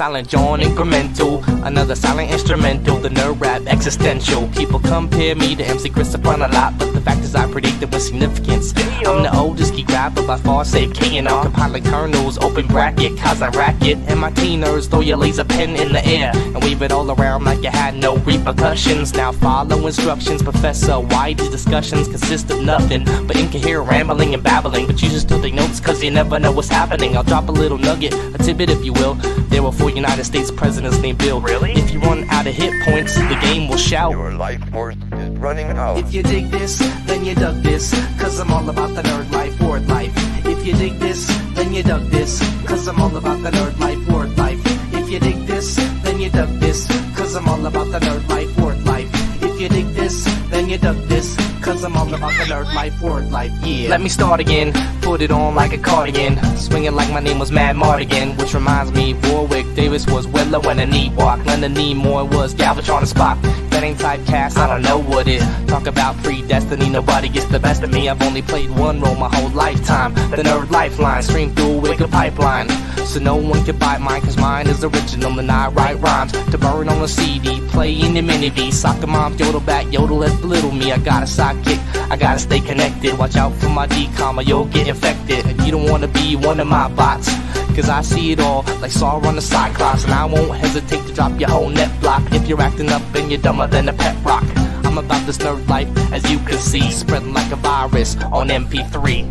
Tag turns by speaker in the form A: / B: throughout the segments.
A: Silent John incremental, another silent instrumental, the nerd rap existential. People compare me to MC Christopher a lot, but the fact is I predicted with significance. I'm the oldest geek rapper by far, save K and R, compiling kernels, open bracket, cause I rack it. And my teen nerds throw your laser pen in the air and wave it all around like you had no repercussions. Now follow instructions, Professor. Why these discussions consist of nothing but incoherent rambling and babbling, but you just still take notes cause you never know what's happening. I'll drop a little nugget, a tidbit if you will. There were 4 United States presidents named Bill. Really? If you run out of hit points, the game will shout.
B: Your life force is running out.
A: If you dig this, then you dug this, cause I'm all about the nerd life, word life. If you dig this, then you dug this, cause I'm all about the nerd life, word life. If you dig this, then you dug this, cause I'm all about the nerd life, word life. If you dig this, then you dug this, cause I'm all about the nerd life, word life, yeah. Let me start again, put it on like a cardigan, swinging like my name was Mad Mardigan. Which reminds me, Warwick Davis was Willow and a knee walk, Leonard Nimoy was Galvatron and Spock. That ain't typecast, I don't know what it. Talk about predestiny, nobody gets the best of me. I've only played one role my whole lifetime, the nerd lifeline, stream through a wicked pipeline. So no one can buy mine, cause mine is original and I write rhymes to burn on a CD, play in the mini V. Soccer mom, yodel back, yodel let belittle me. I got a sidekick, I gotta stay connected. Watch out for my decom or you'll get infected. And you don't wanna be one of my bots, cause I see it all like Saw on the Cyclops. And I won't hesitate to drop your whole net block if you're acting up and you're dumber than a pet rock. I'm about this nerd life, as you can see, spreading like a virus on MP3.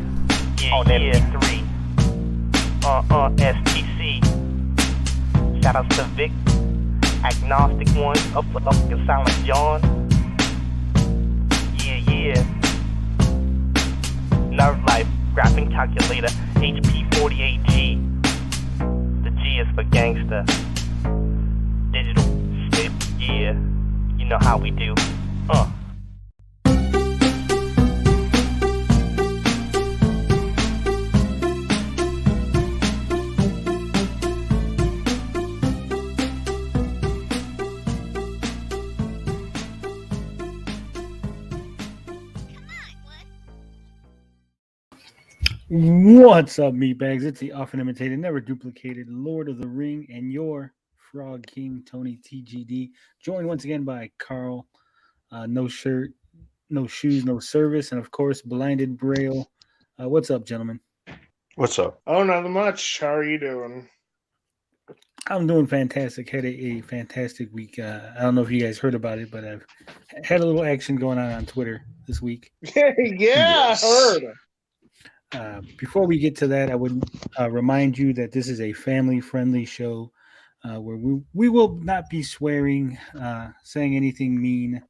A: On MP3. STC. Shoutouts to Vic, Agnostic One, up and Silent John. Yeah. Nerd Life, Graphing Calculator, HP48G. The G is for gangster. Digital shit, yeah. You know how we do.
C: What's up, meatbags? It's the often imitated, never duplicated Lord of the Ring and your Frog King, Tony TGD. Joined once again by Carl, no shirt, no shoes, no service, and of course, Blinded Braille. What's up, gentlemen?
D: What's up?
E: Oh, nothing much. How are you doing?
C: I'm doing fantastic. Had a fantastic week. I don't know if you guys heard about it, but I've had a little action going on Twitter this week.
E: Yeah,
D: Yes.
E: I heard.
C: Before we get to that, I would remind you that this is a family-friendly show where we will not be swearing, saying anything mean.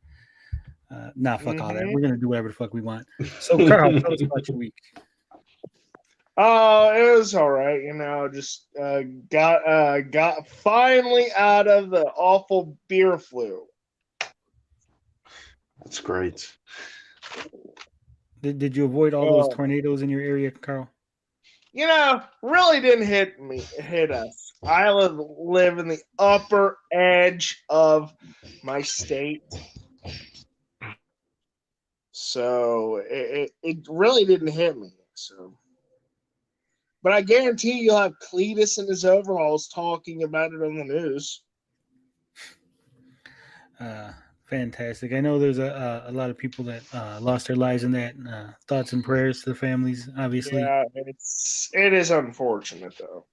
C: Fuck all that. We're going to do whatever the fuck we want. So, Carl, tell us about your week.
E: Oh, it was all right. Just got finally out of the awful beer flu.
D: That's great.
C: Did you avoid all those tornadoes in your area, Carl?
E: Really didn't hit us. I live in the upper edge of my state. So it really didn't hit me. So, but I guarantee you'll have Cletus in his overalls talking about it on the news.
C: Fantastic. I know there's a lot of people that lost their lives in that. Thoughts and prayers to the families, obviously.
E: Yeah, it is unfortunate though.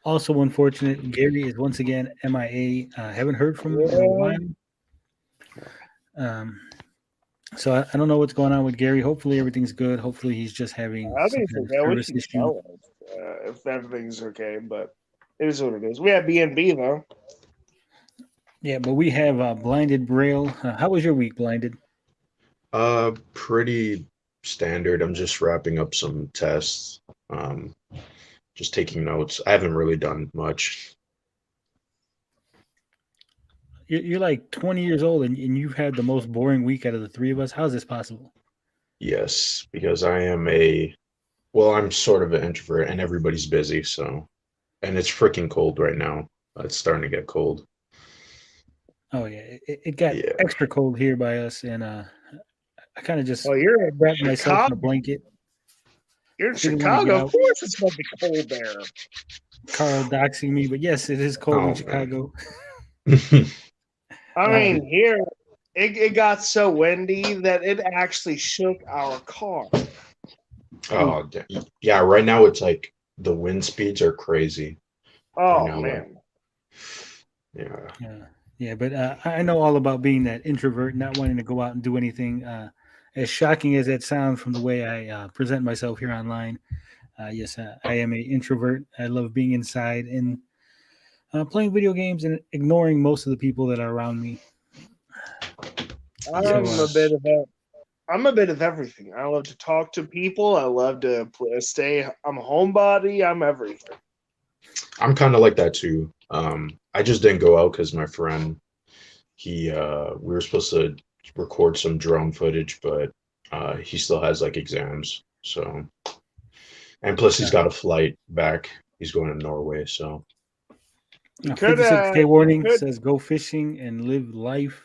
C: Also unfortunate, Gary is once again MIA. Haven't heard from him in a while. So I don't know what's going on with Gary. Hopefully everything's good. Hopefully he's just having some kind of service issue.
E: If everything's okay, but it is what it is. We have B&B though.
C: Yeah, but we have Blinded Braille. How was your week, Blinded?
D: Pretty standard. I'm just wrapping up some tests. Just taking notes. I haven't really done much.
C: You're like 20 years old and you've had the most boring week out of the three of us. How is this possible?
D: Yes, because I'm sort of an introvert and everybody's busy, so, and it's freaking cold right now. It's starting to get cold.
C: Oh yeah, it got extra cold here by us, and I kind of just wrapped myself in a blanket.
E: You're in Chicago, of course it's going to be cold there.
C: Carl doxing me, but yes, it is cold
D: Oh,
C: in
D: man.
C: Chicago.
E: I mean, here it got so windy that it actually shook our car.
D: Oh, yeah. Right now, it's like the wind speeds are crazy.
E: Oh
D: You know,
E: man.
D: Yeah.
C: Yeah, but I know all about being that introvert, not wanting to go out and do anything. As shocking as that sounds from the way I present myself here online, yes, I am an introvert. I love being inside and playing video games and ignoring most of the people that are around me.
E: I'm a bit of a I'm a bit of everything. I love to talk to people. I love to stay. I'm a homebody. I'm everything.
D: I'm kind of like that too. I just didn't go out because my friend, we were supposed to record some drone footage, but he still has like exams. So, and plus he's got a flight back. He's going to Norway. So,
C: 56K warning says go fishing and live life.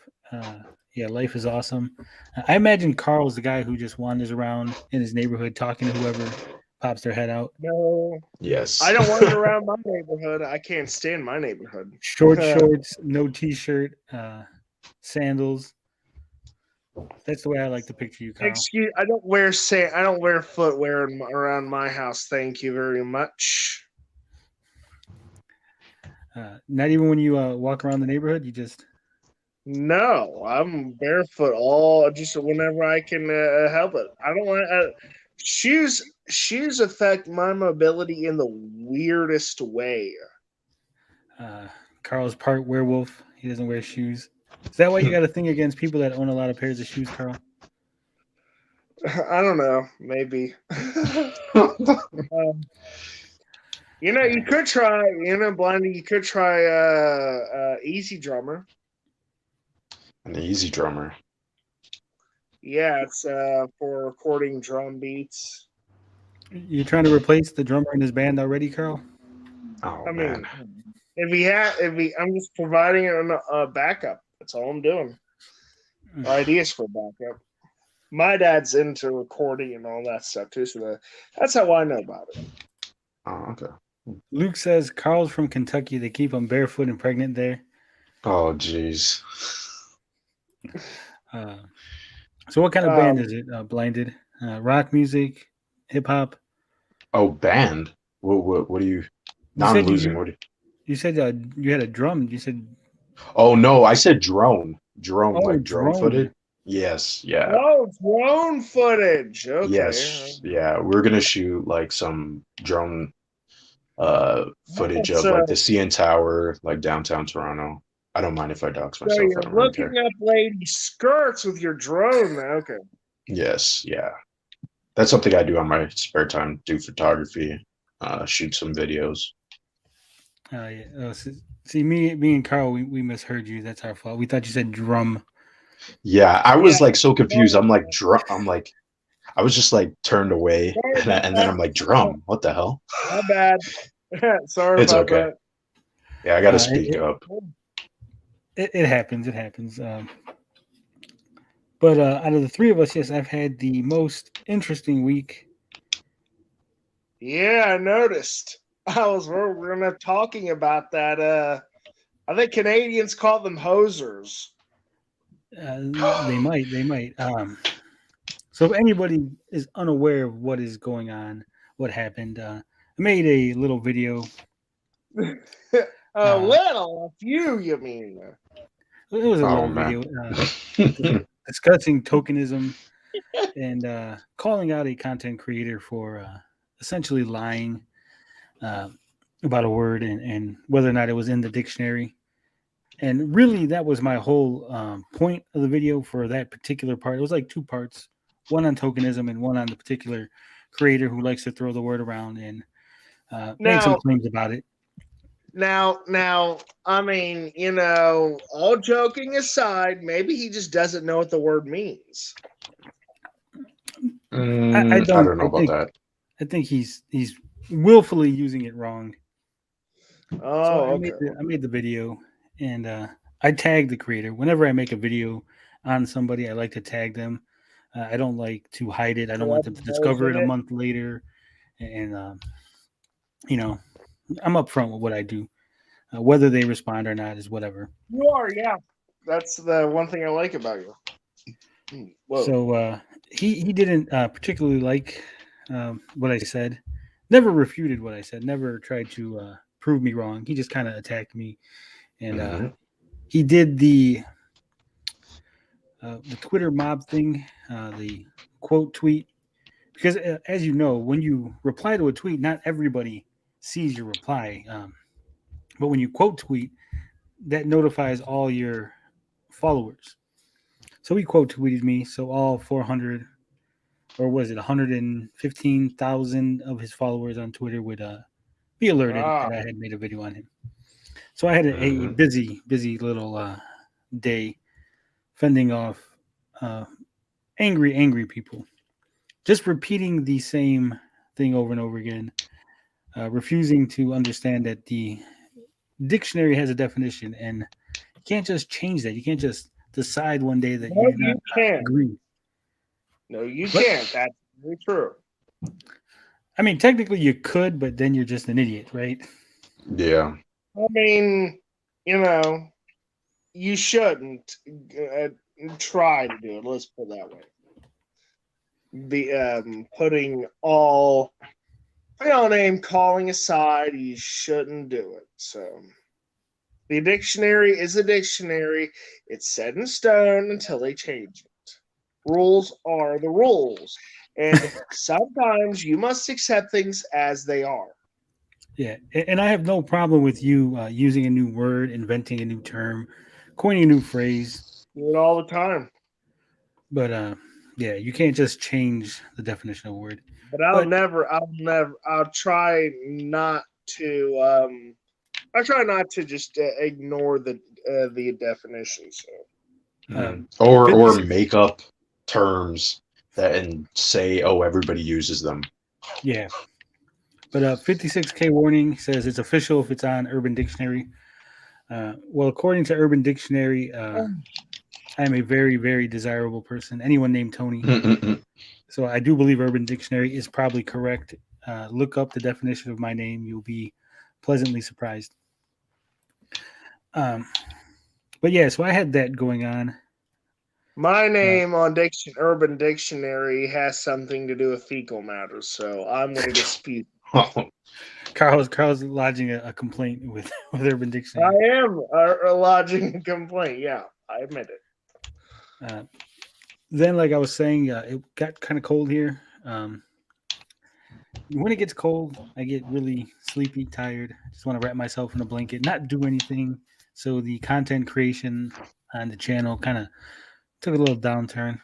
C: Yeah, life is awesome. I imagine Carl's the guy who just wanders around in his neighborhood talking to whoever pops their head out.
E: No,
D: yes.
E: I don't wander around my neighborhood. I can't stand my neighborhood.
C: Short shorts, no t-shirt, sandals. That's the way I like to picture you, Carl.
E: Excuse, I don't wear footwear around my house. Thank you very much.
C: Not even when you walk around the neighborhood, you just.
E: No, I'm barefoot all just whenever I can help it. I don't want shoes. Shoes affect my mobility in the weirdest way.
C: Carl's part werewolf. He doesn't wear shoes. Is that why you got a thing against people that own a lot of pairs of shoes, Carl?
E: I don't know. Maybe. You could try. Blinding. You could try Easy Drummer.
D: An easy drummer.
E: Yeah, it's for recording drum beats.
C: You're trying to replace the drummer in his band already, Carl?
D: Oh,
E: I
D: man.
E: mean, I'm just providing a backup. That's all I'm doing. Ideas for backup. My dad's into recording and all that stuff too, so that's how I know about it.
D: Oh, okay.
C: Luke says Carl's from Kentucky. They keep him barefoot and pregnant there.
D: Oh, jeez.
C: So what kind of band is it? Blinded? Rock music? Hip hop?
D: Oh, band? What do you? Now I'm losing.
C: You said you had a drum. You said.
D: Oh no, I said drone. Drone,
C: Oh,
D: like drone footage. Yes, yeah.
E: Oh, drone footage. Okay.
D: Yes, yeah. We're gonna shoot like some drone footage of like the CN Tower, like downtown Toronto. I don't mind if I dox myself.
E: So you're looking up lady skirts with your drone. Okay.
D: Yes, yeah. That's something I do on my spare time. Do photography, shoot some videos.
C: Yeah. See, me and Carl, we misheard you. That's our fault. We thought you said drum.
D: Yeah, I was like so confused. I'm like drum. I'm like, I was just like turned away, and then I'm like drum. What the hell?
E: My bad. Sorry
D: it's
E: about
D: okay.
E: that.
D: Yeah, I got to speak up.
C: It happens. It happens. But out of the three of us, yes, I've had the most interesting week.
E: Yeah, I noticed. We're gonna talking about that. I think Canadians call them hosers.
C: They might. So if anybody is unaware of what is going on, what happened, I made a little video.
E: A few, you mean?
C: It was a little video discussing tokenism and calling out a content creator for essentially lying about a word and whether or not it was in the dictionary. And really, that was my whole point of the video for that particular part. It was like two parts, one on tokenism and one on the particular creator who likes to throw the word around and make some claims about it.
E: Now, I mean, all joking aside, maybe he just doesn't know what the word means.
C: I don't know about that. I think he's willfully using it wrong.
E: Oh,
C: so
E: okay.
C: I made the video and I tagged the creator. Whenever I make a video on somebody, I like to tag them. I don't like to hide it. I don't want them to discover it a month later and I'm upfront with what I do. Whether they respond or not is whatever.
E: You are, yeah. That's the one thing I like about you. Whoa.
C: So he didn't particularly like what I said. Never refuted what I said. Never tried to prove me wrong. He just kind of attacked me, and he did the Twitter mob thing, the quote tweet. Because as you know, when you reply to a tweet, not everybody sees your reply. But when you quote tweet, that notifies all your followers. So he quote tweeted me. So all 400, or was it 115,000 of his followers on Twitter would be alerted that I had made a video on him. So I had a busy little day fending off angry people. Just repeating the same thing over and over again, refusing to understand that the dictionary has a definition, and you can't just change that. You can't just decide one day that you can't agree.
E: No, you can't. That's very true.
C: I mean, technically you could, but then you're just an idiot, right?
D: Yeah.
E: I mean, you shouldn't try to do it. Let's put it that way. The putting all name calling aside, you shouldn't do it. So the dictionary is a dictionary. It's set in stone until they change it. Rules are the rules, and sometimes you must accept things as they are.
C: Yeah, and I have no problem with you using a new word, inventing a new term, coining a new phrase.
E: Do it all the time.
C: But yeah, you can't just change the definition of a word.
E: But I'll try not to. I try not to just ignore the definition. So.
D: Or make up terms that and say, oh, everybody uses them.
C: Yeah. But 56K warning says it's official if it's on Urban Dictionary. Well, according to Urban Dictionary, I am a very, very desirable person. Anyone named Tony. So I do believe Urban Dictionary is probably correct. Look up the definition of my name. You'll be pleasantly surprised. But yeah, so I had that going on.
E: My name on Urban Dictionary has something to do with fecal matter, so I'm going to dispute.
C: Carl's lodging a complaint with Urban Dictionary.
E: I am lodging a complaint. Yeah, I admit it.
C: Then, like I was saying, it got kind of cold here. When it gets cold, I get really sleepy, tired. I just want to wrap myself in a blanket, not do anything. So the content creation on the channel kind of took a little downturn.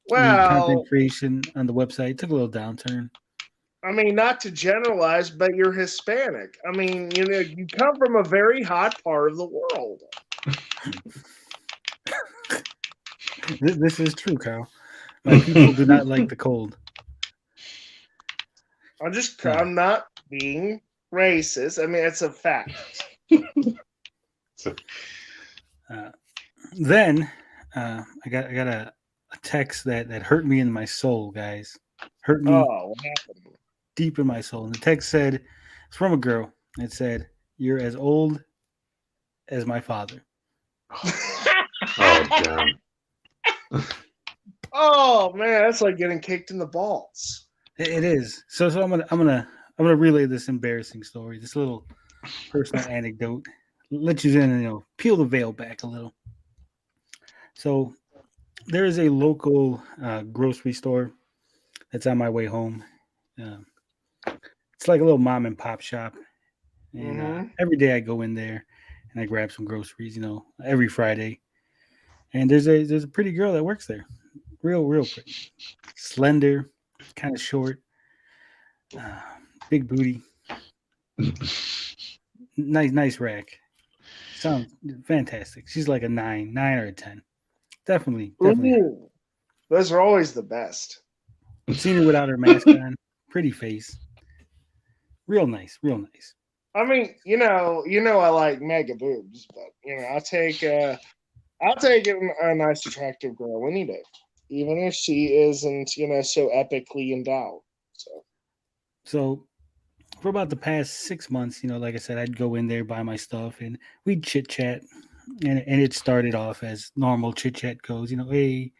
E: Well,
C: the content creation on the website took a little downturn.
E: I mean, not to generalize, but you're Hispanic. I mean, you come from a very hot part of the world.
C: This is true, Kyle. People do not like the cold.
E: I'm not being racist. I mean, it's a fact.
C: Then I got a text that hurt me in my soul, guys. Hurt me
E: what happened?
C: Deep in my soul. And the text said, it's from a girl. It said, "You're as old as my father."
D: Oh, damn.
E: Oh man, that's like getting kicked in the balls.
C: It is. So I'm gonna relay this embarrassing story, this little personal anecdote. Let you in and peel the veil back a little. So there is a local grocery store that's on my way home. It's like a little mom and pop shop, and every day I go in there and I grab some groceries. Every Friday. And there's a pretty girl that works there, real pretty, slender, kind of short, big booty, nice rack. Sounds fantastic. She's like a 9 or a 10. Definitely.
E: Ooh, those are always the best.
C: Seen her without her mask on, pretty face, real nice.
E: I mean, I like mega boobs, but I'll take a nice, attractive girl any day, even if she isn't, so epically endowed.
C: So for about the past 6 months, like I said, I'd go in there, buy my stuff, and we'd chit chat. And it started off as normal chit chat goes, hey,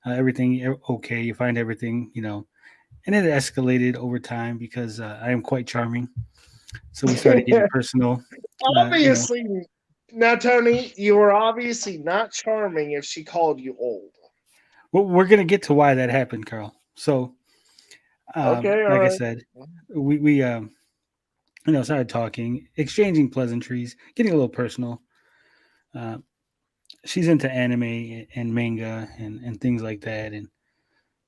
C: everything okay, you find everything, and it escalated over time because I am quite charming. So we started getting personal.
E: Obviously, now, Tony, you were obviously not charming if she called you old.
C: Well, we're going to get to why that happened, Carl. So,
E: Okay, all
C: like I
E: right.
C: said, we started talking, exchanging pleasantries, getting a little personal. She's into anime and manga and things like that, and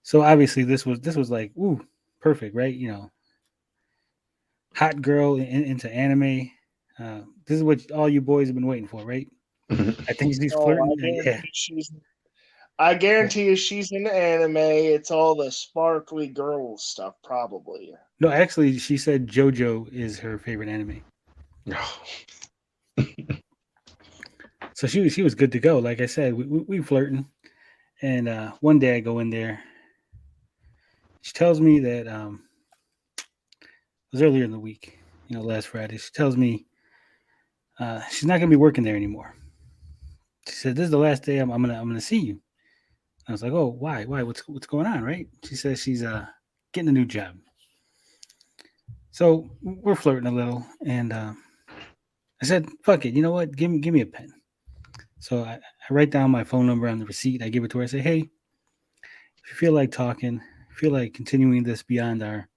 C: so obviously this was like, ooh, perfect, right? Hot girl into anime. This is what all you boys have been waiting for, right? I think she's
E: Oh,
C: flirting. Yeah.
E: I guarantee you she's in anime. It's all the sparkly girl stuff, probably.
C: No, actually, she said JoJo is her favorite anime. So she was good to go. Like I said, we flirting, and one day I go in there. She tells me that it was earlier in the week, last Friday. She tells me she's not gonna be working there anymore. She said, "This is the last day I'm gonna see you." I was like, "Oh, why? What's going on?" Right? She says she's getting a new job. So we're flirting a little, and I said, "Fuck it, you know what? Give me a pen." So I write down my phone number on the receipt. I give it to her. I say, "Hey, if you feel like talking, feel like continuing this beyond our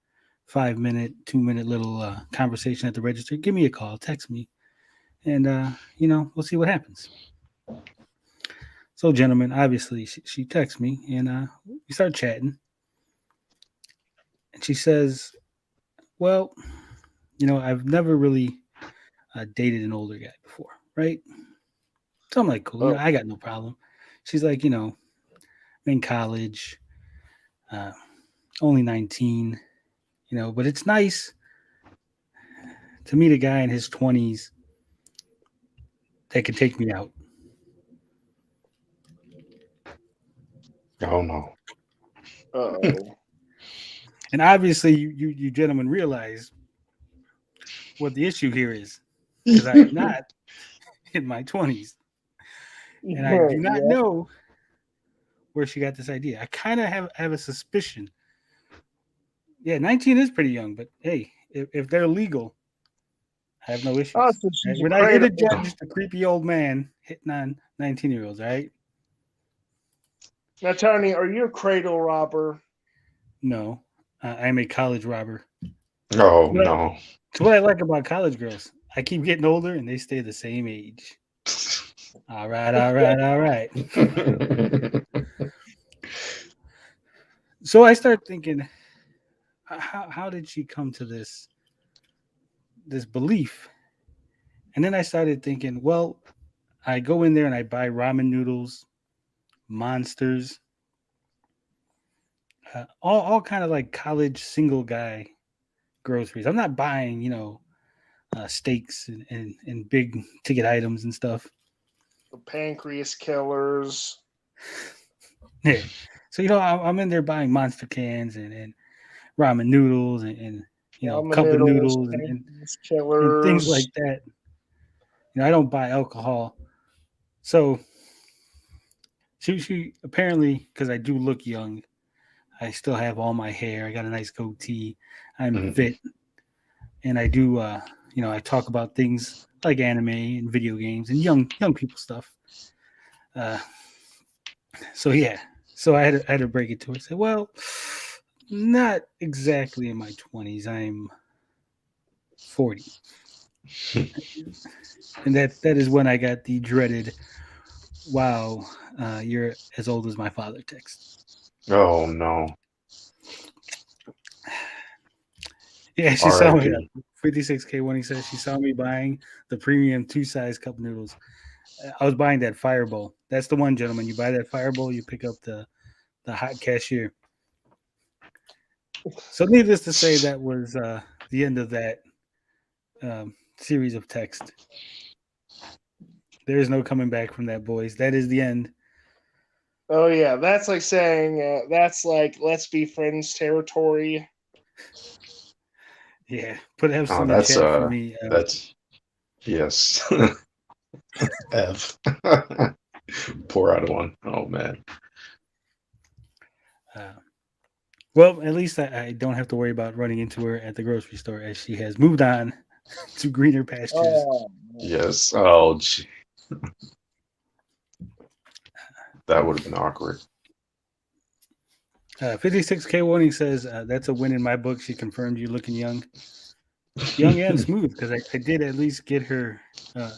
C: 5-minute, 2-minute little conversation at the register, give me a call, text me, and we'll see what happens." So, gentlemen, obviously, she texts me, and we start chatting, and she says, "Well, I've never really dated an older guy before, right?" So I'm like, "Cool,
E: Oh.
C: I got no problem." She's like, "I'm in college, only 19, but it's nice to meet a guy in his 20s that could take me out."
D: Oh no.
E: Uh-oh.
C: And obviously, you gentlemen realize what the issue here is, because I am not in my 20s, and I do not know where she got this idea. I kind of have a suspicion. Yeah, 19 is pretty young, but hey, if they're legal, I have no issues.
E: Oh, so she's
C: We're not here to judge the creepy old man hitting on 19-year-olds, all right?
E: Now, Tony, are you a cradle robber?
C: No, I am a college robber.
D: Oh no.
C: It's what I like about college girls. I keep getting older, and they stay the same age. All right. So I start thinking, how did she come to this belief? And then I started thinking, well, I go in there and I buy ramen noodles, Monsters, all kind of like college single guy groceries. I'm not buying, steaks and big ticket items and stuff.
E: The pancreas killers.
C: Yeah. So, I'm in there buying Monster cans and ramen noodles and cup of noodles and things like that. I don't buy alcohol. So she apparently, because I do look young, I still have all my hair. I got a nice goatee. I'm fit. And I do, I talk about things like anime and video games and young people stuff. So yeah. So I had to break it to her. Say, well, not exactly in my 20s. I'm 40. And that is when I got the dreaded, "Wow, you're as old as my father" text.
D: Oh no.
C: Yeah, she saw me. 56K when he says she saw me buying the premium 2-size cup noodles. I was buying that Fireball. That's the one, gentlemen. You buy that Fireball, you pick up the hot cashier. So needless to say, that was the end of that series of text. There is no coming back from that, boys. That is the end.
E: Oh yeah, that's like saying that's like let's be friends territory.
C: Yeah, put F's
D: Oh,
C: in the chat for me.
D: that's yes. F. Pour out one. Oh man.
C: Well, at least I don't have to worry about running into her at the grocery store as she has moved on to greener pastures.
E: Oh,
D: Yes. Oh, gee. That would have been awkward.
C: 56K warning says that's a win in my book. She confirmed you looking young and smooth because I did at least get her to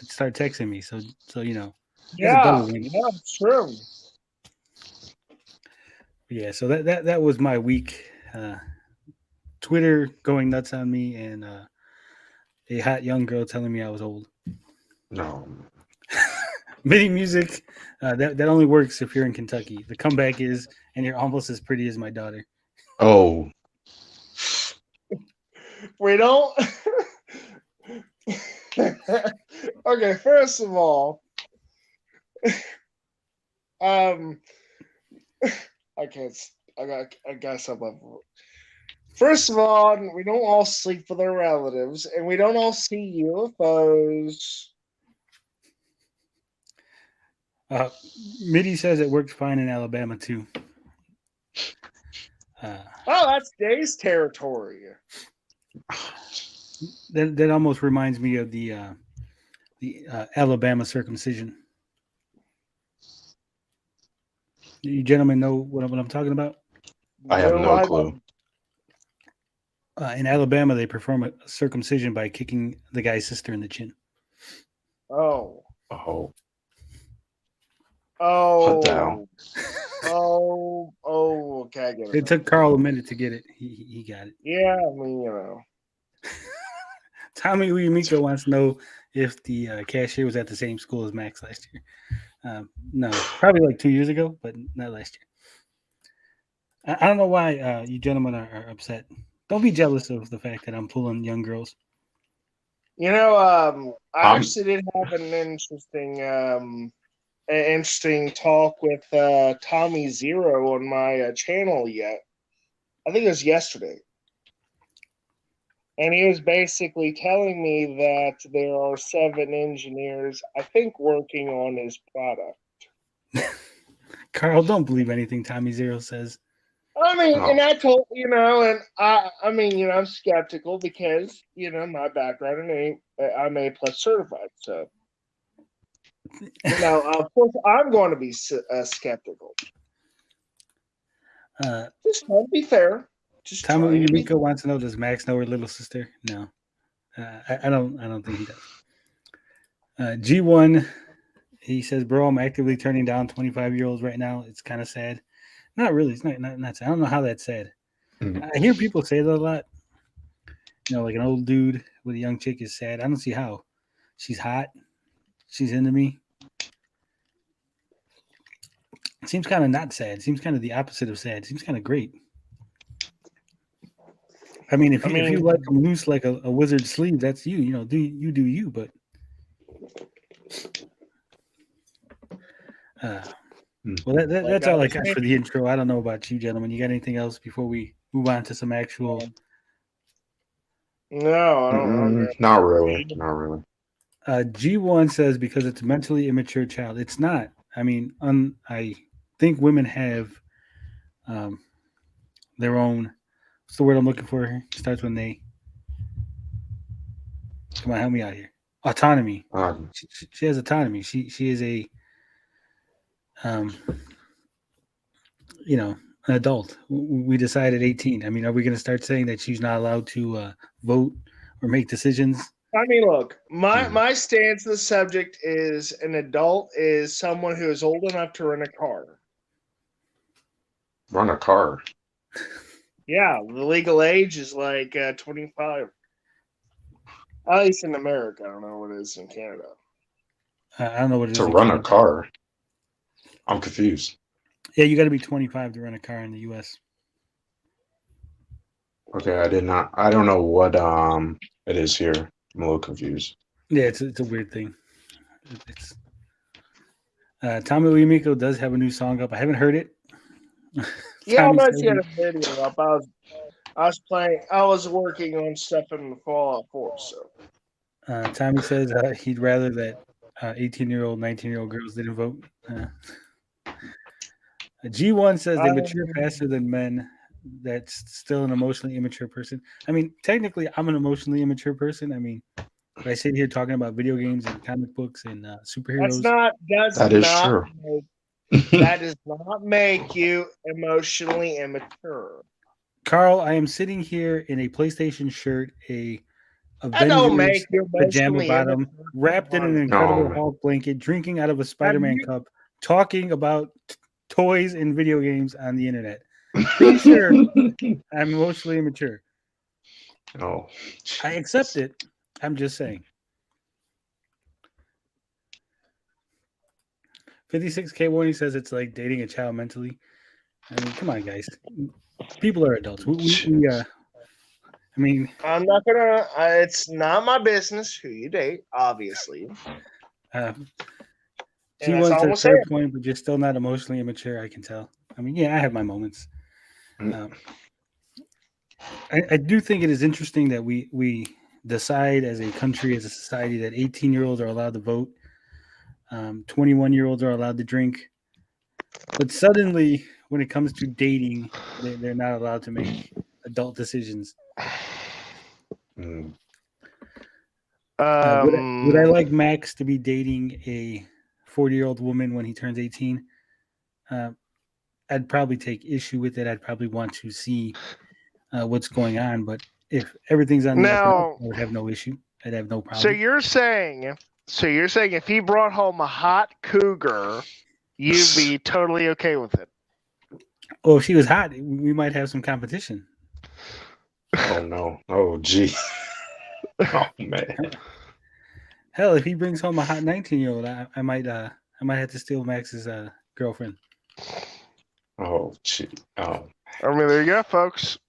C: start texting me. So you know, it's a
E: yeah,
C: double win.
E: yeah, it's true.
C: Yeah, so that was my week. Twitter going nuts on me and a hot young girl telling me I was old.
D: No.
C: MIDI music that only works if you're in Kentucky. The comeback is, and you're almost as pretty as my daughter.
D: Oh.
E: We don't. Okay, first of all, I guess I'm up. First of all, we don't all sleep with our relatives, and we don't all see UFOs.
C: MIDI says it works fine in Alabama too.
E: Oh, that's Day's territory.
C: That almost reminds me of the Alabama circumcision. You gentlemen know what I'm talking about?
D: I have no clue.
C: In Alabama, they perform a circumcision by kicking the guy's sister in the chin.
E: Oh.
D: Oh.
E: Oh.
D: What the hell?
E: Oh, okay, I get it.
C: It took Carl a minute to get it. He got it.
E: Yeah, I mean, you know.
C: Tommy Amico wants to know if the cashier was at the same school as Max last year. No, probably like 2 years ago, but not last year. I don't know why you gentlemen are upset. Don't be jealous of the fact that I'm pulling young girls.
E: You know, I actually did have an interesting talk with Tommy Zero on my channel yet. I think it was yesterday. And he was basically telling me that there are 7 engineers, I think, working on his product.
C: Carl, don't believe anything Tommy Zero says.
E: I mean,
D: Oh.
E: and I told, you know, and I mean, you know, I'm skeptical because, you know, my background I'm A+ certified. So, you know, of course, I'm going to be skeptical. Just trying to be fair.
C: Tommy Amico wants to know: does Max know her little sister? No, I don't think he does. G1, he says, "Bro, I'm actively turning down 25-year-olds right now. It's kind of sad. Not really. It's not sad. I don't know how that's sad.
D: Mm-hmm.
C: I hear people say that a lot. You know, like an old dude with a young chick is sad. I don't see how. She's hot. She's into me. It seems kind of not sad. It seems kind of the opposite of sad. It seems kind of great. I mean, if you like them loose like a wizard's sleeve, that's you. You know, do you. But well, that's all I got for the intro. I don't know about you, gentlemen. You got anything else before we move on to some actual?
E: No, I don't.
D: Not really. Not really.
C: G1 says because it's a mentally immature child. It's not. I mean, I think women have their own. What's the word I'm looking for here? It starts with an A. Come on, help me out here. Autonomy. She has autonomy. She is a you know, an adult. We decided 18. I mean, are we going to start saying that she's not allowed to vote or make decisions?
E: I mean, look, my stance on the subject is an adult is someone who is old enough to rent a car.
D: Run a car.
E: Yeah, the legal age is like 25. At least in America. I don't know what it is in Canada.
C: I don't know what it is.
D: To run a car? I'm confused.
C: Yeah, you got to be 25 to rent a car in the U.S.
D: Okay, I don't know what it is here. I'm a little confused.
C: Yeah, it's a weird thing. It's Tommy Amico does have a new song up. I haven't heard it.
E: Yeah, I'm not seeing a video up. I was working on stuff in the Fallout 4, so
C: Tommy says he'd rather that 18-year-old, 19-year-old girls didn't vote. G1 says they mature faster than men. That's still an emotionally immature person. I mean, technically, I'm an emotionally immature person. I mean, if I sit here talking about video games and comic books and superheroes.
D: That is true.
E: That does not make you emotionally immature.
C: Carl, I am sitting here in a PlayStation shirt, a
E: That don't
C: Avengers
E: make you
C: pajama
E: emotionally
C: bottom,
E: immature.
C: wrapped in an
D: Oh,
C: Incredible
D: man.
C: Hulk blanket, drinking out of a Spider-Man
E: you-
C: cup, talking about toys and video games on the internet. Pretty sure I'm emotionally immature.
D: Oh,
C: I accept it. I'm just saying. 56K warning says it's like dating a child mentally. I mean, come on, guys. People are adults. I mean,
E: I'm not gonna. It's not my business who you date, obviously. And that's
C: G1
E: all I'm
C: says
E: saying.
C: fair point, but you're still not emotionally immature. I can tell. I mean, yeah, I have my moments. I do think it is interesting that we decide as a country, as a society, that 18-year-olds are allowed to vote, 21-year-olds are allowed to drink, but suddenly, when it comes to dating, they're not allowed to make adult decisions.
D: Mm.
C: Would I like Max to be dating a 40-year-old woman when he turns 18? I'd probably take issue with it. I'd probably want to see what's going on. But if everything's on the up and up, I would have no issue. I'd have no problem.
E: So you're saying if he brought home a hot cougar, you'd be totally okay with it?
C: Oh, if she was hot, we might have some competition.
D: Oh no! Oh gee! Oh man!
C: Hell, if he brings home a hot 19-year-old, I might have to steal Max's girlfriend.
D: Oh gee! Oh.
E: I mean, there you go, folks.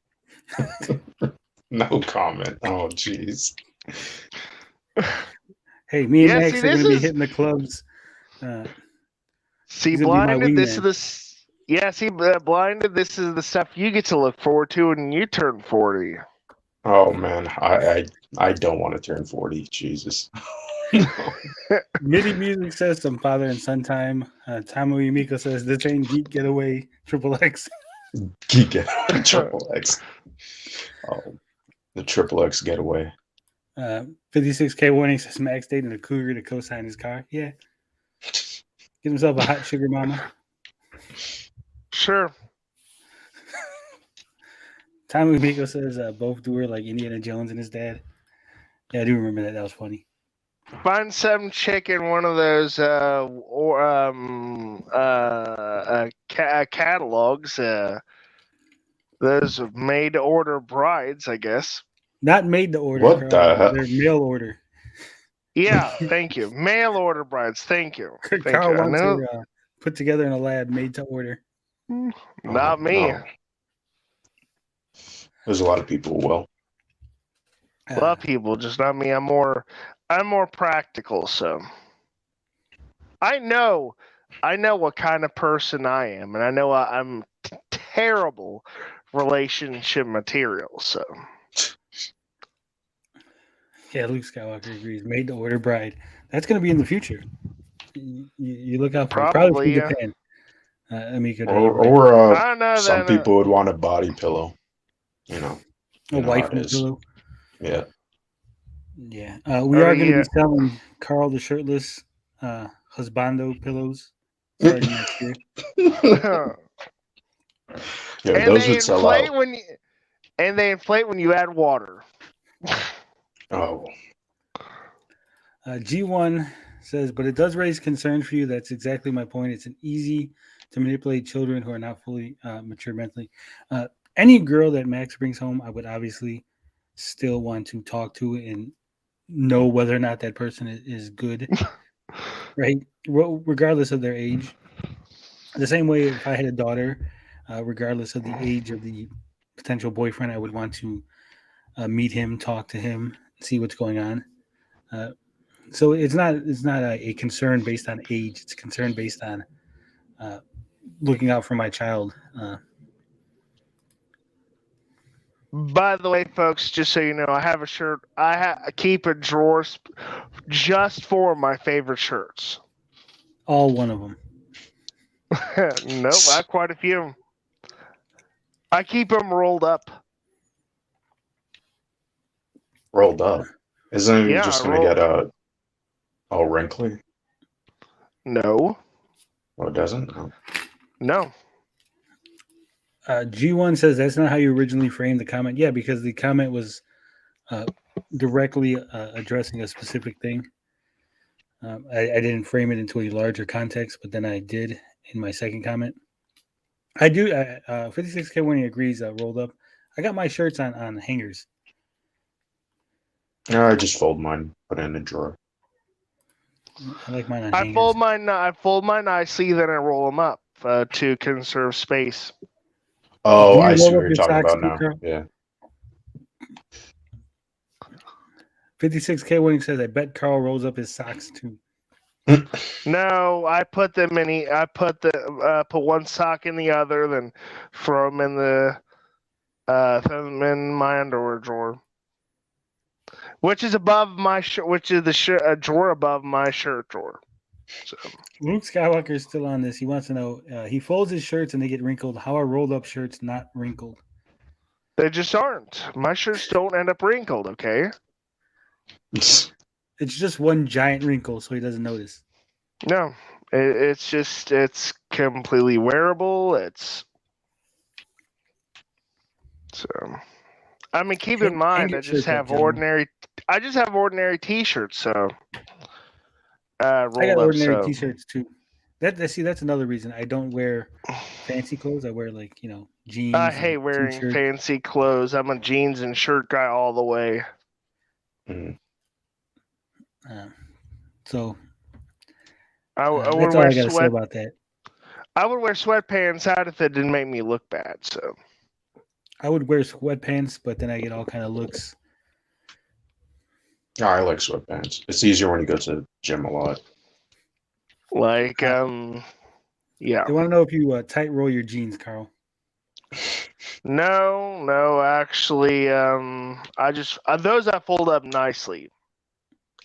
D: No comment. Oh jeez.
C: Hey, me and Max are going to be hitting the clubs.
E: See, Blinded, this is the. Yeah, see, Blinded, this is the stuff you get to look forward to when you turn 40.
D: Oh man, I don't want to turn 40. Jesus.
C: MIDI Music says some father and son time. Tamu Amico says this ain't Geek Getaway Triple X.
D: Geek Getaway Triple X. Oh, the Triple X getaway.
C: 56K warning says Max dating a cougar to co-sign his car. Yeah. Get himself a hot sugar mama.
E: Sure.
C: Tamu Amico says both do her like Indiana Jones and his dad. Yeah, I do remember that. That was funny.
E: Find some chick in one of those catalogs. Those made to order brides, I guess.
C: Not made to order.
D: What the hell?
C: They're mail order.
E: Yeah, thank you. Mail order brides. Thank you.
C: Carl wants her put together in a lab, made to order.
E: Not me.
D: No. There's a lot of people. Well,
E: a lot of people, just not me. I'm more practical. So I know what kind of person I am, and I know I'm terrible relationship material. So
C: yeah, Luke Skywalker agrees. Made to order bride. That's going to be in the future. You look out for probably from Japan. Amico,
D: or I don't know, some people would want a body pillow. You know,
C: a wife pillow.
D: Yeah.
C: Yeah. We are going to be selling Carl the Shirtless husbando pillows starting next year.
D: Yeah,
E: and
D: those would sell out.
E: And they inflate when you add water.
D: Oh.
C: G1 says, but it does raise concerns for you. That's exactly my point. It's easy to manipulate children who are not fully mature mentally. Any girl that Max brings home, I would obviously still want to talk to and know whether or not that person is good, right? Regardless of their age. The same way if I had a daughter, regardless of the age of the potential boyfriend, I would want to meet him, talk to him, see what's going on. So it's not a concern based on age. It's a concern based on looking out for my child.
E: By the way, folks, just so you know, I have a shirt. I keep a drawer just for my favorite shirts.
C: All one of them.
E: Nope, I have quite a few. I keep them rolled up.
D: Rolled up. Isn't it
E: Yeah,
D: just gonna get all wrinkly?
E: No.
D: Oh, it doesn't? No.
E: No.
C: G1 says that's not how you originally framed the comment. Yeah, because the comment was directly addressing a specific thing. I didn't frame it into a larger context, but then I did in my second comment. I do. 56K Winning agrees. Rolled up. I got my shirts on hangers.
D: No, I just fold mine, put it in a drawer.
C: I like mine on
E: I
C: hangers.
E: fold mine nicely, then I roll them up to conserve space.
D: Oh,
C: Do you
D: I see
C: roll
D: what
C: up
D: you're
C: your
D: talking
C: socks
D: about
C: too,
D: now.
C: Carl?
D: Yeah.
C: 56K Winning says, I bet Carl rolls up his socks too.
E: No, I put them in. I put one sock in the other, then throw them in my underwear drawer, which is above my shirt, which is the drawer above my shirt drawer. So.
C: Luke Skywalker is still on this. He wants to know, he folds his shirts and they get wrinkled. How are rolled up shirts not wrinkled?
E: They just aren't. My shirts don't end up wrinkled, okay?
C: It's just one giant wrinkle, so he doesn't notice.
E: No, it's completely wearable. So, I mean, keep in mind, I just have ordinary t-shirts, so
C: I got
E: rolled
C: ordinary
E: up.
C: t-shirts too. That's another reason I don't wear fancy clothes. I wear jeans.
E: I hate wearing
C: t-shirt.
E: fancy clothes. I'm a jeans and shirt guy all the way.
D: Mm.
C: So
E: I would
C: that's
E: wear
C: all I got to say about that.
E: I would wear sweatpants out if it didn't make me look bad. So
C: I would wear sweatpants, but then I get all kind of looks.
D: I like sweatpants. It's easier when you go to the gym a lot.
E: like, yeah.
C: They want to know if you tight roll your jeans, Carl.
E: No, actually, I just those I fold up nicely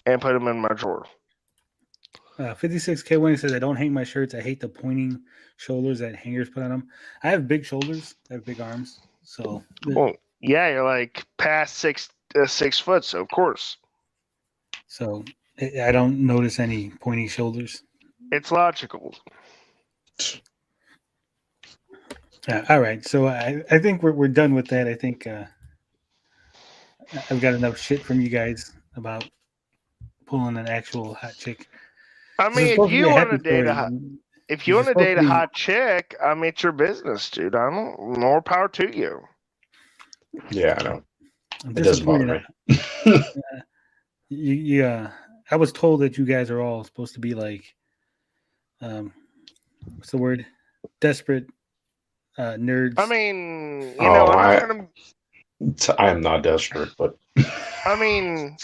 E: and put them in my drawer.
C: 56K Winning says, I don't hang my shirts. I hate the pointing shoulders that hangers put on them. I have big shoulders. I have big arms. So,
E: well, yeah, you're like past 6 foot, so of course.
C: So I don't notice any pointy shoulders.
E: It's logical.
C: All right. So I think we're done with that. I think I've got enough shit from you guys about pulling an actual hot chick.
E: I mean, if you want to date a hot chick, I mean, it's your business, dude. More power to you.
D: Yeah, I know. It doesn't bother
C: me. I was told that you guys are all supposed to be like, what's the word? Desperate nerds.
E: I mean, I
D: am not desperate, but
E: I mean,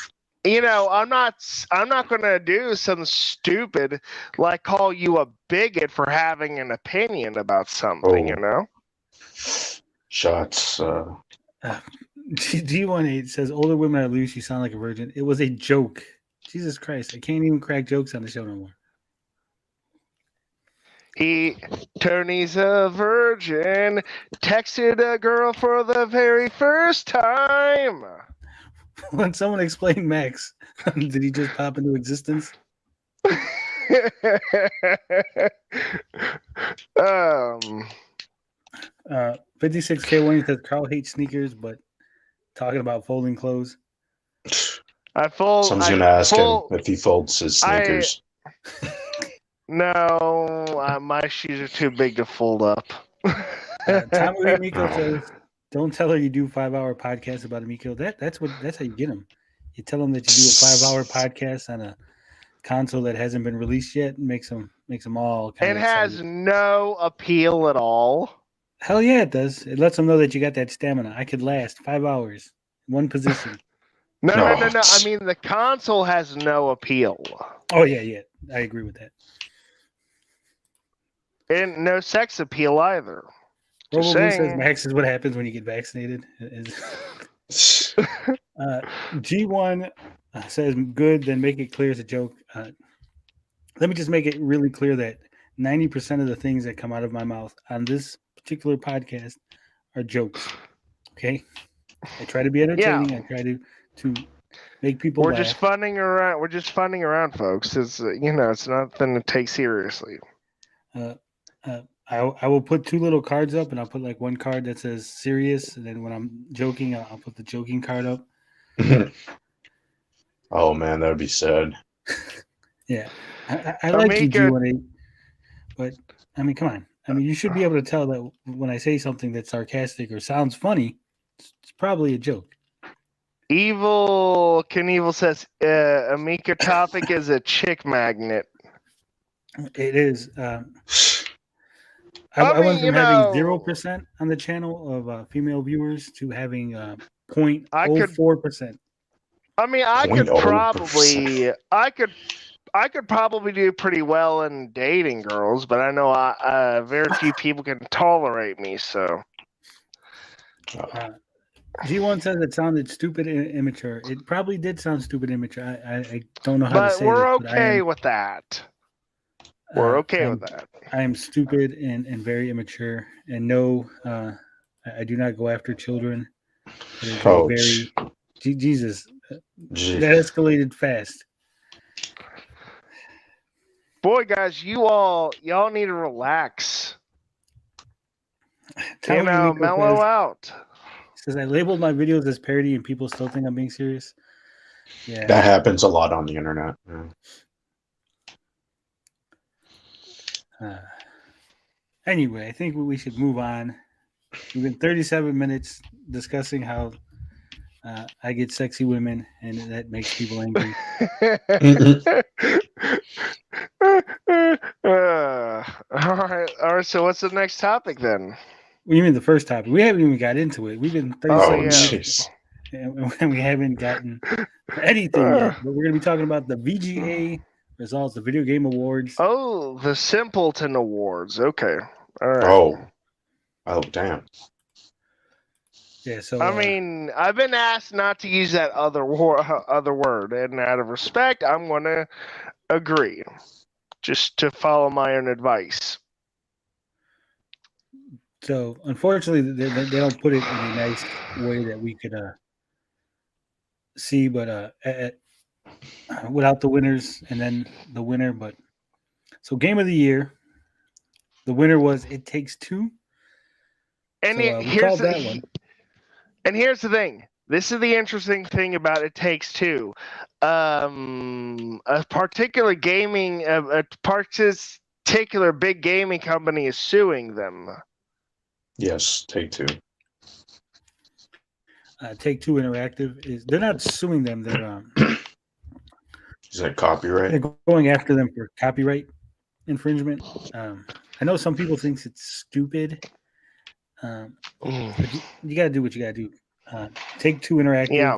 E: I'm not gonna do something stupid like call you a bigot for having an opinion about something.
D: Shots.
C: G18 says older women are loose. You sound like a virgin. It was a joke. Jesus Christ, I can't even crack jokes on the show no more.
E: Tony's a virgin. Texted a girl for the very first time.
C: When someone explained Max, did he just pop into existence? 56K Winning says Carl hates sneakers, but talking about folding clothes.
D: Someone's gonna ask him if he folds his sneakers.
E: No, my shoes are too big to fold up.
C: Tommy Amico says, "Don't tell her you do 5-hour podcasts about Amico. That's how you get them. You tell them that you do a 5-hour podcast on a console that hasn't been released yet, and makes them all kind of.
E: It has no appeal at all.
C: Hell yeah, it does. It lets them know that you got that stamina. I could last 5 hours, one position.
E: No. I mean, the console has no appeal.
C: Oh yeah. I agree with that.
E: And no sex appeal either. Just
C: Robo Blue says
E: saying.
C: Max is what happens when you get vaccinated. G1 says good, then make it clear it's a joke. Let me just make it really clear that 90% of the things that come out of my mouth on this particular podcast are jokes. Okay, I try to be entertaining.
E: Yeah.
C: I try to make people
E: We're
C: laugh.
E: just funning around. We're just funning around, folks. It's it's nothing to take seriously.
C: I will put 2 little cards up, and I'll put like one card that says serious, and then when I'm joking, I'll put the joking card up.
D: Oh man, that would be sad.
C: Yeah, I like you,
E: Amico-
C: G18, but I mean, come on. I mean, you should be able to tell that when I say something that's sarcastic or sounds funny, it's probably a joke.
E: Evil Knievel says Amico topic is a chick magnet.
C: It is. I went from having 0% on the channel of female viewers to having 0.04%.
E: I mean, I could
D: 0.0%.
E: probably do pretty well in dating girls, but I know very few people can tolerate me. So
C: G1 says it sounded stupid and immature. It probably did sound stupid and immature. I don't know how to say it.
E: We're okay with that. We're okay with that.
C: I am stupid and very immature. And no, I do not go after children. Jesus. That escalated fast.
E: Boy, guys, y'all need to relax. Mellow out.
C: Says I labeled my videos as parody and people still think I'm being serious. Yeah,
D: that happens a lot on the internet.
C: Anyway, I think we should move on. We've been 37 minutes discussing how I get sexy women, and that makes people angry.
E: All right. So what's the next topic then?
C: What do you mean the first topic? We haven't even got into it. We've been 37 minutes, and we haven't gotten anything yet. But we're going to be talking about the VGA results, the Video Game Awards.
E: Oh, the Simpleton Awards. Okay. All right.
D: Oh, damn.
C: Yeah, so
E: I mean, I've been asked not to use that other word, and out of respect, I'm going to agree, just to follow my own advice.
C: So, unfortunately, they don't put it in a nice way that we could see, but without the winners and then the winner. But so, Game of the Year, the winner was It Takes Two.
E: And
C: so, we called that one.
E: And here's the thing. This is the interesting thing about It Takes Two. A particular big gaming company is suing them.
D: Yes, Take-Two.
C: Take-Two Interactive they're not suing them. They're
D: is that copyright?
C: They're going after them for copyright infringement. I know some people think it's stupid. But you got to do what you got to do. Take-Two Interactive.
E: Yeah.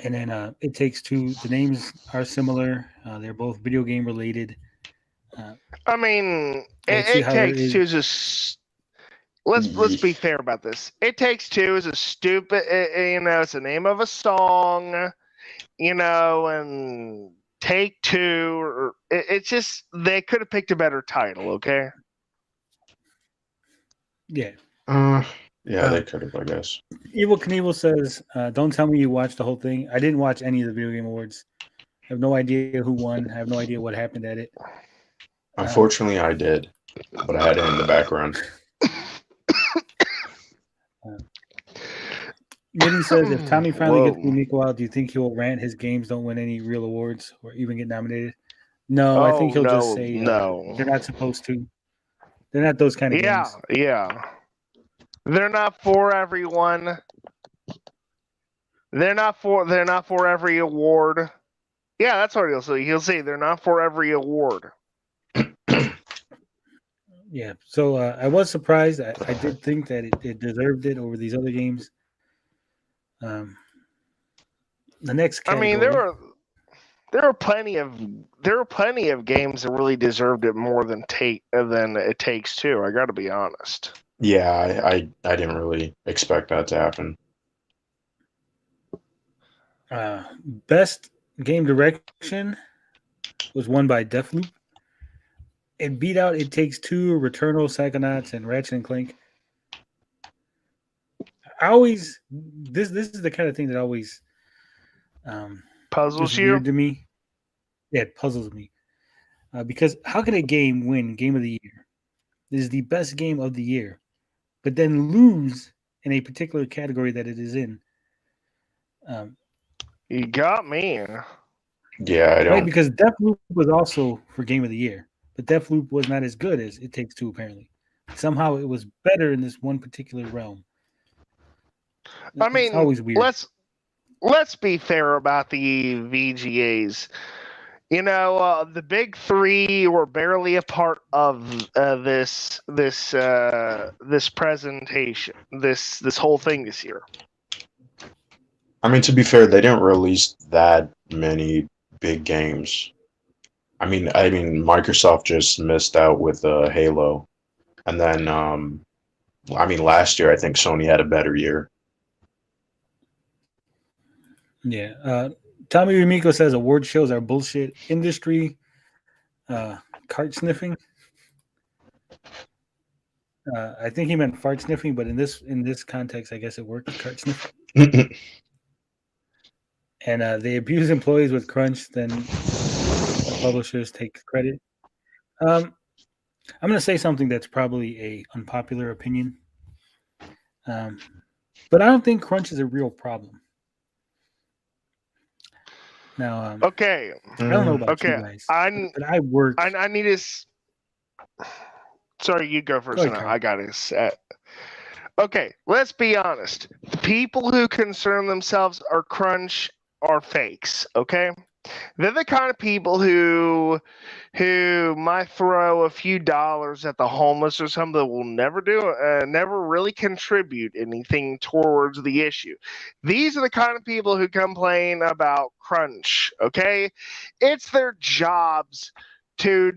C: And then It Takes Two. The names are similar. They're both video game related.
E: I mean, It Takes Two is let's be fair about this. It Takes Two is a stupid. It's the name of a song. And Take Two. Or it's just they could have picked a better title. Okay.
C: Yeah.
D: They could have, I guess.
C: Evil Knievel says, "Don't tell me you watched the whole thing. I didn't watch any of the Video Game Awards. I have no idea who won. I have no idea what happened at it."
D: Unfortunately, I did, but I had it in the background.
C: Mitty says, if Tommy finally gets the Amico out, do you think he will rant his games don't win any real awards or even get nominated? No, I think he'll just say
E: no.
C: They're not supposed to. They're not those kind of games.
E: Yeah. They're not for everyone. They're not for every award. Yeah, that's what he'll say. He'll say they're not for every award.
C: Yeah, so I was surprised. I did think that it deserved it over these other games. The next category.
E: I mean, there are plenty of games that really deserved it more than it takes two. I got to be honest.
D: Yeah, I didn't really expect that to happen.
C: Best game direction was won by Deathloop. It beat out It Takes Two, Returnal, Psychonauts, and Ratchet and Clank. This is the kind of thing that always
E: Puzzles
C: just
E: you?
C: weird to me. Yeah, it puzzles me. Because how can a game win Game of the Year? This is the best game of the year, but then lose in a particular category that it is in.
E: You got me.
D: Yeah, I don't.
C: Right, because Deathloop was also for Game of the Year, but Deathloop was not as good as It Takes Two, apparently. Somehow it was better in this one particular realm.
E: I mean,
C: it's always weird.
E: Let's be fair about the VGAs. You know, the big three were barely a part of this presentation, this whole thing this year.
D: I mean, to be fair, they didn't release that many big games. I mean, Microsoft just missed out with Halo, and then last year I think Sony had a better year.
C: Yeah. Tommy Amico says award shows are bullshit. Industry, cart sniffing. I think he meant fart sniffing, but in this context, I guess it works. Cart sniffing. And they abuse employees with crunch, then the publishers take credit. I'm going to say something that's probably a unpopular opinion, but I don't think crunch is a real problem. Now,
E: okay,
C: I don't know about you guys, but I work.
E: I need to. Sorry, you go first.
C: Go ahead,
E: I got it set. Okay, let's be honest. The people who concern themselves are crunch are fakes. Okay, they're the kind of people who might throw a few dollars at the homeless or something that will never really contribute anything towards the issue. These are the kind of people who complain about crunch. Okay, it's their jobs to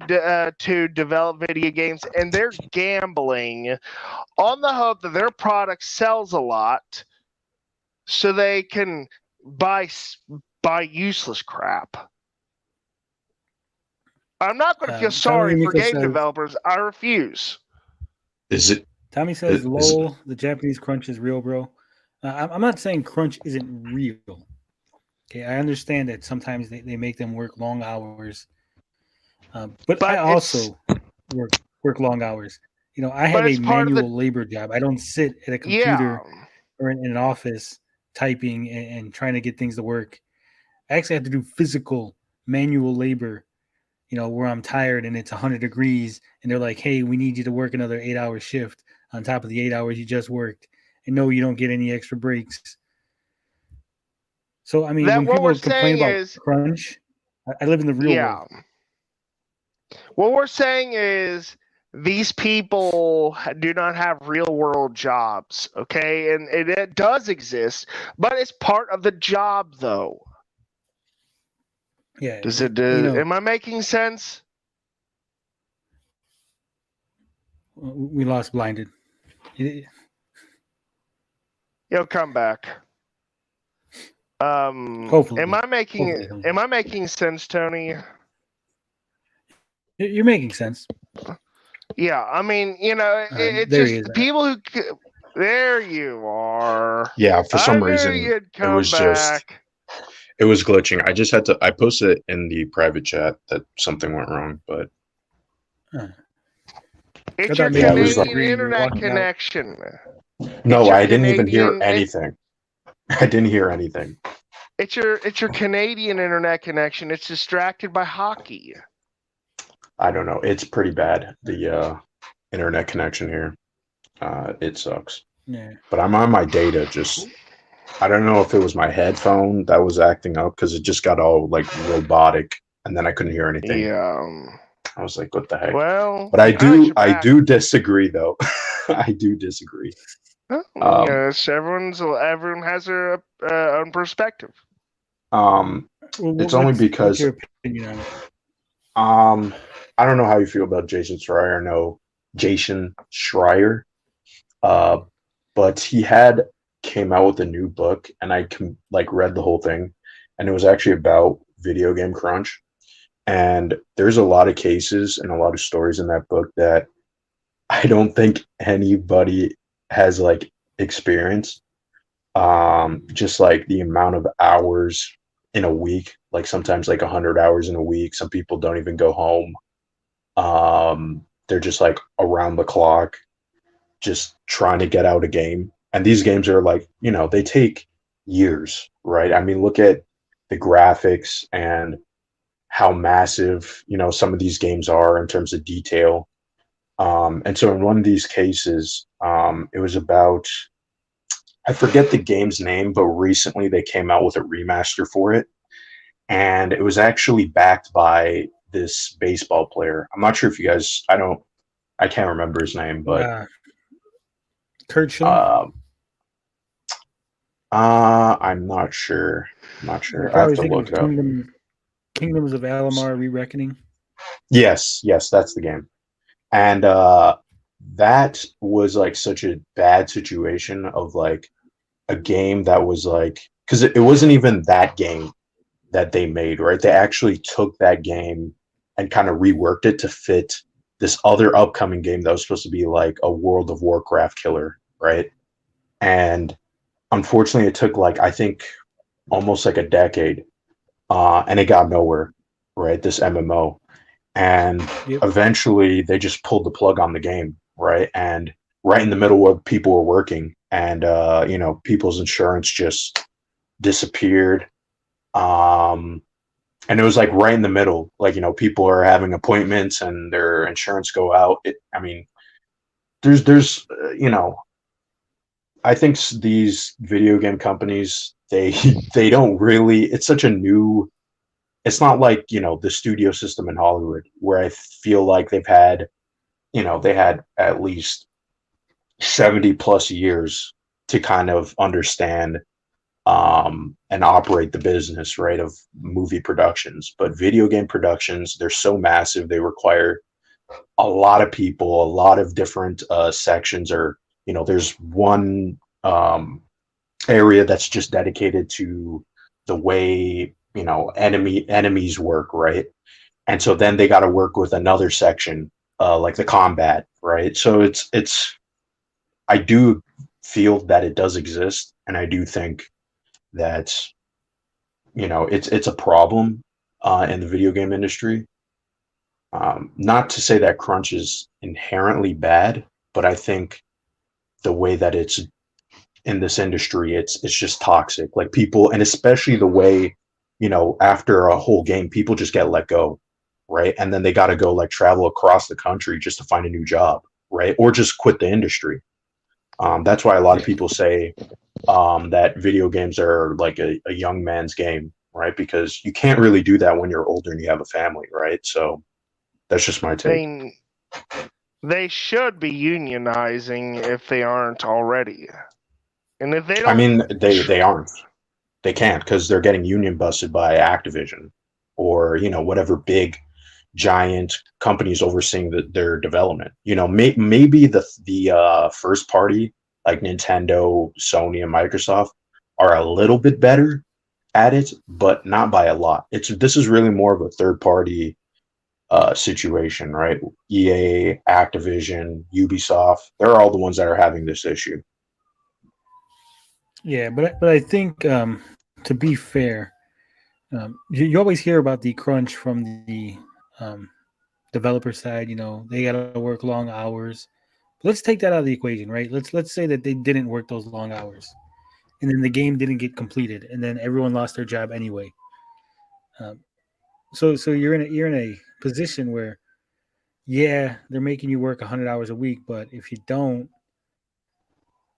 E: develop video games, and they're gambling on the hope that their product sells a lot, so they can buy useless crap. I'm not going to feel sorry for game developers. I refuse.
D: Is it?
C: Tommy says, "Lol, the Japanese crunch is real, bro." I'm not saying crunch isn't real. Okay, I understand that sometimes they make them work long hours, but I also work long hours. You know, I have a manual labor job. I don't sit at a computer or in an office typing and trying to get things to work. I actually have to do physical manual labor, you know, where I'm tired and it's 100 degrees and they're like, hey, we need you to work another 8-hour shift on top of the 8 hours you just worked. And no, you don't get any extra breaks. So, I mean, when people complain about crunch, I live in the real world.
E: What we're saying is these people do not have real world jobs, okay? And it does exist, but it's part of the job, though.
C: Yeah.
E: Does it? Am I making sense?
C: We lost Blinded.
E: He'll come back.
C: Hopefully.
E: Am I making sense, Tony?
C: You're making sense.
E: Yeah, I mean, you know, it's just people who. There you are.
D: Yeah, for some reason it was back. It was glitching. I posted it in the private chat that something went wrong, but
E: it's your Canadian internet connection.
D: No, I didn't even hear anything. I didn't hear anything.
E: It's your Canadian internet connection. It's distracted by hockey.
D: I don't know. It's pretty bad. The internet connection here. It sucks.
C: Yeah.
D: But I'm on my data. I don't know if it was my headphone that was acting up because it just got all like robotic, and then I couldn't hear anything.
E: Yeah.
D: I was like, "What the heck?"
E: Well,
D: but I do disagree though. I do disagree.
E: Yes, everyone has their own perspective.
C: Well,
D: It's only
C: what's
D: because
C: your opinion on it?
D: I don't know how you feel about Jason Schreier. No, Jason Schreier. Uh, but he had came out with a new book, and I like read the whole thing, and it was actually about video game crunch. And there's a lot of cases and a lot of stories in that book that I don't think anybody has like experienced. Just like the amount of hours in a week, like sometimes like 100 hours in a week. Some people don't even go home. They're just like around the clock, just trying to get out a game. And these games are like, they take years, right? I mean, look at the graphics and how massive, some of these games are in terms of detail. And so in one of these cases, it was about, I forget the game's name, but recently they came out with a remaster for it. And it was actually backed by this baseball player. I'm not sure if you guys, I can't remember his name, but
C: Kurt Schilling?
D: I'm not sure.
C: You're
D: I have
C: probably
D: to
C: thinking
D: look
C: of
D: it up.
C: Kingdoms of Alamar Re-Reckoning.
D: Yes, that's the game. And that was like such a bad situation of like a game that was like, because it wasn't even that game that they made, right? They actually took that game and kind of reworked it to fit this other upcoming game that was supposed to be like a World of Warcraft killer, right? And unfortunately, it took like, I think, almost like a decade, and it got nowhere, right? This MMO. And eventually they just pulled the plug on the game, right? And right in the middle where people were working, and people's insurance just disappeared. And it was like right in the middle, like, people are having appointments and their insurance go out. I mean, there's I think these video game companies, they don't really, it's such a new, it's not like, the studio system in Hollywood where I feel like they had at least 70 plus years to kind of understand and operate the business, right, of movie productions. But video game productions, they're so massive, they require a lot of people, a lot of different sections, or there's one area that's just dedicated to the way enemies work, right? And so then they got to work with another section, like the combat, right? So it's I do feel that it does exist, and I do think that it's a problem in the video game industry. Not to say that crunch is inherently bad, but I think the way that it's in this industry, it's just toxic. Like people, and especially the way, after a whole game, people just get let go, right? And then they got to go like travel across the country just to find a new job, right? Or just quit the industry. That's why a lot of people say that video games are like a young man's game, right? Because you can't really do that when you're older and you have a family, right? So that's just my take.
E: They should be unionizing if they aren't already. And if they don't,
D: I mean, they aren't. They can't, because they're getting union busted by Activision or whatever big giant companies overseeing their development. Maybe the first party like Nintendo, Sony, and Microsoft are a little bit better at it, but not by a lot. This is really more of a third party situation, right? EA, Activision, Ubisoft, they're all the ones that are having this issue.
C: Yeah, but I think to be fair, you always hear about the crunch from the developer side. They got to work long hours. But let's take that out of the equation, right? Let's say that they didn't work those long hours, and then the game didn't get completed, and then everyone lost their job anyway. So you're in a position where, yeah, they're making you work 100 hours a week, but if you don't,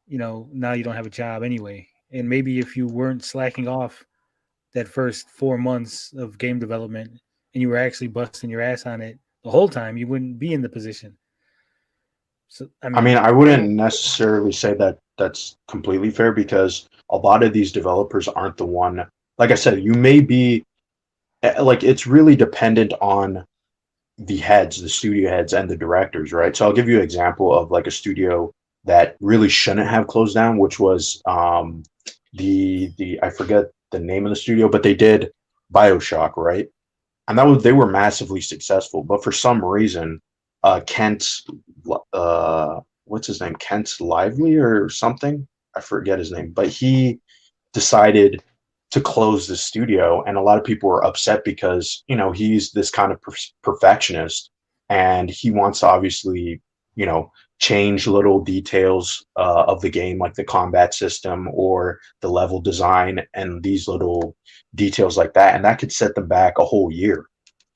C: now you don't have a job anyway. And maybe if you weren't slacking off that first 4 months of game development and you were actually busting your ass on it the whole time, you wouldn't be in the position. So
D: I mean, I wouldn't necessarily say that that's completely fair, because a lot of these developers aren't the one like I said, you may be like it's really dependent on the heads, the studio heads, and the directors, right? So I'll give you an example of like a studio that really shouldn't have closed down, which was the I forget the name of the studio, but they did BioShock, right? And they were massively successful, but for some reason, Kent, what's his name, Kent Lively or something, I forget his name, but he decided to close the studio, and a lot of people were upset because he's this kind of perfectionist, and he wants to obviously change little details of the game, like the combat system or the level design, and these little details like that, and that could set them back a whole year,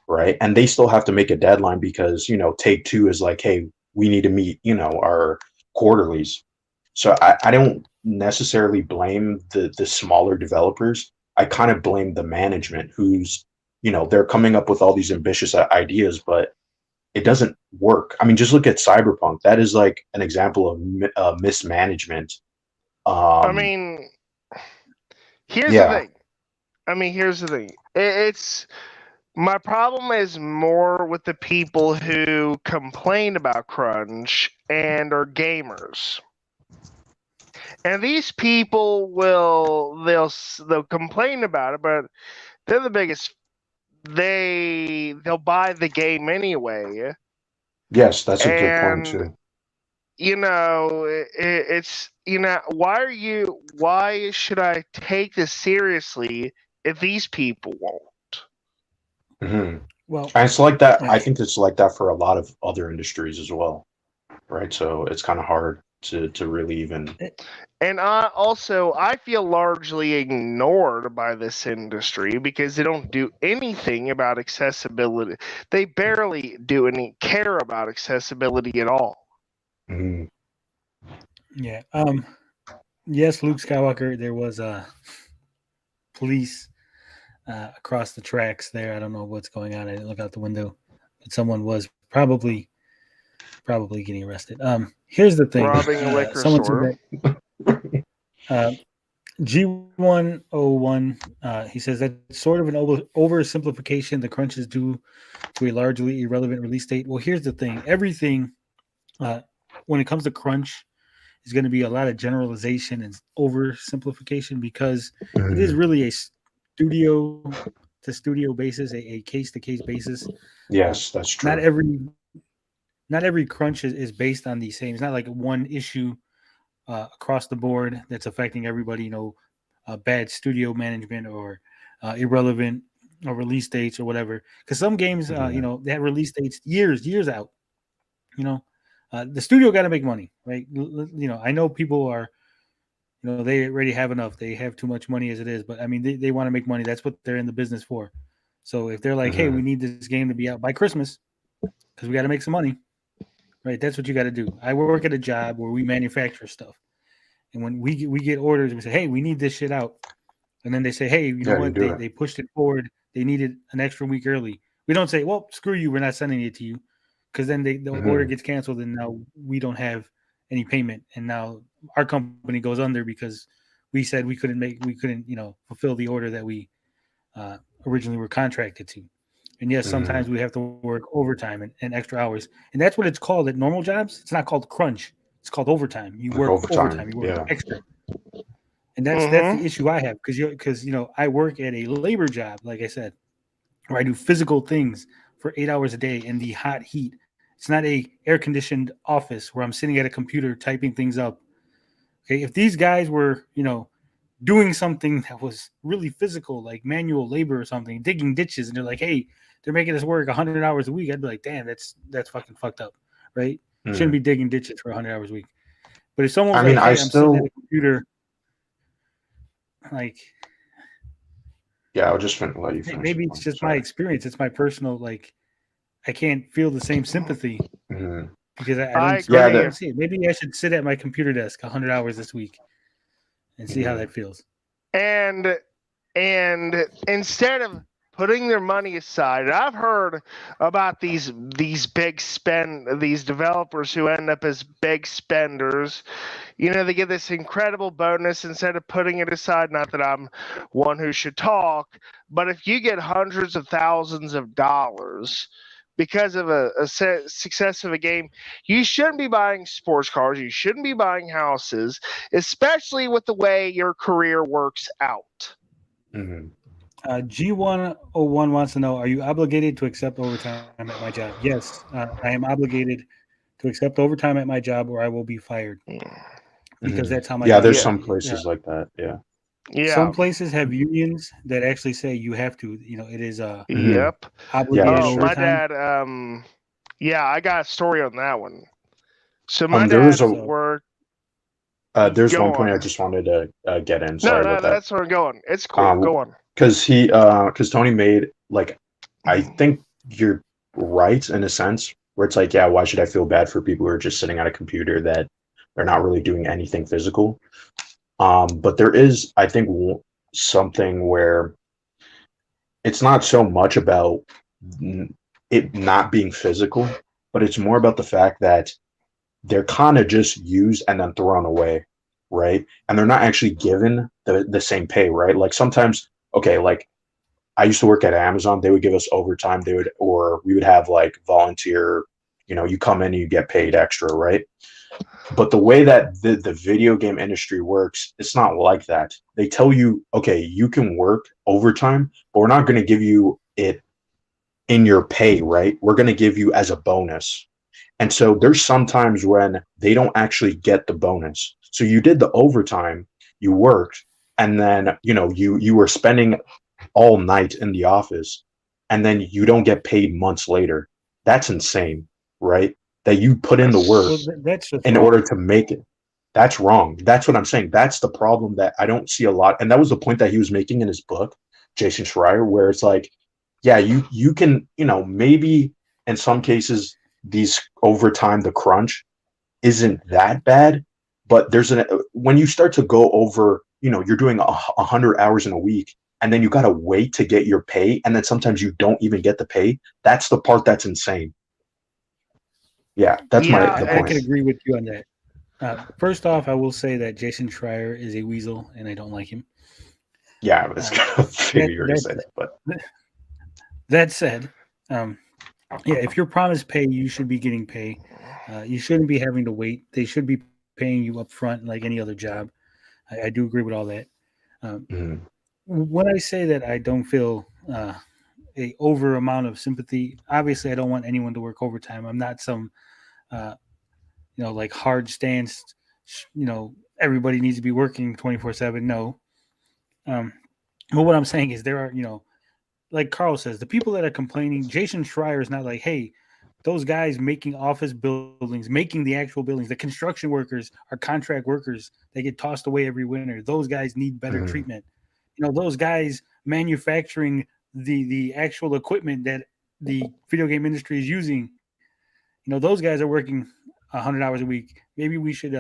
D: right? And they still have to make a deadline because Take Two is like, hey, we need to meet our quarterlies. So I don't necessarily blame the smaller developers. I kind of blame the management who's, they're coming up with all these ambitious ideas, but it doesn't work. I mean, just look at Cyberpunk. That is like an example of mismanagement.
E: I mean, here's the thing. Here's the thing. It's my problem is more with the people who complain about crunch and are gamers. And these people they'll complain about it, but they're the biggest. They'll buy the game anyway.
D: Yes, that's a good point too.
E: It's why should I take this seriously if these people won't?
D: Mm-hmm.
C: Well,
D: and it's like that. I think it's like that for a lot of other industries as well, right? So it's kind of hard to really even.
E: And I feel largely ignored by this industry because they don't do anything about accessibility. They barely care about accessibility at all.
D: Mm-hmm.
C: Yeah. Yes, Luke Skywalker. There was police across the tracks there. I don't know what's going on. I didn't look out the window, but someone was probably getting arrested. Here's the thing.
E: Robbing a liquor store.
C: G101, he says that's sort of an oversimplification. The crunch is due to a largely irrelevant release date. Well, here's the thing. Everything, when it comes to crunch, is going to be a lot of generalization and oversimplification because it is really a studio-to-studio basis, a case-to-case basis.
D: Yes, that's true.
C: Not every crunch is based on the same. It's not like one issue across the board that's affecting everybody. Bad studio management or irrelevant release dates or whatever. Because some games, they have release dates years out. The studio got to make money, right? I know people are, they already have enough. They have too much money as it is. But I mean, they want to make money. That's what they're in the business for. So if they're like, hey, we need this game to be out by Christmas because we got to make some money. Right, that's what you got to do. I work at a job where we manufacture stuff, and when we get orders, we say, "Hey, we need this shit out," and then they say, "Hey, you know what? They pushed it forward. They needed an extra week early." We don't say, "Well, screw you. We're not sending it to you," because then the order gets canceled, and now we don't have any payment, and now our company goes under because we said we couldn't fulfill the order that we originally were contracted to. And yes, sometimes we have to work overtime and extra hours. And that's what it's called at normal jobs. It's not called crunch. It's called overtime. You work overtime. You work extra. And that's the issue I have because I work at a labor job, like I said, where I do physical things for 8 hours a day in the hot heat. It's not a air-conditioned office where I'm sitting at a computer typing things up. Okay, if these guys were, doing something that was really physical, like manual labor or something, digging ditches, and they're like, hey, they're making us work 100 hours a week, I'd be like, damn, that's fucking fucked up, right? Shouldn't be digging ditches for 100 hours a week. But if someone's hey, I'm sitting at a computer, like,
D: yeah, I'll just let you finish.
C: Maybe it's just my experience. It's my personal, I can't feel the same sympathy because I don't see it. Maybe I should sit at my computer desk 100 hours this week and see how that feels.
E: And instead of putting their money aside. And I've heard about these developers who end up as big spenders. They get this incredible bonus instead of putting it aside. Not that I'm one who should talk, but if you get hundreds of thousands of dollars because of a success of a game, you shouldn't be buying sports cars. You shouldn't be buying houses, especially with the way your career works out.
D: Mhm.
C: G101 wants to know, are you obligated to accept overtime at my job? Yes, I am obligated to accept overtime at my job or I will be fired. Because that's how my
D: Yeah,
C: job
D: there's
C: is.
D: some places like that. Yeah.
C: Some places have unions that actually say you have to, it is
E: Yep.
C: obligated
D: that's
E: Oh,
D: true.
E: my
C: overtime.
E: dad, I got a story on that one. So my
D: There was
E: dad
D: a
E: worked.
D: there's
E: Go
D: one point I
E: on.
D: just wanted to get in.
E: No,
D: Sorry about that.
E: that's where I'm going. It's cool. Go on.
D: Because Tony made, like, I think you're right in a sense where it's like, yeah, why should I feel bad for people who are just sitting at a computer that they're not really doing anything physical? But there is, I think, something where it's not so much about it not being physical, but it's more about the fact that they're kind of just used and then thrown away, right? And they're not actually given the same pay, right? Like sometimes, okay, like I used to work at Amazon, they would give us overtime, or we would have like volunteer, you come in and you get paid extra, right? But the way that the video game industry works, it's not like that. They tell you, okay, you can work overtime, but we're not going to give you it in your pay, right? We're going to give you as a bonus. And so there's sometimes when they don't actually get the bonus. So you did the overtime, you worked, and then, you were spending all night in the office, and then you don't get paid months later. That's insane, right? That you put in the work
C: That's just
D: in
C: wrong.
D: order to make it. That's wrong. That's what I'm saying. That's the problem that I don't see a lot. And that was the point that he was making in his book, Jason Schreier, where it's like, yeah, you can, maybe in some cases, these overtime, the crunch isn't that bad, but when you start to go over, you're doing 100 hours in a week, and then you got to wait to get your pay, and then sometimes you don't even get the pay. That's the part that's insane. Yeah, that's the
C: I
D: point.
C: can agree with you on that. First off, I will say that Jason Schreier is a weasel, and I don't like him.
D: Yeah, I was going to figure you were going to say that. But
C: that said, if you're promised pay, you should be getting pay. You shouldn't be having to wait. They should be paying you up front like any other job. I do agree with all that. When I say that I don't feel a over amount of sympathy, obviously I don't want anyone to work overtime. I'm not some like hard stance, everybody needs to be working 24/7. No. But what I'm saying is there are, like Carl says, the people that are complaining, Jason Schreier is not like, hey, those guys making office buildings, making the actual buildings, the construction workers are contract workers. They get tossed away every winter. Those guys need better treatment. Those guys manufacturing the actual equipment that the video game industry is using, those guys are working 100 hours a week. Maybe we should,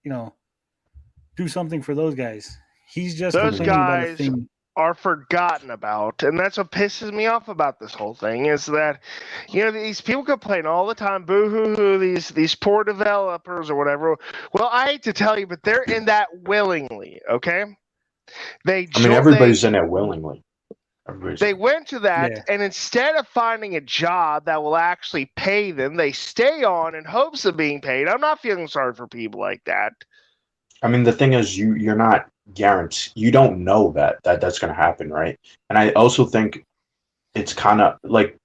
C: do something for those guys. He's just
E: those
C: complaining
E: guys
C: about a thing.
E: Are forgotten about, and that's what pisses me off about this whole thing is that these people complain all the time, boo hoo hoo, these poor developers or whatever. Well, I hate to tell you, but they're in that willingly. Okay,
D: everybody's in it willingly.
E: They went to that, and instead of finding a job that will actually pay them, they stay on in hopes of being paid. I'm not feeling sorry for people like that.
D: I mean, the thing is, you're not guaranteed. You don't know that's going to happen, right? And I also think it's kind of like,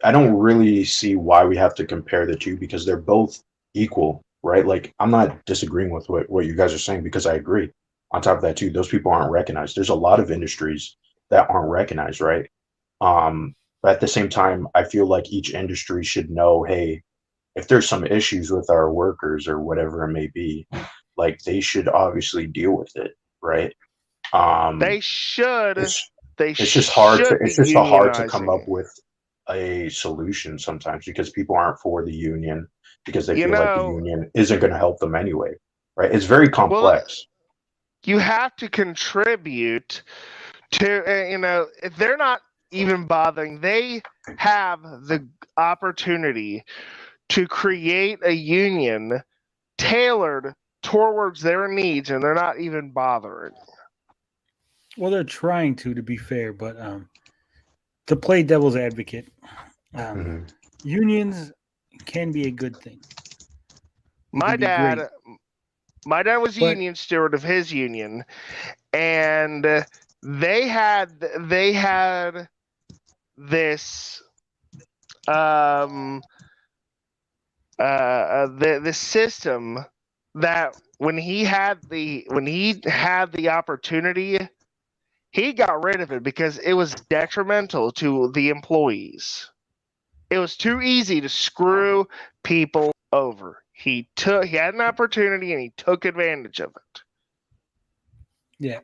D: I don't really see why we have to compare the two because they're both equal, right? Like, I'm not disagreeing with what you guys are saying because I agree. On top of that, too, those people aren't recognized. There's a lot of industries that aren't recognized, right? But at the same time, I feel like each industry should know, hey, if there's some issues with our workers or whatever it may be, like they should obviously deal with it, right?
E: They should.
D: It's just hard. It's just hard to come up with a solution sometimes because people aren't for the union because they feel like the union isn't going to help them anyway, right? It's very complex.
E: Well, you have to contribute to, if they're not even bothering. They have the opportunity to create a union tailored towards their needs, and they're not even bothering.
C: Well, they're trying to be fair, but to play devil's advocate, unions can be a good thing.
E: My dad was a
C: But-
E: union steward of his union, and they had this the system that when he had the opportunity, he got rid of it because it was detrimental to the employees. It was too easy to screw people over. He had an opportunity and he took advantage of it.
C: Yeah,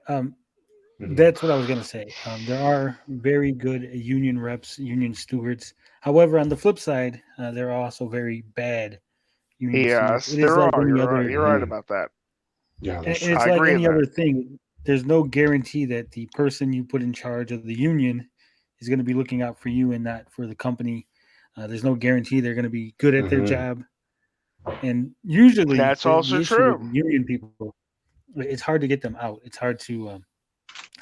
C: that's what I was going to say. There are very good union reps, union stewards. However, on the flip side, there are also very bad union
E: Yes,
C: stewards. It is
E: there
C: like
E: are.
C: any
E: You're
C: other,
E: right. You're right about that.
D: Yeah,
C: and
D: that's
C: it's
E: I
C: like
E: agree
C: any
E: with
C: other thing. There's no guarantee that the person you put in charge of the union is going to be looking out for you and not for the company. There's no guarantee they're going to be good at their job. And usually,
E: That's also
C: the issue
E: true.
C: with union people, it's hard to get them out. It's hard to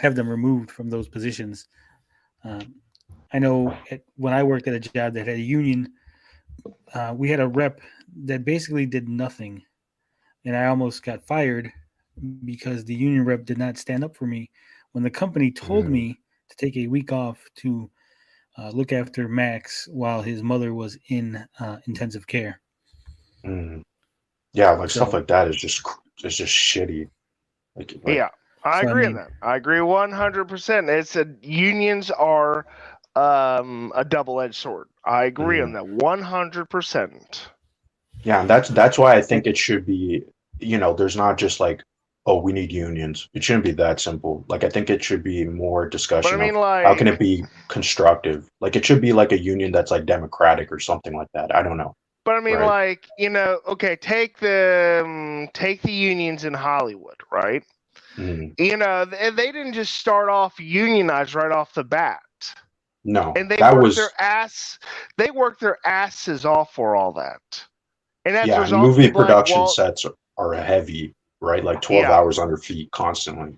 C: have them removed from those positions. I know when I worked at a job that had a union, we had a rep that basically did nothing, and I almost got fired because the union rep did not stand up for me when the company told me to take a week off to look after Max while his mother was in intensive care.
D: Yeah, like stuff like that is just shitty.
E: Yeah, I agree on that. I agree 100%. It's unions are a double-edged sword. I agree on that 100%.
D: Yeah, and that's why I think it should be, there's not just like, oh, we need unions. It shouldn't be that simple. Like, I think it should be more discussion
E: But I mean,
D: of how can it be constructive. Like, it should be like a union that's like democratic or something like that. I don't know.
E: But I mean,
D: Right.
E: okay, take the unions in Hollywood, right?
D: Mhm.
E: They didn't just start off unionized right off the bat.
D: No,
E: And they
D: that
E: worked
D: was
E: their asses off for all that. And as a
D: and
E: result,
D: movie
E: people
D: production
E: like Walt,
D: sets are heavy, right? Like 12 hours on your feet constantly.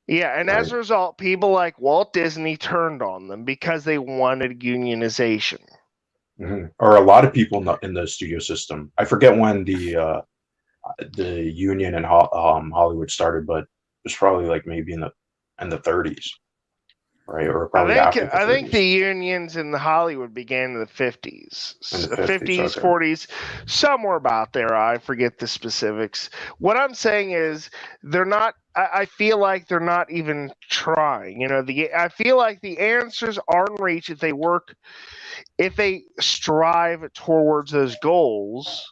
E: yeah, and as a result, people like Walt Disney turned on them because they wanted unionization.
D: Or a lot of people in the studio system. I forget when the union in Hollywood started, but it was probably like maybe in the 30s, right? Or probably after the 30s.
E: I think the unions in Hollywood began in the 50s.
D: In the 50s, okay.
E: 40s, somewhere about there. I forget the specifics. What I'm saying is they're not. I feel like they're not even trying. I feel like the answers are in reach if they strive towards those goals.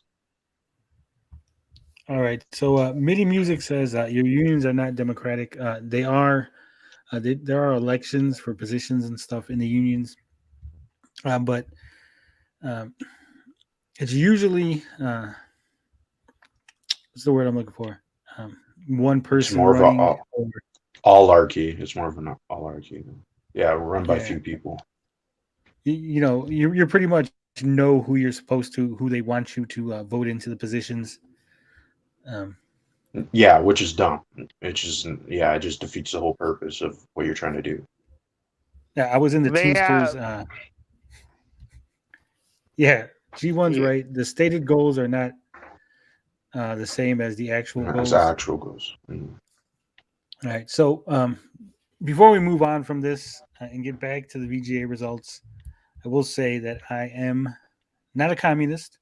C: All right. So MIDI Music says your unions are not democratic. They are. There are elections for positions and stuff in the unions, but it's usually what's the word I'm looking for? One person
D: It's more
C: running.
D: of an oligarchy. It's more of an oligarchy. Yeah, run by a few people.
C: You're pretty much know who you're supposed to, who they want you to vote into the positions.
D: Yeah, which is dumb. It just defeats the whole purpose of what you're trying to do.
C: Yeah, I was in the Teamsters. G1's right. The stated goals are not the same as the actual goals.
D: Actual goals.
C: All right. So before we move on from this and get back to the VGA results, I will say that I am not a communist.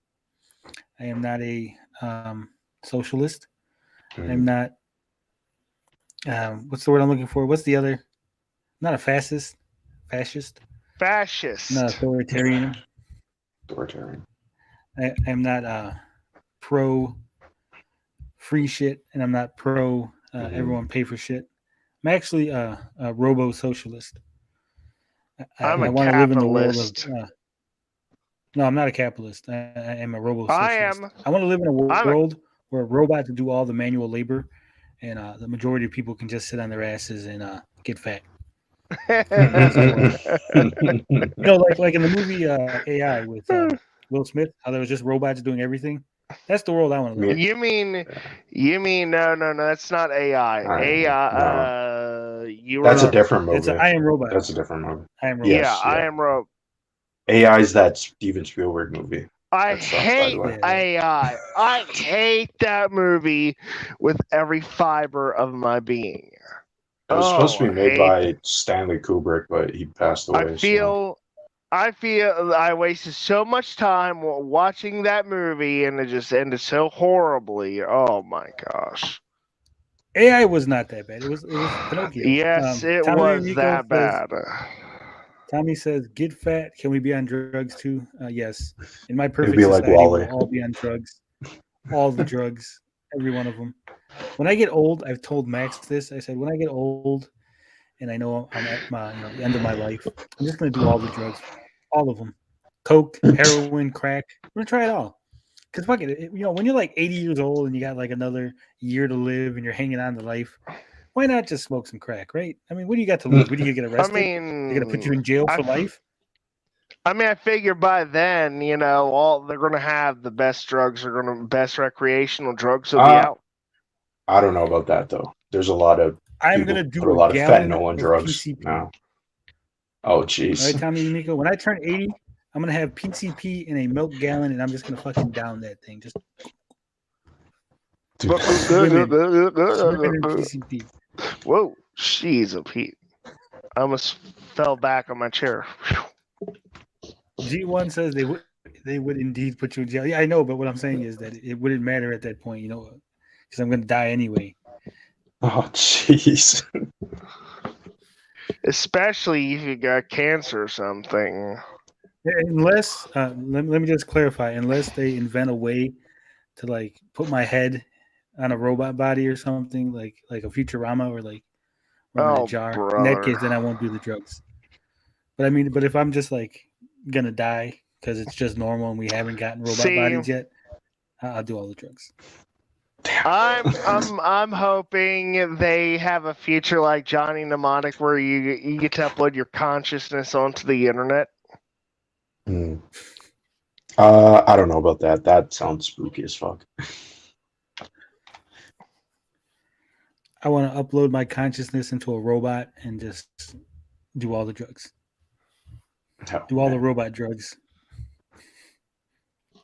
C: I am not a socialist. I'm not. What's the word I'm looking for? What's the other? Not a fascist. Fascist. Not authoritarian. I am not pro free shit, and I'm not pro everyone pay for shit. I'm actually a robo socialist. I want to live in the world of. No, I'm not a capitalist. I am a robo socialist. I want to live in a world where robots do all the manual labor, and the majority of people can just sit on their asses and get fat. Like in the movie AI with Will Smith, how there was just robots doing everything. That's the world I want to live in.
E: You mean no, that's not AI.
D: That's a different movie.
C: It's I Am Robot.
D: That's a different movie.
C: I Am Robot.
D: Yes,
E: I Am Robot.
D: AI is that Steven Spielberg movie.
E: I
D: That sucks, by the
E: hate
D: way.
E: AI. I hate that movie with every fiber of my being.
D: It was supposed to be made by Stanley Kubrick, but he passed away.
E: I feel I wasted so much time watching that movie, and it just ended so horribly. Oh my gosh!
C: AI was not that bad. It was Pinocchio.
E: Yes, it
C: Tommy
E: was
C: Amico
E: that bad.
C: Tommy says, "Get fat. Can we be on drugs too?" Yes. In my perfect
D: be like
C: society,
D: Wally.
C: we'll all be on drugs. All the drugs, every one of them. When I get old, I've told Max this. I said, when I get old, and I know I'm at the end of my life, I'm just going to do all the drugs, all of them, coke, heroin, crack. I'm going to try it all. Because fuck it, when you're like 80 years old and you got like another year to live and you're hanging on to life, why not just smoke some crack, right? I mean, what do you got to lose? What do you get arrested? They're going to put you in jail for life?
E: I mean, I figure by then, all they're going to have the best drugs best recreational drugs will be out.
D: I don't know about that though. There's a lot of
C: I'm going to do
D: a lot of fentanyl
C: of
D: and drugs
C: PCP.
D: now. Oh, jeez.
C: All right, Tommy Amico, when I turn 80, I'm going to have PCP in a milk gallon, and I'm just going to fucking down that thing. Just swimming in PCP.
E: Whoa, jeez, a Pete. I almost fell back on my chair.
C: G1 says they would indeed put you in jail. Yeah, I know, but what I'm saying is that it wouldn't matter at that point, because I'm going to die anyway.
D: Oh, jeez.
E: Especially if you got cancer or something.
C: Unless, let me just clarify, unless they invent a way to like put my head on a robot body or something, like a Futurama or like in a jar.
E: Brother.
C: In that case, then I won't do the drugs. But if I'm just like gonna die because it's just normal and we haven't gotten robot bodies yet, I'll do all the drugs.
E: I'm hoping they have a future like Johnny Mnemonic where you get to upload your consciousness onto the internet.
D: I don't know about that. That sounds spooky as fuck.
C: I want to upload my consciousness into a robot and just do all the drugs. Do all the robot drugs.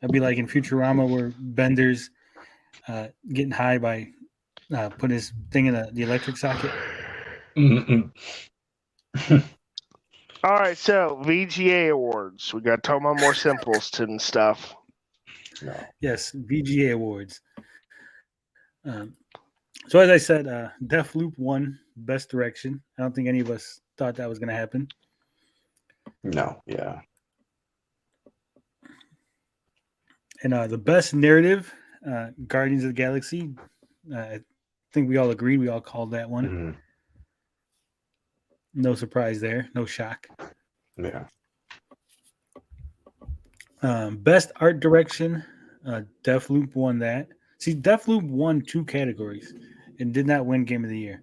C: I'd be like in Futurama where Bender's getting high by putting his thing in the electric socket.
E: All right, so VGA awards. We got to talk about more Simpleton and stuff.
D: No.
C: Yes, VGA awards. So as I said, Deathloop won Best Direction. I don't think any of us thought that was going to happen.
D: No, yeah.
C: And the Best Narrative, Guardians of the Galaxy. I think we all agreed. We all called that one.
D: Mm-hmm.
C: No surprise there. No shock.
D: Yeah.
C: Best Art Direction, Deathloop won that. See, Deathloop won 2 categories and did not win Game of the Year.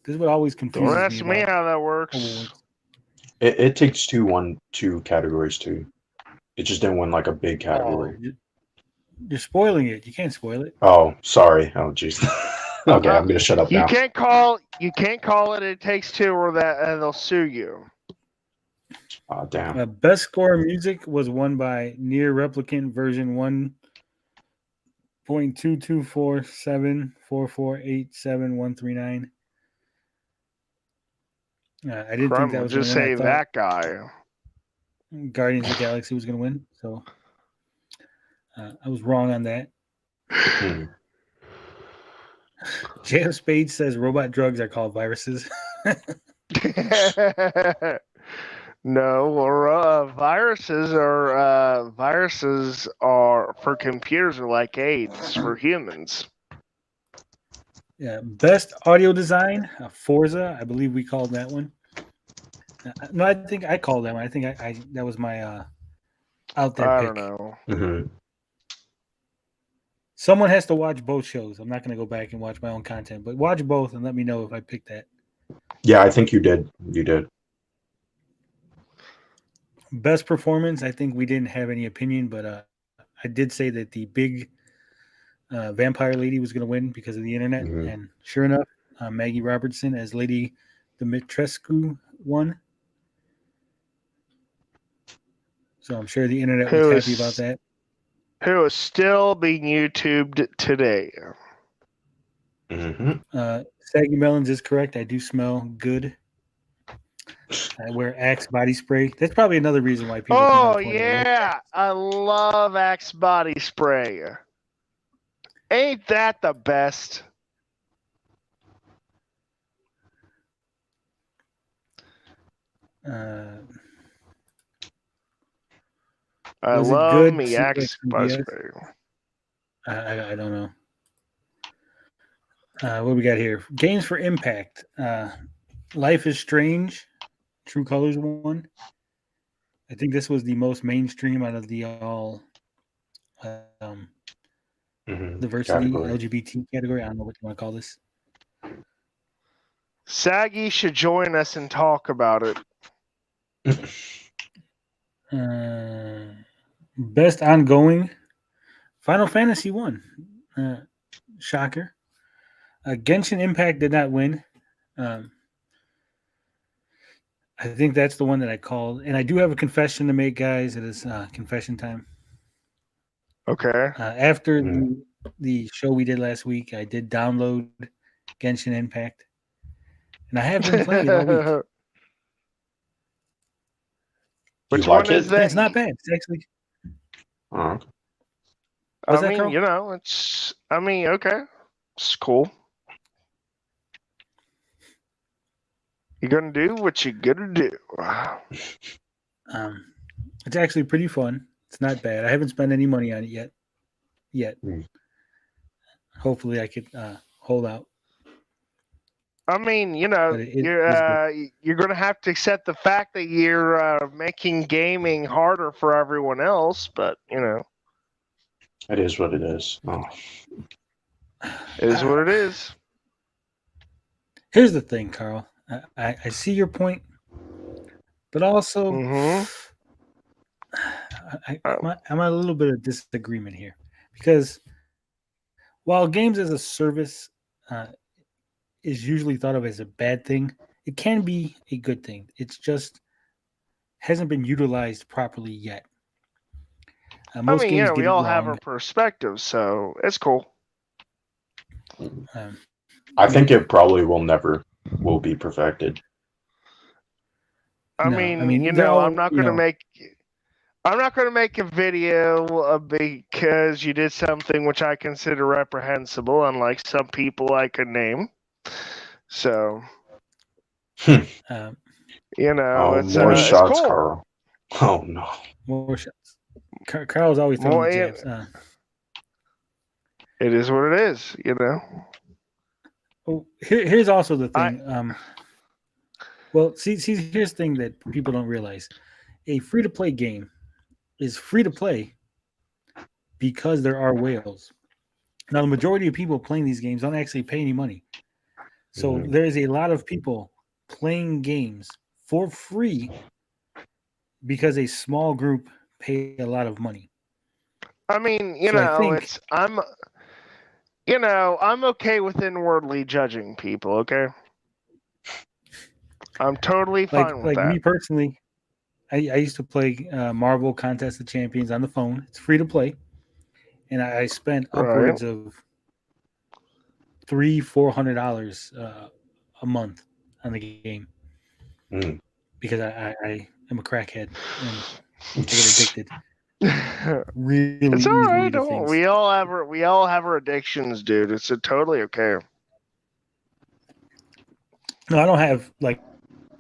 C: This is what always confuses me.
E: Don't ask me how that works.
C: Awards.
D: It takes 2 categories too. It just didn't win like a big category.
C: Oh, you're spoiling it. You can't spoil it.
D: Oh, sorry. Oh, jeez. Okay, I'm gonna shut up now.
E: You can't call it. It takes 2, or that they'll sue you.
D: Oh, damn.
C: Best Score Music was won by Near Replicant version 1.22474487139. I didn't think that was
E: just say that guy.
C: Guardians of the Galaxy was going to win, so I was wrong on that. J.F. Spade says robot drugs are called viruses.
E: No, viruses are for computers are like AIDS for humans.
C: Yeah, best audio design, Forza. I believe we called that one. No, I think I called that one. I think I that was my out there pick.
E: I don't know.
D: Mm-hmm.
C: Someone has to watch both shows. I'm not going to go back and watch my own content, but watch both and let me know if I picked that.
D: Yeah, I think you did. You did.
C: Best performance, I think we didn't have any opinion, but I did say that the big vampire lady was going to win because of the internet,
D: Mhm.
C: and sure enough, Maggie Robertson as Lady Dimitrescu won. So I'm sure the internet was happy about that.
E: Who is still being YouTubed today.
C: Saggy Melons is correct. I do smell good. I wear Axe body spray. That's probably another reason why people think I'm 21.
E: Yeah, I love Axe body spray. Ain't that the best? I
C: Was it
E: love
C: good?
E: me Axe body spray.
C: I don't know. What do we got here? Games for Impact. Life is Strange. True Colors won. I think this was the most mainstream out of the all diversity
D: Category.
C: LGBT category. I don't know what you want to call this.
E: Saggy should join us and talk about it.
C: Best ongoing. Final Fantasy won. Shocker. Genshin Impact did not win. I think that's the one that I called. And I do have a confession to make, guys. It is confession time.
E: Okay.
C: After the show we did last week, I did download Genshin Impact. And I have been playing it all week.
E: Which one is that?
C: It's not bad. It's actually.
D: Okay.
C: What's
E: I
C: that,
E: mean,
C: Carl?
E: you know, it's. I mean, okay, it's cool. You're gonna do what you're gonna do.
C: It's actually pretty fun. It's not bad. I haven't spent any money on it yet. Hopefully, I could hold out.
E: I mean, you know, you're going to have to accept the fact that you're making gaming harder for everyone else, but, you know.
D: It is what it is. Oh.
E: It is what it is. Here's
C: the thing, Carl. I see your point, but also I'm a little bit of disagreement here because while games as a service is usually thought of as a bad thing, it can be a good thing. It's just hasn't been utilized properly yet. Most games
E: yeah,
C: get
E: we
C: it
E: all
C: wrong.
E: have our perspective, so it's cool.
D: I think it probably will be perfected.
E: I mean, you know, I'm not going to make a video because you did something which I consider reprehensible, unlike some people I could name. So, you know, it's
D: more shots,
E: it's cool.
D: Carl. Oh no,
C: more shots. Carl's always throwing the jabs.
E: It is what it is, you know.
C: Oh, here's also the thing. Well, see, here's the thing that people don't realize: a free-to-play game is free to play because there are whales. Now, the majority of people playing these games don't actually pay any money, so there is a lot of people playing games for free because a small group pay a lot of money.
E: I mean, I'm okay with inwardly judging people, okay? I'm totally fine with that.
C: Me personally, I used to play Marvel Contest of Champions on the phone. It's free to play. And I spent upwards of $300-$400 a month on the game. Because I am a crackhead and I get addicted. Really,
E: it's all right.
C: Things.
E: We all have our addictions, dude. It's totally okay.
C: No, I don't have like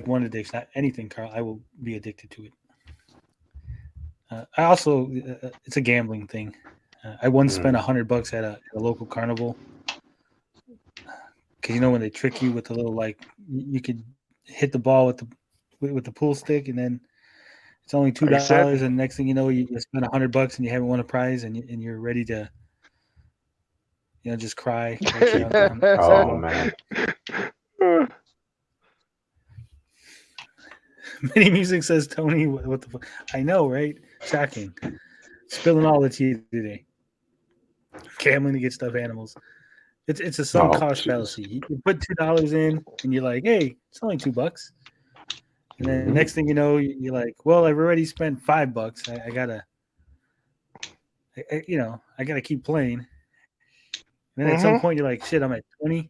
C: one addiction. Not anything, Carl. I will be addicted to it. I also, it's a gambling thing. I once spent $100 at a local carnival. Because when they trick you with the little you could hit the ball with the pool stick, and then it's only $2, and next thing you know, you spend $100 and you haven't won a prize, and you're ready to, just cry.
D: Oh man.
C: Mini Music says, Tony, what the fuck? I know, right? Shocking. Spilling all the tea today. Gambling to get stuffed animals. It's a sunk cost fallacy. You put $2 in, and you're like, hey, it's only $2. And then the next thing you know, you're like, well, I've already spent $5. I gotta, I gotta keep playing. And then at some point, you're like, shit, I'm at 20.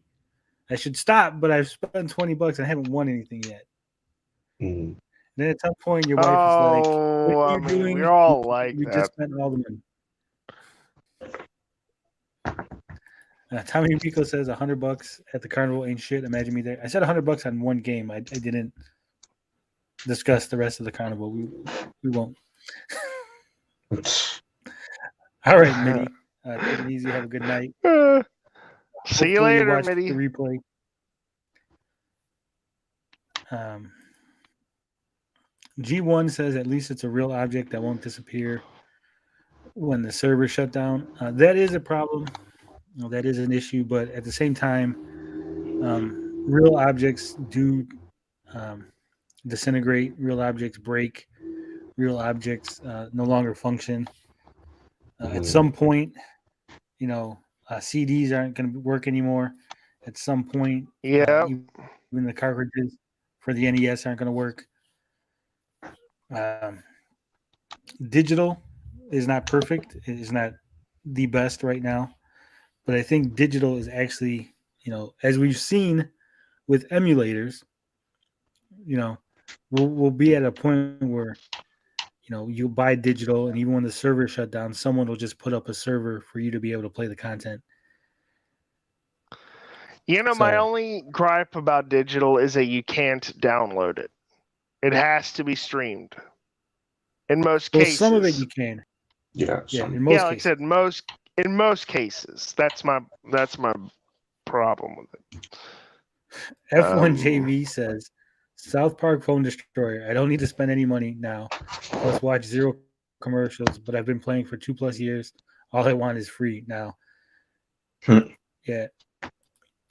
C: I should stop, but I've spent $20 and I haven't won anything yet. And then at some point, your wife is like, what are you doing?
E: We're all like
C: we
E: that.
C: just spent all the money. Tommy Amico says $100 at the carnival ain't shit. Imagine me there. I said $100 on one game. I didn't discuss the rest of the carnival. We won't. All right, Mitty. Take it easy. Have a good night.
E: See you later,
C: watch
E: Mitty.
C: the replay. G1 says at least it's a real object that won't disappear when the server shut down. That is a problem. That is an issue, but at the same time, real objects do disintegrate. Real objects break. Real objects no longer function. At some point, CDs aren't going to work anymore. At some point, even the cartridges for the NES aren't going to work. Digital is not perfect. It is not the best right now. But I think digital is actually, as we've seen with emulators, we'll be at a point where, you buy digital, and even when the server shut down, someone will just put up a server for you to be able to play the content.
E: My only gripe about digital is that you can't download it. It has to be streamed. In most cases.
C: Some of it you can.
D: Yeah.
C: In most
E: like
C: cases.
E: I said, in most cases. That's my problem with it.
C: F1JV says, South Park Phone Destroyer. I don't need to spend any money now. Plus watch 0 commercials, but I've been playing for 2+ years. All I want is free now. Yeah.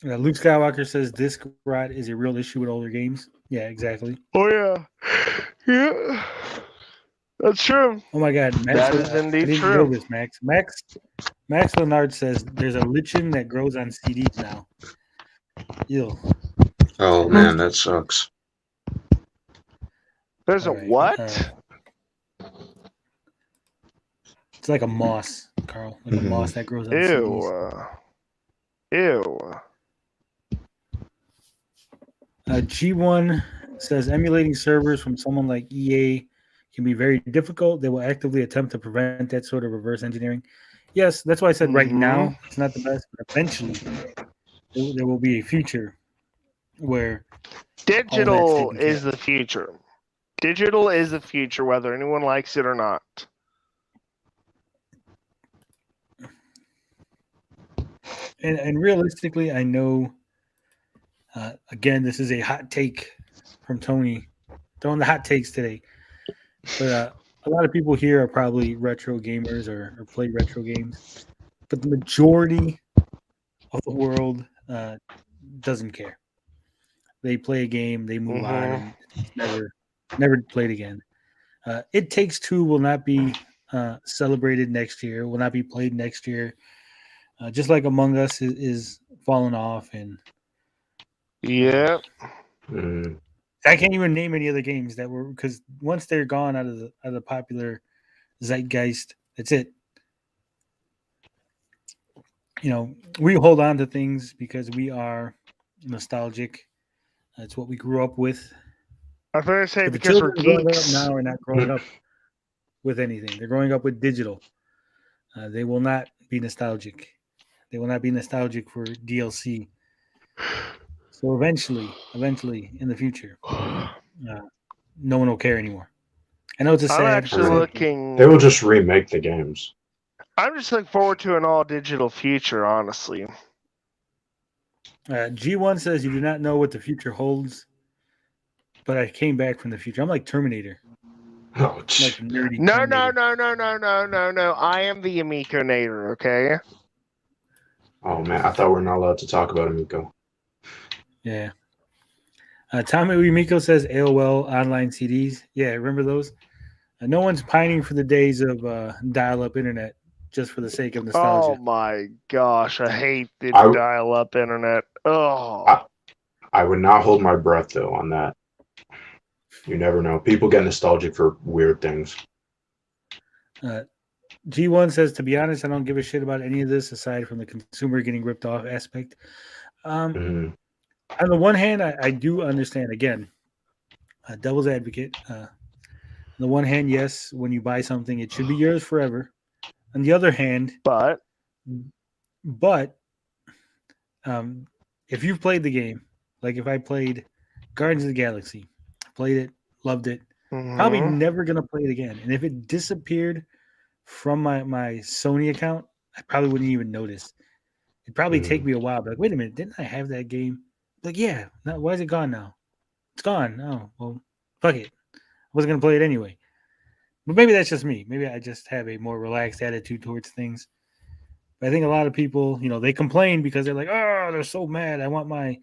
C: Luke Skywalker says disc rot is a real issue with older games. Yeah, exactly.
E: Oh, yeah. Yeah. That's true.
C: Oh, my God. Max,
E: that is indeed
C: I didn't
E: true.
C: know this, Max. Max Leonard says there's a lichen that grows on CDs now. Ew.
D: Oh, man, that sucks.
E: There's
C: All
E: a
C: right.
E: what?
C: It's like a moss, Carl. Like a moss that grows on CDs.
E: Ew.
C: G1 says emulating servers from someone like EA can be very difficult. They will actively attempt to prevent that sort of reverse engineering. Yes, that's why I said right now it's not the best, but eventually there will be a future where
E: digital is the future. Digital is the future, whether anyone likes it or not.
C: And realistically, I know, again, this is a hot take from Tony. Throwing the hot takes today. But a lot of people here are probably retro gamers or play retro games. But the majority of the world doesn't care. They play a game, they move on, and never played again. It Takes Two will not be celebrated next year, will not be played next year. Just like Among Us is falling off, and
E: yeah,
C: I can't even name any other games that were, because once they're gone out of the popular zeitgeist, that's it. We hold on to things because we are nostalgic. That's what we grew up with.
E: I was going to say,
C: but
E: because we're
C: growing
E: geeks.
C: up now are not growing up with anything. They're growing up with digital. They will not be nostalgic. They will not be nostalgic for DLC. So eventually, in the future, no one will care anymore. I know it's a sad.
E: I'm actually looking.
D: They will just remake the games.
E: I'm just looking forward to an all-digital future, honestly.
C: G1 says you do not know what the future holds, but I came back from the future. I'm like Terminator.
D: Oh,
C: like nerdy.
E: No. I am the Amico Nader, okay?
D: Oh man, I thought we're not allowed to talk about Amico.
C: Yeah. Tommy Amico says AOL online CDs. Yeah, remember those? No one's pining for the days of dial-up internet just for the sake of nostalgia.
E: Oh my gosh, I hate the
D: I-
E: dial-up internet. Oh,
D: I would not hold my breath though on that. You never know. People get nostalgic for weird things.
C: G1 says, to be honest, I don't give a shit about any of this aside from the consumer getting ripped off aspect.
D: Mhm.
C: On the one hand, I do understand, again, devil's advocate. On the one hand, yes, when you buy something, it should be yours forever. On the other hand,
E: but
C: if you've played the game, like if I played Guardians of the Galaxy, played it, loved it, probably never going to play it again. And if it disappeared from my Sony account, I probably wouldn't even notice. It'd probably take me a while. But like, wait a minute, didn't I have that game? Like, yeah, why is it gone now? It's gone. Oh, well, fuck it. I wasn't going to play it anyway. But maybe that's just me. Maybe I just have a more relaxed attitude towards things. But I think a lot of people, they complain because they're like, oh, they're so mad. I want my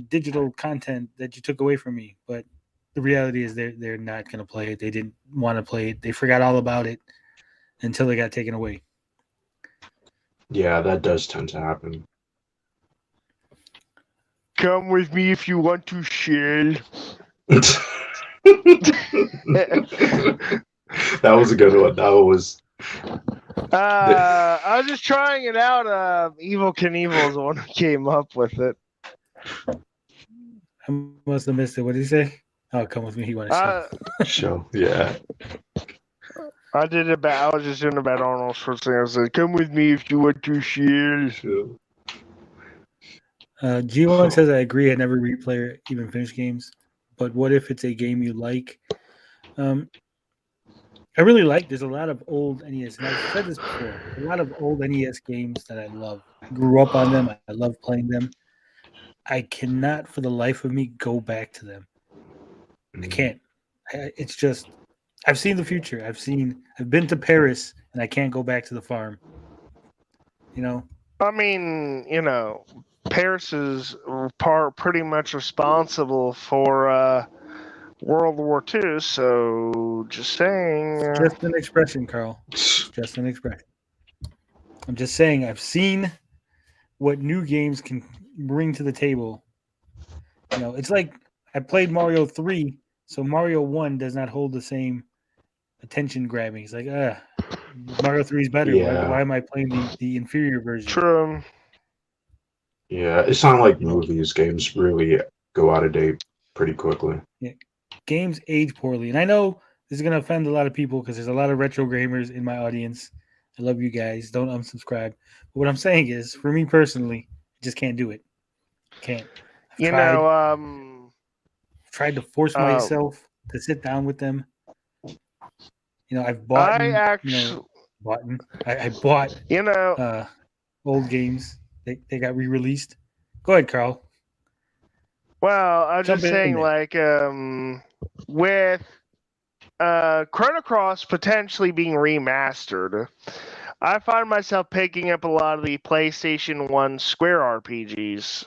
C: digital content that you took away from me. But the reality is they're not going to play it. They didn't want to play it. They forgot all about it until it got taken away.
D: Yeah, that does tend to happen.
E: come with me if you want to shell.
D: That was a good one. That was.
E: I was just trying it out. Evil Knievel is the one who came up with it.
C: I must have missed it. What did he say? Oh, come with me. He wanted to
D: Show. Yeah.
E: I did it about. I was just doing about Arnold Schwarzenegger. I said, "Come with me if you want to shell."
C: G1 says, I agree. I never replay or even finish games. But what if it's a game you like? I really like. There's a lot of old NES, and I've said this before. A lot of old NES games that I love. Grew up on them. I love playing them. I cannot, for the life of me, go back to them. I can't. It's just. I've seen the future. I've been to Paris, and I can't go back to the farm.
E: I mean, Paris is pretty much responsible for World War II, so just saying.
C: It's just an expression, Carl. It's just an expression. I'm just saying I've seen what new games can bring to the table. It's like I played Mario 3, so Mario 1 does not hold the same attention grabbing. It's like, Mario 3 is better.
D: Yeah.
C: Why am I playing the inferior version?
E: True.
D: Yeah, it's not like movies. Games really go out of date pretty quickly.
C: Yeah. Games age poorly. And I know this is going to offend a lot of people because there's a lot of retro gamers in my audience. I love you guys. Don't unsubscribe. But what I'm saying is, for me personally, I just can't do it. Can't. I've tried to force myself to sit down with them. I've bought. I bought. Old games. They got re-released. Go ahead, Carl.
E: Well, I was just saying, with Chrono Cross potentially being remastered, I find myself picking up a lot of the PlayStation 1 Square RPGs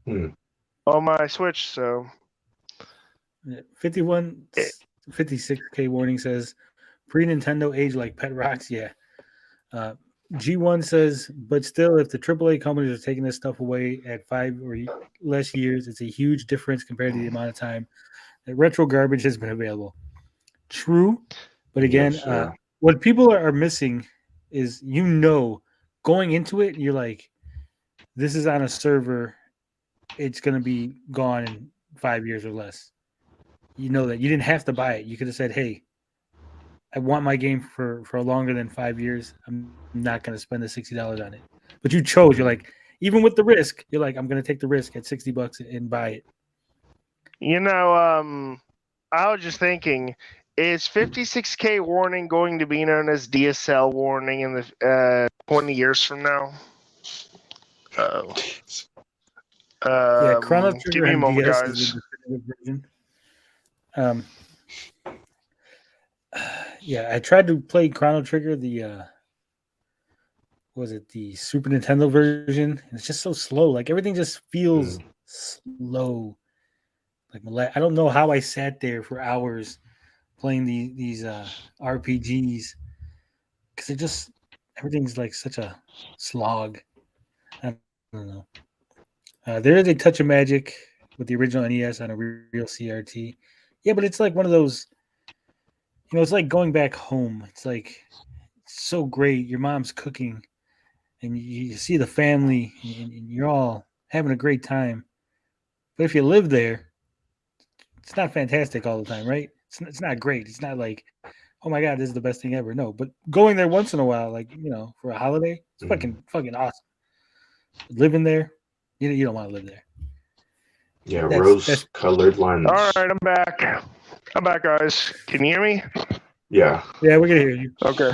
E: on my Switch, so...
C: 56K warning says, pre-Nintendo age like pet rocks, yeah. G1 says, but still, if the AAA companies are taking this stuff away at 5 or less years, it's a huge difference compared to the amount of time that retro garbage has been available. True, but again, what people are missing is, going into it, you're like, this is on a server, it's going to be gone in 5 years or less. You know that. You didn't have to buy it. You could have said, hey, I want my game for longer than 5 years. I'm not going to spend the $60 on it. But you chose. You're like, even with the risk, you're like, I'm going to take the risk at $60 and buy it.
E: I was just thinking, is 56K warning going to be known as DSL warning in the 20 years from now?
C: Yeah, Chrono Trigger
E: give me a moment,
C: DS
E: guys.
C: is the definitive version. Yeah, I tried to play Chrono Trigger, the Super Nintendo version? And it's just so slow. Like everything just feels slow. Like I don't know how I sat there for hours playing these RPGs because it just everything's like such a slog. I don't know. There is a touch of magic with the original NES on a real CRT. Yeah, but it's like one of those. It's like going back home. It's like it's so great. Your mom's cooking, and you see the family, and you're all having a great time. But if you live there, it's not fantastic all the time, right? It's not great. It's not like, oh my god, this is the best thing ever. No, but going there once in a while, like for a holiday, it's fucking awesome. Living there, you don't want to live there.
D: Yeah, rose-colored lines.
E: All right, I'm back. I'm back, guys. Can you hear me?
D: Yeah.
C: Yeah, we're gonna hear you.
E: Okay.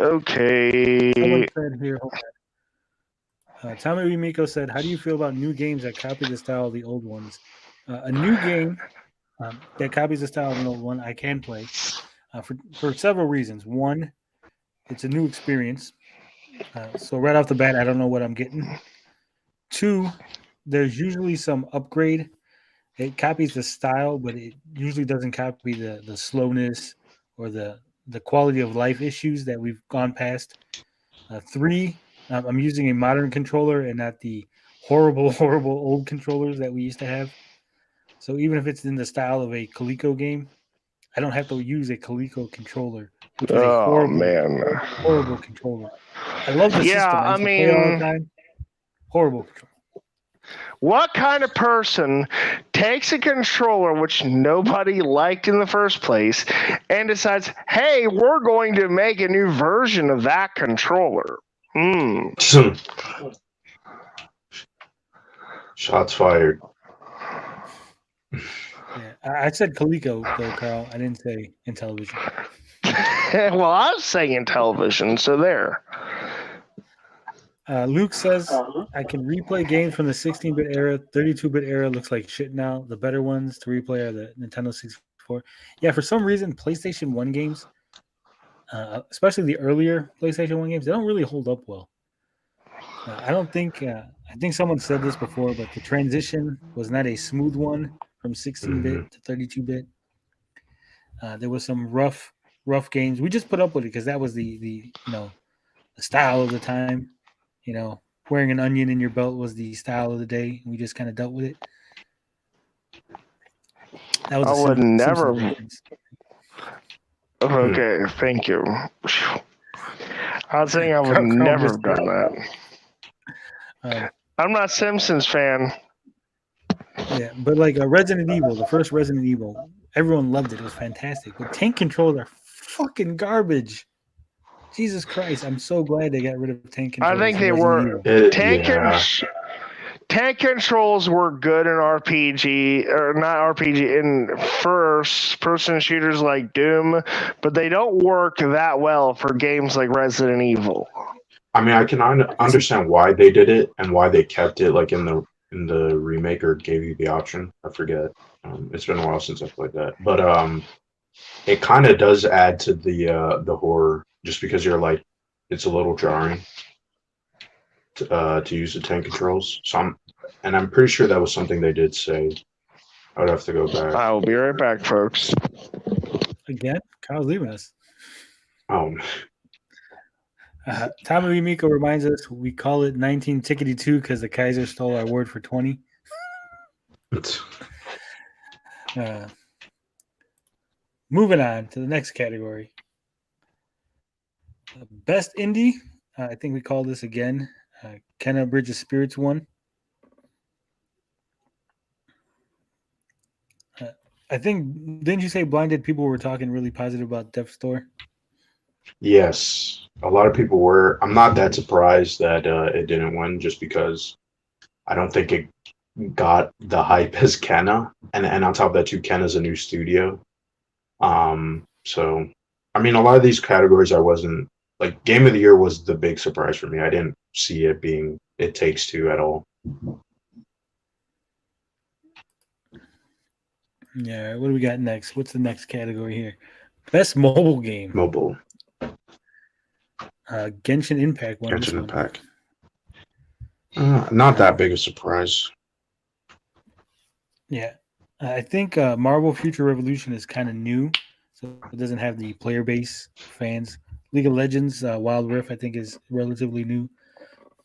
C: Okay. Someone
E: Okay.
C: said here. Tommy Amico said, "How do you feel about new games that copy the style of the old ones? A new game that copies the style of an old one, I can play for several reasons. One, it's a new experience, so right off the bat, I don't know what I'm getting. Two, there's usually some upgrade. It copies the style, but it usually doesn't copy the slowness or the quality of life issues that we've gone past. Three, I'm using a modern controller and not the horrible old controllers that we used to have. So even if it's in the style of a Coleco game, I don't have to use a Coleco controller, which is a horrible controller. I love the system. I used to play all the time. Horrible controller.
E: What kind of person takes a controller which nobody liked in the first place and decides, hey, we're going to make a new version of that controller?
D: Shots fired.
C: Yeah, I said Coleco, though, Carl. I didn't say Intellivision.
E: Well, I was saying Intellivision, so there.
C: Luke says, I can replay games from the 16-bit era. 32-bit era looks like shit now. The better ones to replay are the Nintendo 64. Yeah, for some reason, PlayStation 1 games, especially the earlier PlayStation 1 games, they don't really hold up well. I don't think, I think someone said this before, but the transition was not a smooth one from 16-bit to 32-bit. There was some rough games. We just put up with it because that was the style of the time. Wearing an onion in your belt was the style of the day. We just kind of dealt with it. That was
E: I would never.
C: Okay,
E: thank you. I was saying I would never have done that. I'm not a Simpsons fan.
C: Yeah, but like Resident Evil, the first Resident Evil, everyone loved it. It was fantastic. But tank controls are fucking garbage. Jesus Christ, I'm so glad they got rid of tank controls.
E: I think they were. Tank controls were good in RPG, or not RPG, in first-person shooters like Doom, but they don't work that well for games like Resident Evil.
D: I mean, I can understand why they did it and why they kept it like in the remake or gave you the option. I forget. It's been a while since I played that, but it kind of does add to the horror. Just because you're like, it's a little jarring to use the tank controls. So I'm pretty sure that was something they did say. I would have to go back.
E: I will be right back, folks.
C: Again, Kyle's leaving us.
D: Tommy
C: Amico reminds us we call it 19-2 because the Kaiser stole our word for 20. Moving on to the next category. Best indie, I think we call this again. Kenna Bridge of Spirits won. I think, didn't you say Blinded people were talking really positive about Death's Door?
D: Yes, a lot of people were. I'm not that surprised that it didn't win, just because I don't think it got the hype as Kenna, and on top of that too, Kenna's a new studio. So I mean, a lot of these categories I wasn't. Like, Game of the Year was the big surprise for me. I didn't see it being It Takes Two at all.
C: Yeah, what do we got next? What's the next category here? Best mobile game.
D: Mobile.
C: Genshin Impact won.
D: Genshin Impact. Not that big a surprise.
C: Yeah, I think Marvel Future Revolution is kind of new, so it doesn't have the player base fans. League of Legends Wild Rift, I think, is relatively new.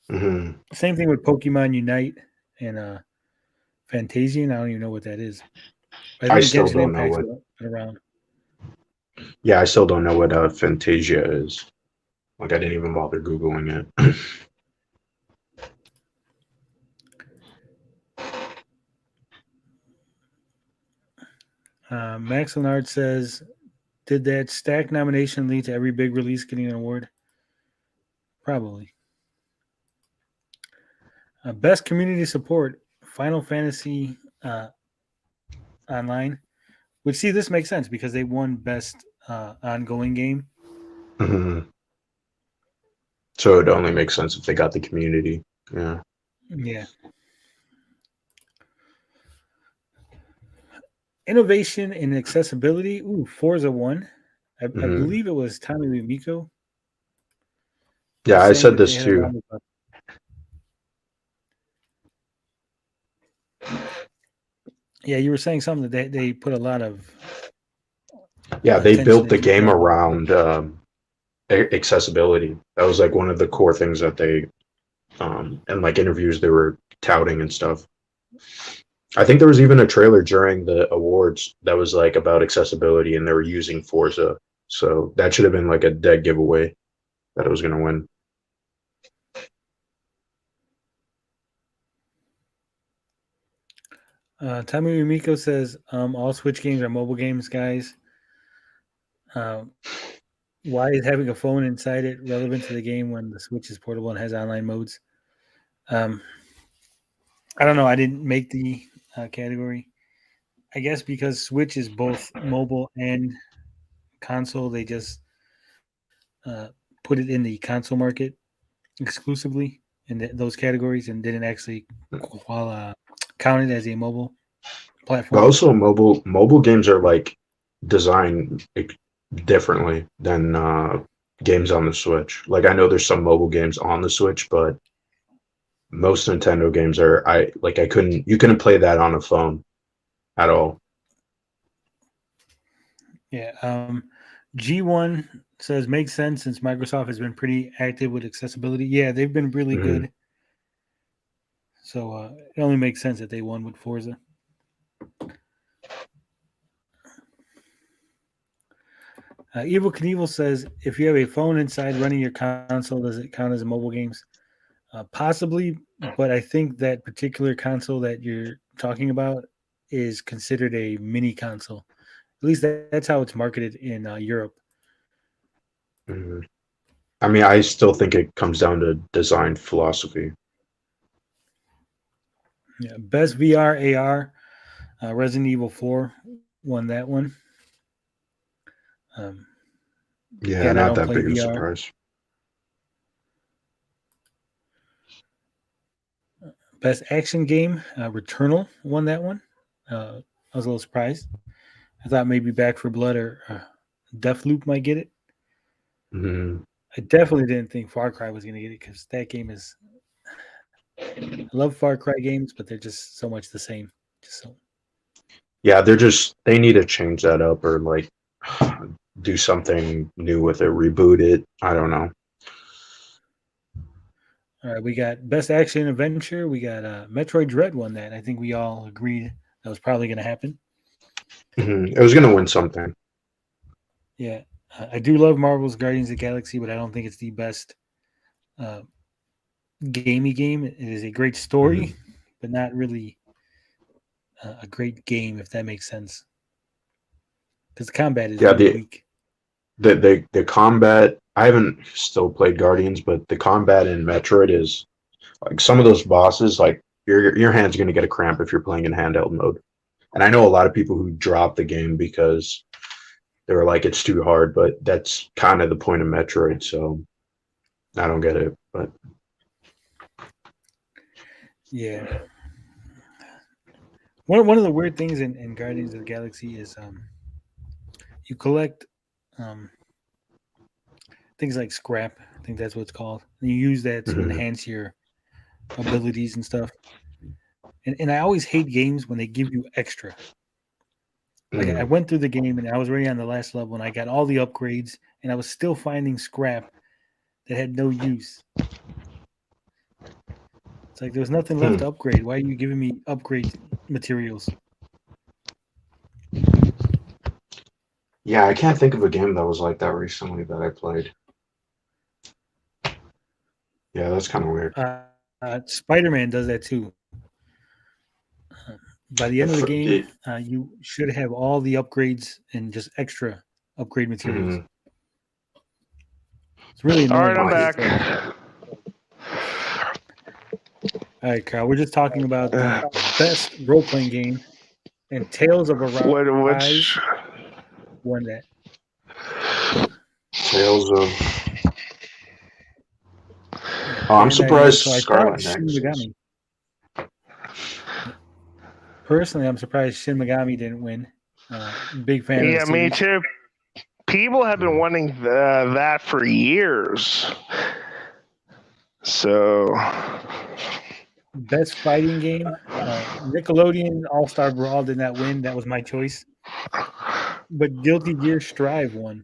D: Hmm.
C: Same thing with Pokemon Unite and Fantasian. I don't even know what that is. I
D: I
C: think
D: still
C: Genshin
D: don't know
C: Impact's
D: what.
C: been around.
D: Yeah, I still don't know what Fantasia is. Like, I didn't even bother googling it.
C: Max Leonard says, "Did that stack nomination lead to every big release getting an award?" Probably. Best community support: Final Fantasy Online. Which, see, this makes sense because they won best ongoing game.
D: Hmm. So it only makes sense if they got the community. Yeah.
C: Yeah. Innovation and accessibility. Ooh, Forza won. I
D: Hmm.
C: believe it was Tommy Amico
D: Yeah,
C: was
D: I
C: saying
D: said
C: that they
D: this
C: had a lot
D: too.
C: of. Yeah, you were saying something that they put a lot of
D: Yeah, they
C: attention
D: built the
C: into
D: game
C: development.
D: around accessibility. That was like one of the core things that they, in like interviews, they were touting and stuff. I think there was even a trailer during the awards that was like about accessibility, and they were using Forza. So that should have been like a dead giveaway that it was going to win.
C: Tommy Amico says all Switch games are mobile games, guys. Um, why is having a phone inside it relevant to the game when the Switch is portable and has online modes? Um, I don't know. I didn't make the category. I guess because Switch is both mobile and console, they just uh, put it in the console market exclusively in those categories and didn't actually count it as a mobile
D: But
C: platform.
D: also, mobile games are like designed differently than games on the Switch. Like I know there's some mobile games on the Switch, but most Nintendo games are I couldn't you couldn't play that on a phone at all.
C: Yeah. G1 says makes sense since Microsoft has been pretty active with accessibility. Yeah, they've been really
D: Hmm.
C: good. So it only makes sense that they won with Forza. Evil Knievel says if you have a phone inside running your console, does it count as a mobile games? Possibly, but I think that particular console that you're talking about is considered a mini console. At least that's how it's marketed in Europe.
D: Hmm. I mean, I still think it comes down to design philosophy.
C: Yeah. Best VR AR, Resident Evil 4 won that one. Um,
D: Yeah,
C: Again, I
D: not
C: don't
D: that
C: play
D: big of a
C: VR.
D: surprise.
C: Best action game, Returnal won that one. I was a little surprised. I thought maybe Back for Blood or Deathloop might get it.
D: Hmm.
C: I definitely didn't think Far Cry was going to get it because that game is. I love Far Cry games, but they're just so much the same. Just so.
D: Yeah, they need to change that up or like do something new with it, reboot it. I don't know.
C: All right, we got Best Action Adventure. We got Metroid Dread won that. I think we all agreed that was probably going to happen.
D: It was gonna win something.
C: Yeah, I do love Marvel's Guardians of the Galaxy, but I don't think it's the best uh, gamey game. It is a great story,
D: Hmm.
C: but not really a great game, if that makes sense. Because the combat is
D: Yeah,
C: really
D: the
C: weak.
D: the combat. I haven't still played Guardians, but the combat in Metroid is like some of those bosses. Like your hand's gonna get a cramp if you're playing in handheld mode. And I know a lot of people who drop the game because they were like it's too hard, but that's kind of the point of Metroid. So I don't get it, but
C: Yeah. One of the weird things in Guardians of the Galaxy is you collect um, things like scrap. I think that's what it's called. And you use that to
D: mhm.
C: enhance your abilities and stuff. And I always hate games when they give you extra. Like I
D: Mm.
C: went through the game and I was already on the last level and I got all the upgrades and I was still finding scrap that had no use. It's like there was nothing left to upgrade. Why are you giving me upgrade materials?
D: Yeah, I can't think of a game that was like that recently that I played. Yeah, that's kind of weird.
C: Spider-Man does that too. By the end of the game, you should have all the upgrades and just extra upgrade materials.
D: Mhm.
C: It's really
E: All
C: annoying.
E: right, I'm
D: Nice.
E: back.
C: All right, Kyle, we're just talking about the best role-playing game, and Tales of Arise won that.
D: Tales of.
C: Yeah,
D: Oh, I'm
C: and
D: surprised
C: so I thought
D: Scarlet
C: Shin
D: Nexus.
C: Megami. Personally, I'm surprised Shin Megami didn't win. Big fan of
E: Yeah,
C: the
E: me
C: series.
E: too. People have been wanting that for years. So,
C: Best fighting game, Nickelodeon All-Star Brawl did not win. That was my choice. But Guilty Gear Strive won.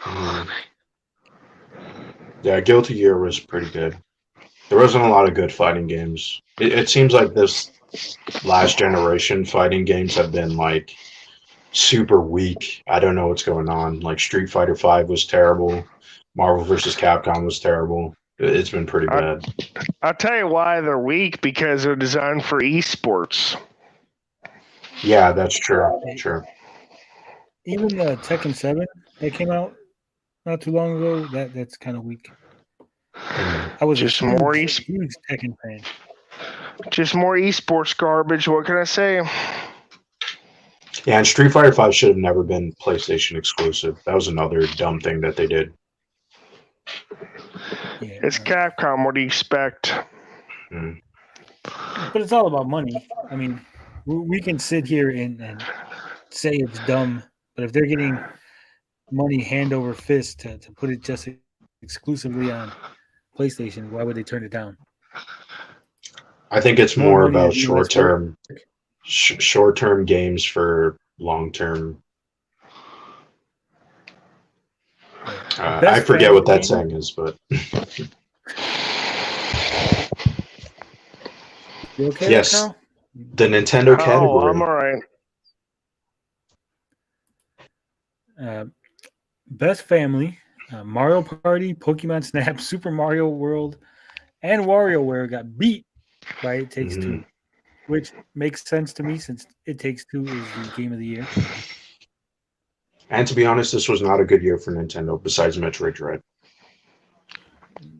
D: Mhm. Yeah, Guilty Gear was pretty good. There wasn't a lot of good fighting games. It seems like this last generation fighting games have been like super weak. I don't know what's going on. Like Street Fighter V was terrible. Marvel vs. Capcom was terrible. It's been pretty bad.
E: I'll tell you why they're weak, because they're designed for esports.
D: Yeah, that's true. Sure.
C: Even Tekken 7 that came out not too long ago, that's kind of weak. I was
E: Just
C: a
E: more
C: huge Tekken fan.
E: Just more esports garbage. What can I say?
D: Yeah, and Street Fighter V should have never been PlayStation exclusive. That was another dumb thing that they did.
C: Yeah,
E: It's Capcom. What do you expect?
C: but it's all about money. I mean, we can sit here and say it's dumb, but if they're getting money hand over fist to put it just exclusively on PlayStation, why would they turn it down?
D: I think it's
C: More
D: more
C: money to
D: about
C: do less work.
D: short-term games for long-term. I
C: Best
D: forget what
C: family
D: that
C: game?
D: saying is, but
C: You okay,
D: yes,
C: Carl?
D: the Nintendo
E: Oh,
D: category.
E: I'm all right.
C: Best family, Mario Party, Pokemon Snap, Super Mario World, and WarioWare got beat by It Takes Two, which makes sense to me since It Takes Two is the game of the year.
D: And to be honest, this was not a good year for Nintendo, besides Metroid Dread.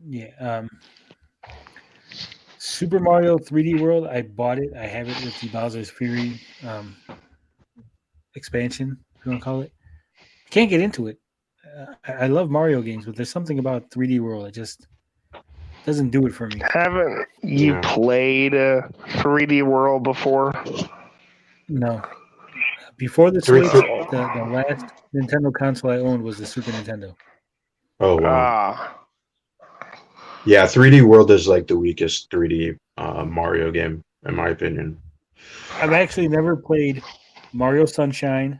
C: Yeah. Super Mario 3D World, I bought it. I have it with the Bowser's Fury expansion, if you want to call it. Can't get into it. I love Mario games, but there's something about 3D World. It just doesn't do it for me.
E: Haven't you played 3D World before?
C: No. Before the
D: Three-
C: Switch, the last Nintendo console I owned was the Super Nintendo.
D: Oh wow. Yeah, 3D World is like the weakest 3D Mario game, in my opinion.
C: I've actually never played Mario Sunshine,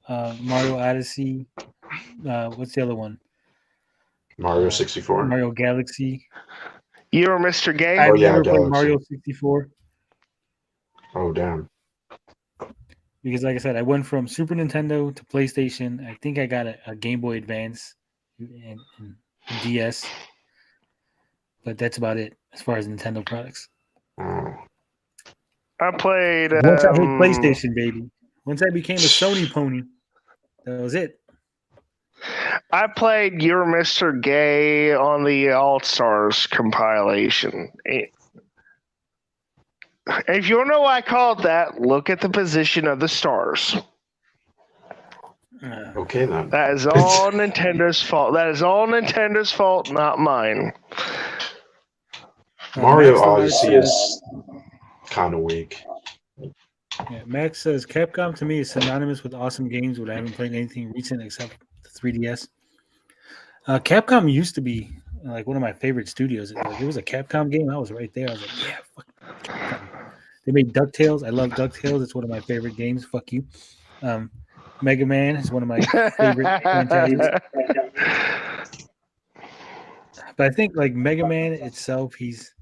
C: Mario Odyssey. What's the other one?
D: Mario 64.
C: Mario Galaxy.
E: You're Mr. Gay?
C: I've never played
D: Galaxy.
C: Mario 64
D: Oh damn.
C: because, like I said, I went from Super Nintendo to PlayStation. I think I got a Game Boy Advance and DS, but that's about it as far as Nintendo products.
D: Oh.
E: I played.
C: Once I hit PlayStation, baby. Once I became a Sony pony, that was it.
E: I played You're Mr. Gay on the All Stars compilation. If you don't know why I call it that, look at the position of the stars.
D: Okay then.
E: That is all Nintendo's fault. That is all Nintendo's fault, not mine.
D: Mario
C: Max
D: Odyssey is kind of weak.
C: Yeah, Max says Capcom to me is synonymous with awesome games, but I haven't played anything recent except the 3DS. Capcom used to be like one of my favorite studios. Like, there was a Capcom game, I was right there. I was like, yeah, fuck Capcom. They made DuckTales. I love DuckTales. It's one of my favorite games. Fuck you. Mega Man is one of my favorite franchises. But I think like Mega Man itself, he's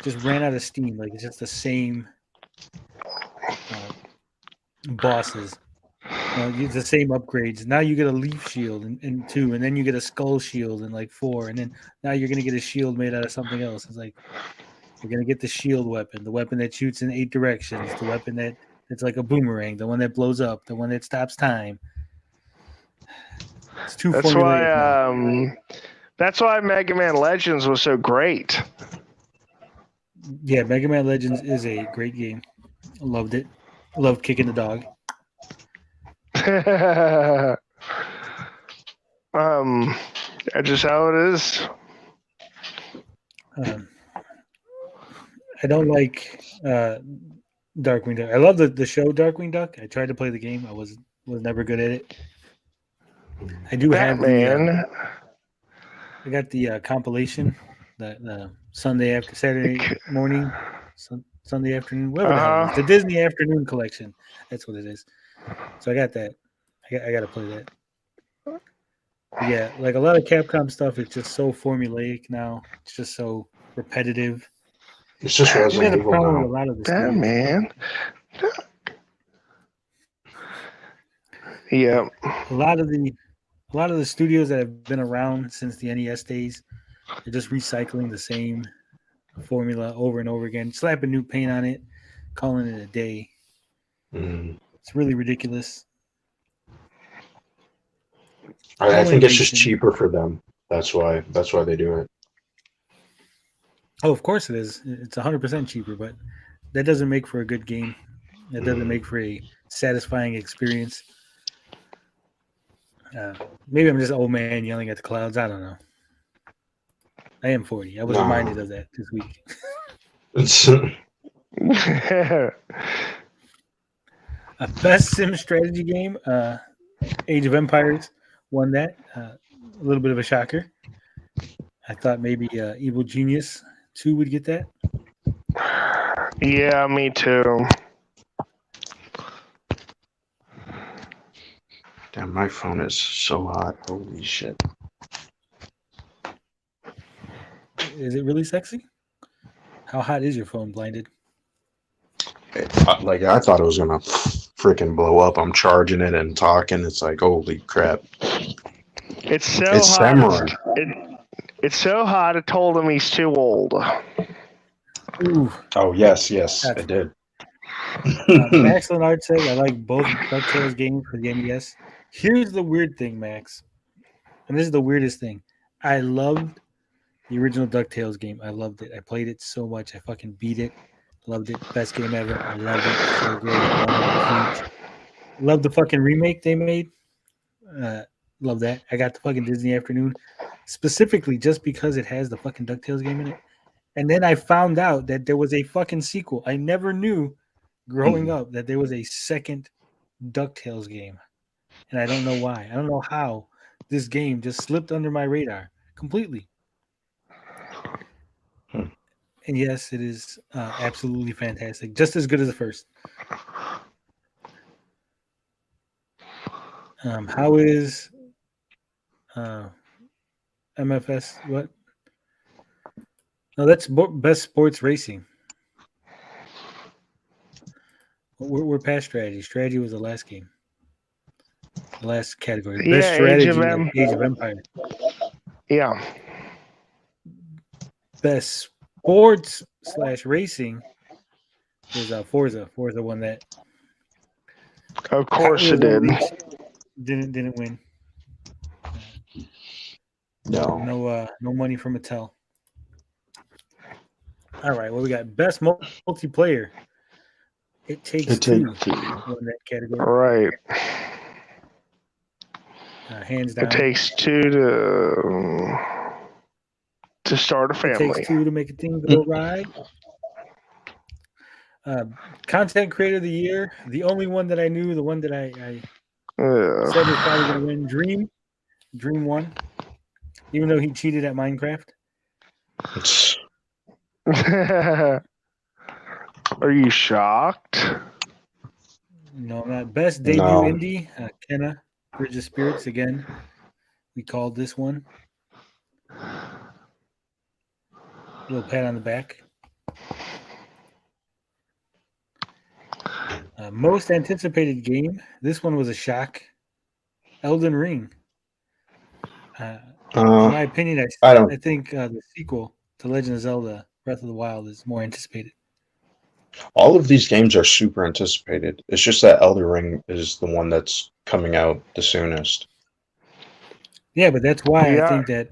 C: just ran out of steam. Like it's just the same bosses. It's the same upgrades. Now you get a leaf shield in 2, and then you get a skull shield in like 4, and then now you're gonna get a shield made out of something else. It's like you're gonna get the shield weapon, the weapon that shoots in 8 directions, the weapon that's like a boomerang, the one that blows up, the one that stops time. It's too formulaic.
E: That's why Mega Man Legends was so great.
C: Yeah, Mega Man Legends is a great game. I loved it. I loved kicking the dog.
E: That's just how it is.
C: I don't like Darkwing Duck. I love the show Darkwing Duck. I tried to play the game. I was never good at it. I do have
E: Batman.
C: I got the compilation, the Sunday after Saturday morning, Sunday afternoon, whatever the hell it is. The Disney Afternoon Collection. That's what it is. So I got that. I got to play that. But yeah, like a lot of Capcom stuff, it's just so formulaic now. It's just so repetitive.
D: It's just Resident Evil now.
C: A lot of this
E: Batman. Yeah.
C: A lot of the studios that have been around since the NES days, they're just recycling the same formula over and over again, slapping new paint on it, calling it a day. It's really ridiculous.
D: I think it's just cheaper for them. That's why they do it.
C: Oh, of course it is. It's 100% cheaper, but that doesn't make for a good game. That doesn't make for a satisfying experience. Maybe I'm just an old man yelling at the clouds. I don't know. I am 40. I was reminded of that this week. Best sim strategy game, Age of Empires won that. A little bit of a shocker. I thought maybe Evil Genius 2 would get that.
E: Yeah, me too.
D: Damn, my phone is so hot. Holy shit.
C: Is it really sexy? How hot is your phone, Blinded?
D: Like, I thought it was going to freaking blow up. I'm charging it and talking. It's like, holy crap.
E: It's hot.
D: Samurai.
E: It's so hot, I told him he's too old.
C: Ooh.
D: Oh, yes, I did.
C: Max Leonard says, I like both DuckTales games for the NES. Here's the weird thing, Max. And this is the weirdest thing. I loved the original DuckTales game. I loved it. I played it so much. I fucking beat it. Loved it. Best game ever. I loved it. So great. Loved the fucking remake they made. Love that. I got the fucking Disney Afternoon specifically just because it has the fucking DuckTales game in it. And then I found out that there was a fucking sequel. I never knew growing up that there was a second DuckTales game. And I don't know why. I don't know how this game just slipped under my radar completely. And yes, it is absolutely fantastic. Just as good as the first. How is MFS? What? No, that's best sports racing. We're past strategy. Strategy was the last game. The last category. Best strategy, Age of Empire.
E: Yeah.
C: Best sports / racing was Forza. Forza won that.
E: Of course it did.
C: Didn't win. No money from Mattel. All right, well, we got best multiplayer. It Takes Two won that category.
E: All right.
C: Hands down.
E: It Takes Two to start a family.
C: It Takes Two to make a thing go right. Content Creator of the Year. The only one that I knew, the one that I said was probably going to win. Dream won. Even though he cheated at Minecraft.
E: Are you shocked?
C: No, I'm not. Best debut
D: No.
C: indie, Kenna, Bridge of Spirits again. We called this one. Little pat on the back. Most anticipated game. This one was a shock. Elden Ring. In my opinion, I think the sequel to Legend of Zelda: Breath of the Wild is more anticipated.
D: All of these games are super anticipated. It's just that Elden Ring is the one that's coming out the soonest.
C: Yeah, but that's why
E: Yeah.
C: I think that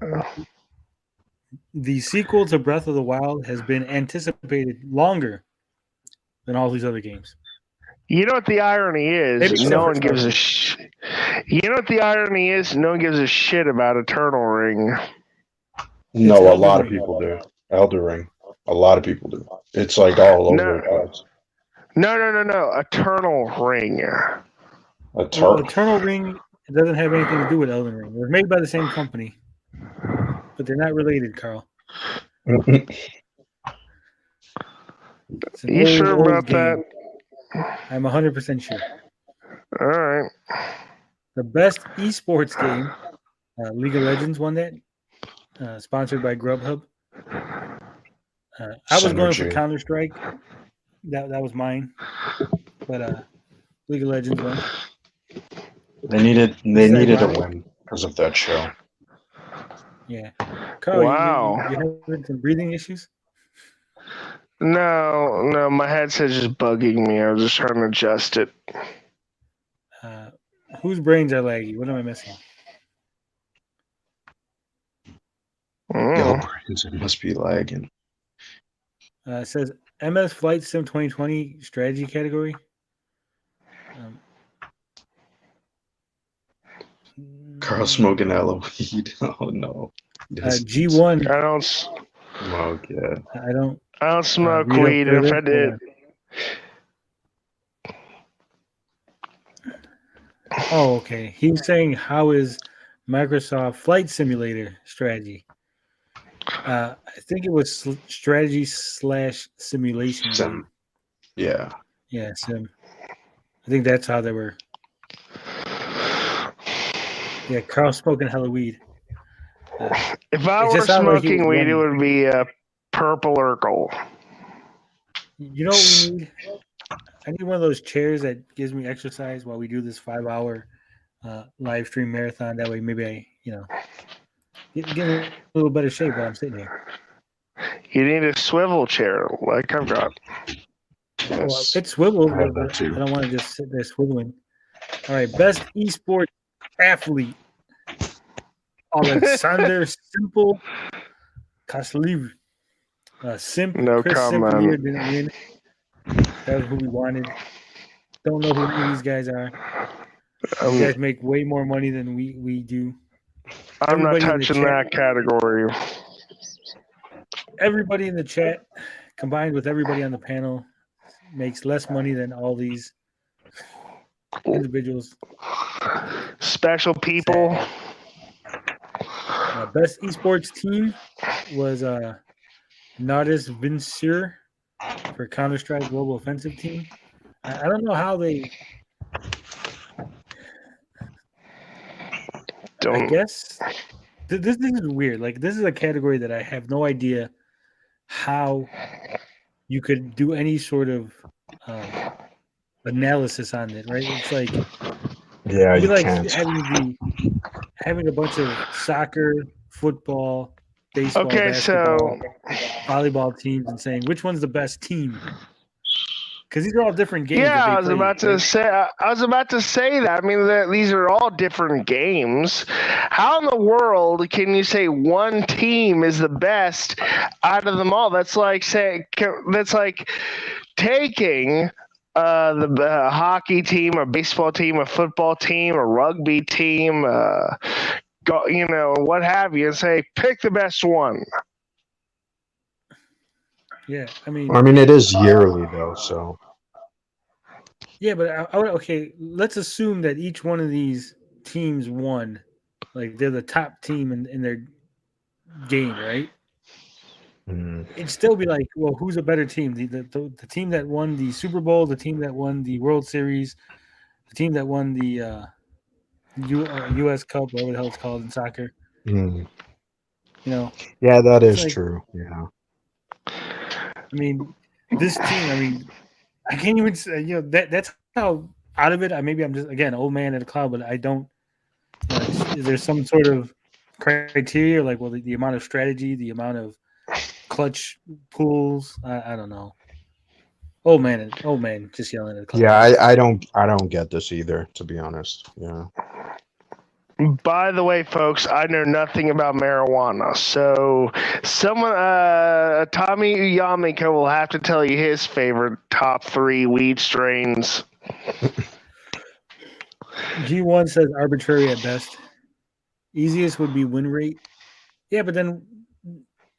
C: the sequel to Breath of the Wild has been anticipated longer than all these other games.
E: You know what the irony is?
C: Maybe except
E: No
C: for
E: one gives a You know what the irony is? No one gives a shit about Eternal Ring.
D: No, a
C: Elden
D: lot of
C: Ring.
D: people do. Elden Ring. A lot of people do. It's like all over the place.
E: No. Eternal Ring.
C: Eternal Ring doesn't have anything to do with Elden Ring. They're made by the same company, but they're not related, Carl. It's an
E: You sure
C: old
E: about
C: game.
E: that?
C: I'm 100% sure.
E: All right.
C: The best esports game, League of Legends won that, sponsored by Grubhub. I was going for
D: Synergy.
C: Counter-Strike. That was mine. But League of Legends won.
D: They needed a win because of that show.
C: Yeah. Carl,
E: Wow.
C: you having some breathing issues?
E: No, my headset's just bugging me. I was just trying to adjust it.
C: Whose brains are laggy? What am I missing?
D: Your brains must be lagging.
C: It says MS Flight Sim 2020 strategy category.
D: Carl smoking hella weed. Oh no.
C: G1.
E: I don't
D: smoke. Yeah.
C: I don't
E: smoke
C: read up
E: weed. If
C: further.
E: I did.
C: Oh, okay. He's saying, how is Microsoft Flight Simulator strategy? I think it was strategy / simulation.
D: Sim. Yeah.
C: Yeah, sim. I think that's how they were. Yeah, Carl smoking hella weed.
E: If I were smoking weed, it would be a purple Urkel.
C: You know what we need? I need one of those chairs that gives me exercise while we do this 5-hour live stream marathon. That way, maybe I, get in a little better shape while I'm sitting here.
E: You need a swivel chair like I've got.
C: Well, it's swivel. I don't want to just sit there swiveling. All right, best esports athlete. Alexander Simple Kasliv.
E: No
C: Chris
E: comment.
C: Simple didn't win. That was who we wanted. Don't know who any of these guys are. You guys make way more money than we do.
E: I'm not touching that category.
C: Everybody in the chat, combined with everybody on the panel, makes less money than all these individuals.
E: Special people.
C: Best esports team was Nardis Vinsur for Counter-Strike Global Offensive Team. I don't know how they. I guess this is weird. Like, this is a category that I have no idea how you could do any sort of analysis on it, right? It's like,
D: yeah,
C: it'd be like
D: can't.
C: having a bunch of soccer, football, baseball, basketball, volleyball teams and saying which one's the best team. Because these are all different games.
E: Yeah, I was about to say that. I mean, these are all different games. How in the world can you say one team is the best out of them all? That's like taking the hockey team, a baseball team, a football team, a rugby team, what have you, and say pick the best one.
C: Yeah, I mean,
D: it is yearly though, so.
C: Yeah, but okay. Let's assume that each one of these teams won, like they're the top team in their game, right? it'd still be like, well, who's a better team? The team that won the Super Bowl, the team that won the World Series, the team that won the U.S. Cup, whatever the hell it's called in soccer.
D: Mm.
C: You know,
D: Yeah, that
C: it's
D: is
C: like,
D: true. Yeah.
C: I mean, this team. I mean, I can't even say, that's how out of it. Maybe I'm just again old man at a cloud, but I don't. Is there some sort of criteria like the amount of strategy, the amount of clutch pulls? I don't know. Old man, just yelling at the cloud.
D: Yeah, I don't get this either, to be honest. Yeah.
E: By the way, folks, I know nothing about marijuana, so someone, Tommy Amico will have to tell you his favorite top 3 weed strains.
C: G1 says arbitrary at best. Easiest would be win rate. Yeah, but then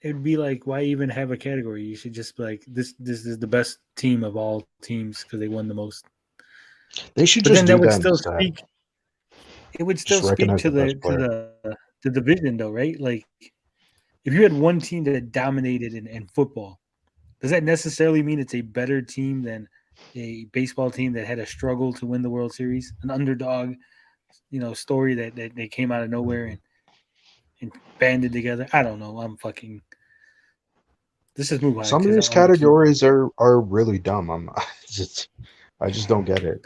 C: it'd be like, why even have a category? You should just be like, this is the best team of all teams because they won the most.
D: They should
C: But
D: just
C: then
D: do
C: that would
D: that
C: still
D: instead.
C: speak. It would still
D: Just
C: speak
D: recognize
C: to
D: the best player.
C: the division, though, right? Like, if you had one team that dominated in football, does that necessarily mean it's a better team than a baseball team that had a struggle to win the World Series, an underdog, story that they came out of nowhere and banded together? I don't know. Let's just move on
D: Some of
C: because
D: these
C: I'm gonna keep.
D: categories are really dumb. I just don't get it.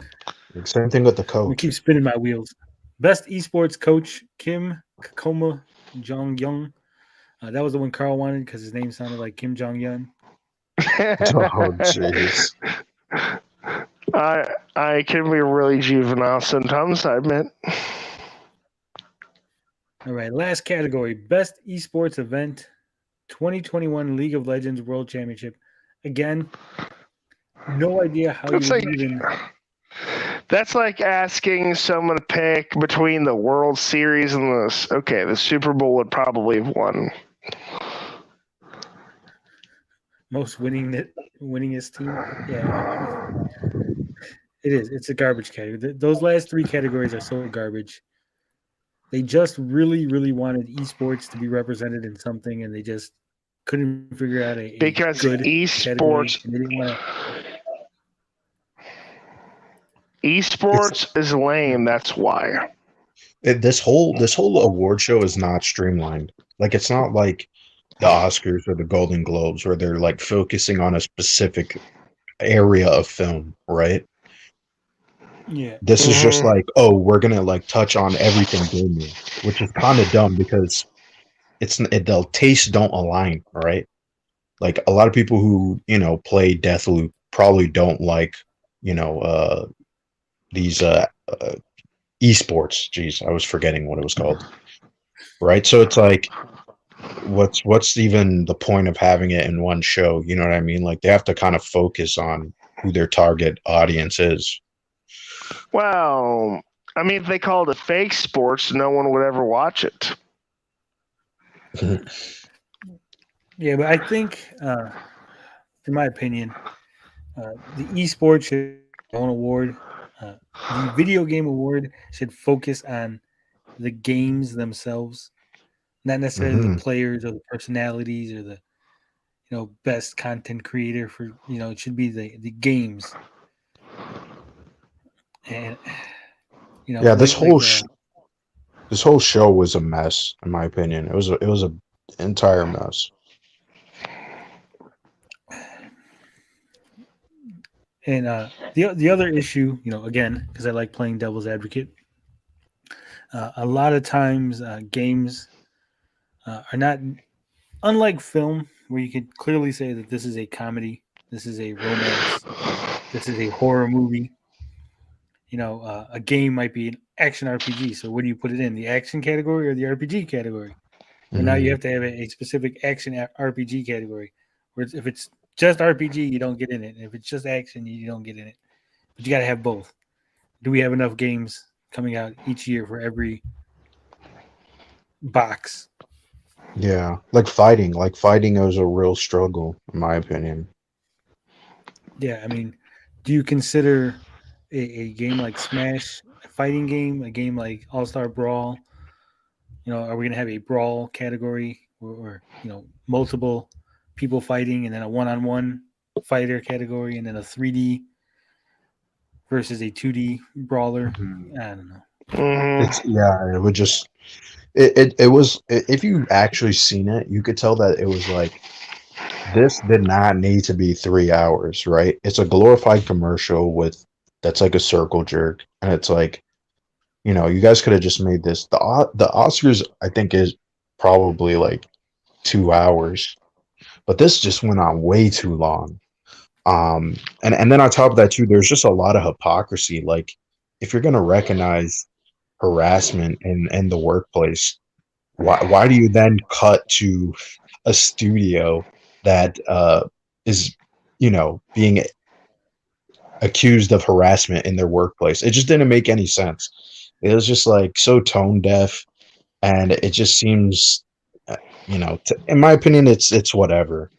D: Like, same thing with the
C: I'm gonna
D: coach.
C: keep spinning my wheels. Best esports coach Kim Kakoma Jong Young. That was the one Carl wanted because his name sounded like Kim Jong Un.
D: Oh, jeez.
E: I can be really juvenile sometimes, I admit.
C: All right, last category: best esports event, 2021 League of Legends World Championship. Again, no idea how
E: It's
C: you would
E: like
C: even.
E: that's like asking someone to pick between the World Series and the Super Bowl would probably have won.
C: Most winningest team. Yeah, it is. It's a garbage category. Those last 3 categories are so garbage. They just really, really wanted esports to be represented in something, and they just couldn't figure out a
E: Because
C: good category.
E: esports,
C: And they didn't want
E: esports is lame. That's why.
D: This whole award show is not streamlined. Like, it's not like the Oscars or the Golden Globes where they're like focusing on a specific area of film, right?
C: Yeah.
D: This is just like, oh, we're gonna like touch on everything gaming, which is kind of dumb because the tastes don't align, right? Like, a lot of people who play Deathloop probably don't like these esports. Jeez, I was forgetting what it was called. Right, so it's like, what's even the point of having it in one show? You know what I mean? Like, they have to kind of focus on who their target audience is.
E: Well, I mean, if they called it fake sports, no one would ever watch it.
C: Yeah, but I think, in my opinion, the esports should have their own award. The video game award should focus on the games themselves, not necessarily the players or the personalities or the best content creator for it should be the games. And
D: Yeah, this whole show was a mess, in my opinion. It was a entire mess.
C: And the other issue, again, because I like playing devil's advocate, a lot of times games are not, unlike film, where you could clearly say that this is a comedy, this is a romance, this is a horror movie. A game might be an action RPG. So where do you put it in? The action category or the RPG category? But now you have to have a specific action RPG category. Where if it's just RPG, you don't get in it. And if it's just action, you don't get in it. But you got to have both. Do we have enough games coming out each year for every box?
D: Yeah, like fighting is a real struggle, in my opinion.
C: Yeah, I mean, do you consider a game like Smash a fighting game, a game like All-Star Brawl? Are we going to have a brawl category or multiple people fighting, and then a one-on-one fighter category, and then a 3D versus a 2D brawler.
D: Mhm.
C: I don't know.
E: Mhm.
D: It would just it was if you actually seen it, you could tell that it was like this did not need to be 3 hours, right? It's a glorified commercial with that's like a circle jerk, and it's like, you guys could have just made this. The Oscars, I think, is probably like 2 hours, but this just went on way too long. And then on top of that too, there's just a lot of hypocrisy. Like, if you're gonna recognize harassment in the workplace, why do you then cut to a studio that is being accused of harassment in their workplace? It just didn't make any sense. It was just like so tone deaf, and it just seems, in my opinion, it's whatever.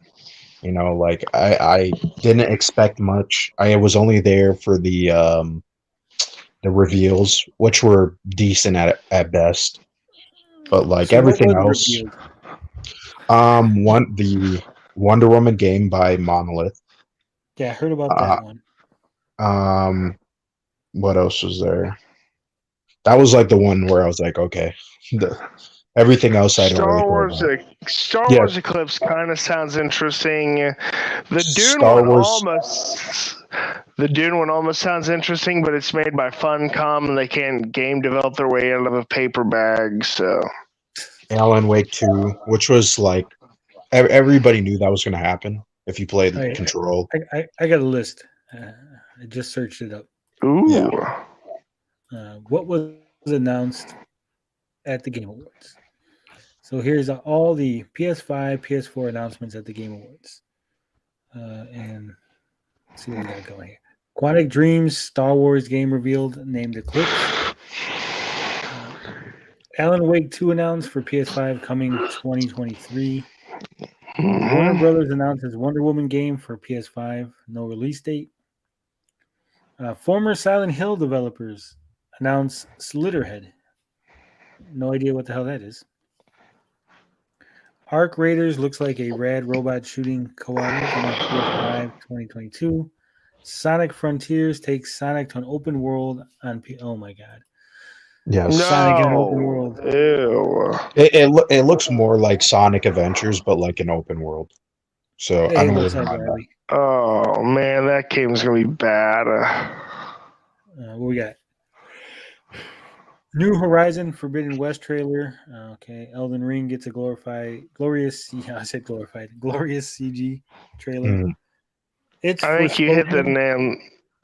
D: Like I didn't expect much. I was only there for the reveals, which were decent at best. But like
C: So what
D: everything
C: was
D: else,
C: revealed?
D: the Wonder Woman game by Monolith.
C: Yeah, I heard about
D: Uh,
C: that one.
D: what else was there? That was like the one where I was like, okay. Everything else I don't really care about.
E: Star
D: Yeah,
E: Wars Eclipse kind of sounds interesting.
D: Star Wars.
E: The Dune one almost sounds interesting, but it's made by Funcom and they can't game develop their way out of a paper bag. So
D: Alan Wake 2, which was like everybody knew that was going to happen if you played
C: I,
D: Control.
C: I got a list. I just searched it up.
E: ooh,
D: Yeah.
C: What was announced at the Game Awards? So here's all the PS5, PS4 announcements at the Game Awards. And let's see what we got going here. Quantic Dreams Star Wars game revealed named Eclipse. Alan Wake 2 announced for PS5 coming 2023. Warner Brothers announces Wonder Woman game for PS5, no release date. Former Silent Hill developers announce Slitterhead. No idea what the hell that is. Arc Raiders looks like a rad robot shooting co-op coming PS5 2022. Sonic Frontiers takes Sonic to an open world on oh my god.
D: Yes.
C: Sonic in an open world.
E: Ew.
D: It looks more like Sonic Adventures, but like an open world. So I
C: It
D: don't
C: looks
D: really
C: like
D: mind that.
C: Riley.
E: Oh man, that game's gonna be bad.
C: What we got? New Horizon Forbidden West trailer. Okay, Elden Ring gets a glorious CG trailer.
D: Mm.
C: It's
E: I think you hit the
C: Forspoken.
E: nail.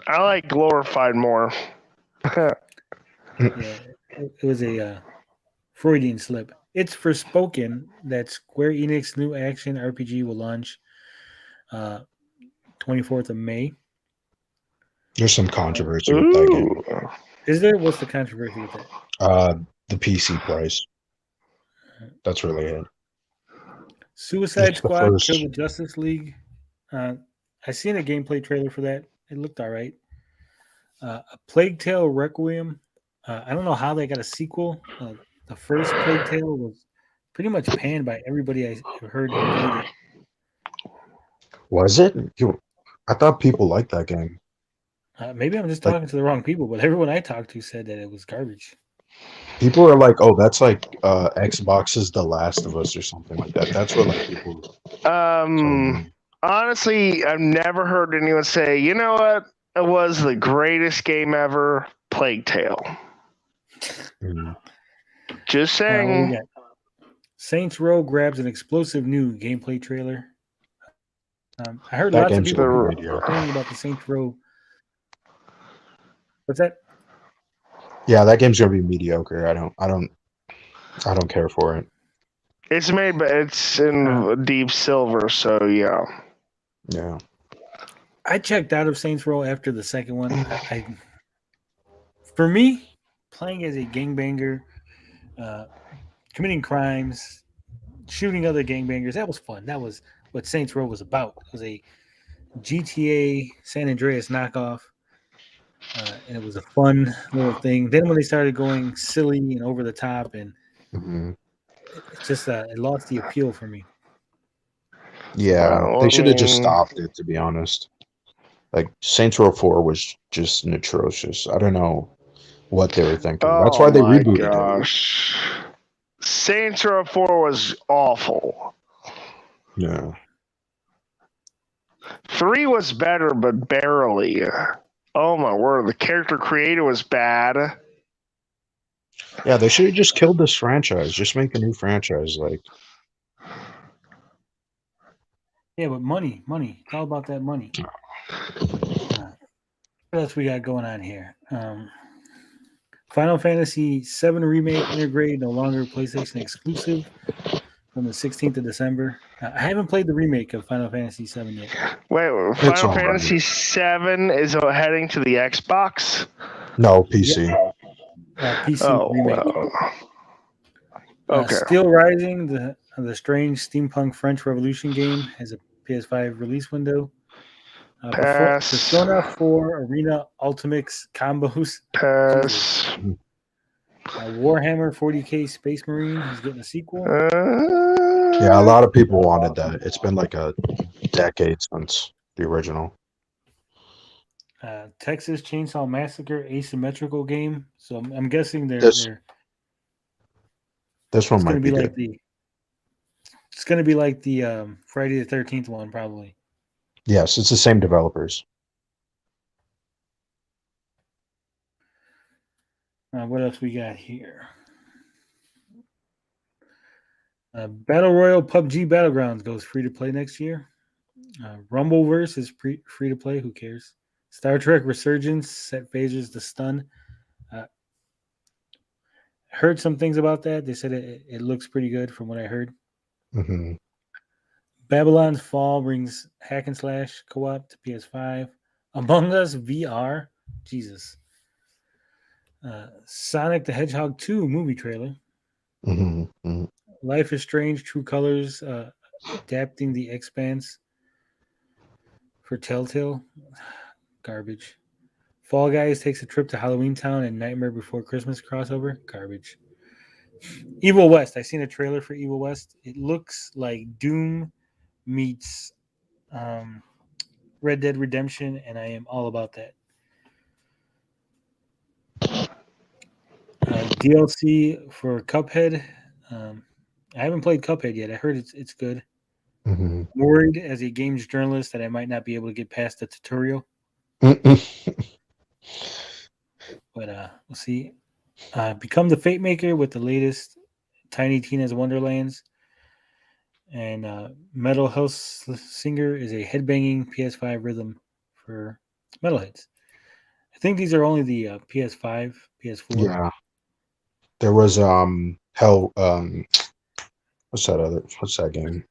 E: I like glorified more.
C: Yeah, it was a Freudian slip. It's Forspoken that Square Enix new action RPG will launch 24th of May.
D: There's some controversy with that game.
E: Ooh.
C: Is there? What's the controversy with that?
D: The PC price. That's really it.
C: Suicide
D: It's the
C: Squad
D: first-
C: Kill the Justice League. I seen a gameplay trailer for that. It looked all right. A Plague Tale Requiem. I don't know how they got a sequel. The first Plague Tale was pretty much panned by everybody I heard who played it.
D: Was it? I thought people liked that game.
C: Maybe I'm just talking to the wrong people, but everyone I talked to said that it was garbage.
D: People are like, "Oh, that's like Xbox's The Last of Us or something like that." That's what like people.
E: Honestly, I've never heard anyone say, you know what? It was the greatest game ever, Plague Tale.
D: Mm.
E: Just
C: What we
E: saying.
C: got? Saints Row grabs an explosive new gameplay trailer. I heard
D: That
C: lots of
D: game's
C: people
D: gonna be mediocre.
C: complaining about the Saints Row. What's that?
D: Yeah, that game's gonna be mediocre. I don't care for it.
E: It's made, but it's in deep silver, so yeah.
D: Yeah.
C: I checked out of Saints Row after the second one. For me, playing as a gangbanger, committing crimes, shooting other gangbangers, that was fun. That was what Saints Row was about. It was a GTA San Andreas knockoff, and it was a fun little thing. Then when they started going silly and over the top, and
D: Mhm.
C: it just it lost the appeal for me.
D: Yeah,
E: Well,
D: they
E: I
D: should have just
E: mean,
D: stopped it, to be honest. Like Saints Row 4 was just atrocious. I don't know what they were thinking. That's
E: oh
D: why they
E: my
D: rebooted it.
E: gosh. Saints Row 4 was awful.
D: Yeah.
E: 3 was better, but barely. Oh my word, the character creator was bad.
D: Yeah, they should have just killed this franchise. Just make a new franchise. Like,
C: Yeah, but money. It's all about that money. What else we got going on here? Final Fantasy VII Remake integrated, no longer PlayStation exclusive from the 16th of December. I haven't played the remake of Final Fantasy VII yet.
E: Wait,
D: it's
E: Final
D: all right.
E: Fantasy 7 is heading to the Xbox?
D: No, PC.
C: PC
E: Oh,
C: remake.
E: well. Okay.
C: Still Rising, the strange steampunk French Revolution game, has a PS5 release window.
E: Pass.
C: Persona 4 Arena Ultimates combos.
E: Pass.
C: Warhammer 40k Space Marine is getting a sequel.
D: Yeah, a lot of people wanted that. It's been like a decade since the original.
C: Texas Chainsaw Massacre asymmetrical game. So I'm guessing
D: This one
C: it's
D: might
C: going to
D: be
C: be like
D: good.
C: it's going to be like the Friday the 13th one probably.
D: Yes, it's the same developers.
C: What else we got here? Battle Royale PUBG Battlegrounds goes free to play next year. Rumbleverse is free to play. Who cares? Star Trek Resurgence set phasers to stun. Heard some things about that. They said it looks pretty good from what I heard.
D: Mm-hmm.
C: Babylon's Fall brings hack and slash co-op to PS5. Among Us VR. Jesus. Sonic the Hedgehog 2 movie trailer.
D: Mm-hmm. Mm-hmm.
C: Life is Strange True Colors adapting the Expanse for Telltale. Garbage. Fall Guys takes a trip to Halloween Town and Nightmare Before Christmas crossover. Garbage. Evil West. I seen a trailer for Evil West. It looks like Doom meets Red Dead Redemption, and I am all about that. DLC for Cuphead. I haven't played Cuphead yet. I heard it's good.
D: Mm-hmm.
C: I'm worried as a games journalist that I might not be able to get past the tutorial. But we'll see. Become the Fate Maker with the latest Tiny Tina's Wonderlands. And Metal House Singer is a headbanging PS5 rhythm for metalheads. I think these are only the PS5, PS4.
D: Yeah. There was Hell what's that game?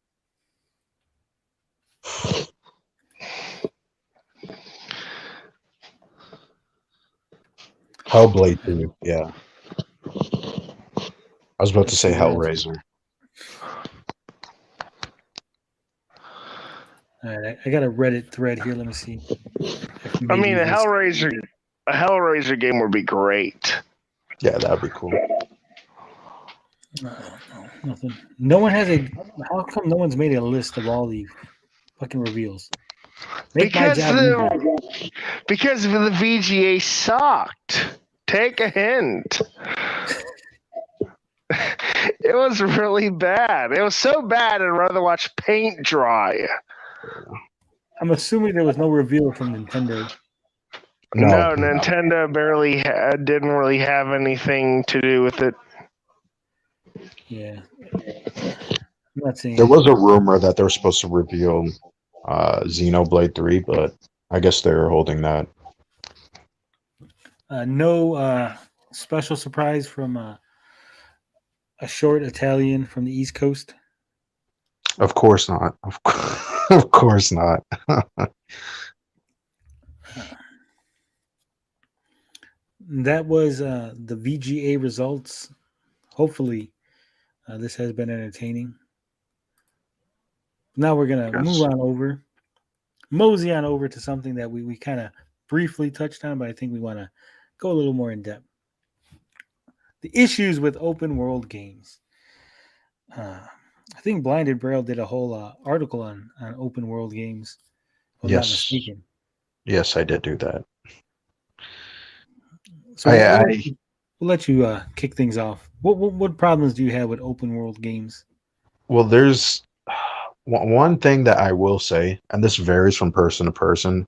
D: Hellblade 2, yeah. I was about to say Hellraiser.
C: All right, I got a Reddit thread here. Let me see.
E: I mean, a Hellraiser game would be great.
D: Yeah, that'd be cool.
C: No, nothing. No one has a. How come no one's made a list of all the fucking reveals? Make my job easier.
E: Because the VGA sucked. Take a hint. It was really bad. It was so bad I'd rather watch paint dry.
C: I'm assuming there was no reveal from Nintendo.
E: No, Nintendo didn't really have anything to do with it.
C: Yeah. I'm not seeing
D: there was a rumor that they were supposed to reveal Xenoblade 3, but I guess they're holding that.
C: No special surprise from a short Italian from the East Coast.
D: Of course not. Of course not.
C: That was the VGA results. Hopefully, this has been entertaining. Now we're going to mosey on over to something that we kind of briefly touched on, but I think we want to go a little more in depth. The issues with open world games. I think Blinded Braille did a whole article on open world games. If I'm not
D: Yes.
C: mistaken.
D: Yes, I did do that.
C: So we'll let you kick things off. What problems do you have with open world games?
D: Well, there's one thing that I will say, and this varies from person to person,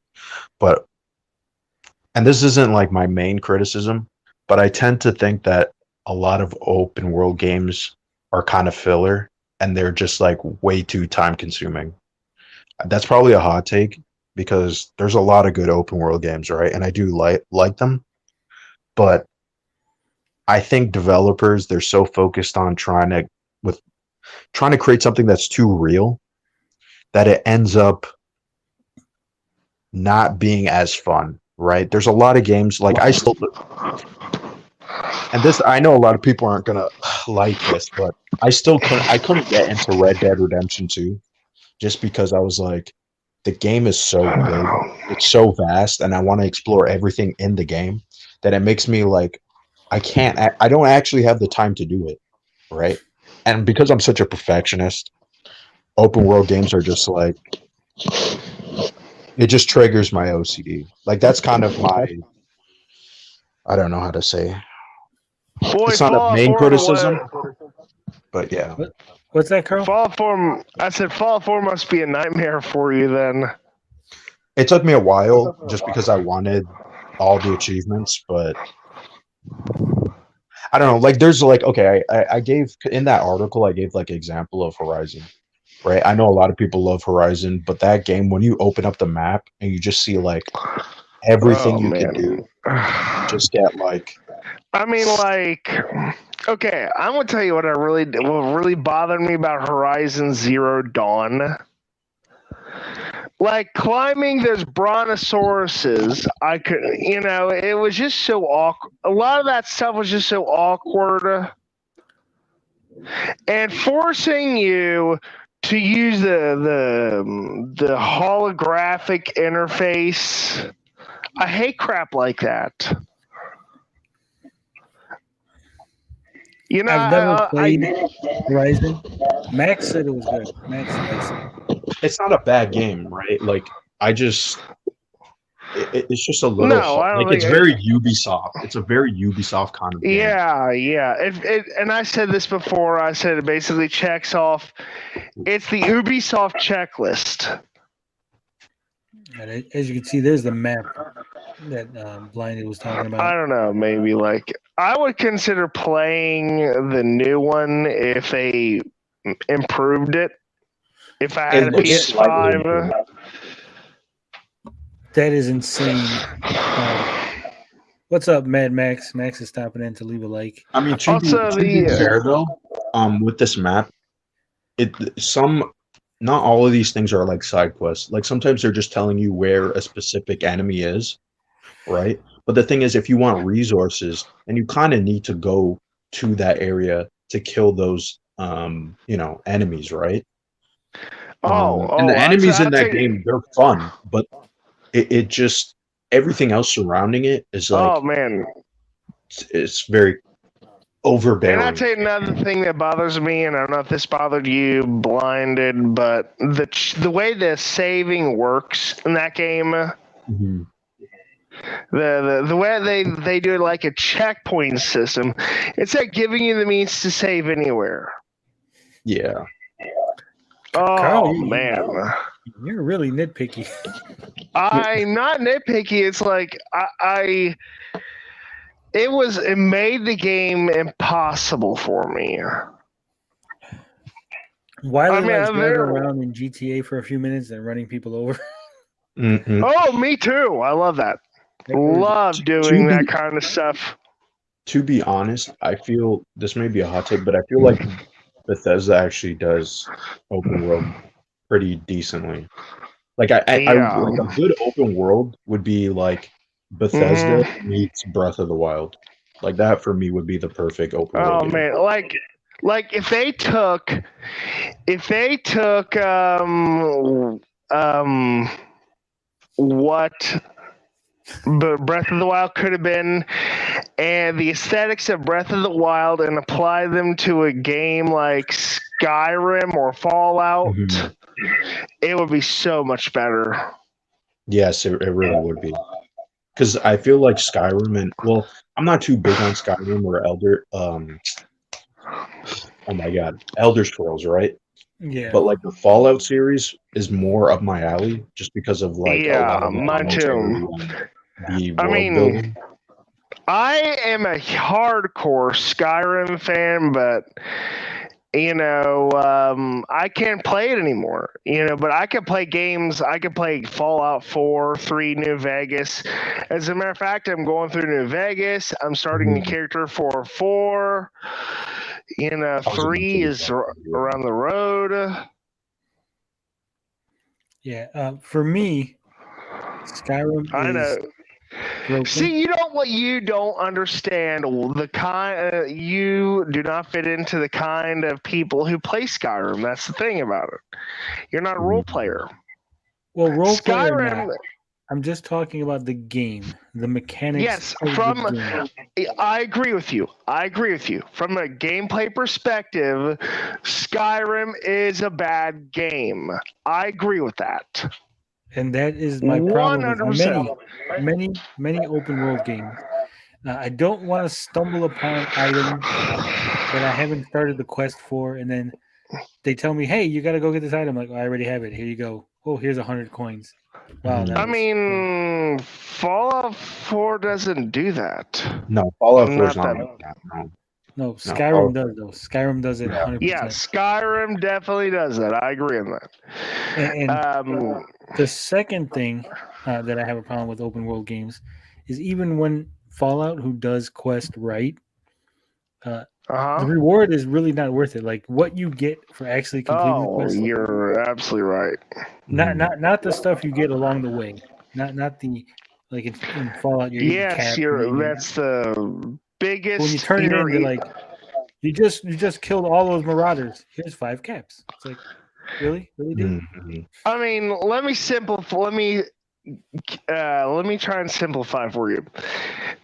D: and this isn't like my main criticism, but I tend to think that a lot of open world games are kind of filler and they're just like way too time consuming. That's probably a hot take because there's a lot of good open world games, right? And I do like them, but I think developers, they're so focused on trying to create something that's too real that it ends up not being as fun, right? There's a lot of games like and this, I know a lot of people aren't gonna like this, but I couldn't get into Red Dead Redemption 2 just because I was like, the game is so big, it's so vast, and I want to explore everything in the game that it makes me like I don't actually have the time to do it, right? And because I'm such a perfectionist, open world games are just like, it just triggers my OCD. Like that's kind of my, I don't know how to say.
E: Boy,
D: It's not a
E: Fallout
D: main
E: 4
D: criticism, but yeah.
C: What's that, Carl?
E: Fallout 4. I said Fallout 4 must be a nightmare for you then.
D: It took me a while just because I wanted all the achievements, but I don't know. Like, there's like, okay, I gave in that article, I gave like example of Horizon, right? I know a lot of people love Horizon, but that game, when you open up the map and you just see like everything you can do, you just get like.
E: I mean, like, okay, I'm gonna tell you what really bothered me about Horizon Zero Dawn. Like climbing those brontosauruses, I could, it was just so awkward. A lot of that stuff was just so awkward, and forcing you to use the holographic interface. I hate crap like that. You know,
C: I've never played Horizon. Max said it was good. Max likes it.
D: It's not a bad game, right? Like, it's just a little like it's very Ubisoft. It's a very Ubisoft kind of game.
E: Yeah. And I said this before. I said it basically checks off. It's the Ubisoft checklist.
C: And as you can see, there's the map that Blinded was talking about.
E: I don't know. Maybe like I would consider playing the new one if they improved it. If I had a PS5.
C: That is insane. What's up, Mad Max? Max is stopping in to leave a like.
D: I mean, to be fair though, with this map, not all of these things are like side quests. Like sometimes they're just telling you where a specific enemy is, right? But the thing is, if you want resources, and you kind of need to go to that area to kill those, enemies, right? And the enemies in that game, they're fun, but it just everything else surrounding it is like,
E: oh man,
D: it's very overbearing.
E: And I'll tell you another thing that bothers me, and I don't know if this bothered you, Blinded, but the way the saving works in that game,
D: mm-hmm.
E: the way they do it like a checkpoint system, it's like giving you the means to save anywhere.
D: Yeah.
E: Oh,
C: Carl,
E: man.
C: You're really nitpicky.
E: I'm not nitpicky. It's like it made the game impossible for me.
C: Wiley likes driving around in GTA for a few minutes and running people over.
D: Mm-hmm.
E: Oh, me too. I love that. Love doing that kind of stuff.
D: To be honest, I feel this may be a hot take, but I feel like Bethesda actually does open world pretty decently. Like like a good open world would be like Bethesda meets Breath of the Wild. Like that for me would be the perfect open world.
E: Oh man, like if they took what Breath of the Wild could have been and the aesthetics of Breath of the Wild and apply them to a game like Skyrim or Fallout,
D: Mhm.
E: it would be so much better.
D: Yes, it really would be. Because I feel like Skyrim and well, I'm not too big on Skyrim or oh my God, Elder Scrolls, right?
C: Yeah.
D: But like the Fallout series is more up my alley, just because of like a lot
E: Yeah,
D: of the
E: mine
D: commentary
E: too.
D: and the
E: I
D: world
E: mean,
D: building.
E: I am a hardcore Skyrim fan, but I can't play it anymore. But I can play games. I can play Fallout 4, 3, New Vegas. As a matter of fact, I'm going through New Vegas. I'm starting a character for 4.
D: I was about to
E: 3
D: say
E: is
D: that.
E: around the road.
C: Yeah. For me, Skyrim
E: I know.
C: is broken.
E: See, you don't understand the kind. You do not fit into the kind of people who play Skyrim. That's the thing about it. You're not a role player.
C: Well, role player or
E: Skyrim.
C: not, I'm just talking about the game, the mechanics
E: Yes,
C: of the game.
E: I agree with you. From a gameplay perspective, Skyrim is a bad game. I agree with that.
C: And that is my problem with
E: 100%.
C: many open world games. I don't want to stumble upon items that I haven't started the quest for, and then they tell me, "Hey, you got to go get this item." Like, oh, I already have it. Here you go. Oh, here's 100 coins. Wow.
D: Mhm.
C: That
E: I
C: was
E: mean, Fallout 4 doesn't do that.
D: No, Fallout 4 is
E: Not
D: not
E: that-
D: like that. No.
C: no.
D: No,
C: Skyrim does though. Skyrim does it
D: Yeah.
C: 100%.
E: Yeah, Skyrim definitely does that. I agree on that.
C: And the second thing that I have a problem with open world games is even when Fallout, who does quest right, the reward is really not worth it. Like what you get for actually completing the
E: Oh,
C: quest.
E: you're absolutely right.
C: Not the stuff you get along the way. Not the like in Fallout. You're
E: Yes,
C: capturing and-
E: that's the biggest.
C: when you turn it in, they're like, you just killed all those marauders. Here's 5 caps. It's like, really, dude?
D: Mhm.
E: I mean, let me try and simplify for you.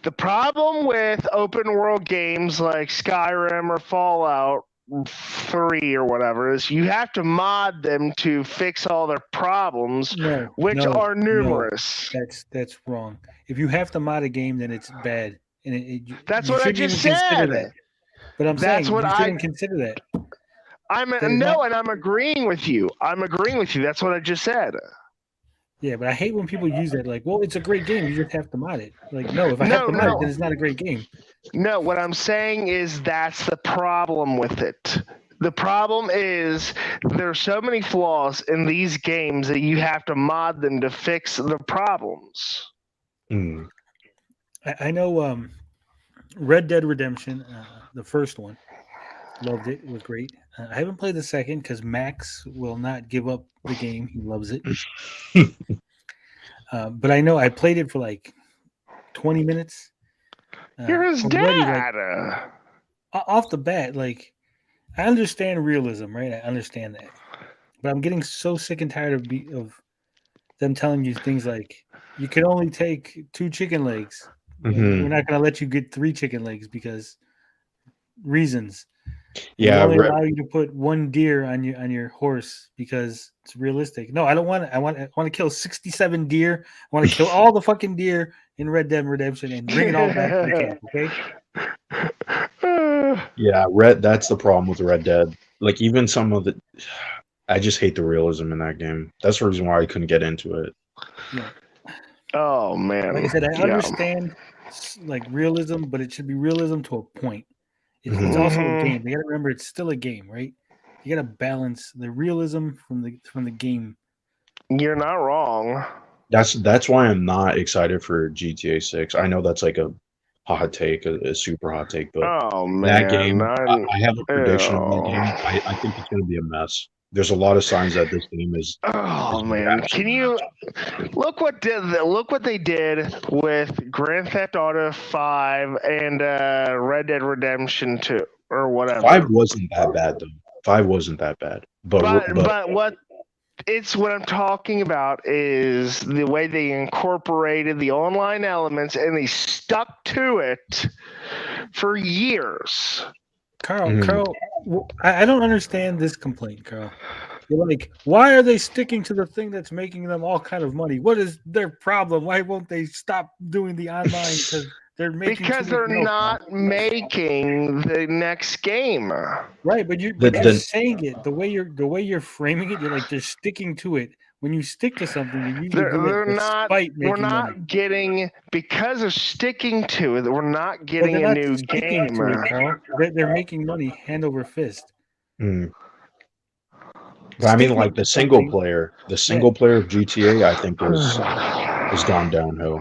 E: The problem with open world games like Skyrim or Fallout 3 or whatever is you have to mod them to fix all their problems, which are numerous.
C: That's wrong. If you have to mod a game, then it's bad. And
E: that's
C: you
E: what I
C: shouldn't
E: just
C: even consider
E: said.
C: that. But I'm
E: That's
C: saying
E: what
C: you shouldn't consider that.
E: and I'm agreeing with you. That's what I just said.
C: Yeah, but I hate when people use that. Like, well, it's a great game. You just have to mod it. Like, no, if I have to mod it, then it's not a great game.
E: No, what I'm saying is that's the problem with it. The problem is there's so many flaws in these games that you have to mod them to fix the problems.
D: Mm.
C: I know Red Dead Redemption, the first one, loved it. It was great. I haven't played the second because Max will not give up the game. He loves it. But I know I played it for like 20 minutes.
E: You're his
C: already,
E: dad.
C: Off the bat, like, I understand realism, right? I understand that. But I'm getting so sick and tired of them telling you things like, you can only take 2 chicken legs.
D: Mhm.
C: We're not going to let you get 3 chicken legs because reasons.
D: Yeah,
C: we only allow you to put 1 deer on your horse because it's realistic. No, I don't want it. I want to kill 67 deer. I want to kill all the fucking deer in Red Dead Redemption and bring it all back to the camp. Okay.
D: Yeah, that's the problem with Red Dead. Like even some of the, I just hate the realism in that game. That's the reason why I couldn't get into it.
C: Yeah.
E: Oh man.
C: Like I said, I understand like realism, but it should be realism to a point. It's also a game. You got to remember, it's still a game, right? You got to balance the realism from the game.
E: You're not wrong.
D: That's why I'm not excited for GTA 6. I know that's like a hot take, a super hot take, but that game, I have a prediction of that game. I think it's going to be a mess. There's a lot of signs that this game is.
E: Oh man! Can you look what they did with Grand Theft Auto 5 and Red Dead Redemption 2 or whatever?
D: 5 wasn't that bad though. 5 wasn't that bad, but
E: what It's what I'm talking about is the way they incorporated the online elements and they stuck to it for years.
C: Carl, I don't understand this complaint, Carl. You're like, why are they sticking to the thing that's making them all kind of money? What is their problem? Why won't they stop doing the online? Because they're making
E: Because they're not making the next game.
C: Right, but you're saying it the way you're framing it. You're like they're sticking to it. When you stick to something, you usually do it despite making
E: we're not
C: money.
E: getting, because they're sticking to it, we're not
C: But
E: getting
C: they're
E: a
C: not
E: new
C: sticking
E: game.
C: to it, Carl. They're making money hand over fist.
D: But I mean, like the single player of GTA, I think is gone downhill.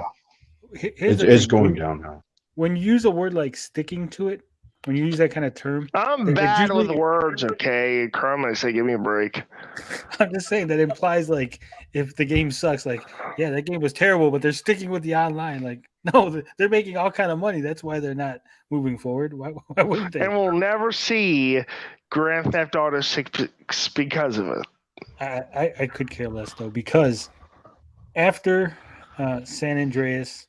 D: It's going downhill.
C: When you use a word like sticking to it, when you use that kind of term,
E: I'm bad with words, okay? Carmen, say, give me a break.
C: I'm just saying that implies like if the game sucks, like yeah, that game was terrible, but they're sticking with the online. Like no, they're making all kind of money. That's why they're not moving forward. Why wouldn't they?
E: And we'll never see Grand Theft Auto 6 because of it.
C: I could care less though, because after San Andreas,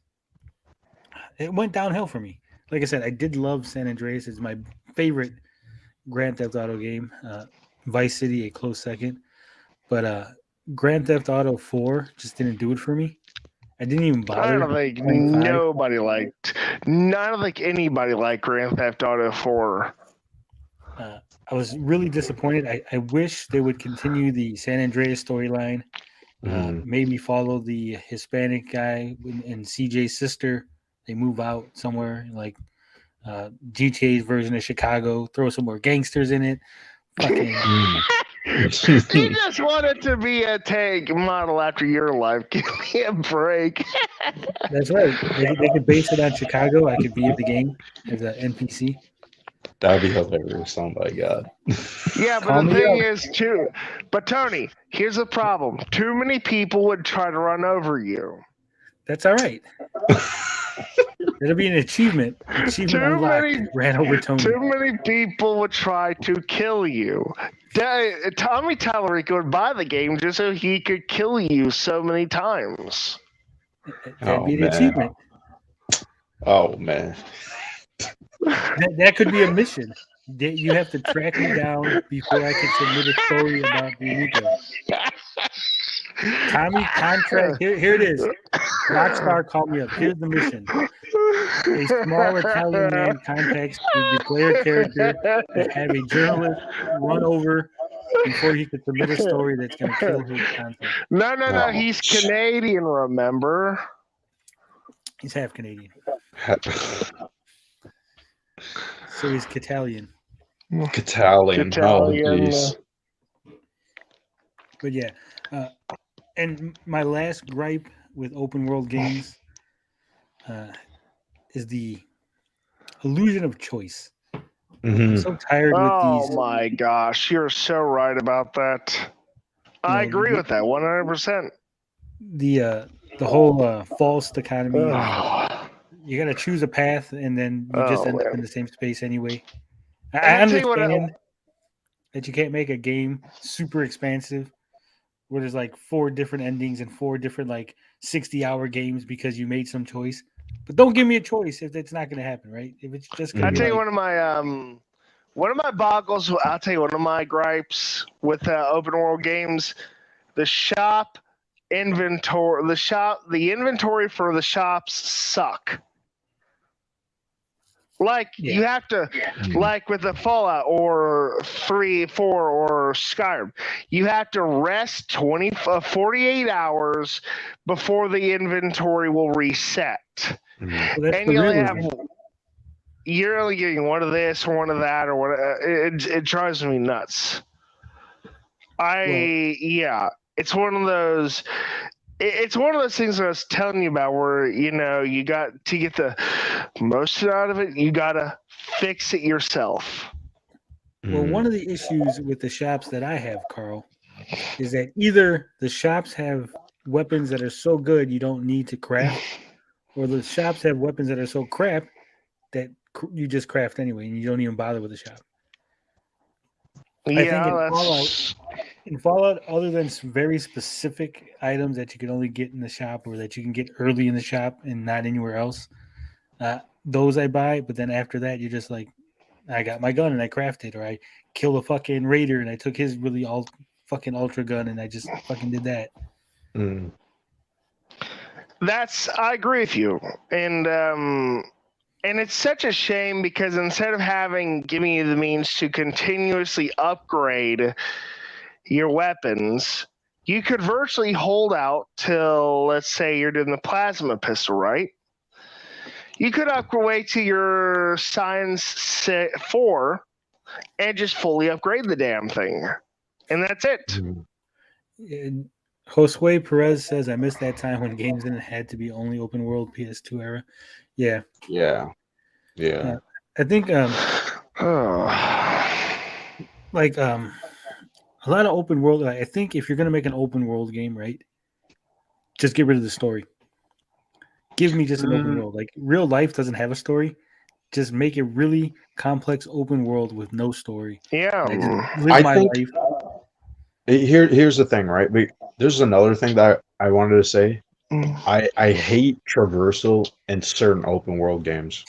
C: it went downhill for me. Like I said, I did love San Andreas. It's my favorite Grand Theft Auto game. Vice City, a close second. But Grand Theft Auto 4 just didn't do it for me. I didn't even bother.
E: I don't think anybody liked Grand Theft Auto 4.
C: I was really disappointed. I wish they would continue the San Andreas storyline. Maybe follow the Hispanic guy and CJ's sister. They move out somewhere like GTA's version of Chicago. Throw some more gangsters in it. Fucking.
E: You just wanted to be a tank model after your life. Give me a break.
C: That's right. They could base it on Chicago. I could be in the game as an NPC.
D: That would be hilarious. Oh my god.
E: Yeah, but the thing is, too. But Tony, here's the problem. Too many people would try to run over you.
C: That's all right. It'll be an achievement. Ran over Tony.
E: Too many people would try to kill you. Tommy Tallarico would buy the game just so he could kill you so many times.
C: That'd be an achievement.
D: Oh man.
C: That could be a mission. You have to track me down before I can submit a story about the Amico. Tommy, contract. Here it is. Rockstar called me up. Here's the mission. A small Italian man contacts the player character to have a journalist run over before he could submit a story that's going to kill his content.
E: No. He's Canadian, remember?
C: He's half Canadian. So he's Catalan.
D: Catalan. Oh, geez.
C: But yeah. And my last gripe with open world games is the illusion of choice. I'm so tired with these.
E: Oh my gosh, you're so right about that. I agree with that 100%.
C: The whole false dichotomy. You got to choose a path, and then you just end up in the same space anyway. I understand that you can't make a game super expansive where there's like 4 different endings and 4 different like 60-hour games because you made some choice. But don't give me a choice if it's not going to happen, right? If it's just going to be.
E: I'll tell you one of my boggles. I'll tell you one of my gripes with open world games: the shop inventory. The inventory for the shops suck. Like you have to, like with the Fallout or 3, 4 or Skyrim, you have to rest 48 hours before the inventory will reset. And you're only getting one of this or one of that or what. It drives me nuts. It's one of those. It's one of those things I was telling you about where, you got to get the most out of it, you got to fix it yourself.
C: Well, one of the issues with the shops that I have, Carl, is that either the shops have weapons that are so good you don't need to craft, or the shops have weapons that are so crap that you just craft anyway and you don't even bother with the shop. I think In Fallout, other than some very specific items that you can only get in the shop or that you can get early in the shop and not anywhere else, those I buy. But then after that, you're just like, I got my gun and I crafted, or I killed a fucking raider and I took his really fucking ultra gun and I just fucking did that.
D: Mm.
E: I agree with you, and it's such a shame because instead of giving you the means to continuously upgrade your weapons, you could virtually hold out till, let's say, you're doing the plasma pistol, right? You could upgrade to your Science 4 and just fully upgrade the damn thing, and that's it.
D: Mm.
C: And Josue Perez says, I missed that time when games didn't had to be only open world PS2 era. Yeah.
D: Yeah.
C: I think a lot of open world. I think if you're going to make an open world game, right, just get rid of the story. Give me just an open world. Like, real life doesn't have a story. Just make a really complex open world with no story.
E: Yeah.
C: And I just live my life.
D: Here's the thing, right? There's another thing that I wanted to say. I hate traversal in certain open world games,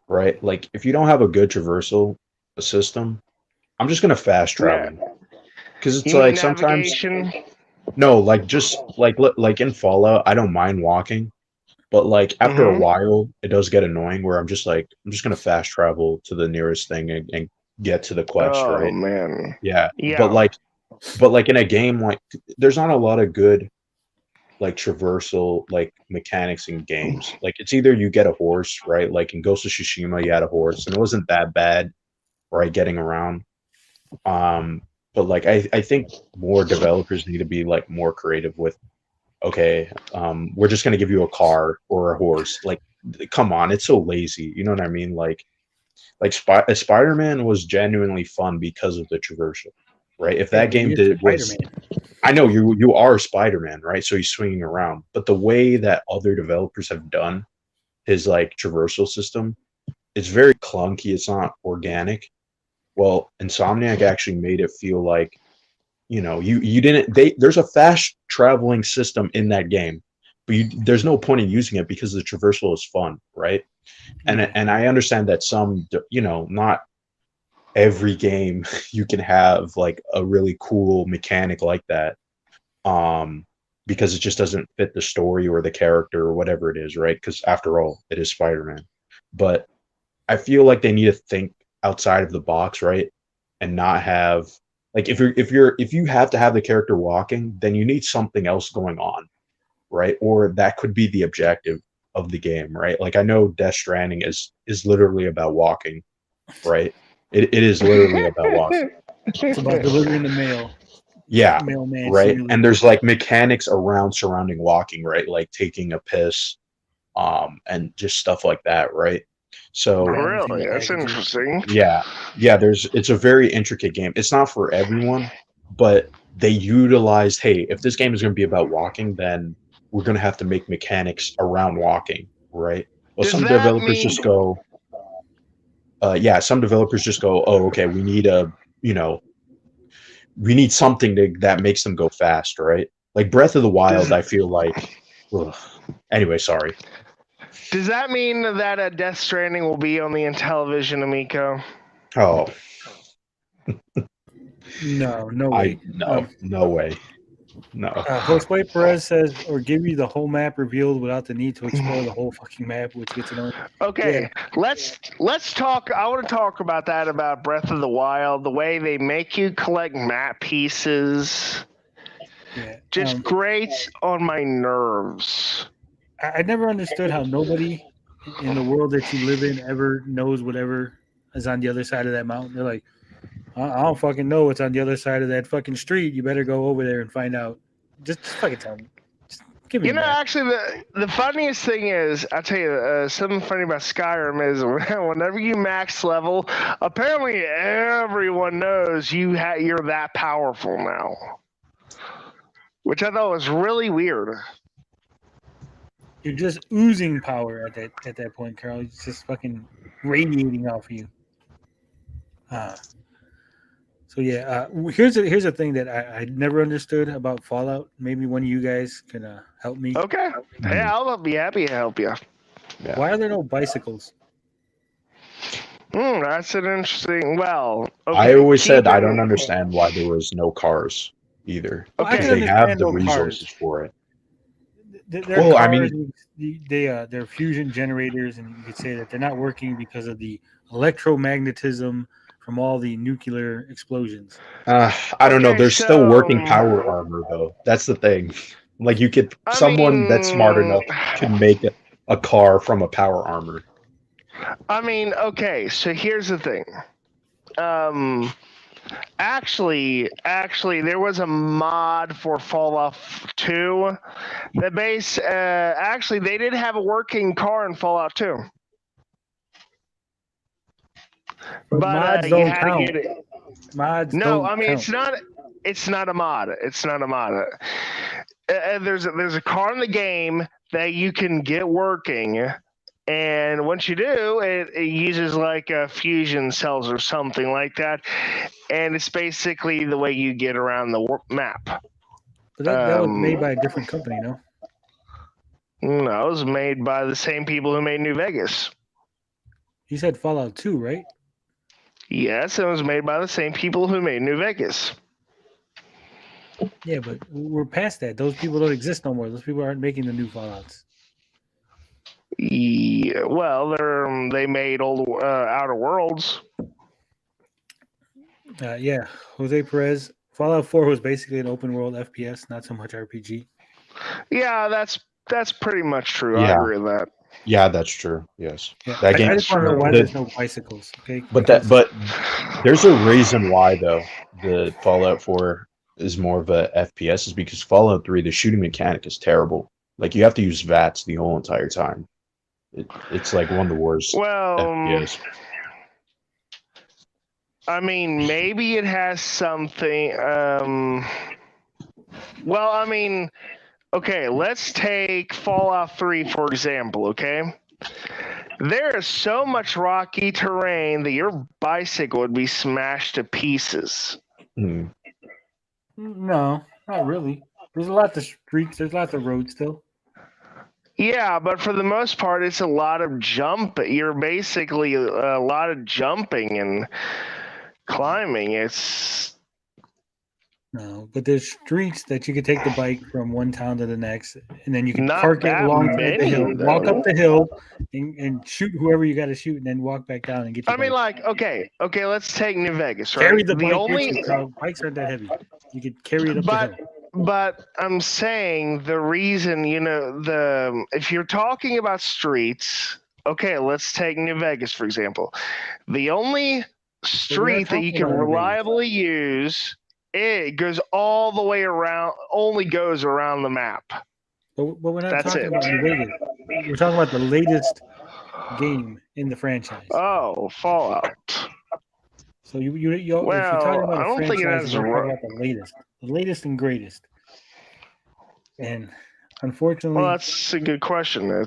D: right? Like, if you don't have a good traversal system, I'm just gonna fast travel because it's like sometimes. No, like just like in Fallout, I don't mind walking, but like after a while, it does get annoying. Where I'm just gonna fast travel to the nearest thing and get to the quest, right?
E: Oh man,
D: yeah. But like in a game, like there's not a lot of good like traversal like mechanics in games. Like it's either you get a horse, right? Like in Ghost of Tsushima, you had a horse, and it wasn't that bad, right? Getting around. But like I think more developers need to be like more creative with, okay, we're just gonna give you a car or a horse. Like, come on, it's so lazy. You know what I mean? Like Spider-Man was genuinely fun because of the traversal, right? If that game I know you are Spider-Man, right? So he's swinging around, but the way that other developers have done his like traversal system, it's very clunky. It's not organic. Well, Insomniac actually made it feel like, you know, you didn't. There's a fast traveling system in that game, but there's no point in using it because the traversal is fun, right? And I understand that some, you know, not every game you can have like a really cool mechanic like that, because it just doesn't fit the story or the character or whatever it is, right? Because after all, it is Spider-Man. But I feel like they need to think outside of the box, right? And not have like if you have to have the character walking, then you need something else going on, right? Or that could be the objective of the game, right? Like I know Death Stranding is literally about walking, right? It is literally about walking.
C: It's about delivering the mail.
D: Yeah,
C: Mailman
D: right.
C: simulator.
D: And there's like mechanics surrounding walking, right? Like taking a piss, and just stuff like that, right? So
E: really, that's interesting.
D: Yeah. It's a very intricate game. It's not for everyone, but they utilized, hey, if this game is going to be about walking, then we're going to have to make mechanics around walking, right? Well, some developers just go, some developers just go, oh, okay, we need something that makes them go fast, right? Like Breath of the Wild, I feel like. Ugh. Anyway, sorry.
E: Does that mean that Death Stranding will be on the Intellivision, Amico?
D: Oh.
C: No way.
D: No way. No.
C: Josue Perez says, or give you the whole map revealed without the need to explore the whole fucking map, which gets annoying.
E: Okay, let's talk. I want to talk about that, about Breath of the Wild, the way they make you collect map pieces.
C: Yeah.
E: Just grates on my nerves.
C: I never understood how nobody in the world that you live in ever knows whatever is on the other side of that mountain. They're like, I don't fucking know what's on the other side of that fucking street. You better go over there and find out. Just fucking tell me. Just give me.
E: Actually, the funniest thing is, I'll tell you, something funny about Skyrim is whenever you max level, apparently everyone knows you're that powerful now, which I thought was really weird.
C: You're just oozing power at that point, Carl. It's just fucking radiating off of you. So yeah, here's a thing that I never understood about Fallout. Maybe one of you guys can help me.
E: Okay. Hey, I'll be happy to help you.
D: Yeah.
C: Why are there no bicycles?
E: That's an interesting. Well,
D: I
E: okay,
D: always said I don't
E: in-
D: understand why there was no cars either.
C: Well, I
E: Okay.
C: can
D: Because they have
C: understand
D: the
C: no
D: resources
C: cars.
D: for it.
C: Their
D: Well, I
C: cars,
D: mean-
C: they're fusion generators, and you could say that they're not working because of the electromagnetism from all the nuclear explosions.
D: I don't know.
E: Okay,
D: There's still working
E: so-
D: power armor though. That's the thing. Like you could,
E: I
D: someone that's smart
E: mean-
D: enough can make a car from a power armor.
E: I mean, okay, so here's the thing. Actually, there was a mod for Fallout 2. Actually, they did have a working car in Fallout 2.
C: But mods
E: you
C: don't
E: had
C: count.
E: to get it.
C: Mods
E: No,
C: don't
E: I mean
C: count.
E: it's not a mod. It's not a mod. There's a car in the game that you can get working, and once you do, it uses like fusion cells or something like that, and it's basically the way you get around the map.
C: But that was made by a different company, no?
E: No, it was made by the same people who made New Vegas.
C: You said Fallout 2, right?
E: Yes, it was made by the same people who made New Vegas.
C: Yeah, but we're past that. Those people don't exist no more. Those people aren't making the new Fallouts.
E: Yeah, well, they made old Outer Worlds.
C: Yeah, Jose Perez. Fallout 4 was basically an open world FPS, not so much RPG.
E: Yeah, that's pretty much true. I
D: Yeah.
E: agree with that.
D: Yeah, that's true. Yes.
C: Yeah,
D: That
C: I
D: game.
C: just want to know why there's no bicycles. Okay,
D: But there's a reason why though the Fallout 4 is more of a FPS is because Fallout 3 the shooting mechanic is terrible. Like you have to use VATS the whole entire time. It's like one of the worst
E: Well,
D: FPS.
E: I mean, maybe it has something. Well, I mean, okay, let's take Fallout 3 for example. Okay, there is so much rocky terrain that your bicycle would be smashed to pieces.
D: Hmm.
C: No, not really. There's a lot of streets. There's lots of roads still.
E: Yeah, but for the most part, it's a lot of You're basically a lot of jumping and climbing.
C: No, but there's streets that you can take the bike from one town to the next, and then you can
E: Not
C: park it
E: that
C: alongside the
E: many,
C: hill, walk
E: though.
C: up the hill, and shoot whoever you got to shoot, and then walk back down and get your
E: I mean,
C: bike.
E: like, okay, let's take New Vegas, right?
C: Carry the bike with you, Carl. Bikes aren't that heavy. You could carry it up the hill.
E: But I'm saying the reason, if you're talking about streets, okay, let's take New Vegas, for example. The only street that you
C: talking
E: can
C: about New Vegas.
E: reliably use, it goes all the way around, only goes around the map.
C: But we're not
E: That's
C: talking
E: it.
C: about New Vegas. We're talking about the latest game in the franchise.
E: Oh, Fallout.
C: So if you're talking
E: Well,
C: about
E: I
C: a
E: don't think it
C: franchise,
E: has
C: you're
E: a
C: talking about the latest and greatest. And unfortunately,
E: Well, that's a good question.
C: No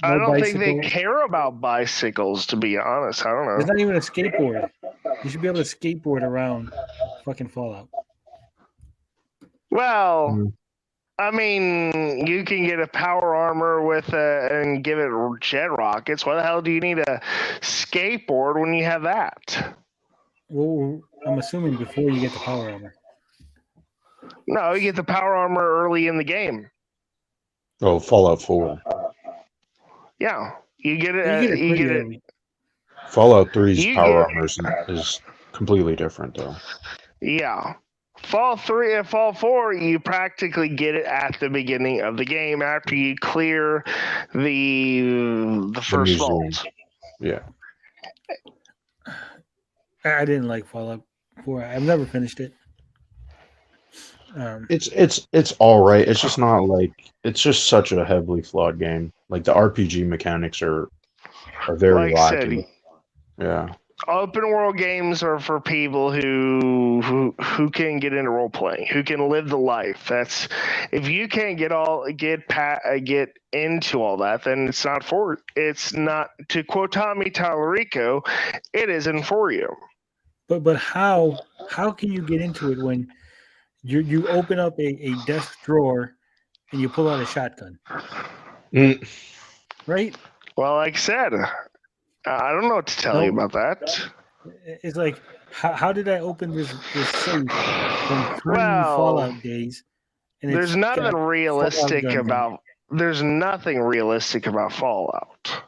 E: I don't think they
C: bicycle.
E: care about bicycles, to be honest. I don't know.
C: there's not even a skateboard. You should be able to skateboard around fucking Fallout.
E: Well,
D: Mm.
E: I mean, you can get a power armor and give it jet rockets. Why the hell do you need a skateboard when you have that?
C: Well, I'm assuming before you get the power armor.
E: No, you get the power armor early in the game.
D: Oh, Fallout 4.
E: Yeah, you get it.
C: You get it
E: You
C: pretty
E: get it.
C: early.
D: Fallout 3's
E: You
D: power
E: get-
D: armor is completely different though.
E: Yeah. Fallout 3 and Fallout 4, you practically get it at the beginning of the game after you clear the first
D: museum.
E: vault.
D: Yeah.
C: I didn't like Fallout 4. I've never finished it.
D: It's all right. It's just not like it's just such a heavily flawed game. Like the RPG mechanics are very
E: Like I said,
D: lacking. Yeah.
E: open world games are for people who can get into role playing, who can live the life. That's if you can't get into all that, then it's not to quote Tommy Tallarico, it isn't for you.
C: But how can you get into it when you open up a desk drawer and you pull out a shotgun,
D: Mm,
C: right?
E: Well, like I said, I don't know what to tell you
C: No,
E: about that.
C: it's like how did I open this safe from
E: Well,
C: pre-Fallout days, and
E: there's
C: it's
E: nothing
C: got Fallout
E: realistic
C: guns in it?
E: about. There's nothing realistic about Fallout.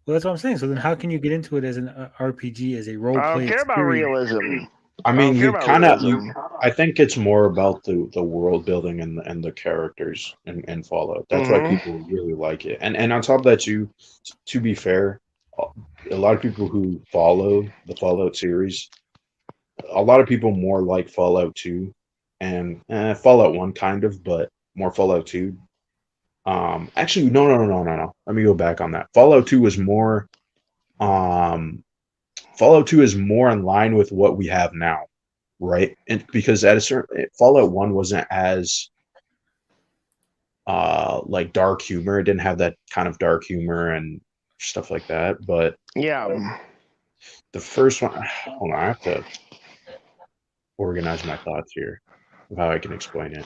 C: Well, that's what I'm saying. So then, how can you get into it as an RPG, as a role
E: I don't
C: play
E: care about
C: experience?
E: realism.
D: I
E: I
D: mean,
E: don't care
D: you
E: about
D: kind of
E: realism.
D: I think it's more about the world building and the characters in Fallout. That's why
E: Hmm.
D: people really like it. And on top of that, too, to be fair, a lot of people who follow the Fallout series, a lot of people more like Fallout 2 and Fallout 1 kind of, but more Fallout 2. Actually, no. Let me go back on that. Um Fallout 2 is more in line with what we have now, right? And because at a certain Fallout 1 wasn't as like dark humor. It didn't have that kind of dark humor and stuff like that. But
E: Yeah.
D: the first one, hold on, I have to organize my thoughts here of how I can explain it.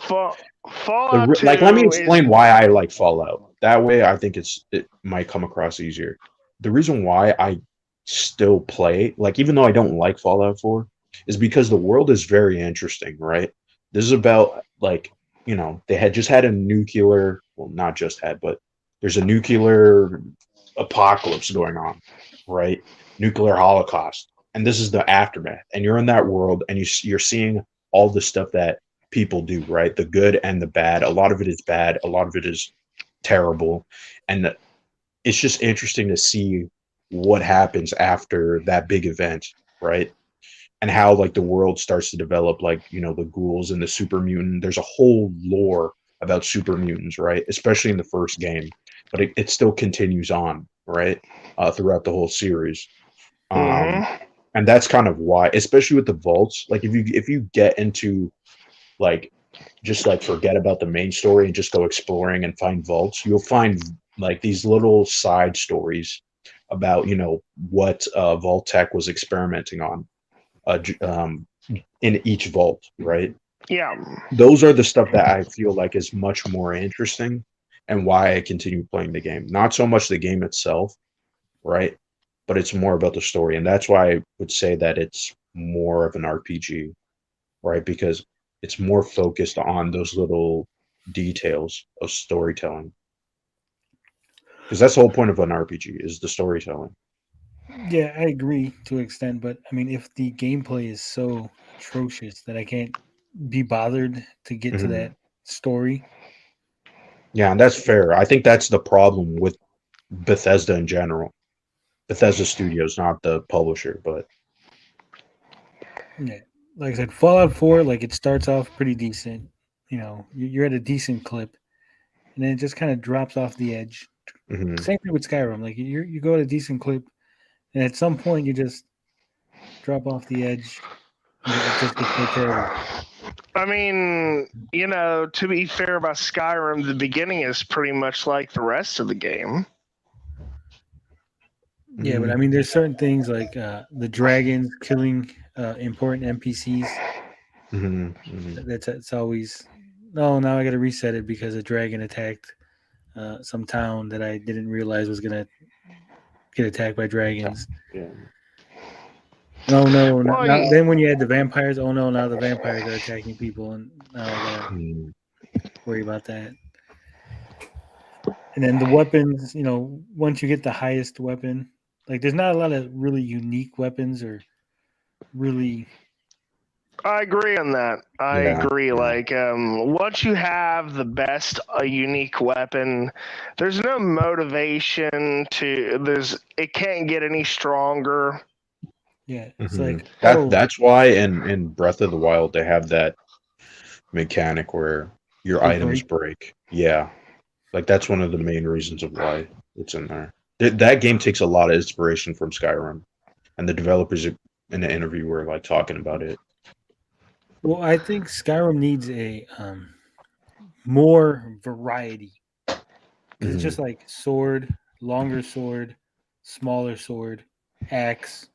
E: Fallout
D: Like, let me
E: 2 is.
D: explain why I like Fallout. That way, I think it might come across easier. The reason why I still play, like, even though I don't like Fallout 4, is because the world is very interesting, right? This is about like, they had just had a nuclear, well, not just had, but there's a nuclear apocalypse going on, right? Nuclear holocaust, and this is the aftermath. And you're in that world, and you're seeing all the stuff that people do, right? The good and the bad. A lot of it is bad. A lot of it is terrible, and it's just interesting to see what happens after that big event, right? And how like the world starts to develop, like the ghouls and the super mutant. There's a whole lore about super mutants, right? Especially in the first game, but it still continues on, right? Throughout the whole series. Um,
E: Hmm.
D: and that's kind of why, especially with the vaults, like if you get into like just like forget about the main story and just go exploring and find vaults, you'll find like these little side stories about what Vault Tech was experimenting on in each vault, right?
E: Yeah.
D: Those are the stuff that I feel like is much more interesting and why I continue playing the game. Not so much the game itself, right? But it's more about the story. And that's why I would say that it's more of an RPG, right? Because it's more focused on those little details of storytelling. Because that's the whole point of an RPG is the storytelling.
C: Yeah, I agree to an extent, but I mean, if the gameplay is so atrocious that I can't be bothered to get to
D: Hmm.
C: that story,
D: Yeah, and that's fair. I think that's the problem with Bethesda in general. Bethesda Studios, not the publisher, but
C: yeah, like I said, Fallout 4, like it starts off pretty decent. You're at a decent clip, and then it just kind of drops off the edge.
D: mhm.
C: Same thing with Skyrim. Like you go at a decent clip, and at some point you just drop off the edge, and it just gets so terrible.
E: I mean, to be fair about Skyrim, the beginning is pretty much like the rest of the game.
C: Yeah, but I mean, there's certain things like the dragons killing important NPCs.
D: Mhm, mhm.
C: That's it's always no. Now I got to reset it because a dragon attacked some town that I didn't realize was gonna get attacked by dragons.
D: Yeah.
C: Oh no!
E: Well,
C: Now then, when you add the vampires, oh no! Now the vampires are attacking people, and now I gotta
D: Mhm.
C: worry about that. And then the weapons, once you get the highest weapon, like there's not a lot of really unique weapons or really.
E: I agree on that. I
D: Yeah.
E: agree.
D: Yeah.
E: Like, once you have the best unique weapon, there's no motivation to. It can't get any stronger.
C: Yeah, it's
D: Mhm.
C: like, oh,
D: That's why in Breath of the Wild they have that mechanic where your
C: they
D: items
C: break.
D: break. Yeah. Like that's one of the main reasons of why it's in there. That game takes a lot of inspiration from Skyrim, and the developers in the interview were like talking about it.
C: Well, I think Skyrim needs a more variety because it's
D: Hmm.
C: just like sword, longer sword, smaller sword, axe.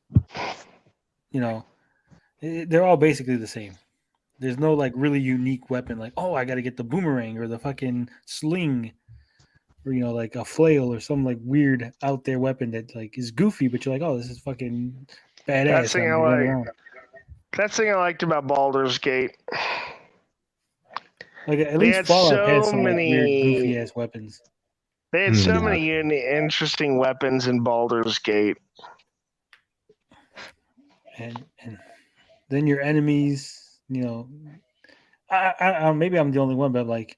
C: You know, They're all basically the same. There's no like really unique weapon like, oh, I got to get the boomerang or the fucking sling or like a flail or some like weird out there weapon that like is goofy, but you're like, oh, this is fucking badass.
E: Thing
C: I'm running around.
E: That's the thing I liked about Baldur's Gate.
C: Like at
E: They
C: least
E: had
C: Fallout has
E: so
C: some like, weird goofy
E: many.
C: ass weapons.
E: They had so
D: Yeah.
E: many interesting weapons in Baldur's Gate.
C: And then your enemies, I maybe I'm the only one, but like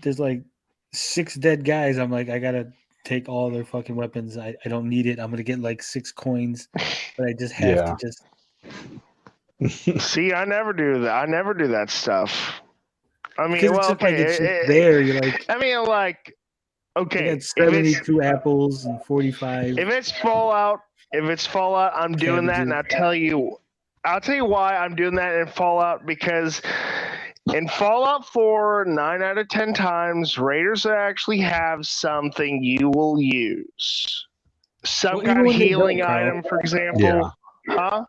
C: there's like 6 dead guys. I'm like, I gotta take all their fucking weapons. I don't need it. I'm gonna get like 6 coins, but I just have to just.
E: See, I never do that. I never do that stuff. I mean,
C: Because
E: well,
C: it's just like
E: okay.
C: it's just there. You're like,
E: I mean, like,
C: I
E: okay.
C: got 72 apples and 45.
E: If it's Fallout, I'm doing that, and
C: cabbages.
E: I'll tell you why I'm doing that in Fallout, because in Fallout 4, 9 out of 10 times, raiders actually have something you will use. Some
C: Well,
E: kind
C: even
E: of
C: when they
E: healing
C: don't, Kyle.
E: item, for example. Huh?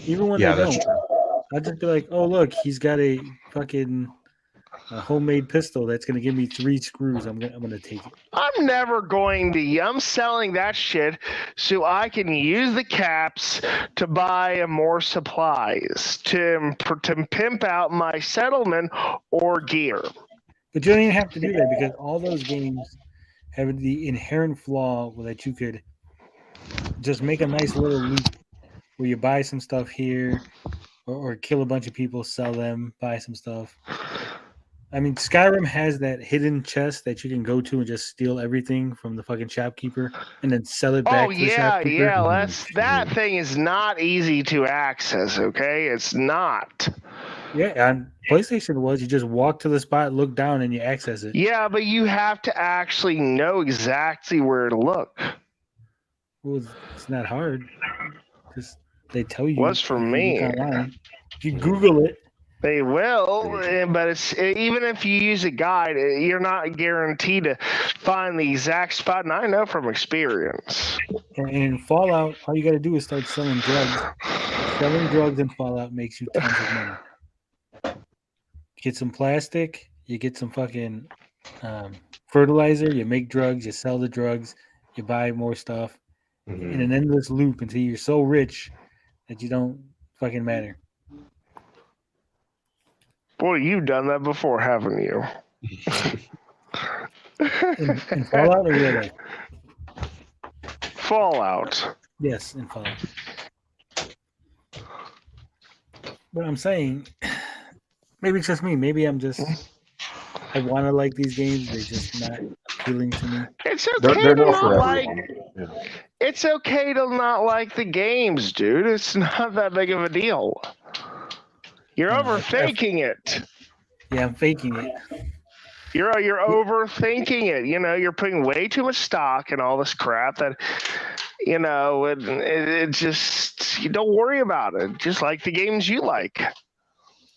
C: Even when
D: Yeah,
C: they
D: that's
C: don't,
D: true.
C: I'll just be like, oh, look, he's got a fucking homemade pistol that's going to give me 3 screws. I'm gonna take it.
E: I'm never going to. I'm selling that shit so I can use the caps to buy more supplies to pimp out my settlement or gear.
C: But you don't even have to do that because all those games have the inherent flaw that you could just make a nice little loop where you buy some stuff here or kill a bunch of people, sell them, buy some stuff. I mean, Skyrim has that hidden chest that you can go to and just steal everything from the fucking shopkeeper and then sell it back to the shopkeeper.
E: That thing is not easy to access, okay? It's not.
C: Yeah, on PlayStation was you just walk to the spot, look down, and you access it.
E: Yeah, but you have to actually know exactly where to look.
C: Well, it's not hard. Just they tell you.
E: Was for me.
C: Online. If you Google it.
E: They will, but it's even if you use a guide, you're not guaranteed to find the exact spot. And I know from experience.
C: And in Fallout, all you got to do is start selling drugs. Selling drugs in Fallout makes you tons of money. Get some plastic, you get some fucking fertilizer, you make drugs, you sell the drugs, you buy more stuff, in an endless loop until you're so rich that you don't fucking matter.
E: Boy, you've done that before, haven't you?
C: In Fallout or real life?
E: Fallout.
C: Yes, in Fallout. But I'm saying, maybe it's just me. Maybe I want to like these games. They're just not appealing to me.
E: It's okay
D: They're
E: to
D: not
E: not
D: for
E: like.
D: everyone. Yeah.
E: It's okay to not like the games, dude. It's not that big of a deal. You're overthinking it.
C: Yeah, I'm faking it.
E: You're overthinking it. You're putting way too much stock in all this crap that, it just, you don't worry about it. Just like the games you like.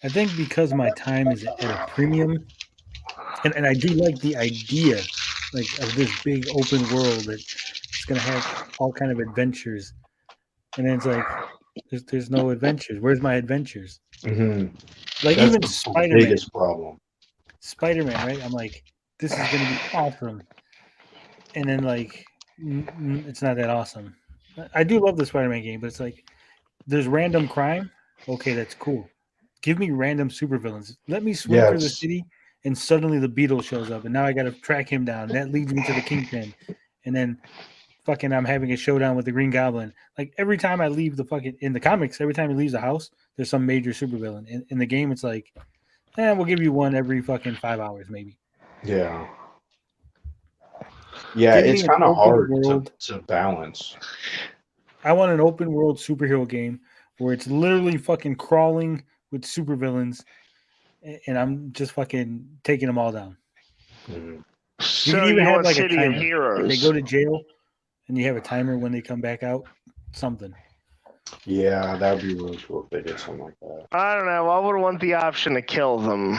C: I think because my time is at a premium, and I do like the idea, like of this big open world that's going to have all kind of adventures, and then it's like there's no adventures. Where's my adventures?
D: Mm-hmm.
C: Like
D: That's
C: even
D: the
C: Spider-Man.
D: biggest problem.
C: Spider-Man, right? I'm like, this is going to be awesome, and then like it's not that awesome. I do love the Spider-Man game, but it's like there's random crime. Okay, that's cool. Give me random supervillains. Let me swim through the city, and suddenly the Beetle shows up, and now I got to track him down. That leads me to the Kingpin, and then fucking I'm having a showdown with the Green Goblin. Like every time I leave in the comics, every time he leaves the house, there's some major supervillain. In the game, it's like, we'll give you one every fucking 5 hours, maybe.
D: Yeah. Yeah, it's kind of hard to balance.
C: I want an open world superhero game where it's literally fucking crawling with supervillains, and I'm just fucking taking them all down.
D: Mm-hmm.
E: So you can even have like a timer. Heroes.
C: They go to jail, and you have a timer when they come back out. Something.
D: Yeah, that would be really cool if they did something like that.
E: I don't know. I would want the option to kill them.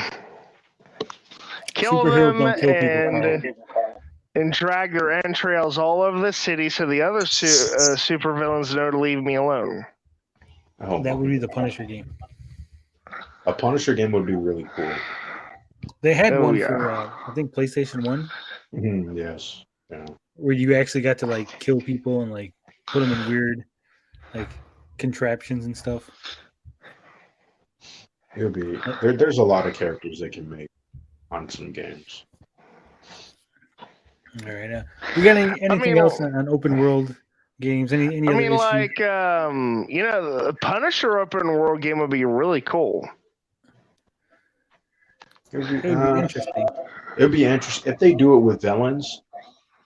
E: Kill them and drag their entrails all over the city so the other supervillains know to leave me alone.
D: Oh,
C: That would be the Punisher game.
D: a Punisher game would be really cool.
C: They had
E: Oh,
C: one
E: yeah.
C: for I think PlayStation 1
D: Yes. Yeah.
C: where you actually got to like kill people and like put them in weird like contraptions and stuff.
D: It would be there's a lot of characters they can make on some games.
C: All right. We got anything
E: mean,
C: else on open world games? Any
E: I
C: other
E: mean,
C: issues?
E: like, the Punisher open world game would be really cool.
C: It would be interesting.
D: It would be interesting if they do it with villains.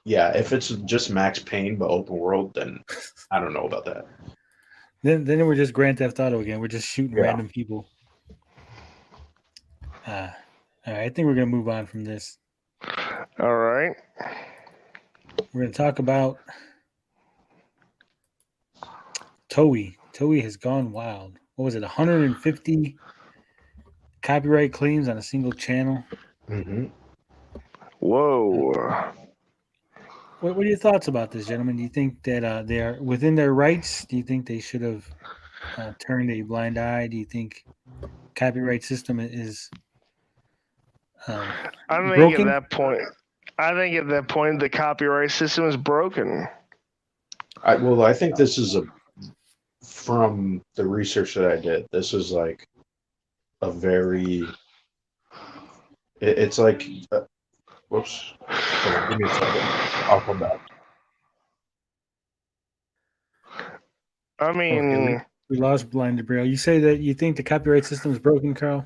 D: Yeah, if it's just Max Payne but open world, then I don't know about that.
C: Then we're just Grand Theft Auto again. We're just shooting
D: Yeah.
C: random people. All right, I think we're gonna move on from this.
E: All right.
C: We're gonna talk about Toei. Toei has gone wild. What was it? 150 copyright claims on a single channel.
D: Mm-hmm.
E: Whoa.
C: What are your thoughts about this, gentlemen? Do you think that they are within their rights? Do you think they should have turned a blind eye? Do you think copyright system is
E: I think
C: broken?
E: at that point, the copyright system is broken.
D: I think this is from the research that I did. This is like a very. It's like. Whoops. Hold on, give me a second. I'll come back.
E: I mean,
C: We lost Blinded Braille. You say that you think the copyright system is broken, Carl?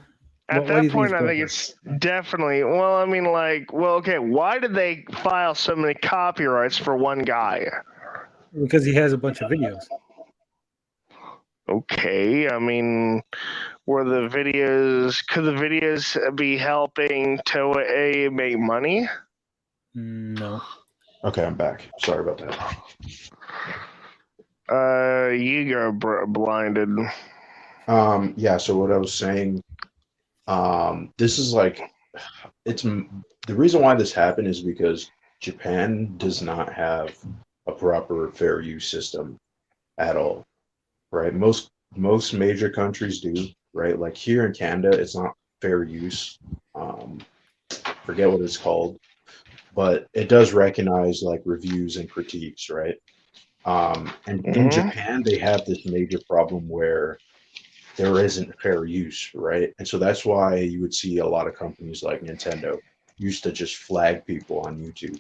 E: at
C: Why do
E: that
C: you
E: point, I
C: broken?
E: think it's definitely. Well, I mean, like, okay, why did they file so many copyrights for one guy?
C: Because he has a bunch of videos.
E: Okay, I mean, could the videos be helping Toei make money?
C: No.
D: Okay, I'm back. Sorry about that.
E: You go blinded.
D: Yeah. So what I was saying, this is like, it's the reason why this happened is because Japan does not have a proper fair use system at all, right? Most major countries do, right? Like here in Canada, it's not fair use. Forget what it's called, but it does recognize like reviews and critiques, right? And in Japan, they have this major problem where there isn't fair use, right? And so that's why you would see a lot of companies like Nintendo used to just flag people on YouTube,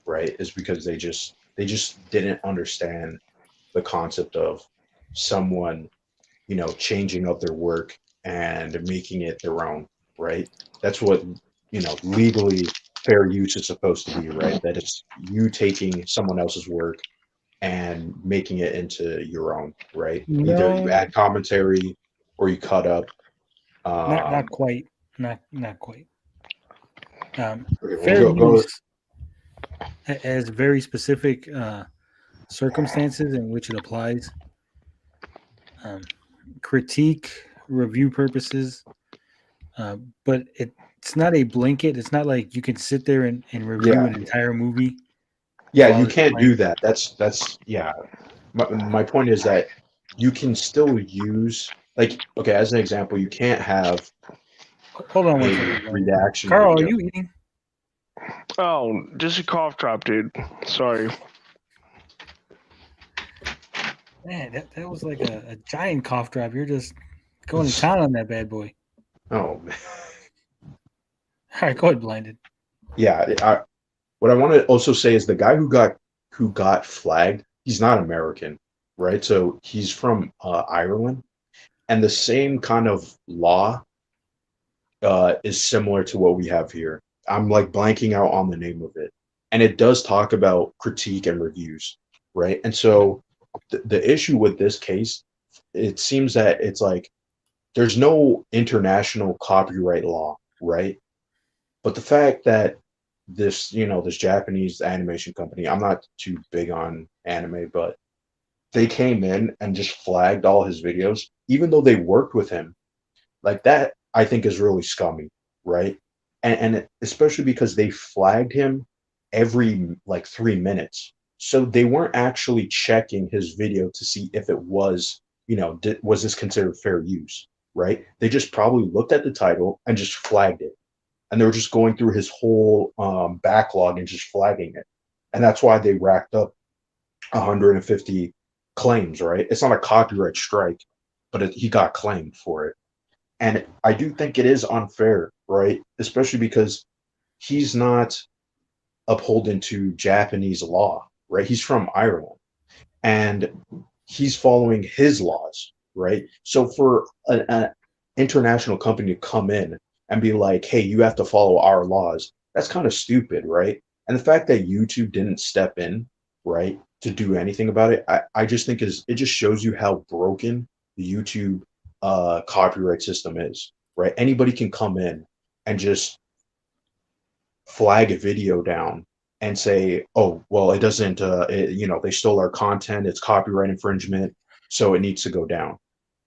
D: right? Is because they just didn't understand the concept of someone, changing up their work and making it their own, right? That's what, legally fair use is supposed to be, right? That it's you taking someone else's work and making it into your own, right?
C: No.
D: Either you add commentary or you cut up.
C: Not quite. Not quite.
D: Okay,
C: Fair
D: go.
C: use has very specific circumstances in which it applies. Critique, review purposes, but it's not a blanket. It's not like you can sit there and review an entire movie.
D: Yeah, you can't do that. That's yeah. My point is that you can still use, like, okay, as an example, you can't have
C: Hold on one
D: a
C: second.
D: reaction.
C: Carl,
D: video.
C: are you eating?
E: Oh, just a cough drop, dude. Sorry.
C: Man, that was like a giant cough drop. You're just going to town on that bad boy.
D: Oh man.
C: All right, go ahead, Blinded.
D: Yeah, what I want to also say is the guy who got flagged, he's not American, right? So he's from Ireland, and the same kind of law is similar to what we have here. I'm like blanking out on the name of it, and it does talk about critique and reviews, right? And so the issue with this case, it seems that it's like there's no international copyright law, right? But the fact that this Japanese animation company, I'm not too big on anime, but they came in and just flagged all his videos, even though they worked with him. Like that, I think is really scummy, right? And especially because they flagged him every like 3 minutes. So they weren't actually checking his video to see if it was, was this considered fair use, right? They just probably looked at the title and just flagged it. And they were just going through his whole backlog and just flagging it. And that's why they racked up 150 claims, right? It's not a copyright strike, but he got claimed for it. And I do think it is unfair, right? Especially because he's not upholding to Japanese law, right? He's from Ireland and he's following his laws, right? So for an international company to come in and be like, hey, you have to follow our laws, that's kind of stupid, right? And the fact that YouTube didn't step in, right, to do anything about it, I just think it just shows you how broken the YouTube copyright system is, right? Anybody can come in and just flag a video down and say, oh, well, it doesn't, they stole our content, it's copyright infringement, so it needs to go down,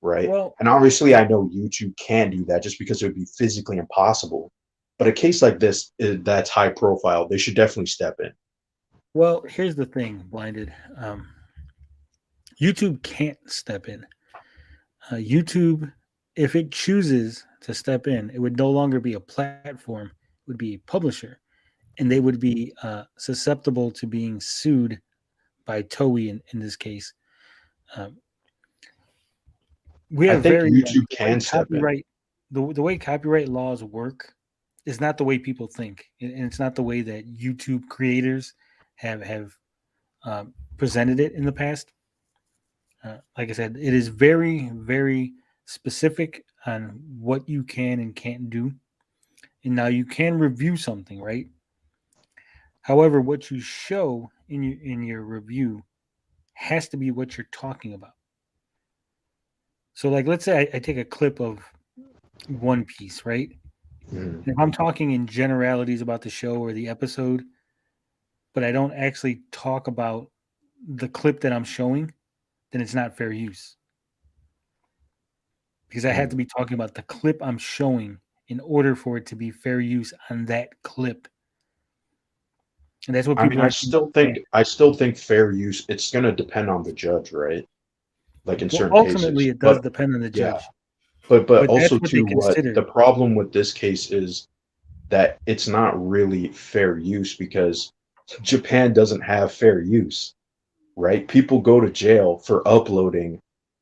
D: right?
C: Well,
D: and obviously I know YouTube can do that just because it would be physically impossible. But a case like this, that's high profile, they should definitely step in.
C: Well, here's the thing, Blinded. YouTube can't step in. YouTube, if it chooses to step in, it would no longer be a platform, it would be a publisher. And they would be susceptible to being sued by Toei in this case. We have
D: YouTube can step in.
C: The way copyright laws work is not the way people think, and it's not the way that YouTube creators have presented it in the past. Like I said, it is very, very specific on what you can and can't do. And now you can review something, right? However, what you show in your review has to be what you're talking about. So, like, let's say I take a clip of One Piece, right? And if I'm talking in generalities about the show or the episode, but I don't actually talk about the clip that I'm showing, then it's not fair use. Because I have to be talking about the clip I'm showing in order for it to be fair use on that clip. And that's what people
D: I still think fair use, it's going to depend on the judge, right? Like in certain cases.
C: Ultimately, it does depend on the judge.
D: Yeah. But also too, what the problem with this case is that it's not really fair use because Japan doesn't have fair use, right? People go to jail for uploading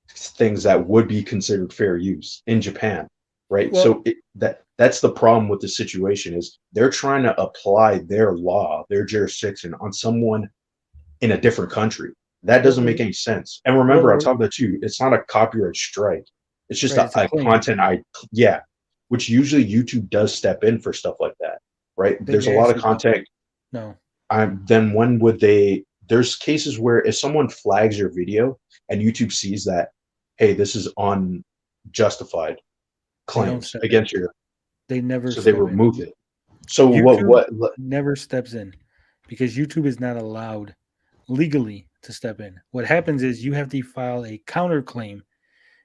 D: things that would be considered fair use in Japan, right?
C: Well,
D: so that's the problem with the situation is they're trying to apply their law, their jurisdiction on someone in a different country. That doesn't make any sense. And remember, I talked about too, it's not a copyright strike. It's just a content which usually YouTube does step in for stuff like that, right? There's a lot of content.
C: No.
D: Then when would they? There's cases where if someone flags your video and YouTube sees that, hey, this is unjustified claims against your,
C: they never.
D: So they remove it. So
C: YouTube
D: what?
C: Never steps in because YouTube is not allowed legally to step in. What happens is you have to file a counterclaim.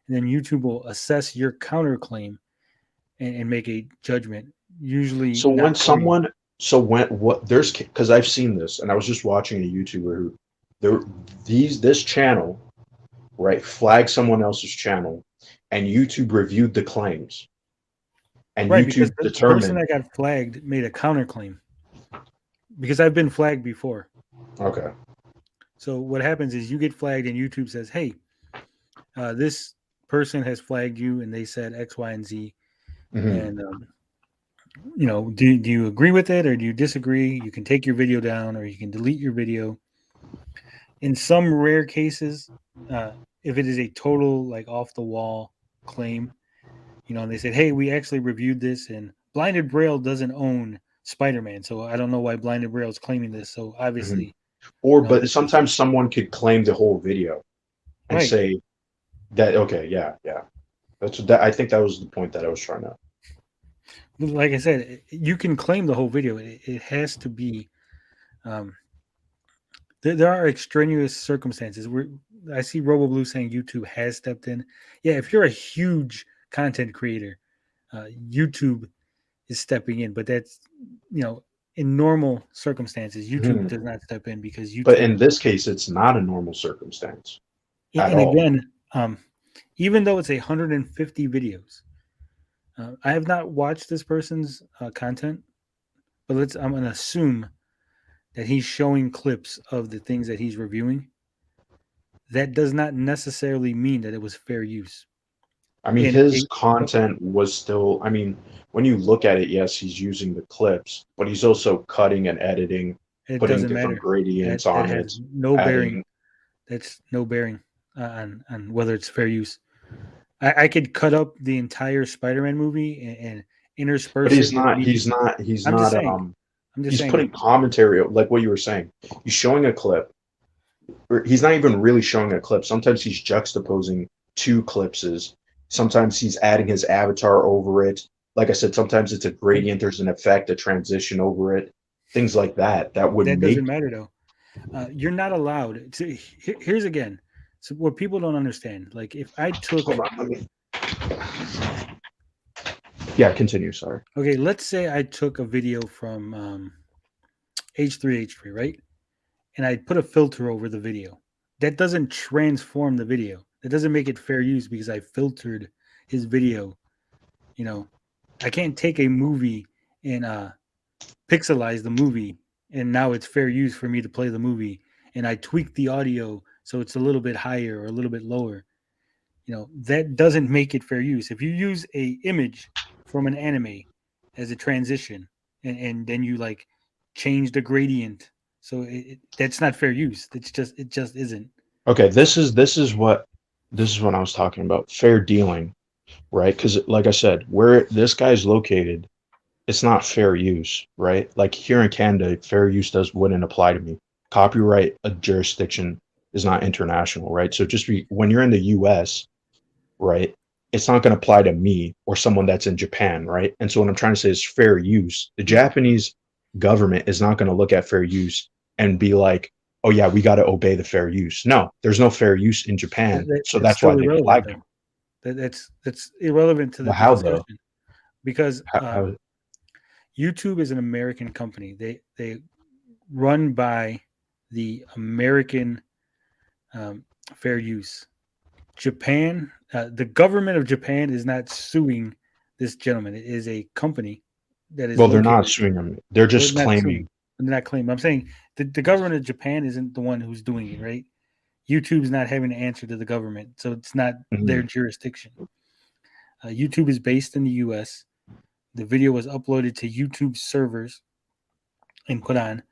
C: And then YouTube will assess your counterclaim and make a judgment. Usually,
D: so when someone, there's because I've seen this, and I was just watching a YouTuber this channel, right, flagged someone else's channel, and YouTube reviewed the claims, and YouTube determined the
C: person that got flagged made a counterclaim because I've been flagged before.
D: Okay.
C: So what happens is you get flagged, and YouTube says, "Hey, this person has flagged you and they said X, Y, and Z. And, do you agree with it or do you disagree? You can take your video down or you can delete your video. In some rare cases, if it is a total, like, off the wall claim, and they said, hey, we actually reviewed this and Blinded Braille doesn't own Spider-Man. So I don't know why Blinded Braille is claiming this. So obviously,
D: but sometimes someone could claim the whole video and say, that I think that was the point that I was trying to.
C: Like I said, you can claim the whole video. It has to be. There are extraneous circumstances. I see RoboBlue saying YouTube has stepped in. Yeah, if you're a huge content creator, YouTube is stepping in. But that's in normal circumstances, YouTube does not step in because YouTube.
D: But in this case, it's not a normal circumstance.
C: And again, even though it's 150 videos. I have not watched this person's content, but I'm going to assume that he's showing clips of the things that he's reviewing. That does not necessarily mean that it was fair use.
D: I mean,
C: And
D: his content was still, I mean, when you look at it, yes, he's using the clips, but he's also cutting and editing,
C: it
D: putting
C: doesn't
D: different
C: matter.
D: gradients
C: That
D: on
C: has
D: it,
C: no bearing.
D: adding.
C: That's no bearing on whether it's fair use. I could cut up the entire Spider-Man movie and intersperse
D: But
C: it with me.
D: he's
C: I'm just
D: not,
C: saying. I'm just
D: he's
C: saying.
D: putting commentary, like what you were saying. He's showing a clip, or he's not even really showing a clip. Sometimes he's juxtaposing two clipses. Sometimes he's adding his avatar over it. Like I said, sometimes it's a gradient, there's an effect, a transition over it, things like that. That would
C: That
D: make.
C: doesn't matter though. You're not allowed to. Here's again. So what people don't understand, like if I took,
D: Hold on, let me. Yeah, continue. Sorry.
C: okay, let's say I took a video from H3H3, right? And I put a filter over the video. That doesn't transform the video. That doesn't make it fair use because I filtered his video. You know, I can't take a movie and pixelize the movie and now it's fair use for me to play the movie and I tweak the audio so it's a little bit higher or a little bit lower. You know, that doesn't make it fair use. If you use a image from an anime as a transition and then you like change the gradient, so that's not fair use. It just isn't.
D: Okay, this is what I was talking about. Fair dealing, right? Because like I said, where this guy's located, it's not fair use, right? Like here in Canada, fair use wouldn't apply to me. Copyright a jurisdiction is not international, right? So when you're in the US, right, it's not going to apply to me or someone that's in Japan, right? And so what I'm trying to say is fair use. The Japanese government is not going to look at fair use and be like, oh yeah, we got to obey the fair use. No, there's no fair use in Japan, so
C: That's
D: that's why
C: still
D: they
C: irrelevant
D: flagged him.
C: though. That's irrelevant to
D: But
C: the
D: how though?
C: discussion because
D: How,
C: YouTube is an American company. They run by the American fair use. Japan, the government of Japan is not suing this gentleman. It is a company that is
D: well, they're not
C: located.
D: suing him. They're just
C: Not
D: claiming.
C: suing. They're not claiming. I'm saying the government of Japan isn't the one who's doing it, right? YouTube's not having to answer to the government, so it's not their jurisdiction. YouTube is based in the U.S. The video was uploaded to YouTube servers and put on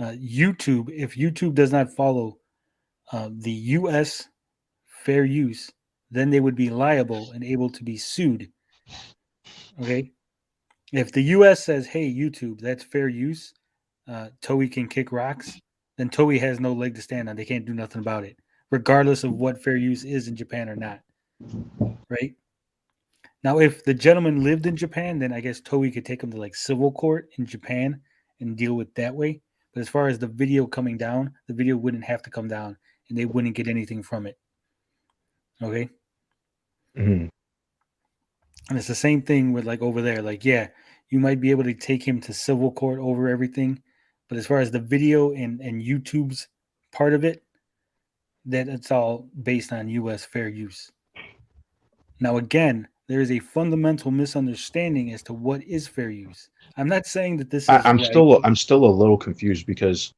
C: YouTube. If YouTube does not follow the U.S. fair use, then they would be liable and able to be sued. Okay? If the U.S. says, hey, YouTube, that's fair use, Toei can kick rocks, then Toei has no leg to stand on. They can't do nothing about it, regardless of what fair use is in Japan or not. Right? Now, if the gentleman lived in Japan, then I guess Toei could take him to like civil court in Japan and deal with that way. But as far as the video coming down, the video wouldn't have to come down and they wouldn't get anything from it. Okay?
D: Mm-hmm.
C: And it's the same thing with like over there. Like, yeah, you might be able to take him to civil court over everything. But as far as the video and YouTube's part of it, that it's all based on U.S. fair use. Now, again, there is a fundamental misunderstanding as to what is fair use. I'm not saying that this is
D: I'm
C: right.
D: still a little confused because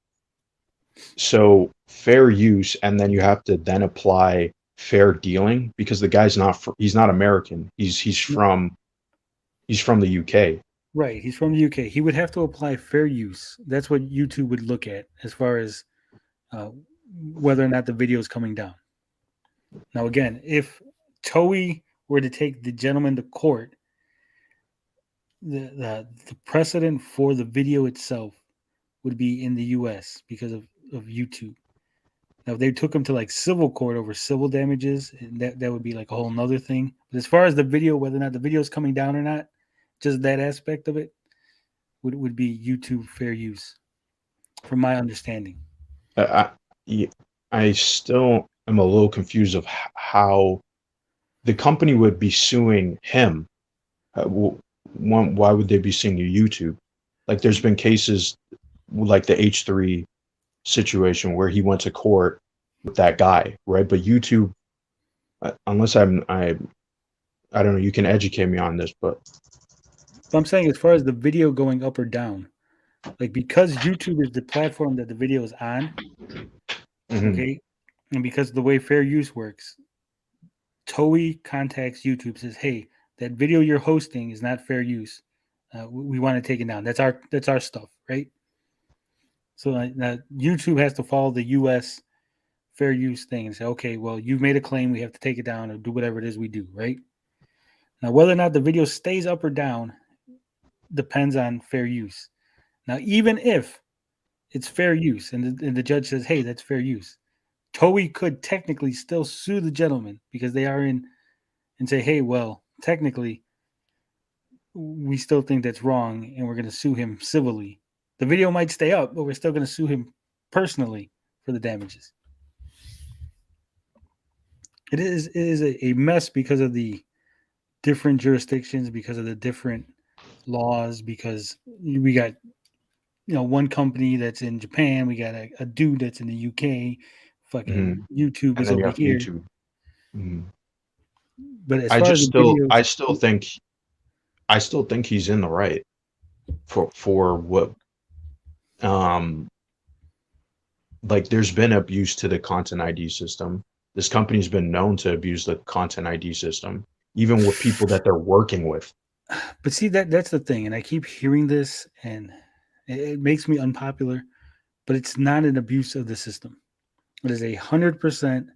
D: so fair use, and then you have to then apply fair dealing because the guy's he's not American. He's from the UK.
C: Right. He's from the UK. He would have to apply fair use. That's what YouTube would look at as far as whether or not the video is coming down. Now, again, if Toei were to take the gentleman to court, the precedent for the video itself would be in the US because of YouTube. Now, if they took him to like civil court over civil damages, that would be like a whole nother thing. But as far as the video, whether or not the video is coming down or not, just that aspect of it would be YouTube fair use, from my understanding.
D: I still am a little confused of how the company would be suing him. Why would they be suing YouTube? Like, there's been cases like the H3 situation where he went to court with that guy, right? But YouTube unless I don't know. You can educate me on this, but
C: I'm saying as far as the video going up or down, like because YouTube is the platform that the video is on,
D: mhm,
C: okay, and because of the way fair use works, Toei contacts YouTube, says, "Hey, that video you're hosting is not fair use. We want to take it down. That's our stuff, right?" So now YouTube has to follow the U.S. fair use thing and say, "Okay, well, you've made a claim. We have to take it down or do whatever it is we do, right?" Now, whether or not the video stays up or down depends on fair use. Now, even if it's fair use and the judge says, "Hey, that's fair use," Toei could technically still sue the gentleman because they are in and say, "Hey, well, technically, we still think that's wrong and we're going to sue him civilly." The video might stay up, but we're still going to sue him personally for the damages. It is a mess because of the different jurisdictions, because of the different laws, because we got one company that's in Japan, we got a dude that's in the UK,
D: mhm.
C: fucking YouTube
D: And
C: is
D: then you
C: over
D: have
C: here.
D: YouTube. Mhm.
C: But as far as the video,
D: I still think he's in the right for what um like there's been abuse to the content ID system. This company's been known to abuse the content ID system, even with people that they're working with.
C: but see that's the thing, and I keep hearing this, and it makes me unpopular. But it's not an abuse of the system. It is 100%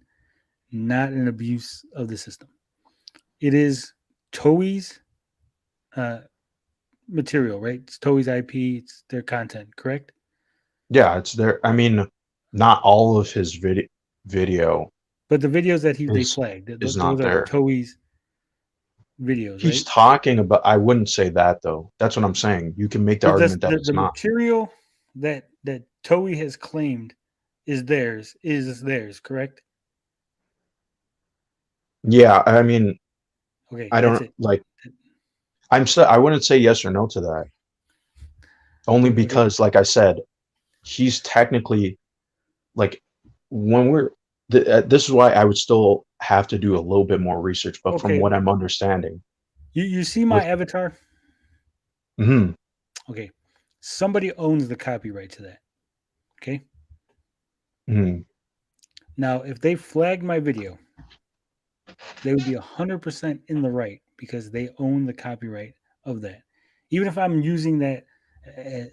C: not an abuse of the system. It is Toei's uh, material, right? It's Toei's IP. It's their content, correct?
D: Yeah, it's there. I mean, not all of his video
C: But the videos that they
D: is
C: flagged,
D: is
C: those
D: not
C: are
D: there.
C: Toei's videos,
D: He's
C: right?
D: talking about. I wouldn't say that though. That's what I'm saying. You can make the
C: But
D: argument that
C: the
D: it's not.
C: material that Toei has claimed is theirs, correct?
D: Yeah, I mean,
C: Okay,
D: I
C: that's
D: don't
C: it.
D: like. I wouldn't say yes or no to that. Only
C: Okay,
D: because, like I said, he's technically like when this is why I would still have to do a little bit more research. But from
C: okay.
D: what I'm understanding,
C: You see my
D: with
C: avatar?
D: mhm,
C: Okay, somebody owns the copyright to that. Okay,
D: mhm,
C: now if they flagged my video, they would be 100% in the right because they own the copyright of that. Even if I'm using that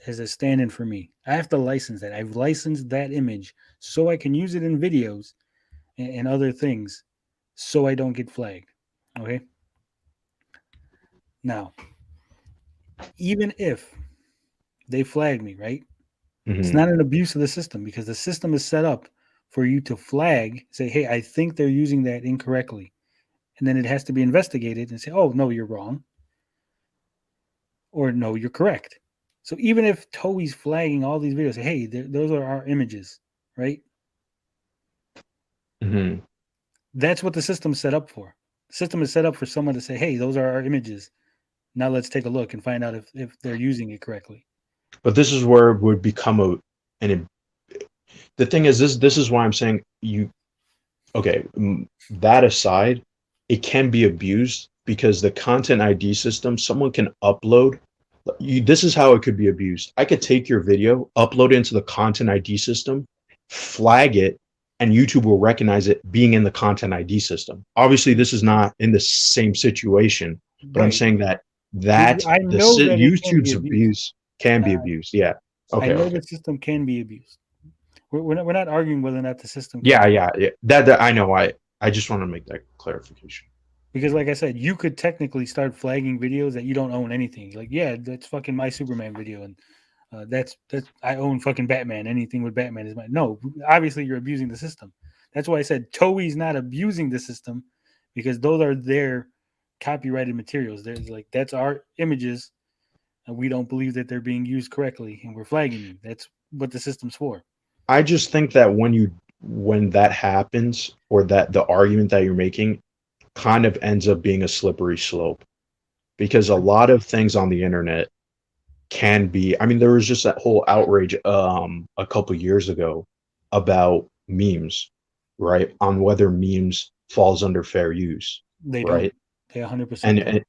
C: as a stand-in for me, I have to license that. I've licensed that image so I can use it in videos and other things, so I don't get flagged. Okay. Now, even if they flag me, right? It's
D: mhm.
C: not an abuse of the system because the system is set up for you to flag, say, "Hey, I think they're using that incorrectly," and then it has to be investigated and say, "Oh no, you're wrong," or "No, you're correct." So even if Toei's flagging all these videos, say, "Hey, those are our images," right?
D: Mhm.
C: That's what the system's set up for. The system is set up for someone to say, "Hey, those are our images. Now let's take a look and find out if they're using it correctly."
D: But this is where it would become an. The thing is, this is why I'm saying you. Okay, that aside, it can be abused because the content ID system, someone can upload. This is how it could be abused. I could take your video, upload it into the content ID system, flag it, and YouTube will recognize it being in the content ID system. Obviously, this is not in the same situation, but I'm
C: Right.
D: saying that
C: I
D: the
C: know that it can be
D: YouTube's
C: abused.
D: abuse can be
C: Uh,
D: abused. Yeah.
C: I
D: Okay.
C: know
D: Okay.
C: the system can be abused. We're not arguing whether or not the system
D: Yeah.
C: can,
D: Yeah. Yeah. That I know. I just want to make that clarification.
C: because like I said, you could technically start flagging videos that you don't own anything. Like, yeah, that's fucking my Superman video, and that's I own fucking Batman. Anything with Batman is mine. No, obviously you're abusing the system. That's why I said Toei's not abusing the system because those are their copyrighted materials. There's like that's our images, and we don't believe that they're being used correctly, and we're flagging you. That's what the system's for.
D: I just think that when that happens or that the argument that you're making kind of ends up being a slippery slope because a lot of things on the internet can be. I mean, there was just that whole outrage a couple years ago about memes, right? On whether memes falls under fair use,
C: They
D: right?
C: don't. They 100%
D: And,
C: don't.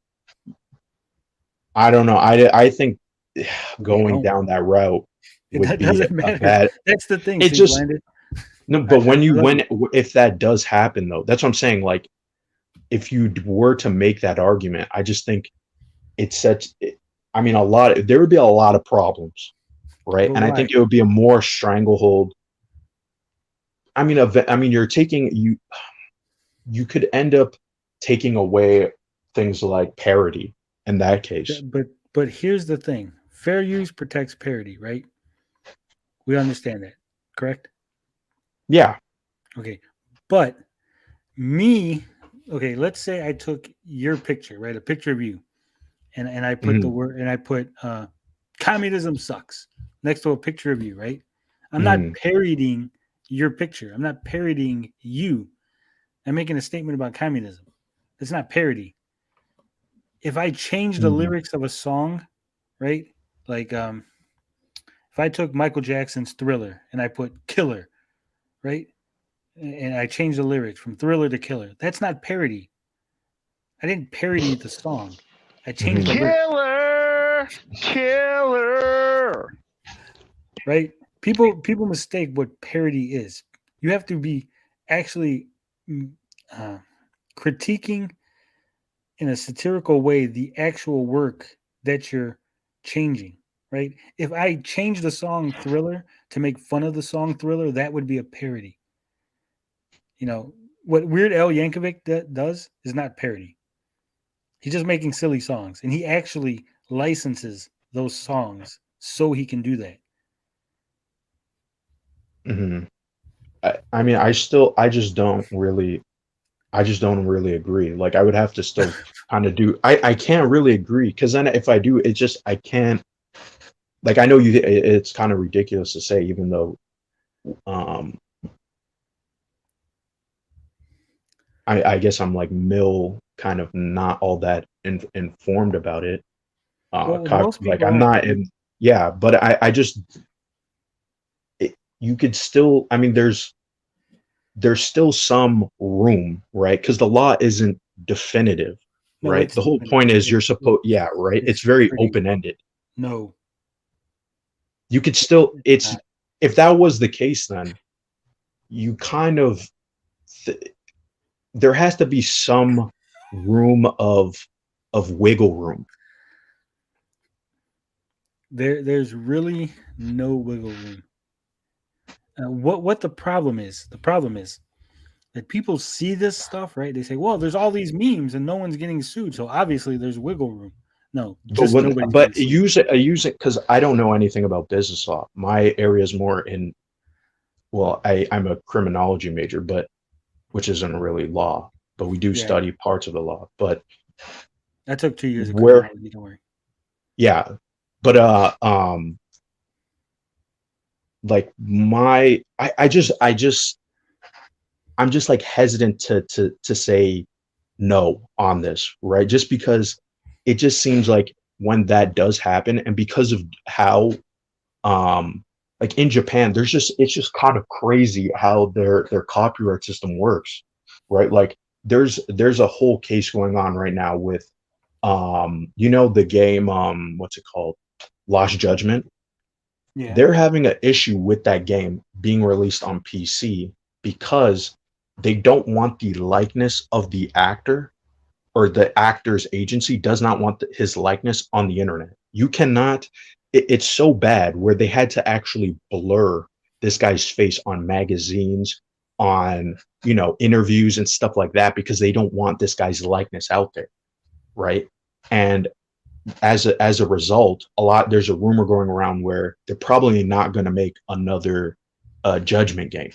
D: I don't know. I think
C: They
D: going
C: don't.
D: down that route would
C: It
D: be
C: doesn't
D: a
C: matter.
D: bad.
C: That's the thing.
D: It
C: See,
D: just
C: Landon,
D: no. But
C: I love you.
D: if that does happen though, that's what I'm saying. Like if you were to make that argument, I just think it sets. I mean, there would be a lot of problems, right?
C: But
D: And I
C: why?
D: think it would be a more stranglehold. I mean, you're taking you could end up taking away things like parity in that case.
C: But here's the thing. Fair use protects parity, right? We understand that, correct?
D: Yeah.
C: Okay. But okay, let's say I took your picture, right? A picture of you, and I put the
D: Mhm.
C: word, and I put communism sucks next to a picture of you, right? I'm not
D: Mhm.
C: parodying your picture. I'm not parodying you. I'm making a statement about communism. It's not parody. If I change the
D: Mhm.
C: lyrics of a song, right? Like if I took Michael Jackson's Thriller and I put Killer, right? And I changed the lyrics from Thriller to Killer. That's not parody. I didn't parody the song. I changed the
D: Mhm.
C: lyrics.
E: Killer.
C: Right? People mistake what parody is. You have to be actually uh, critiquing in a satirical way the actual work that you're changing. Right? If I change the song Thriller to make fun of the song Thriller, that would be a parody. You know what Weird Al Yankovic does is not parody. He's just making silly songs, and he actually licenses those songs so he can do that.
D: Mhm. I mean, I just don't really agree. Like, I would have to still kind of do. I can't really agree because then if I do, it just I can't. Like, I know it's kind of ridiculous to say, even though, um, I guess I'm like kind of not all that informed about it.
C: Well, most
D: Like
C: people
D: I'm
C: aren't,
D: not
C: right?
D: in. Yeah, but I just you could still. I mean, there's still some room, right? Because the law isn't definitive,
C: No,
D: right?
C: it's
D: The whole
C: definitive.
D: point is yeah, right?
C: It's
D: It's very
C: pretty.
D: open-ended.
C: No,
D: You could still,
C: it's
D: it's,
C: not.
D: if that was the case, then you kind of, th- there has to be some room of wiggle room.
C: There's really no wiggle room. What the problem is? The problem is that people see this stuff, right? They say, "Well, there's all these memes and no one's getting sued, so obviously there's wiggle room." No, just nobody's getting sued.
D: I use it because I don't know anything about business law. My area is more in, well, I'm a criminology major, but which isn't really law, but we do
C: Yeah,
D: study parts of the law. But
C: I took 2 years of
D: where,
C: criminology. Don't worry.
D: yeah, but like I'm just like hesitant to say no on this, right? Just because it just seems like when that does happen, and because of how like in Japan, it's just kind of crazy how their copyright system works, right? Like there's a whole case going on right now with the game, what's it called? Lost Judgment.
C: Yeah,
D: They're having an issue with that game being released on PC because they don't want the likeness of the actor, or the actor's agency does not want his likeness on the internet. You cannot, it's so bad where they had to actually blur this guy's face on magazines, on, interviews and stuff like that, because they don't want this guy's likeness out there, right? And as a result, there's a rumor going around where they're probably not going to make another Judgment game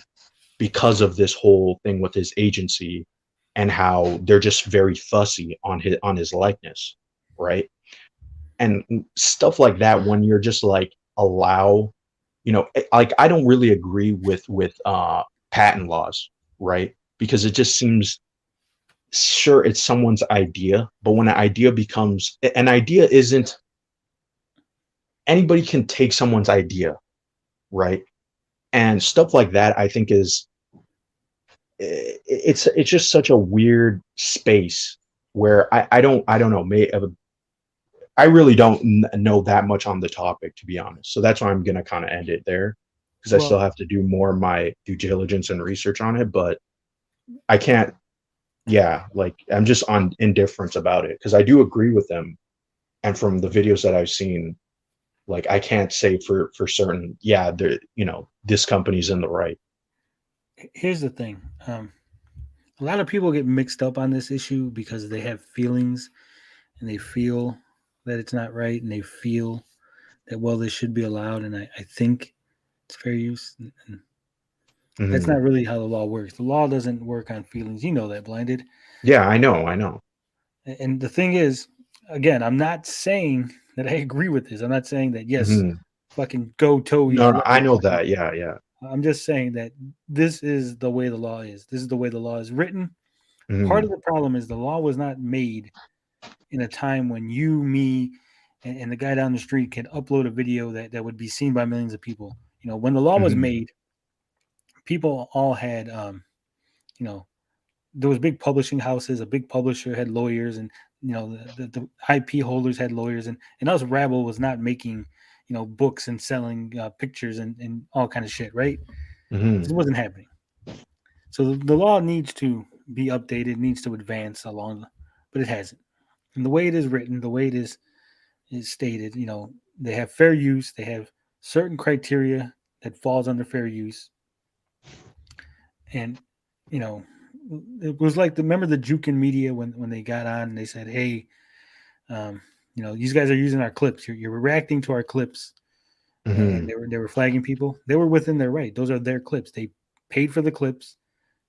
D: because of this whole thing with his agency, and how they're just very fussy on his likeness, right? And stuff like that, when you're just like like, I don't really agree with patent laws, right? Because it just seems, sure, it's someone's idea, but when an idea isn't, anybody can take someone's idea, right? And stuff like that, I think, is it's just such a weird space where I don't know. I really don't know that much on the topic, to be honest. So that's why I'm gonna kind of end it there, because I still
C: Well,
D: have to do more of my due diligence and research on it. But I can't. Yeah, like I'm just on indifference about it because I do agree with them, and from the videos that I've seen, like I can't say for certain. Yeah, they're this company's in the right.
C: here's the thing. A lot of people get mixed up on this issue because they have feelings and they feel that it's not right and they feel that, well, this should be allowed. And I think it's fair use. And that's
D: Mhm.
C: not really how the law works. The law doesn't work on feelings. You know that, Blinded.
D: Yeah, I know, I know.
C: And the thing is, again, I'm not saying that I agree with this. I'm not saying that, yes,
D: Mhm.
C: fucking go Toei,
D: No,
C: you
D: no,
C: let
D: I
C: me
D: know
C: fucking.
D: that. Yeah, yeah.
C: I'm just saying that this is the way the law is. This is the way the law is written. Part
D: Mhm.
C: of the problem is the law was not made in a time when you, me, and the guy down the street can upload a video that would be seen by millions of people. When the law was
D: Mhm.
C: made, people all had, you know, there was big publishing houses. A big publisher had lawyers, and the IP holders had lawyers, and us rabble was not making books and selling pictures and all kind of shit, right? This
D: Mhm.
C: wasn't happening. So the law needs to be updated, needs to advance along, but it hasn't. And the way it is written, the way it is stated, they have fair use. They have certain criteria that falls under fair use, and you know, it was like remember the Jukin media when they got on and they said, "Hey, um, these guys are using our clips. You're reacting to our clips," and
D: Mhm.
C: they were flagging people. They were within their right. Those are their clips. They paid for the clips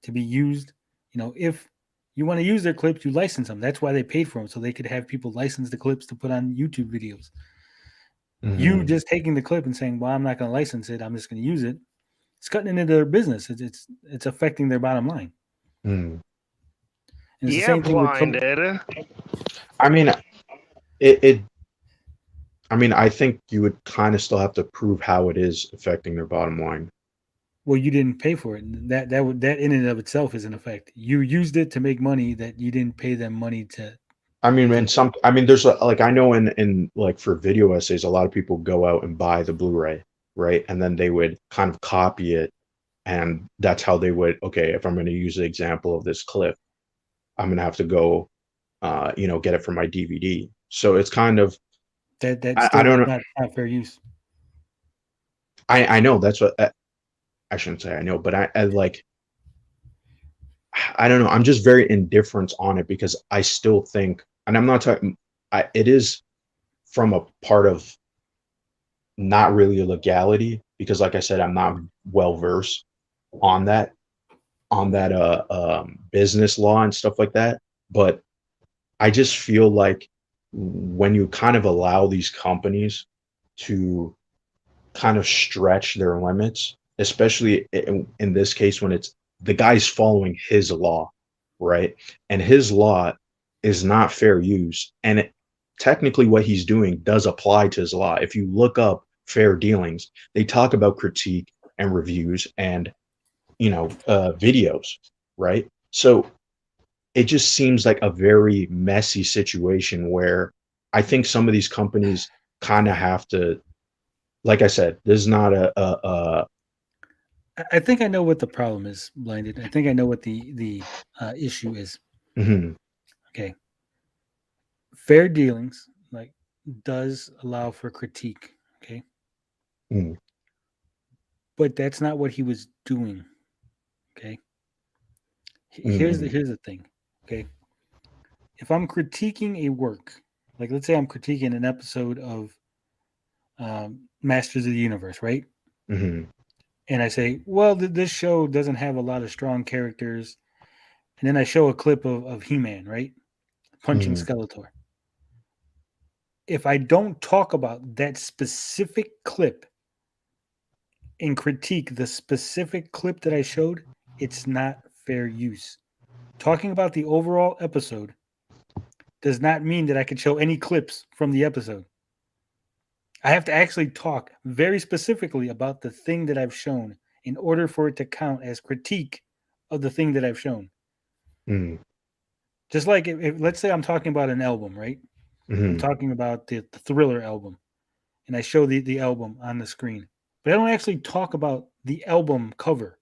C: to be used. If you want to use their clips, you license them. That's why they paid for them, so they could have people license the clips to put on YouTube videos. You
D: Mhm.
C: just taking the clip and saying, "Well, I'm not going to license it. I'm just going to use it." It's cutting into their business. It's affecting their bottom line.
D: Mhm.
C: And it's the
E: Yeah,
C: same thing with Toei.
E: blinded.
D: I mean, it. I mean, I think you would kind of still have to prove how it is affecting their bottom line.
C: Well, you didn't pay for it. That in and of itself is an effect. You used it to make money that you didn't pay them money to.
D: I mean,
C: to
D: I mean, there's like I know in like for video essays, a lot of people go out and buy the Blu-ray, right? And then they would kind of copy it, and that's how they would. Okay, if I'm going to use the example of this clip, I'm going to have to go, get it from my DVD. So it's kind of
C: that
D: I
C: still
D: don't
C: is
D: know.
C: not fair use.
D: I know that's what I shouldn't say I know, but I like I don't know. I'm just very indifferent on it because I still think, and I'm not talking. It is from a part of not really a legality because, like I said, I'm not well versed on that business law and stuff like that. But I just feel like when you kind of allow these companies to kind of stretch their limits, especially in this case when it's the guy's following his law, right? And his law is not fair use. And technically, what he's doing does apply to his law. If you look up fair dealings, they talk about critique and reviews and videos, right? So it just seems like a very messy situation where I think some of these companies kind of have to, like I said, this is not a
C: I think I know what the problem is, Blinded. I think I know what the issue is.
D: mhm,
C: Okay, fair dealings like does allow for critique. Okay,
D: mhm,
C: but that's not what he was doing. Okay, here's the
D: mhm,
C: here's the thing. Okay, if I'm critiquing a work, like let's say I'm critiquing an episode of Masters of the Universe, right?
D: mhm,
C: And I say, well, this show doesn't have a lot of strong characters, and then I show a clip of He-Man, right, punching
D: mhm,
C: Skeletor. If I don't talk about that specific clip and critique the specific clip that I showed, it's not fair use. Talking about the overall episode does not mean that I can show any clips from the episode. I have to actually talk very specifically about the thing that I've shown in order for it to count as critique of the thing that I've shown.
D: Mm.
C: Just like if let's say I'm talking about an album, right? I'm
D: Mhm.
C: talking about the Thriller album, and I show the album on the screen, but I don't actually talk about the album cover.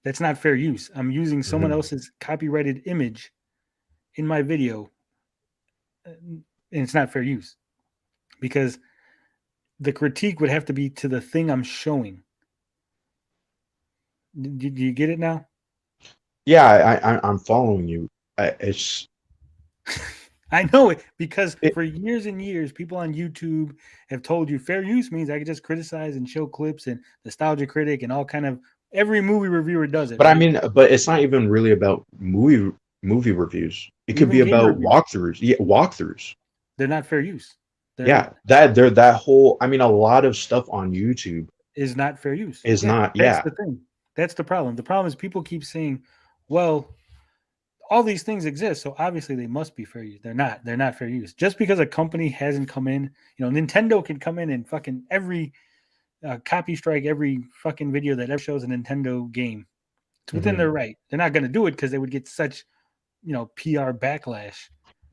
C: That's not fair use. I'm using someone
D: Mhm.
C: else's copyrighted image in my video, and it's not fair use because the critique would have to be to the thing I'm showing. Do you get it now?
D: Yeah, I'm following you. It's
C: I know it because
D: it,
C: for years and years, people on YouTube have told you fair use means I can just criticize and show clips and Nostalgia Critic and all kind of every movie reviewer does it,
D: but I
C: right?
D: mean, but it's not even really about movie reviews. It could
C: Even
D: be
C: game
D: about
C: reviews,
D: walkthroughs. Yeah, walkthroughs.
C: they're not fair use.
D: Yeah,
C: They're
D: that whole. I mean, a lot of stuff on YouTube
C: is not fair use.
D: is
C: Yeah,
D: not.
C: that's
D: Yeah.
C: the thing. That's the problem. The problem is people keep saying, well, all these things exist, so obviously they must be fair use. They're not. They're not fair use. Just because a company hasn't come in, Nintendo can come in and fucking every copy strike every fucking video that ever shows a Nintendo game. It's within their right. They're not going to do it because they would get such, PR backlash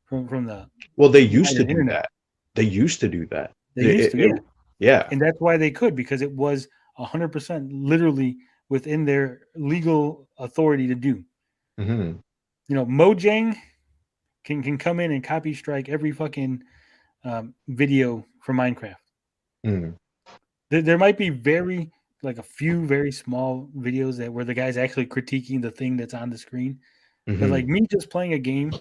C: from the
D: Well, they used to do
C: internet.
D: that. They used to do that.
C: They used to, yeah.
D: Yeah.
C: And that's why they could, because it was 100% literally within their legal authority to do.
D: Hmm.
C: Mojang can come in and copy strike every fucking video for Minecraft.
D: Mm.
C: There might be a few very small videos where the guy's actually critiquing the thing that's on the screen.
D: Hmm.
C: But like me just playing a game,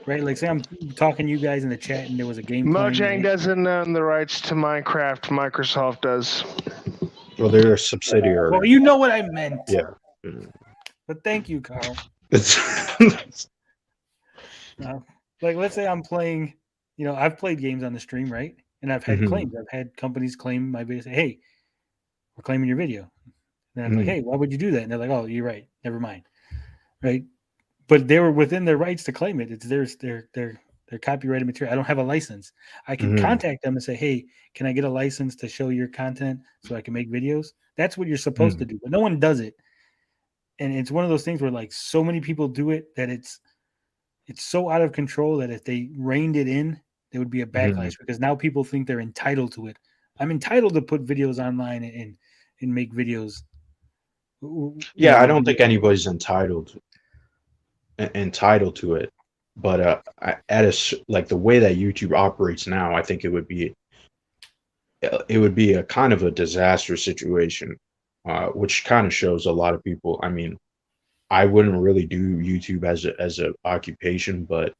C: right? Like say I'm talking to you guys in the chat and there was a game
E: Mojang
C: playing.
E: doesn't own the rights to Minecraft. Microsoft does.
D: Well, they're a subsidiary.
C: Well, you know what I meant.
D: Yeah.
C: But thank you, Carl.
D: It's
C: Like let's say I'm playing, I've played games on the stream, right? And I've had claims. I've had companies claim my video, say, hey, we're claiming your video. And I'm like, hey, why would you do that? And they're like, oh, you're right. Never mind. Right. But they were within their rights to claim it. It's their copyrighted material. I don't have a license. I can contact them and say, hey, can I get a license to show your content so I can make videos? That's what you're supposed to do. But no one does it. And it's one of those things where like so many people do it that it's so out of control that if they reined it in, there would be a backlash because now people think they're entitled to it. I'm entitled to put videos online and make videos.
D: Yeah, I don't think anybody's entitled to it, but like the way that YouTube operates now, I think it would be a kind of a disaster situation, which kind of shows a lot of people. I mean, I wouldn't really do YouTube as a occupation, but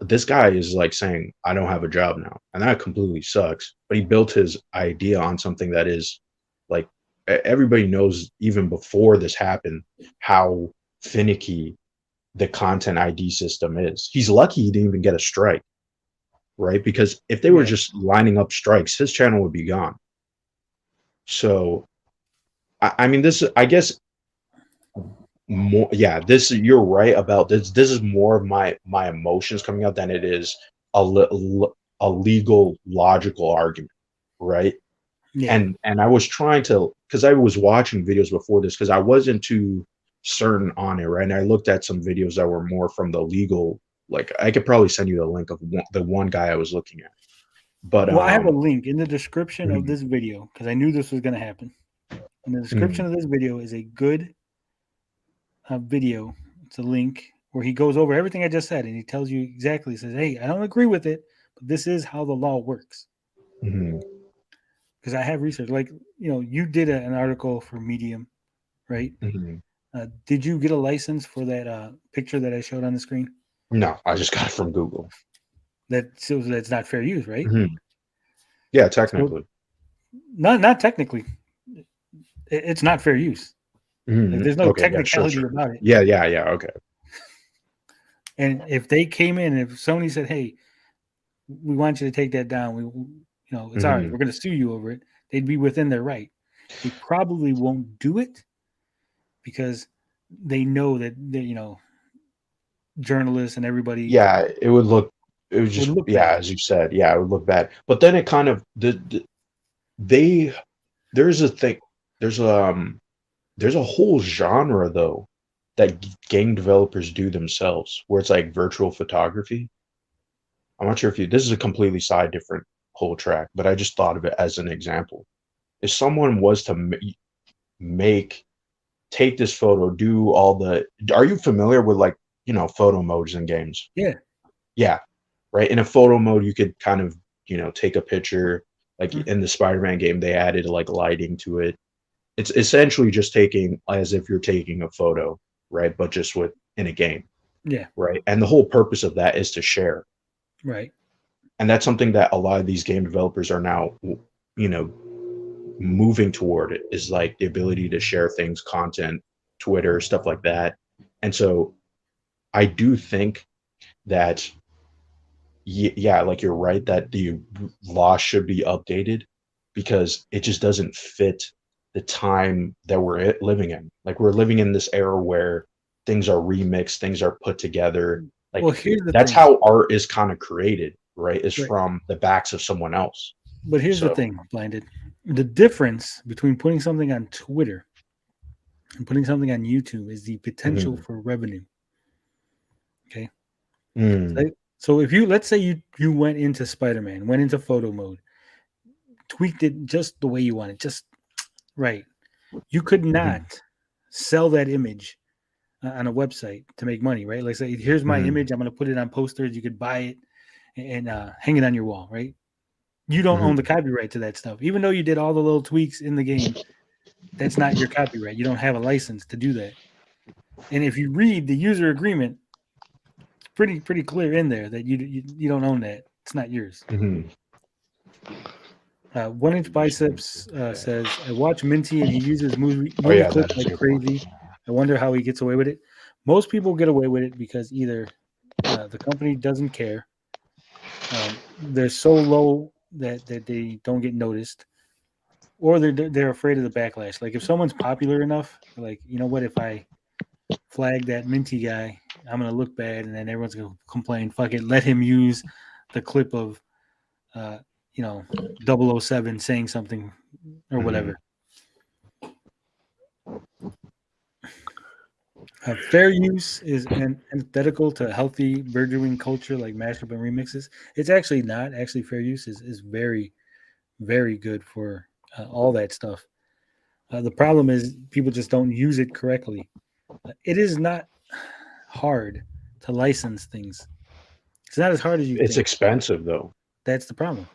D: this guy is like saying, I don't have a job now. And that completely sucks. But he built his idea on something that is like, everybody knows even before this happened, how finicky the content ID system is. He's lucky he didn't even get a strike, right? Because if they were just lining up strikes, his channel would be gone. So, I mean, this, I guess, more, yeah, this, you're right about this. This is more of my emotions coming out than it is a legal logical argument, right? Yeah. And I was trying to, because I was watching videos before this because I wasn't too certain on it, right? And I looked at some videos that were more from the legal, like I could probably send you the link of the one guy I was looking at. But
C: I have a link in the description of this video because I knew this was going to happen. In the description of this video is a good video. It's a link where he goes over everything I just said and he tells you exactly. He says, hey, I don't agree with it, but this is how the law works. Because I have research, like, you did an article for Medium, right? Did you get a license for that picture that I showed on the screen?
D: No, I just got it from Google.
C: That's not fair use, right?
D: Yeah, technically.
C: So, not technically. It's not fair use. Like, there's no technicality about it.
D: Yeah, okay.
C: And if they came in, if Sony said, "Hey, we want you to take that down," it's all right. We're going to sue you over it. They'd be within their right. They probably won't do it because they know that journalists and everybody.
D: Yeah, it would just look bad. As you said, yeah, it would look bad. But then it kind of there's a thing. There's a whole genre though that game developers do themselves, where it's like virtual photography. I'm not sure if this is a completely different whole track, but I just thought of it as an example. If someone was to take this photo, do all the, are you familiar with like, photo modes in games?
C: Yeah.
D: Yeah. Right. In a photo mode, you could kind of, take a picture. Like
C: Mhm.
D: in the Spider-Man game, they added like lighting to it. It's essentially just taking as if you're taking a photo, right? But just in a game.
C: Yeah.
D: Right. And the whole purpose of that is to share.
C: Right.
D: And that's something that a lot of these game developers are now, moving toward, it is like the ability to share things, content, Twitter, stuff like that. And so I do think that, yeah, like you're right, that the law should be updated because it just doesn't fit the time that we're living in. Like we're living in this era where things are remixed, things are put together. Like
C: Well, here's the
D: that's
C: thing.
D: how art is kind of created, right? Is
C: Right.
D: from the backs of someone else.
C: But here's the thing, Blinded. The difference between putting something on Twitter and putting something on YouTube is the potential for revenue. Okay. So if let's say you went into Spider-Man, went into photo mode, tweaked it just the way you wanted, just right. You could not sell that image on a website to make money, right? Like say, here's my image. I'm going to put it on posters. You could buy it and hang it on your wall, right? You don't own the copyright to that stuff. Even though you did all the little tweaks in the game, that's not your copyright. You don't have a license to do that. And if you read the user agreement, it's pretty clear in there that you don't own that. It's not yours. 1 Inch Biceps says, I watch Minty and he uses movie clips like crazy. I wonder how he gets away with it. Most people get away with it because either the company doesn't care, they're so low that they don't get noticed, or they're afraid of the backlash. Like if someone's popular enough, like, you know what, if I flag that Minty guy, I'm gonna look bad, and then everyone's gonna complain. Fuck it, let him use the clip of 007 saying something or whatever. Fair use is antithetical to healthy burgeoning culture like mashup and remixes. It's actually not. Actually, fair use is very, very good for all that stuff. The problem is people just don't use it correctly. It is not hard to license things. It's not as hard as you think.
D: It's expensive, though.
C: That's the problem.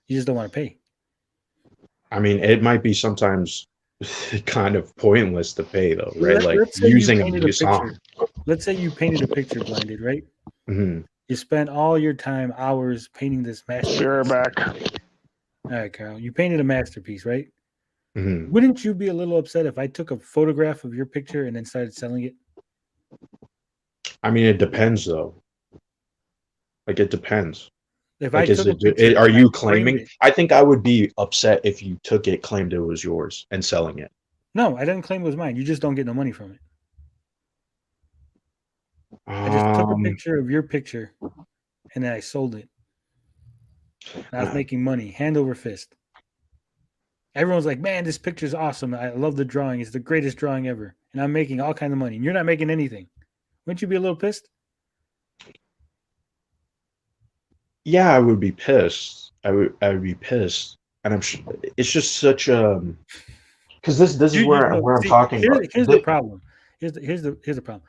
C: You just don't want to pay.
D: I mean, it might be sometimes kind of pointless to pay, though, right?
C: Let's
D: like using a new song.
C: Let's say you painted a picture, Blinded, right? You spent all your time, hours, painting this masterpiece.
E: You're back.
C: All right, Carl. You painted a masterpiece, right? Wouldn't you be a little upset if I took a photograph of your picture and then started selling it?
D: I mean, it depends, though. Like, it depends.
C: If
D: like,
C: I took a picture,
D: are you claiming? I think I would be upset if you took it, claimed it was yours, and selling it.
C: No, I didn't claim it was mine. You just don't get no money from it. I just took a picture of your picture, and then I sold it. And I was making money, hand over fist. Everyone's like, man, this picture's awesome. I love the drawing. It's the greatest drawing ever. And I'm making all kinds of money. And you're not making anything. Wouldn't you be a little pissed?
D: Yeah, I would be pissed. I would be pissed. And I'm sure it's just such a because this is where I'm talking about.
C: Here's the problem. Here's the problem.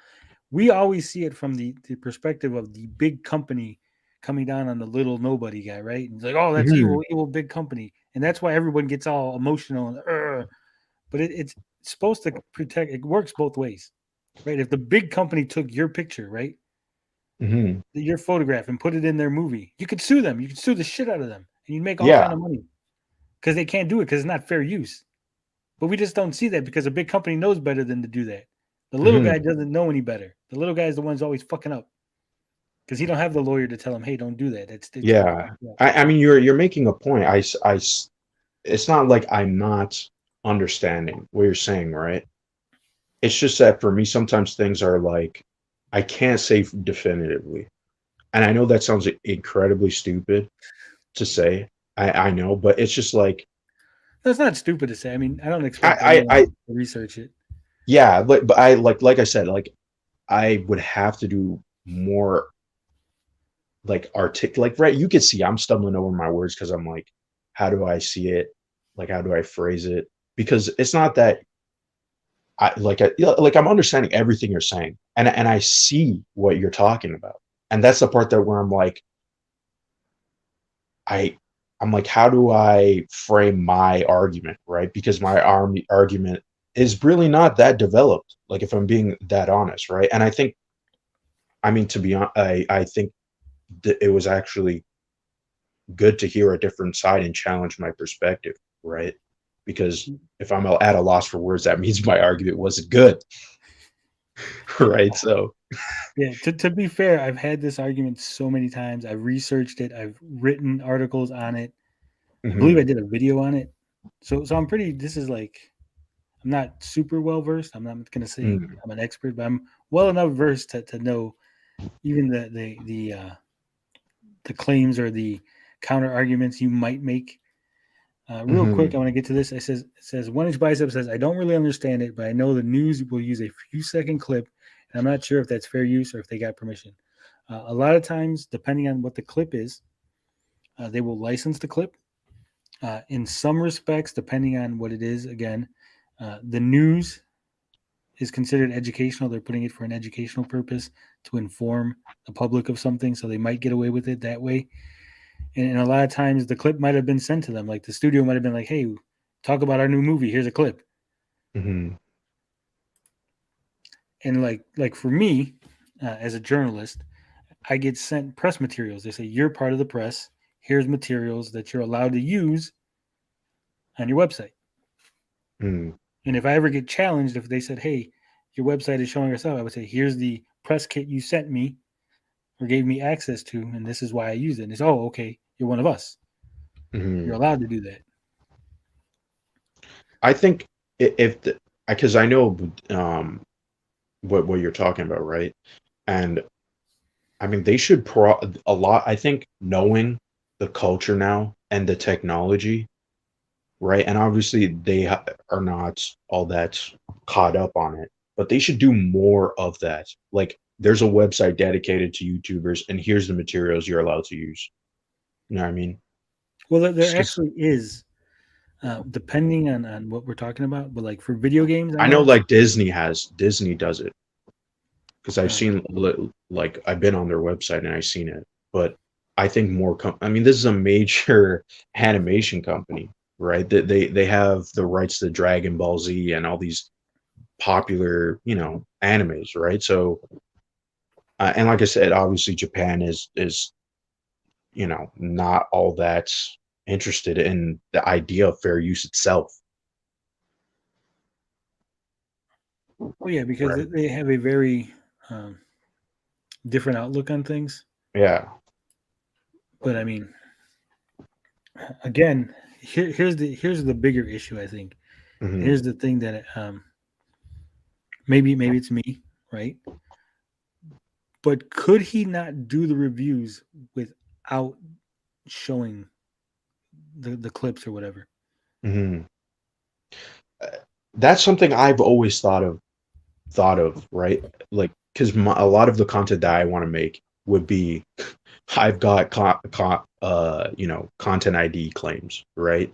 C: We always see it from the perspective of the big company coming down on the little nobody guy, right? And it's like, oh, that's evil big company. And that's why everyone gets all emotional. And, but it's supposed to protect. It works both ways, right? If the big company took your picture, right, your photograph, and put it in their movie, you could sue them. You could sue the shit out of them, and you'd make all kind of money because they can't do it because it's not fair use. But we just don't see that because a big company knows better than to do that. The little guy doesn't know any better. The little guy is the one's always fucking up because he don't have the lawyer to tell him, hey, don't do that.
D: I mean, you're making a point. It's not like I'm not understanding what you're saying, right? It's just that for me, sometimes things are like, I can't say definitively. And I know that sounds incredibly stupid to say. I know, but it's just like.
C: That's not stupid to say. I mean, I don't expect I to research it.
D: Yeah, but I like I said, like I would have to do more like right, you could see I'm stumbling over my words because I'm like, how do I see it? Like, how do I phrase it? Because it's not that like I'm understanding everything you're saying, and I see what you're talking about, and that's the part that where I'm like, I I'm like, how do I frame my argument, right? Because my argument is really not that developed. Like, if I'm being that honest, right? And I think, I mean, to be honest, I think that it was actually good to hear a different side and challenge my perspective, right? Because if I'm at a loss for words, that means my argument wasn't good, right? So,
C: Yeah, to be fair, I've had this argument so many times. I've researched it. I've written articles on it. I believe I
D: mhm,
C: did a video on it. So I'm pretty. This is like, I'm not super well versed. I'm not gonna say
D: mhm,
C: I'm an expert, but I'm well enough versed to know even the claims or the counter arguments you might make. Real quick,
D: mhm,
C: I want to get to this. It says 1 inch bicep says, I don't really understand it, but I know the news will use a few second clip, and I'm not sure if that's fair use or if they got permission. A lot of times, depending on what the clip is, they will license the clip. In some respects, depending on what it is, again, the news is considered educational. They're putting it for an educational purpose to inform the public of something, so they might get away with it that way. And a lot of times, the clip might have been sent to them. Like the studio might have been like, "Hey, talk about our new movie. Here's a clip."
D: mhm,
C: And like for me, as a journalist, I get sent press materials. They say you're part of the press. Here's materials that you're allowed to use on your website.
D: mhm,
C: And if I ever get challenged, if they said, "Hey, your website is showing us out," I would say, "Here's the press kit you sent me or gave me access to, and this is why I use it." And it's, "Oh, okay, you're one of us. You're
D: mhm.
C: allowed to do that."
D: I think if because I know what you're talking about, right? And I mean, they should a lot. I think knowing the culture now and the technology, right? And obviously they are not all that caught up on it, but they should do more of that. Like, there's a website dedicated to YouTubers, and here's the materials you're allowed to use. You know what I mean?
C: Well, there
D: Just 'cause
C: actually is, depending on what we're talking about. But like for video games, I
D: I know,
C: know.
D: like Disney does it because I've
C: Uh,
D: seen like I've been on their website and I've seen it, but I think more. I mean, this is a major animation company, right? That they have the rights to Dragon Ball Z and all these popular, animes, right? So, and like I said, obviously Japan is not all that interested in the idea of fair use itself,
C: oh yeah, because
D: right?
C: they have a very um, different outlook on things.
D: Yeah.
C: But I mean, again, here's the bigger issue. I think
D: Hmm.
C: here's the thing that maybe it's me, right? But could he not do the reviews without showing the clips or whatever?
D: Hmm. That's something I've always thought of, right? Like, because a lot of the content that I want to make would be, I've got content ID claims, right?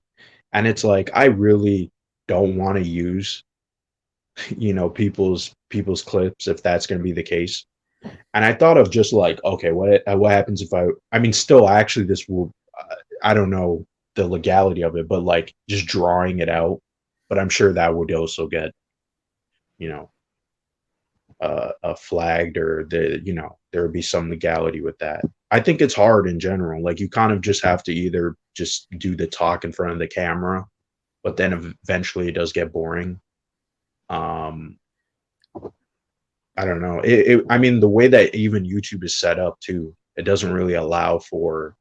D: And it's like, I really don't want to use, people's clips if that's going to be the case. And I thought of just like, okay, what happens if I mean, still, actually, this will, I don't know the legality of it, but like just drawing it out. But I'm sure that would also get, you know, flagged, or there would be some legality with that. I think it's hard in general. Like, you kind of just have to either just do the talk in front of the camera, but then eventually it does get boring. Um, I don't know. I mean, the way that even YouTube is set up too, it doesn't really allow for,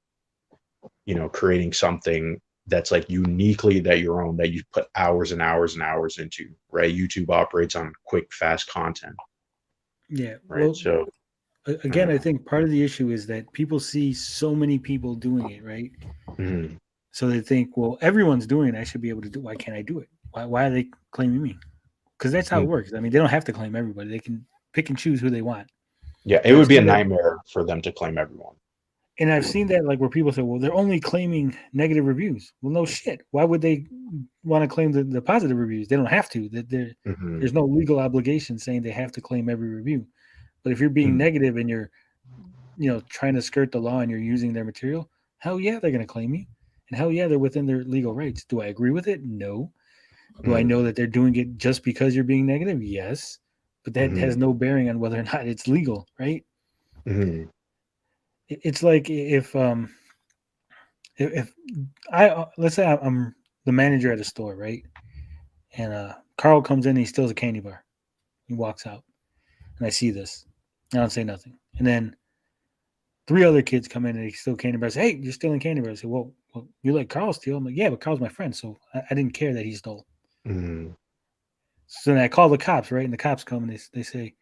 D: creating something that's like uniquely that your own, that you put hours and hours and hours into, right? YouTube operates on quick, fast content,
C: Yeah.
D: right?
C: Well,
D: So I
C: again,
D: don't
C: I
D: know.
C: think part of the issue is that people see so many people doing it, right?
D: Mhm.
C: So they think, well, everyone's doing it. I should be able to do it. Why can't I do it? Why are they claiming me? Because that's how it
D: Mm.
C: works. I mean, they don't have to claim everybody. They can pick and choose who they want.
D: Yeah, it would be a nightmare for them to claim everyone.
C: And I've seen that, like, where people say, well, they're only claiming negative reviews. Well, no shit. Why would they want to claim the positive reviews? They don't have to. There's no legal obligation saying they have to claim every review. But if you're being negative and you're, trying to skirt the law and you're using their material, hell yeah, they're going to claim you. And hell yeah, they're within their legal rights. Do I agree with it? No. Do I know that they're doing it just because you're being negative? Yes. But that has no bearing on whether or not it's legal, right? It's like if I let's say I'm the manager at a store, right? And Carl comes in and he steals a candy bar. He walks out. And I see this. I don't say nothing. And then 3 other kids come in and they steal candy bars. Hey, you're stealing candy bars. I say, well, you let Carl steal? I'm like, yeah, but Carl's my friend, so I didn't care that he stole. So then I call the cops, right? And the cops come and they say,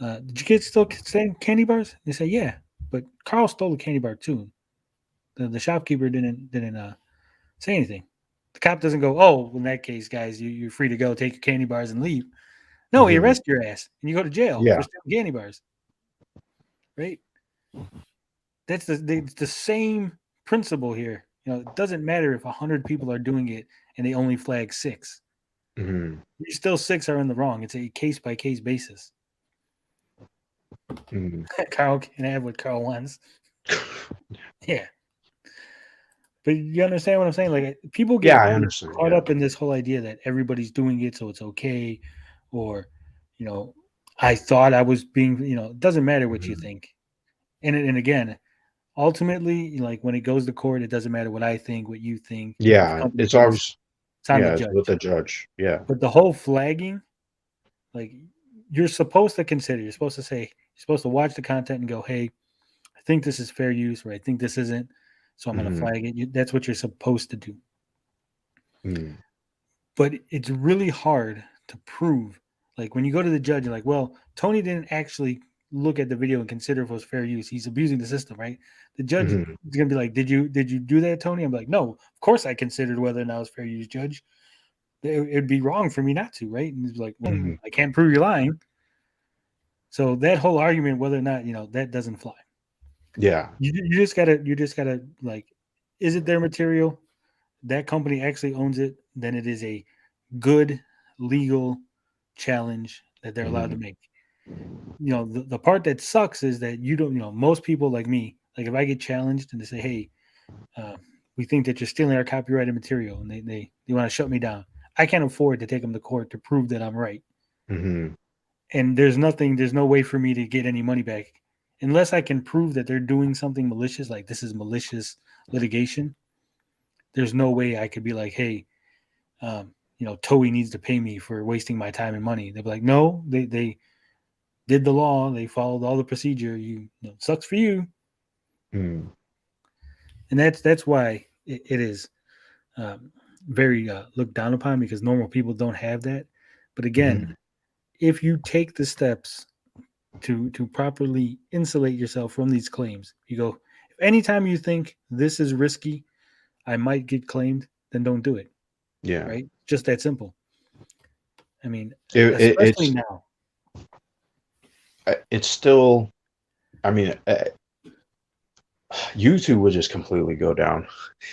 C: did you kids still steal candy bars? They say, yeah, but Carl stole the candy bar too. The shopkeeper didn't say anything. The cop doesn't go, oh, well, in that case, guys, you're free to go, take your candy bars and leave. No, he arrests your ass and you go to jail for stealing candy bars. Right? That's the same principle here. It doesn't matter if 100 people are doing it and they only flag 6. Still 6 are in the wrong. It's a case-by-case basis. Carl can have what Carl wants. Yeah. But you understand what I'm saying? Like, people get caught up in this whole idea that everybody's doing it, so it's okay. Or, I thought I was being, it doesn't matter what you think. And again, ultimately, like, when it goes to court, it doesn't matter what I think, what you think.
D: Yeah, it's always
C: on the judge.
D: With the judge. Yeah.
C: But the whole flagging, like, you're supposed to consider, you're supposed to watch the content and go, hey, I think this is fair use, or I think this isn't, so I'm going to flag it. That's what you're supposed to do. But it's really hard to prove. Like, when you go to the judge, you're like, well, Tony didn't actually look at the video and consider if it was fair use. He's abusing the system, right? The judge is going to be like, did you do that, Tony? I'm like, no, of course I considered whether or not it was fair use, judge. It'd be wrong for me not to, right? And he's like, well, I can't prove you're lying. So that whole argument, whether or not, that doesn't fly.
D: Yeah.
C: You just gotta like, is it their material? That company actually owns it, then it is a good legal challenge that they're allowed to make. The part that sucks is that you don't, most people like me, like, if I get challenged and they say, hey, we think that you're stealing our copyrighted material, and they want to shut me down, I can't afford to take them to court to prove that I'm right. And there's no way for me to get any money back unless I can prove that they're doing something malicious, like this is malicious litigation. There's no way I could be like, hey, Toei needs to pay me for wasting my time and money. They'd be like, no, they did the law, they followed all the procedure. Sucks for you. And that's why it is very looked down upon, because normal people don't have that. But again, if you take the steps to properly insulate yourself from these claims, you go, if anytime you think this is risky, I might get claimed, then don't do it.
D: Yeah.
C: Right? Just that simple. I mean, especially now.
D: It's still, I mean, YouTube would just completely go down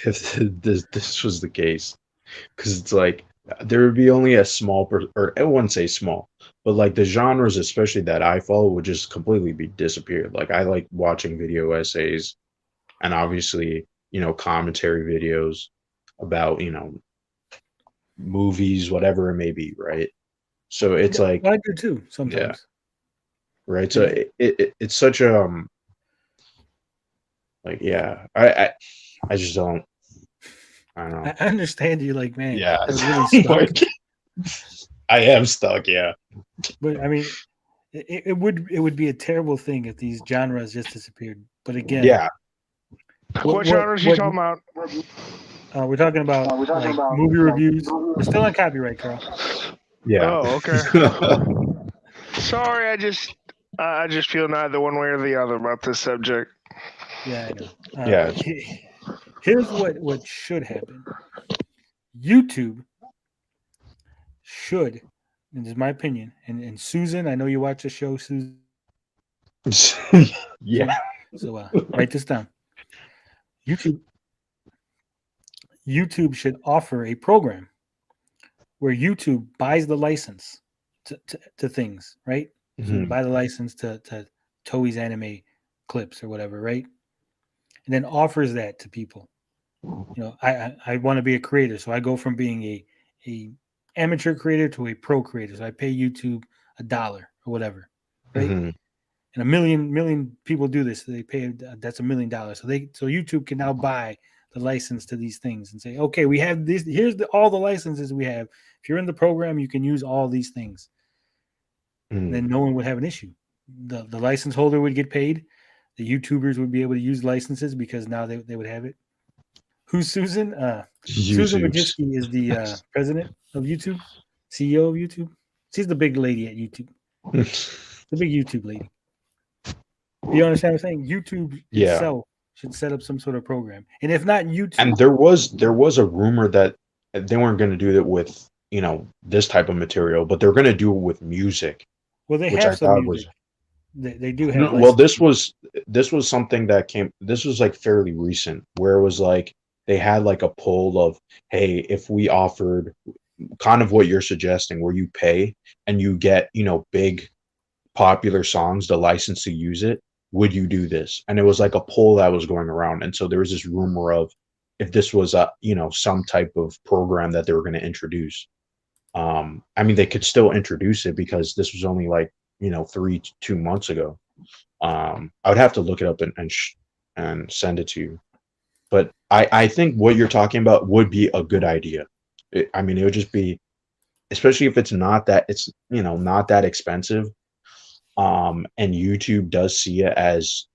D: if this was the case. Because it's like, there would be only a small, or I wouldn't say small, but like the genres, especially that I follow, would just completely be disappeared. Like, I like watching video essays and obviously, commentary videos about, movies, whatever it may be, right? So it's like,
C: I do too sometimes.
D: Yeah. Right. So it's such a like, yeah, I just don't. I don't know.
C: I understand you, like, man.
D: Yeah.
C: Really
D: I am stuck. Yeah.
C: But I mean, it would be a terrible thing if these genres just disappeared. But again,
D: yeah.
E: What genres are you talking about?
C: We're talking about movie reviews. We're still on copyright, Carl.
D: Yeah.
E: Oh, okay. Sorry, I just feel neither one way or the other about this subject.
C: Yeah, I know.
D: Yeah.
C: Here's what should happen. YouTube should and this is my opinion. And Susan, I know you watch the show, Susan.
D: Yeah.
C: So write this down. YouTube should offer a program where YouTube buys the license to things, right? So you
D: Mhm.
C: buy the license to Toei's anime clips or whatever, right? And then offers that to people. I want to be a creator, so I go from being a amateur creator to a pro creator. So I pay YouTube $1 or whatever, right?
D: Mhm.
C: And a million people do this. So they pay that's $1 million. So YouTube can now buy the license to these things and say, okay, we have this. Here's all the licenses we have. If you're in the program, you can use all these things.
D: Mhm.
C: Then no one would have an issue. The license holder would get paid. The YouTubers would be able to use licenses because now they would have it. Who's Susan? Susan
D: YouTube's.
C: Wojcicki is the president of YouTube, CEO of YouTube. She's the big lady at YouTube, the big YouTube lady. You understand what I'm saying? YouTube
D: Yeah.
C: itself should set up some sort of program, and if not YouTube,
D: And there was a rumor that they weren't going to do it with this type of material, but they're going to do it with music,
C: well, they
D: which
C: have
D: I
C: some
D: thought
C: music.
D: was
C: They do have.
D: well.
C: Licenses.
D: This was something that came. This was like fairly recent, where it was like they had like a poll of, hey, if we offered kind of what you're suggesting, where you pay and you get big popular songs, the license to use it, would you do this? And it was like a poll that was going around, and so there was this rumor of if this was a some type of program that they were going to introduce. I mean, they could still introduce it because this was only like 2 months ago. I would have to look it up and send it to you. But I think what you're talking about would be a good idea. I mean, it would just be, especially if it's not that not that expensive. And YouTube does see it as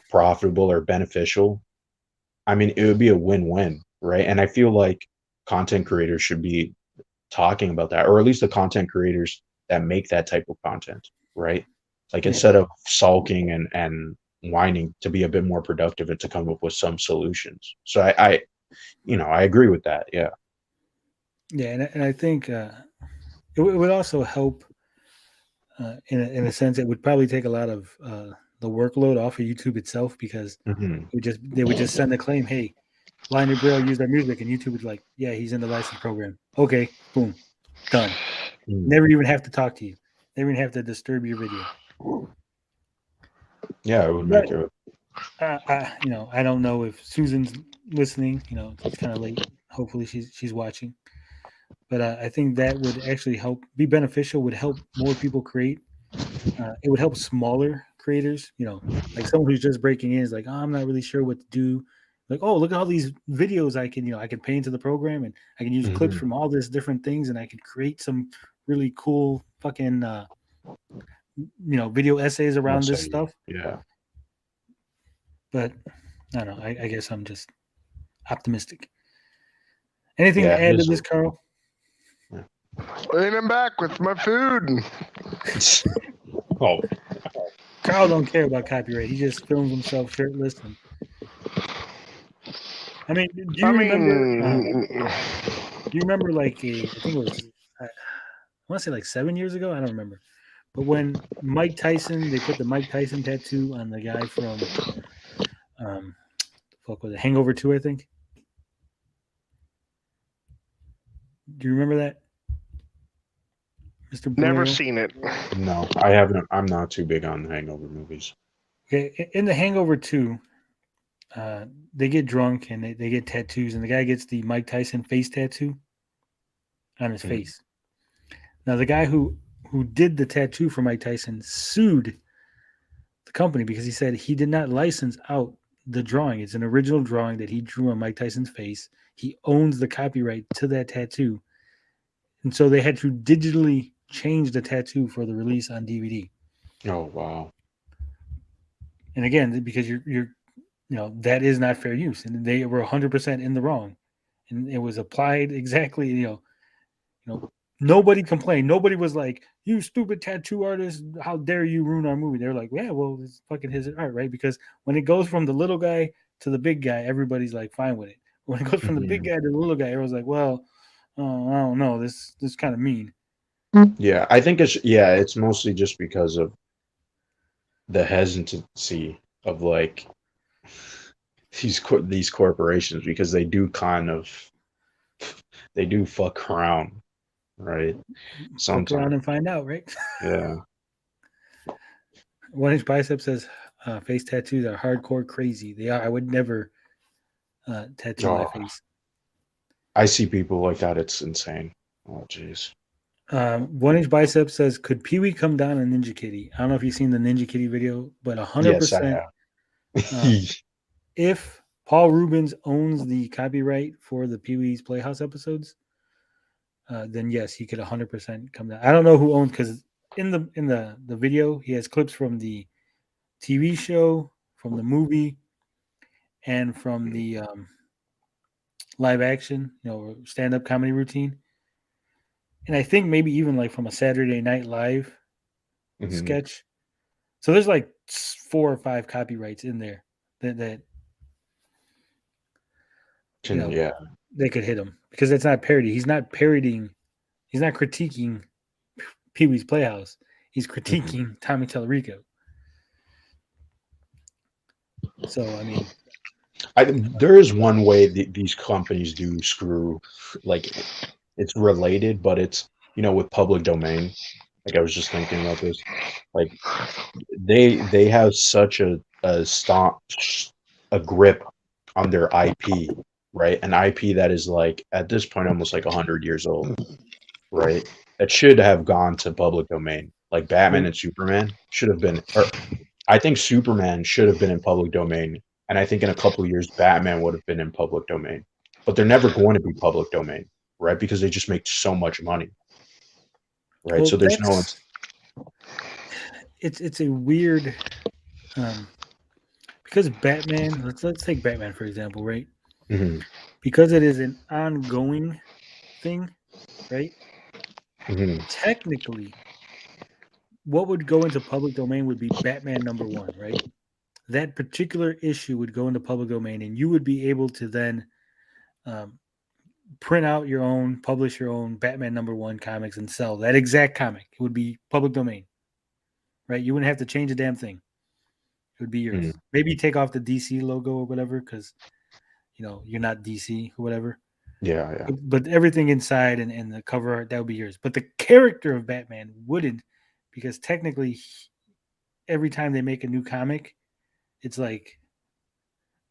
D: profitable or beneficial. I mean, it would be a win-win, right? And I feel like content creators should be talking about that, or at least the content creators that make that type of content, right? Like instead of sulking and whining, to be a bit more productive and to come up with some solutions. So I agree with that. Yeah.
C: Yeah, and I think it would also help in a sense. It would probably take a lot of the workload off of YouTube itself because
D: Mhm.
C: they would just send a claim, hey, Liner Braille used our music, and YouTube would like, yeah, he's in the license program. Okay, boom, done.
D: Mm.
C: Never even have to talk to you. Never even have to disturb your video.
D: Yeah, it would make it.
C: I don't know if Susan's listening. It's kind of late. Hopefully, she's watching. But I think that would actually be beneficial. Would help more people create. It would help smaller creators. Like someone who's just breaking in is like, oh, I'm not really sure what to do. Like, oh, look at all these videos I can pay into the program, and I can use clips from all these different things, and I could create some really cool fucking video essays around this stuff.
D: Yeah.
C: But I don't know. I guess I'm just optimistic. Anything
D: Yeah,
C: to add to this, Carl?
E: Leaning back with my food.
D: Oh,
C: Carl don't care about copyright. He just films himself shirtless. I mean, do you remember like I think it was I want to say like 7 years ago. I don't remember. But when Mike Tyson, they put the Mike Tyson tattoo on the guy from fuck was it, Hangover 2, I think. Do you remember that? Mr.
E: Never
C: Borrell?
E: seen it.
D: no, I haven't. I'm not too big on Hangover movies.
C: Okay, in the Hangover 2, they get drunk and they get tattoos, and the guy gets the Mike Tyson face tattoo on his face. Now, the guy who did the tattoo for Mike Tyson sued the company because he said he did not license out the drawing. It's an original drawing that he drew on Mike Tyson's face. He owns the copyright to that tattoo. And so they had to digitally change the tattoo for the release on DVD.
D: Oh, wow.
C: And again, because you're that is not fair use, and they were 100% in the wrong, and it was applied exactly. Nobody complained. Nobody was like, "You stupid tattoo artist! How dare you ruin our movie?" They're like, "Yeah, well, it's fucking his art, right?" Because when it goes from the little guy to the big guy, everybody's like fine with it. When it goes from the big guy to the little guy, everyone's like, "Well, I don't know. This kind of mean."
D: Yeah, I think it's mostly just because of the hesitancy of like these corporations, because they do fuck around, right?
C: Fuck around
D: Sometimes.
C: and find out, right?
D: Yeah.
C: 1 inch bicep says face tattoos are hardcore crazy. They are. I would never tattoo my
D: Oh,
C: face.
D: I see people like that. It's insane. Oh, jeez.
C: 1 inch bicep says, could Pee Wee come down on Ninja Kitty? I don't know if you've seen the Ninja Kitty video, but
D: Yes, I
C: 100%.
D: have.
C: If Paul Rubens owns the copyright for the Pee Wee's Playhouse episodes, then yes, he could 100% come down. I don't know who owns, because in the video he has clips from the TV show, from the movie, and from the live action, stand up comedy routine, and I think maybe even like from a Saturday Night Live
D: Mhm.
C: sketch. So there's like 4 or 5 copyrights in there that
D: Yeah.
C: they could hit him, because it's not parody. He's not parodying. He's not critiquing Pee Wee's Playhouse. He's critiquing Tommy Tallarico. So I mean,
D: There is one way these companies do screw, like it's related, but it's with public domain. Like I was just thinking about this. Like they have such a grip on their IP, right? An IP that is like at this point almost like 100 years old, right? That should have gone to public domain. Like Batman and Superman should have been, or I think Superman should have been in public domain, and I think in a couple of years Batman would have been in public domain. But they're never going to be public domain, right? Because they just make so much money, right?
C: well,
D: So there's no.
C: It's a weird, because Batman. Let's take Batman for example, right?
D: Mhm,
C: Because it is an ongoing thing, right?
D: mhm,
C: Technically, what would go into public domain would be Batman #1, right? That particular issue would go into public domain, and you would be able to then print out your own, publish your own Batman #1 comics and sell that exact comic. It would be public domain, right? You wouldn't have to change a damn thing. It would be yours.
D: mhm.
C: Maybe take off the DC logo or whatever, because you're not DC or whatever.
D: Yeah, yeah.
C: But everything inside and the cover art, that would be yours. But the character of Batman wouldn't, because technically, every time they make a new comic, it's like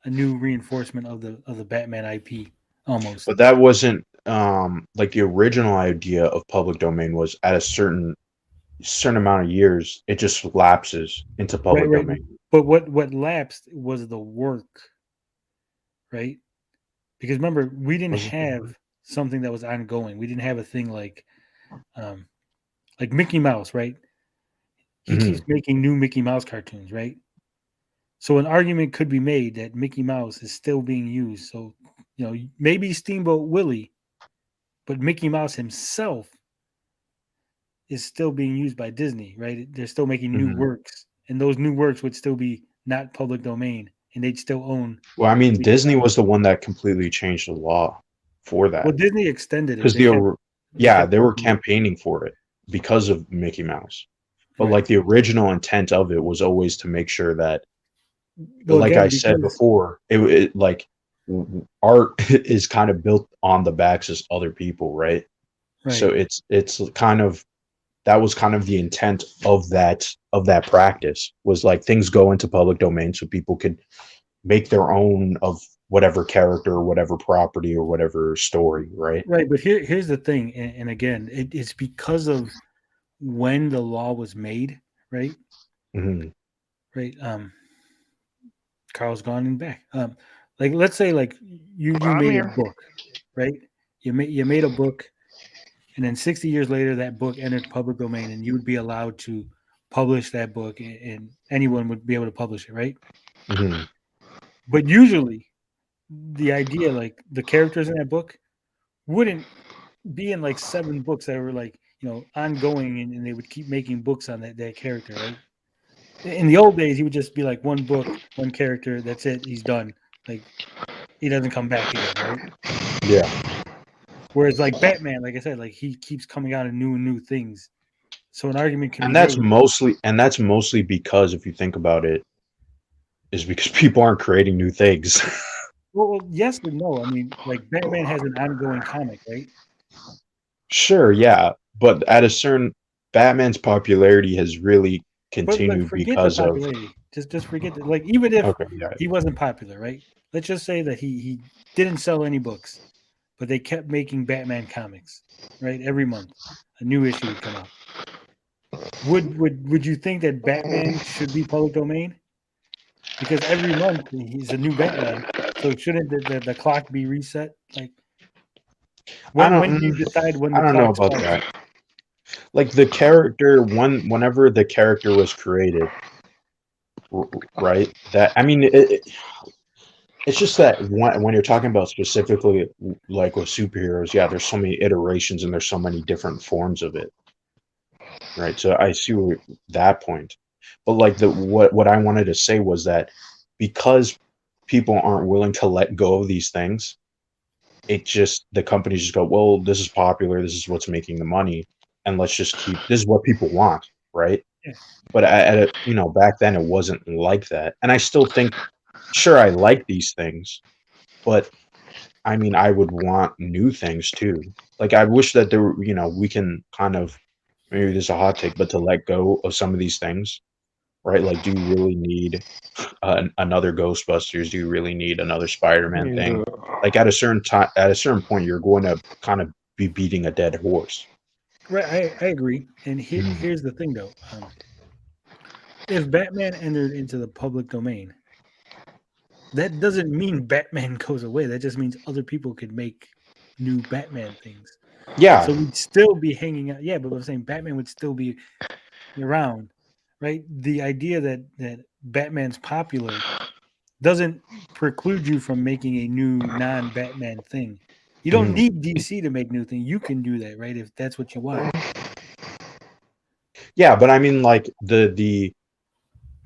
C: a new reinforcement of the Batman IP almost.
D: But that wasn't like the original idea of public domain was at a certain amount of years, it just lapses into public
C: Right.
D: domain.
C: But what lapsed was the work, right? Because remember, we didn't have something that was ongoing. We didn't have a thing like Mickey Mouse, right? He keeps making new Mickey Mouse cartoons, right? So an argument could be made that Mickey Mouse is still being used. So, maybe Steamboat Willie, but Mickey Mouse himself is still being used by Disney, right? They're still making new works, and those new works would still be not public domain, and they'd still own.
D: Well, I mean, Disney was the one that completely changed the law for that.
C: Well, Disney extended it
D: because they were campaigning for it because of Mickey Mouse. But
C: Right.
D: like the original intent of it was always to make sure that,
C: Well,
D: like
C: again,
D: I said before, it like art is kind of built on the backs of other people, right?
C: Right.
D: So it's kind of, that was kind of the intent of that practice, was like things go into public domain so people could make their own of whatever character or whatever property or whatever story, right?
C: Right, but here's the thing, and again, it's because of when the law was made, right?
D: Mm-hmm.
C: Right. Carl's gone and back. Like let's say like you made a book, right? You made a book, and then 60 years later that book entered public domain, and you would be allowed to publish that book, and anyone would be able to publish it, right?
D: Mm-hmm.
C: But usually the idea, like the characters in that book wouldn't be in like 7 books that were like, ongoing, and they would keep making books on that character, right? In the old days, he would just be like 1 book, 1 character, that's it, he's done. Like he doesn't come back again, right?
D: Yeah.
C: Whereas like Batman, like I said, like he keeps coming out of new things. So an argument can
D: And
C: be
D: that's
C: made.
D: mostly because if you think about it, is because people aren't creating new things.
C: Well, yes and no. I mean, like Batman has an ongoing comic, right?
D: Sure, yeah, but at a certain Batman's popularity has really
C: But like,
D: continued
C: forget the
D: because of
C: popularity. Just forget that. Like, even if
D: okay, yeah.
C: he wasn't popular, right? Let's just say that he didn't sell any books, but they kept making Batman comics, right? Every month, a new issue would come out. Would you think that Batman should be public domain? Because every month he's a new Batman, so shouldn't the clock be reset? Like, when do you decide when
D: I
C: the
D: don't know
C: clock
D: about
C: starts?
D: that. Like the character, whenever the character was created, right? That I mean, it's just that when you're talking about specifically like with superheroes, yeah, there's so many iterations and there's so many different forms of it, right? So I see that point, but like what I wanted to say was that because people aren't willing to let go of these things, it just the companies just go, well, this is popular, this is what's making the money, and let's just keep this is what people want, right?
C: Yeah.
D: But back then it wasn't like that, and I still think, sure, I like these things, but I mean, I would want new things too. Like I wish that there, we can kind of maybe this is a hot take, but to let go of some of these things, right? Like, do you really need another Ghostbusters? Do you really need another Spider-Man thing? Like at a certain time, at a certain point, you're going to kind of be beating a dead horse.
C: Right, I agree. And here's the thing, though. If Batman entered into the public domain, that doesn't mean Batman goes away. That just means other people could make new Batman things.
D: Yeah,
C: So we'd still be hanging out. Yeah, but I'm saying Batman would still be around, right? The idea that Batman's popular doesn't preclude you from making a new non-Batman thing. You don't need DC to make new thing. You can do that, right? If that's what you want.
D: yeah, but I mean, like the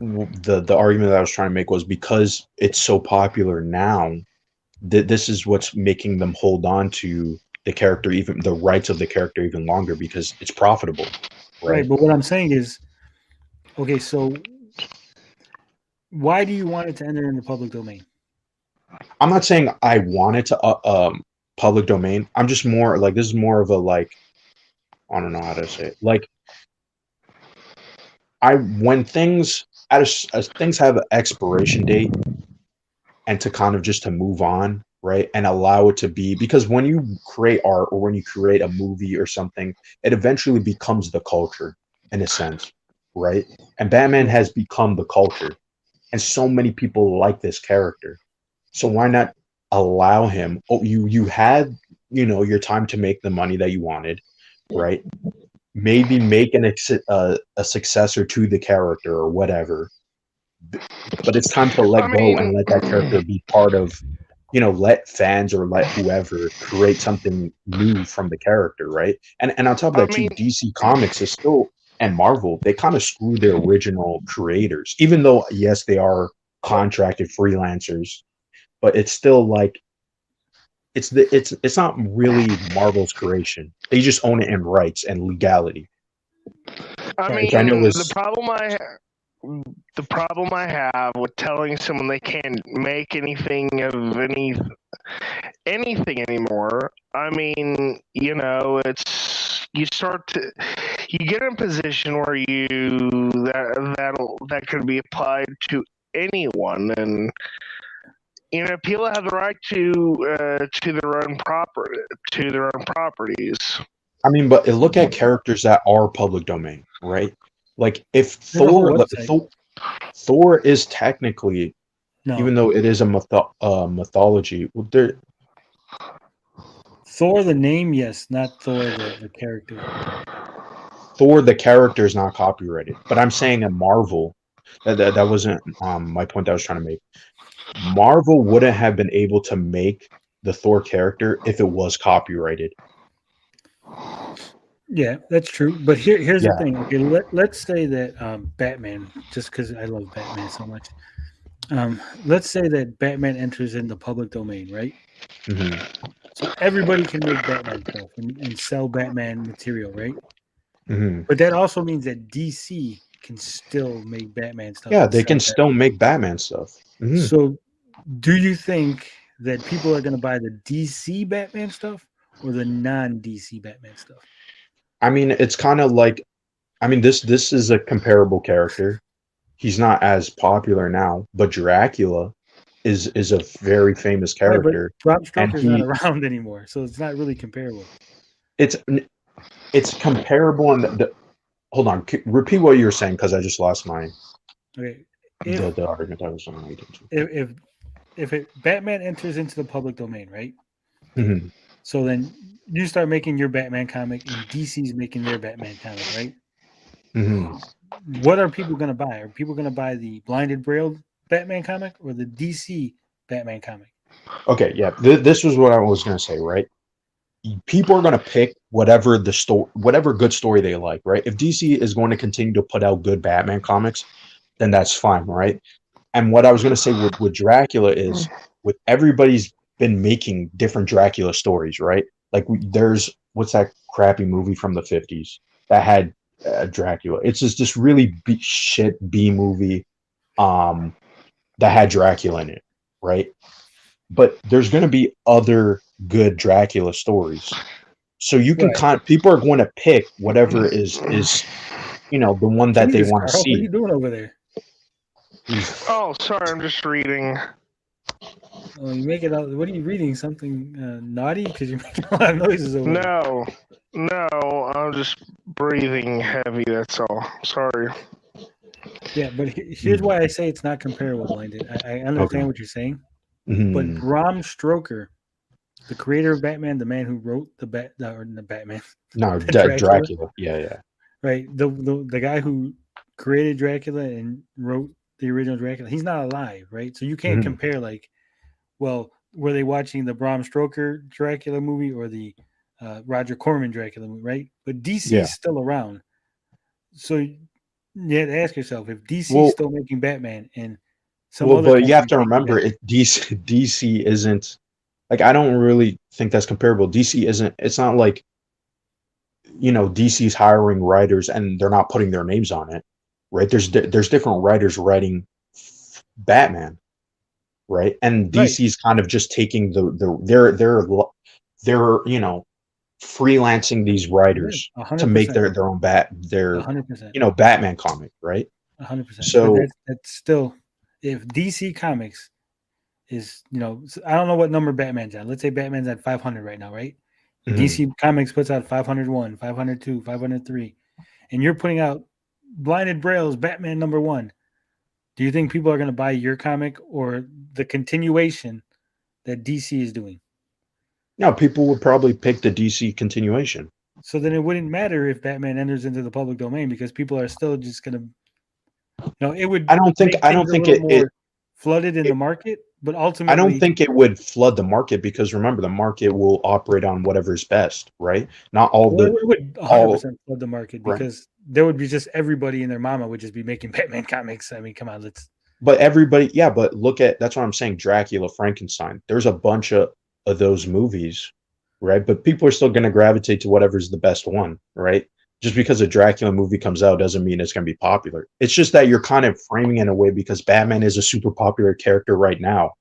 D: argument that I was trying to make was because it's so popular now, this is what's making them hold on to the character, even the rights of the character, even longer because it's profitable, right?
C: But what I'm saying is, okay, so why do you want it to enter in the public domain?
D: I'm not saying I want it to public domain. I'm just more like this is more of a like I don't know how to say it. Like when things as things have an expiration date and to kind of just to move on, right? And allow it to be because when you create art or when you create a movie or something, it eventually becomes the culture in a sense, right? And Batman has become the culture. And so many people like this character. So why not allow him? Oh, you had, your time to make the money that you wanted, right? Maybe make a successor to the character or whatever. But it's time to let go and let that character be part of, let fans or let whoever create something new from the character, right? And on top of that, too, DC Comics is still and Marvel, they kind of screw their original creators, even though yes, they are contracted freelancers, but it's still like it's not really Marvel's creation. They just own it in rights and legality. Which I know is
E: The problem I have with telling someone they can't make anything of anything anymore, I mean, it's you get in a position where that could be applied to anyone, and people have the right to their own properties.
D: I mean, but look at characters that are public domain, right? Like if
C: There's a whole website.
D: Thor is technically,
C: No.
D: even though it is a mythology,
C: Thor the name, yes, not Thor the character.
D: Thor the character is not copyrighted, but I'm saying in Marvel, that wasn't my point that I was trying to make. Marvel wouldn't have been able to make the Thor character if it was copyrighted.
C: Yeah, that's true. But here's the thing. Okay, let's say that Batman, just because I love Batman so much, let's say that Batman enters in the public domain, right?
D: Mm-hmm.
C: So everybody can make Batman stuff and sell Batman material, right?
D: Hmm.
C: But that also means that DC can still make Batman stuff.
D: Yeah,
C: and
D: they
C: sell
D: can
C: Batman.
D: still make Batman stuff. Hmm.
C: So, do you think that people are going to buy the DC Batman stuff or the non-DC Batman stuff?
D: I mean, it's kind of like, I mean, this is a comparable character. He's not as popular now, but Dracula is a very famous
C: Right, but
D: character,
C: Bram
D: and
C: Stoker's not around anymore, so it's not really comparable.
D: it's comparable. Hold on, repeat what you were saying because I just lost my
C: Okay,
D: the argument I was going to get
C: if Batman enters into the public domain, right?
D: into.
C: So then you start making your Batman comic, and DC's making their Batman comic, right?
D: Hmm.
C: What are people going to buy? Are people going to buy the Blinded Braille Batman comic or the DC Batman comic?
D: Okay, yeah, this was what I was going to say, right? People are going to pick whatever whatever good story they like, right? If DC is going to continue to put out good Batman comics, then that's fine, right? And what I was going to say with Dracula is, with everybody's been making different Dracula stories, right? Like there's what's that crappy movie from the 50s that had Dracula? It's just this really shit B movie that had Dracula in it, right? But there's going to be other good Dracula stories. So you can people are going to pick whatever is the one that they want to
C: Carl,
D: see.
C: what are you doing over there?
E: Oh, sorry, I'm just reading.
C: Oh, you make it out. What are you reading? Something naughty? Because you're making a lot of noises over there.
E: No, I'm just breathing heavy. That's all. Sorry.
C: Yeah, but here's why I say it's not comparable, Blinded. I understand what you're saying, but Bram Stoker, the creator of Batman, the man who wrote the Batman,
D: no,
C: Dracula.
D: Dracula. Yeah.
C: Right. The guy who created Dracula and wrote the original Dracula, he's not alive, right? So you can't compare like, well, were they watching the Bram Stoker Dracula movie or the Roger Corman Dracula movie, right? But DC is still around. So you have to ask yourself, if DC is still making Batman and
D: but you have to remember, DC isn't, like, I don't really think that's comparable. DC isn't, it's not like, DC's hiring writers and they're not putting their names on it, right? There's different writers writing Batman, right? And DC's kind of just taking they're freelancing these writers
C: 100%.
D: to make their own
C: 100%.
D: Batman comic, right?
C: 100%.
D: So
C: that's still, if DC Comics is, I don't know what number Batman's at. Let's say Batman's at 500 right now, right? DC Comics puts out 501, 502, 503, and you're putting out Blinded Braille's Batman #1. Do you think people are going to buy your comic or the continuation that DC is doing?
D: No, people would probably pick the DC continuation.
C: So then it wouldn't matter if Batman enters into the public domain, because people are still just going to, it would. I don't think it flooded in the market, but ultimately,
D: I don't think it would flood the market, because remember, the market will operate on whatever's best, right? Not all
C: it would 100% flood the market, because there would be just everybody and their mama would just be making Batman comics. I mean, come on,
D: But everybody, but look at, that's what I'm saying. Dracula, Frankenstein. There's a bunch of those movies, right? But people are still going to gravitate to whatever's the best one, right? Just because a Dracula movie comes out doesn't mean it's going to be popular. It's just that you're kind of framing it in a way because Batman is a super popular character right now,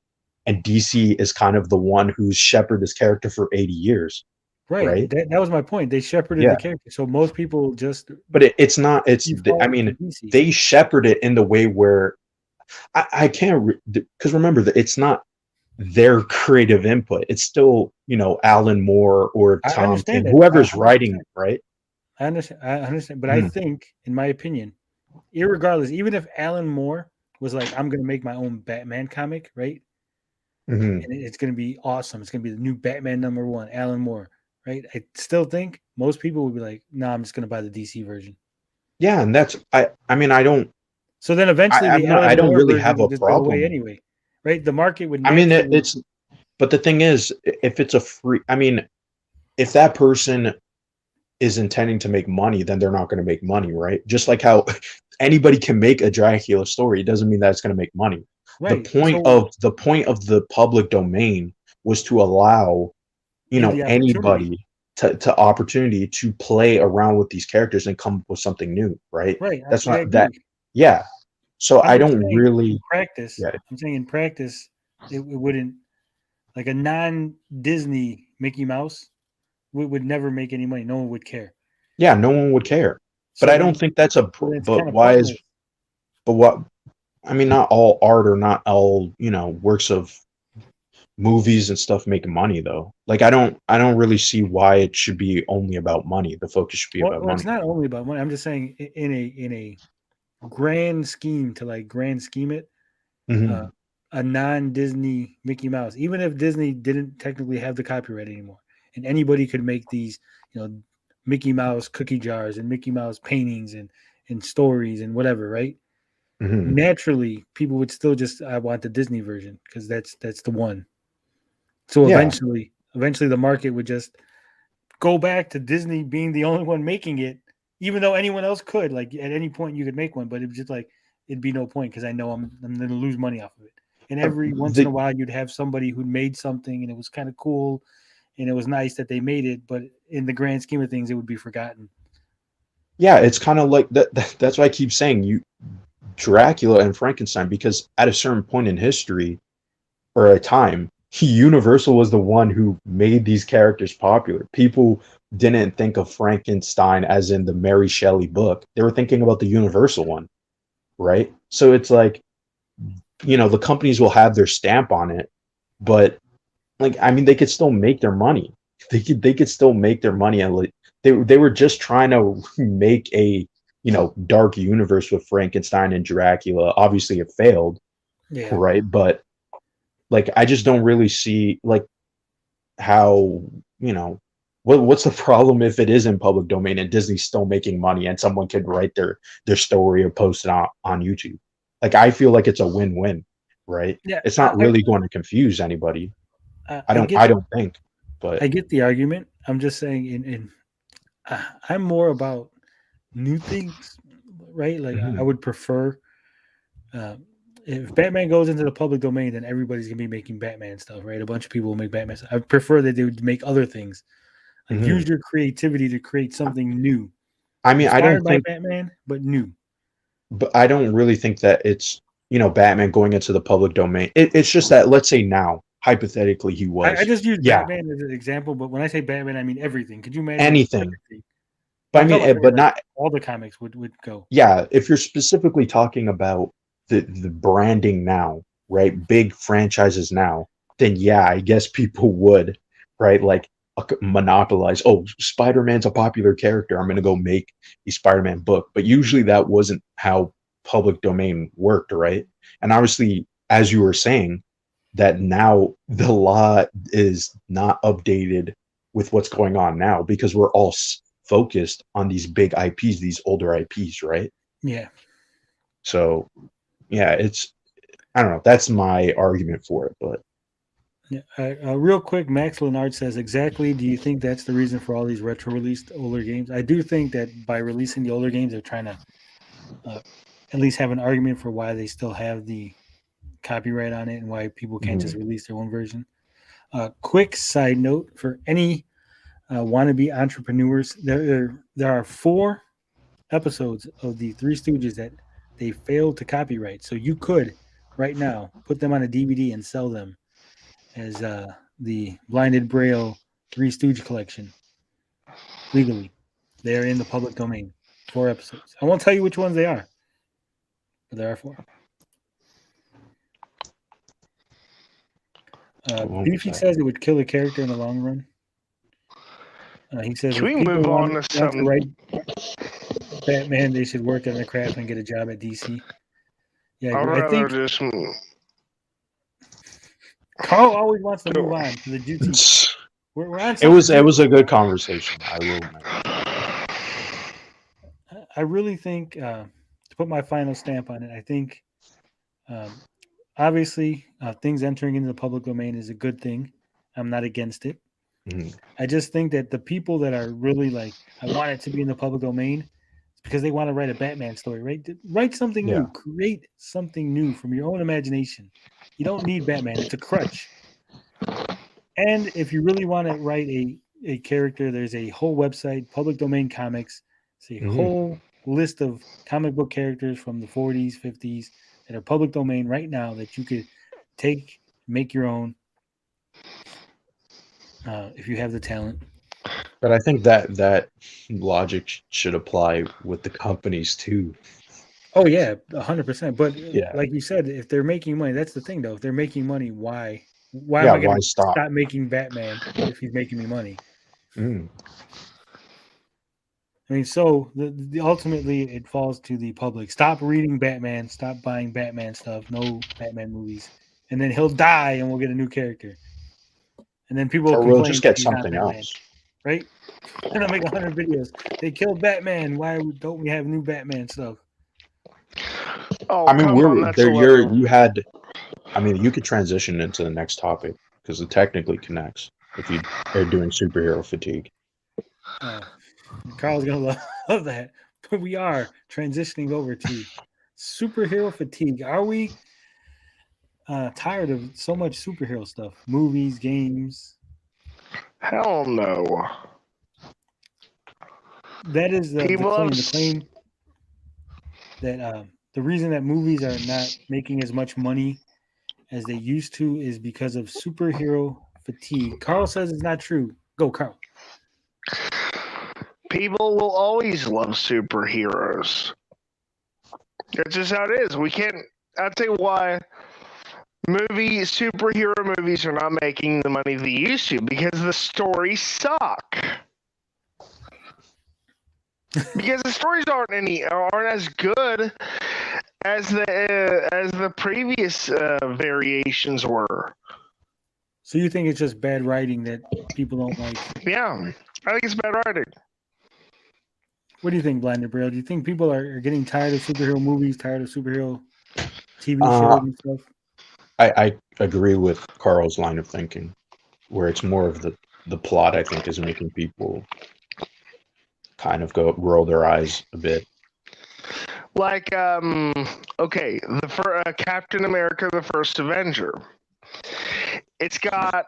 D: and DC is kind of the one who's shepherded this character for 80 years. Right?
C: That was my point. They shepherded the character. So most people just...
D: But it's not... they shepherd it in the way where... I can't... Because remember, that it's not their creative input. It's still, Alan Moore or Tom King, whoever's writing, right?
C: I understand. But I think, in my opinion, irregardless, even if Alan Moore was like, I'm going to make my own Batman comic, right? And it's going to be awesome. It's going to be the new Batman #1, Alan Moore, right? I still think most people would be like, no, I'm just going to buy the DC version.
D: Yeah, and that's, I don't...
C: So then eventually,
D: I don't really have a problem.
C: Away anyway, right? The market would...
D: it's... But the thing is, if it's a free... if that person is intending to make money, then they're not going to make money, right? Just like how anybody can make a Dracula story, it doesn't mean that it's going to make money. Right. The point of the public domain was to allow,
C: Give the opportunity.
D: anybody to opportunity to play around with these characters and come up with something new, right?
C: Right.
D: That's
C: I
D: not
C: agree.
D: that. Yeah. So I
C: I'm
D: don't
C: saying
D: really.
C: in practice.
D: Yeah.
C: I'm saying in practice, it wouldn't, like a non-Disney Mickey Mouse would never make any money. No one would care.
D: Yeah, no one would care.
C: So
D: But I
C: then,
D: don't think that's a.
C: so then it's
D: But
C: kind of
D: why is?
C: pointless.
D: But what? I mean, not all art or not all works of movies and stuff make money though. Like I don't really see why it should be only about money. The focus should be about
C: Well, it's
D: money.
C: not only about money. I'm just saying in a grand scheme, to like grand scheme it,
D: Mhm.
C: a non-Disney Mickey Mouse, even if Disney didn't technically have the copyright anymore, and anybody could make these, Mickey Mouse cookie jars and Mickey Mouse paintings and stories and whatever, right?
D: Mhm.
C: Naturally, people would still just, I want the Disney version because that's the one. So
D: Yeah.
C: eventually the market would just go back to Disney being the only one making it, even though anyone else could. Like at any point you could make one, but it was just like it'd be no point because I know I'm going to lose money off of it. And every once in a while, you'd have somebody who made something and it was kind of cool, and it was nice that they made it, but in the grand scheme of things, it would be forgotten.
D: Yeah, it's kind of like that. That's why I keep saying Dracula and Frankenstein, because at a certain point in history or a time, Universal was the one who made these characters popular. People didn't think of Frankenstein as in the Mary Shelley book. They were thinking about the Universal one, right? So it's like, the companies will have their stamp on it, but like, I mean, they could still make their money. They could still make their money, and they were just trying to make a dark universe with Frankenstein and Dracula. Obviously, it failed,
C: Yeah.
D: right? But like, I just don't really see like how what's the problem if it is in public domain and Disney's still making money and someone could write their story or post it on YouTube. Like, I feel like it's a win-win, right?
C: Yeah,
D: It's not really going to confuse anybody. I don't think, but
C: I get the argument. I'm just saying, I'm more about new things, right? Like I would prefer, if Batman goes into the public domain, then everybody's gonna be making Batman stuff, right? A bunch of people will make Batman stuff. I prefer that they would make other things, like use your creativity to create something new.
D: I mean, I don't
C: Inspired by
D: think,
C: Batman, but new.
D: but I don't really think that it's Batman going into the public domain. It's just that, let's say now, hypothetically, he was.
C: I just use
D: Yeah,
C: Batman as an example, but when I say Batman, I mean everything. Could you imagine
D: anything.
C: everything?
D: But I
C: I'm talking
D: mean,
C: about
D: but
C: everything.
D: not.
C: All the comics would go.
D: Yeah, if you're specifically talking about the branding now, right? Big franchises now, then yeah, I guess people would, right? Like monopolize. Oh, Spider-Man's a popular character. I'm going to go make a Spider-Man book. But usually that wasn't how public domain worked, right? And obviously, as you were saying, that now the law is not updated with what's going on now because we're all focused on these big IPs, these older IPs, right?
C: Yeah.
D: So, yeah, I don't know. That's my argument for it, but
C: yeah. Real quick, Max Leonard says, exactly. Do you think that's the reason for all these retro released older games? I do think that by releasing the older games, they're trying to at least have an argument for why they still have the copyright on it and why people can't just release their own version. Quick side note for any wannabe entrepreneurs, there are 4 episodes of the Three Stooges that they failed to copyright. So you could right now put them on a DVD and sell them as the Blinded Braille Three Stooge collection legally. They are in the public domain. 4 episodes. I won't tell you which ones they are, but there are 4. Beefy says it would kill a character in the long run. He says,
E: Can
C: if
E: we
C: people
E: move on
C: want
E: to
C: to
E: something?
C: write Batman, they should work on their craft and get a job at DC. Yeah,
E: I'd
C: I
E: rather
C: think
E: just.
C: Carl always wants to move on to the duty. We're on.
D: it was a good conversation. I will admit.
C: I really think, to put my final stamp on it, I think obviously things entering into the public domain is a good thing. I'm not against it. I just think that the people that are really like, I want it to be in the public domain, it's because they want to write a Batman story, right? Write something new, create something new from your own imagination. You don't need Batman. It's a crutch. And if you really want to write a character, there's a whole website, Public Domain Comics. It's a whole list of comic book characters from the 40s, 50s that are public domain right now that you could take, make your own if you have the talent.
D: But I think that logic should apply with the companies too.
C: Oh yeah, 100%. But
D: Yeah.
C: like you said, if they're making money, that's the thing though. If they're making money, why
D: Yeah,
C: am I going
D: why
C: to
D: stop?
C: stop making Batman if he's making me money?
D: Mm.
C: I mean, so the ultimately it falls to the public. Stop reading Batman. Stop buying Batman stuff. No Batman movies, and then he'll die, and we'll get a new character. And then people will
D: Or we'll
C: complain
D: just
C: that
D: get
C: he's not
D: something
C: Batman,
D: else.
C: right? And I'll make 100 videos. They killed Batman. Why don't we have new Batman stuff?
E: Oh,
D: I mean,
E: come on, that's a little...
D: you had. I mean, you could transition into the next topic because it technically connects if you are doing superhero fatigue.
C: Carl's gonna love that. But we are transitioning over to superhero fatigue. Are we tired of so much superhero stuff? Movies, games.
E: Hell no.
C: That is the
E: People
C: claim.
E: have
C: The claim that the reason that movies are not making as much money as they used to is because of superhero fatigue. Carl says it's not true. Go, Carl.
E: People will always love superheroes. That's just how it is. We can't. I'll tell you why. Superhero movies are not making the money they used to because the stories suck. Because the stories aren't as good as the previous variations were.
C: So you think it's just bad writing that people don't like?
E: Yeah, I think it's bad writing.
C: What do you think, Blinder Braille? Do you think people are getting tired of superhero movies, tired of superhero TV shows and stuff?
D: I agree with Carl's line of thinking, where it's more of the plot. I think is making people kind of roll their eyes a bit.
E: Like, okay, Captain America: The First Avenger. It's got,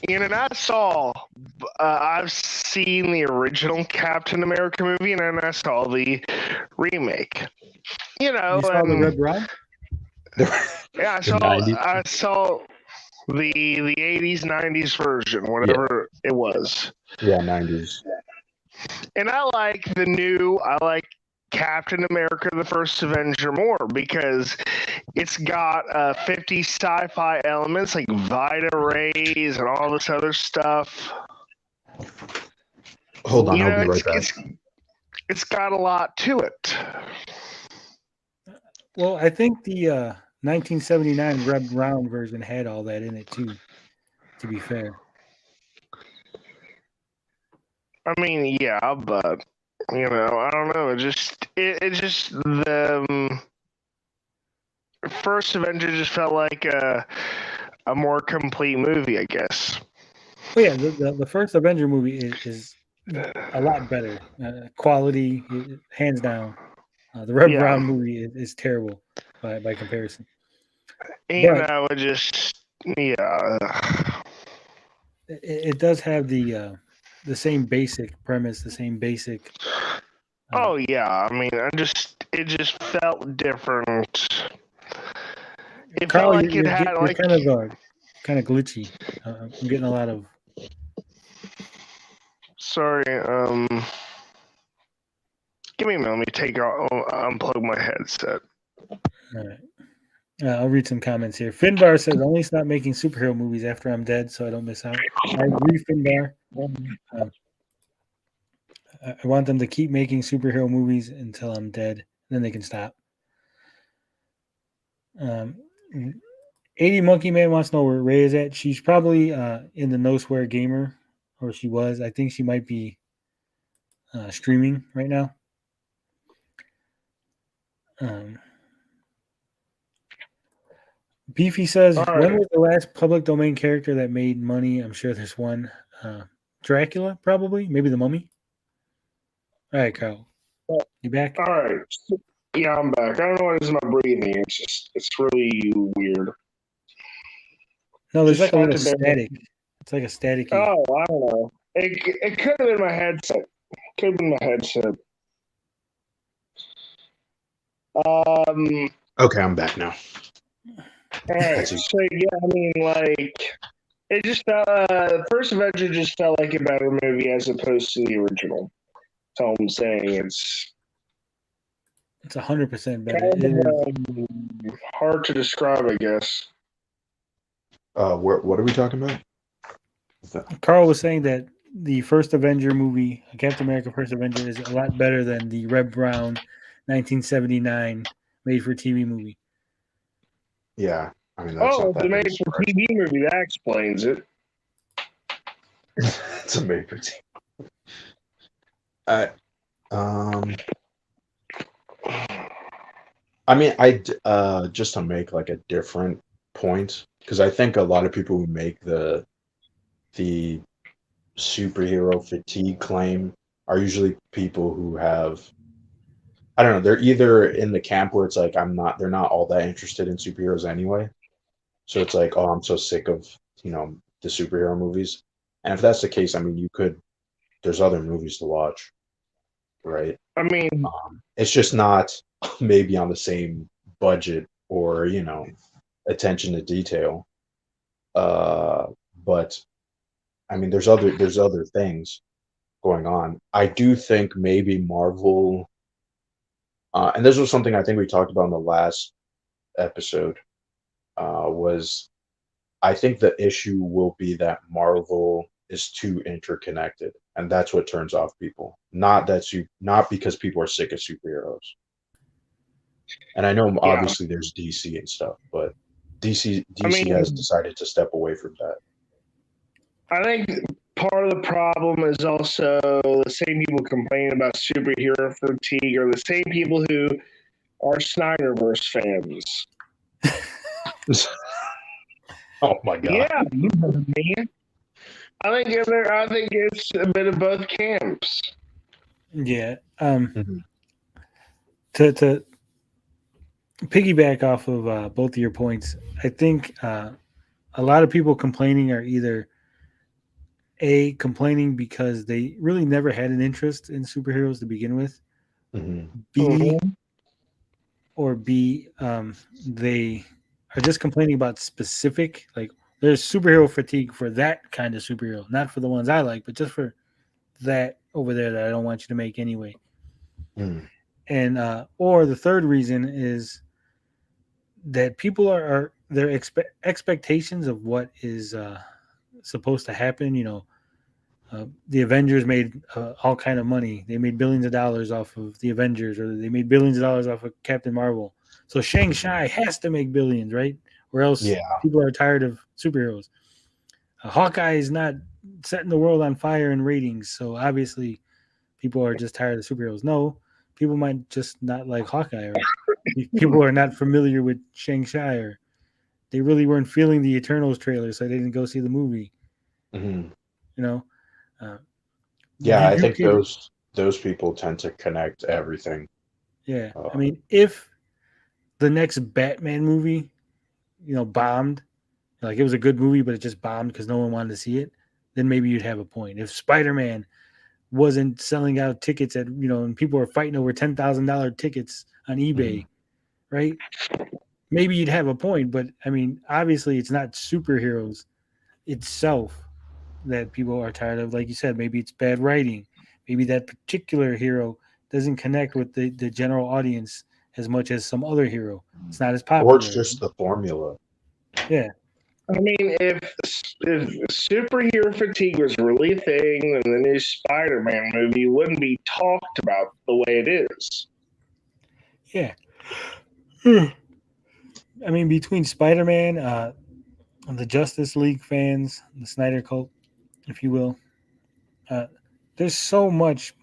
E: and I've seen the original Captain America movie, and then I saw the remake. You
C: saw the Red Brown?
E: Yeah, I saw the 80s, 90s version, whatever it was.
D: Yeah, 90s.
E: And I like Captain America: The First Avenger more because it's got 50 sci-fi elements like Vita rays and all this other stuff.
D: Hold on, I'll be right back.
E: It's got a lot to it.
C: Well, I think the 1979 Red Brown version had all that in it too, to be fair.
E: I mean, yeah, but I don't know. It just the First Avenger just felt like a more complete movie, I guess.
C: Oh yeah, the first Avenger movie is a lot better quality, hands down. The Red Brown movie is terrible by comparison.
E: It just
C: it does have the same basic premise, the same basic.
E: Oh yeah, I mean, it just felt different. It
C: Carl,
E: felt like
C: you're kind of glitchy. I'm getting a lot of.
E: Sorry. Give me a minute. Let me unplug my headset.
C: All right. I'll read some comments here. Finbar says, only stop making superhero movies after I'm dead so I don't miss out. I agree, Finbar. I want them to keep making superhero movies until I'm dead. Then they can stop. 80 Monkey Man wants to know where Ray is at. She's probably in the No Swear Gamer, or she was. I think she might be streaming right now. Beefy says, when was the last public domain character that made money? I'm sure there's one. Dracula, probably. Maybe the Mummy. All right, Carl. You back?
E: All right. Yeah, I'm back. I don't know what it is about breathing. It's really weird.
C: No, there's like a little static. It's like a staticky.
E: Oh, I don't know. It could have been my headset. Could have been my headset.
D: Okay, I'm back now.
E: All right. So yeah, I mean, like, it just First Avenger just felt like a better movie as opposed to the original. That's all I'm saying. It's
C: 100% better.
E: kind of hard to describe, I guess.
D: What are we talking about?
C: Carl was saying that the first Avenger movie, Captain America: First Avenger, is a lot better than the Reb Brown 1979 made-for-TV movie.
D: Yeah, I mean that's not
E: the
D: that
E: made for TV movie that explains it.
D: It's a made for TV. I mean, just to make like a different point, because I think a lot of people who make the superhero fatigue claim are usually people who have, I don't know, they're either in the camp where it's like they're not all that interested in superheroes anyway. So it's like, oh, I'm so sick of, the superhero movies. And if that's the case, I mean, there's other movies to watch, right?
E: I mean,
D: it's just not maybe on the same budget or, attention to detail. But I mean, there's other things going on. I do think maybe Marvel, and this was something I think we talked about in the last episode, was I think the issue will be that Marvel is too interconnected, and that's what turns off people. Not because people are sick of superheroes. And I know obviously there's DC and stuff, but DC has decided to step away from that.
E: I think part of the problem is also the same people complaining about superhero fatigue are the same people who are Snyderverse fans.
D: Oh my god!
E: Yeah, you know me. I think it's a bit of both camps.
C: Yeah. To piggyback off of both of your points, I think a lot of people complaining are either complaining because they really never had an interest in superheroes to begin with. B, they are just complaining about specific, like there's superhero fatigue for that kind of superhero, not for the ones I like, but just for that over there that I don't want you to make anyway. And or the third reason is that people are their expectations of what is supposed to happen. The Avengers made all kind of money. They made billions of dollars off of the Avengers, or they made billions of dollars off of Captain Marvel. So Shang-Chi has to make billions, right? Or else people are tired of superheroes. Hawkeye is not setting the world on fire in ratings, so obviously people are just tired of superheroes. No, people might just not like Hawkeye, or people are not familiar with Shang-Chi, or they really weren't feeling the Eternals trailer, so they didn't go see the movie.
D: I think those people tend to connect everything.
C: Yeah, I mean, if the next Batman movie, bombed, like it was a good movie, but it just bombed because no one wanted to see it, then maybe you'd have a point. If Spider-Man wasn't selling out tickets at, and people were fighting over $10,000 tickets on eBay, right? Maybe you'd have a point, but I mean, obviously it's not superheroes itself that people are tired of. Like you said, maybe it's bad writing. Maybe that particular hero doesn't connect with the general audience as much as some other hero. It's not as popular.
D: Or it's just the formula.
C: Yeah.
E: I mean, if superhero fatigue was really a thing, then the new Spider-Man movie wouldn't be talked about the way it is.
C: Yeah. I mean, between Spider-Man, the Justice League fans, the Snyder cult, if you will, there's so much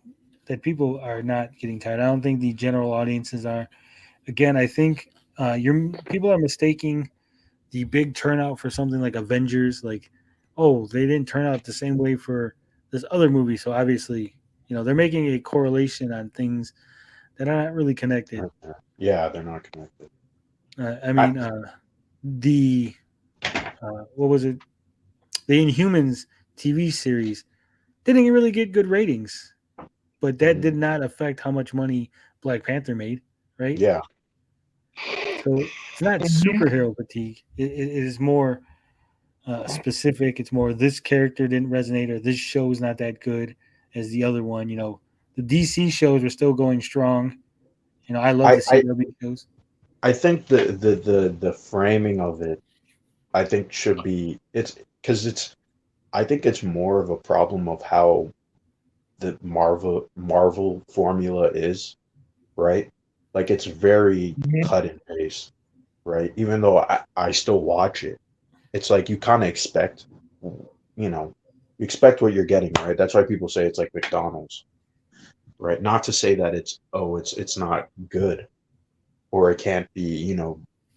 C: that people are not getting tired. I don't think the general audiences are. Again, I think people are mistaking the big turnout for something like Avengers. Like, oh, they didn't turn out the same way for this other movie. So obviously, they're making a correlation on things that are not really connected.
D: Yeah, they're not connected.
C: I mean, what was it? The Inhumans TV series didn't really get good ratings, but that did not affect how much money Black Panther made, right?
D: Yeah.
C: So it's not superhero fatigue. It is more specific. It's more this character didn't resonate or this show is not that good as the other one. The DC shows are still going strong. I love the CW shows.
D: I think the framing of it, I think should be I think it's more of a problem of how the Marvel formula is, right? Like it's very cut and paste, right? Even though I still watch it, it's like you kind of expect, you expect what you're getting, right? That's why people say it's like McDonald's, right? Not to say that it's not good or it can't be,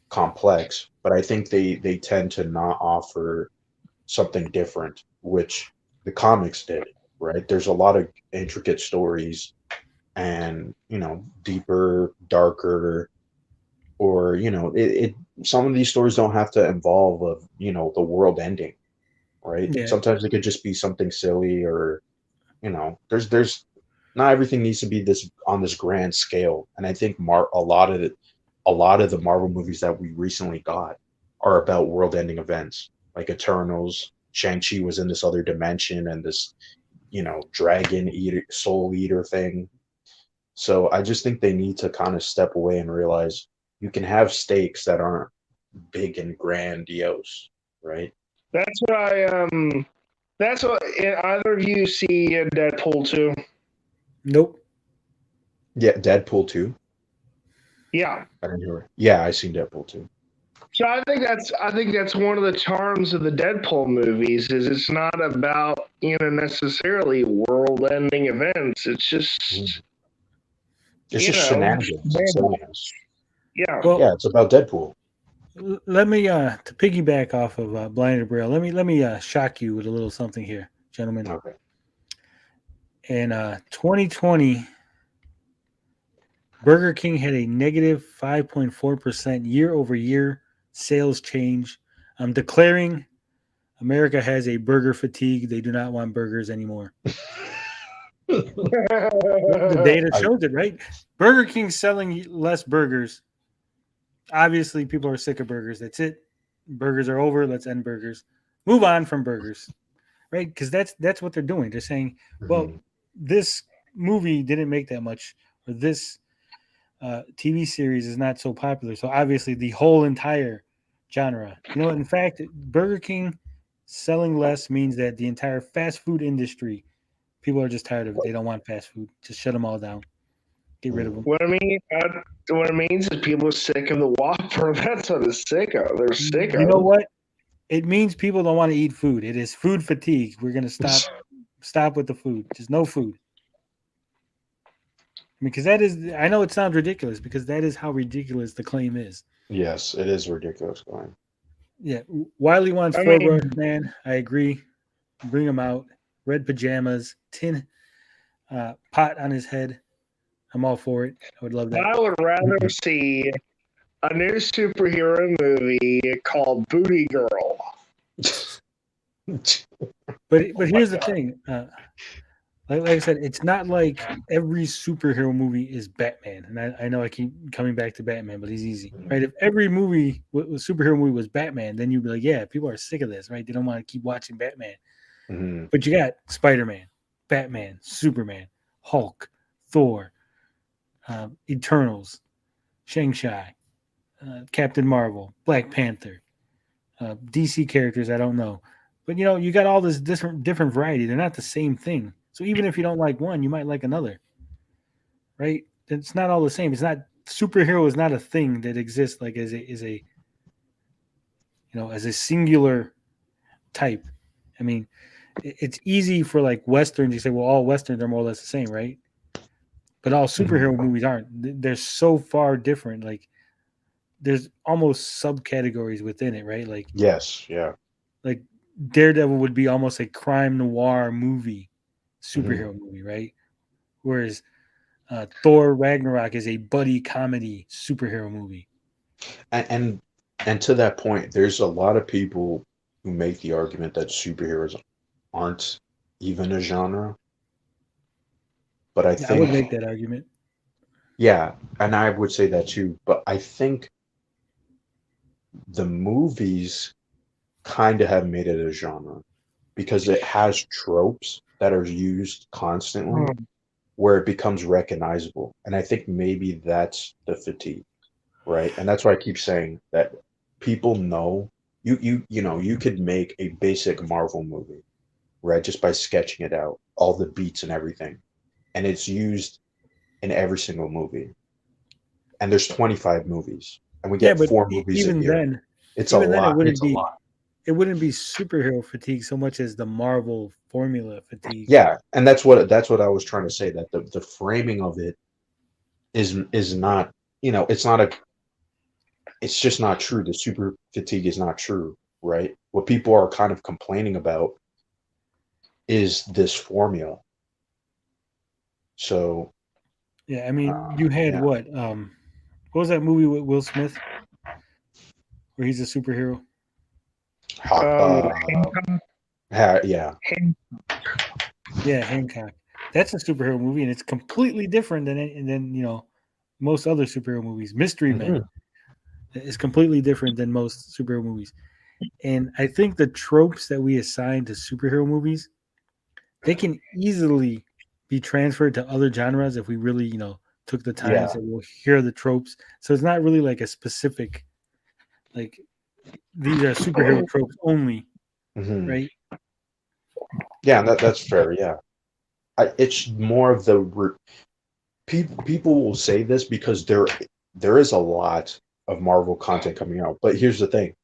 D: complex, but I think they tend to not offer something different, which the comics did, right? There's a lot of intricate stories and, deeper, darker, or, some of these stories don't have to involve the world ending, right?
C: Yeah.
D: Sometimes it could just be something silly or, there's not everything needs to be on this grand scale. And I think a lot of the Marvel movies that we recently got are about world-ending events, like Eternals. Shang-Chi was in this other dimension and this, dragon eater, soul eater thing. So I just think they need to kind of step away and realize you can have stakes that aren't big and grandiose, right?
E: That's what that's what either of you see Deadpool 2?
C: Nope.
D: Yeah, Deadpool 2.
E: Yeah.
D: I didn't hear it. Yeah, I seen Deadpool 2.
E: So I think that's one of the charms of the Deadpool movies is it's not about necessarily world-ending events. It's just
D: shenanigans. It's silliness.
E: Yeah.
C: Well,
D: Yeah, it's about Deadpool.
C: let me to piggyback off of Blinded Braille. Let me shock you with a little something here, gentlemen.
D: Okay.
C: In 2020, Burger King had a negative 5.4% year-over-year sales change. I'm declaring America has a burger fatigue. They do not want burgers anymore. The data shows it, right? Burger King's selling less burgers. Obviously, people are sick of burgers. That's it. Burgers are over. Let's end burgers. Move on from burgers, right? Because that's what they're doing. They're saying, well, this movie didn't make that much, or this TV series is not so popular. So obviously, the whole entire genre. In fact, Burger King selling less means that the entire fast food industry, people are just tired of it. They don't want fast food. Just shut them all down. Get rid of them.
E: What it means is people are sick of the Whopper. That's what it's sick of. They're sick of.
C: You know what? It means people don't want to eat food. It is food fatigue. We're gonna stop with the food. Just no food. Because that is, I know it sounds ridiculous because that is how ridiculous the claim is.
D: Yes, it is a ridiculous claim.
C: Yeah, Wiley wants Forward Man. I agree. Bring him out. Red pajamas, tin pot on his head. I'm all for it. I would love that.
E: I would rather see a new superhero movie called Booty Girl.
C: But here's the thing. Like I said, it's not like every superhero movie is Batman. And I know I keep coming back to Batman, but he's easy, right? If every superhero movie was Batman, then you'd be like, yeah, people are sick of this, right? They don't want to keep watching Batman. Mm-hmm. But you got Spider-Man, Batman, Superman, Hulk, Thor, Eternals, Shang-Chi, Captain Marvel, Black Panther, DC characters, I don't know. But, you got all this different variety. They're not the same thing. So even if you don't like one, you might like another, right? It's not all the same. It's not, superhero is not a thing that exists like as a singular type. I mean, it's easy for like Westerns. You say, well, all Westerns are more or less the same, right? But all superhero movies aren't. They're so far different. Like there's almost subcategories within it, right? Like
D: yes, yeah.
C: Like Daredevil would be almost a crime noir movie, superhero movie, right? Whereas Thor Ragnarok is a buddy comedy superhero movie.
D: And to that point, there's a lot of people who make the argument that superheroes aren't even a genre. But I
C: Yeah, I would make
D: think,
C: that argument.
D: yeah, and I would say that too. But I think the movies kind of have made it a genre because it has tropes that are used constantly where it becomes recognizable. And I think maybe that's the fatigue, right? And that's why I keep saying that people know you could make a basic Marvel movie, right? Just by sketching it out, all the beats and everything. And it's used in every single movie. And there's 25 movies. And we
C: Yeah,
D: get
C: but
D: 4 movies a year. It's a
C: even then,
D: lot. It's a lot.
C: it wouldn't be superhero fatigue so much as the Marvel formula fatigue.
D: Yeah, and that's what I was trying to say, that the framing of it is not, it's just not true. The super fatigue is not true, right? What people are kind of complaining about is this formula. So,
C: Yeah, I mean, you had
D: yeah.
C: what was that movie with Will Smith where he's a superhero?
D: Yeah.
C: Yeah, Hancock. That's a superhero movie, and it's completely different than most other superhero movies. Mystery Men is completely different than most superhero movies, and I think the tropes that we assign to superhero movies, they can easily be transferred to other genres if we really took the time
D: Yeah.
C: and said, well, here are the tropes. So it's not really like a specific, like, these are superhero tropes only,
D: Mhm.
C: right?
D: Yeah, and that's fair. Yeah, it's more of the people will say this because there is a lot of Marvel content coming out. But here's the thing,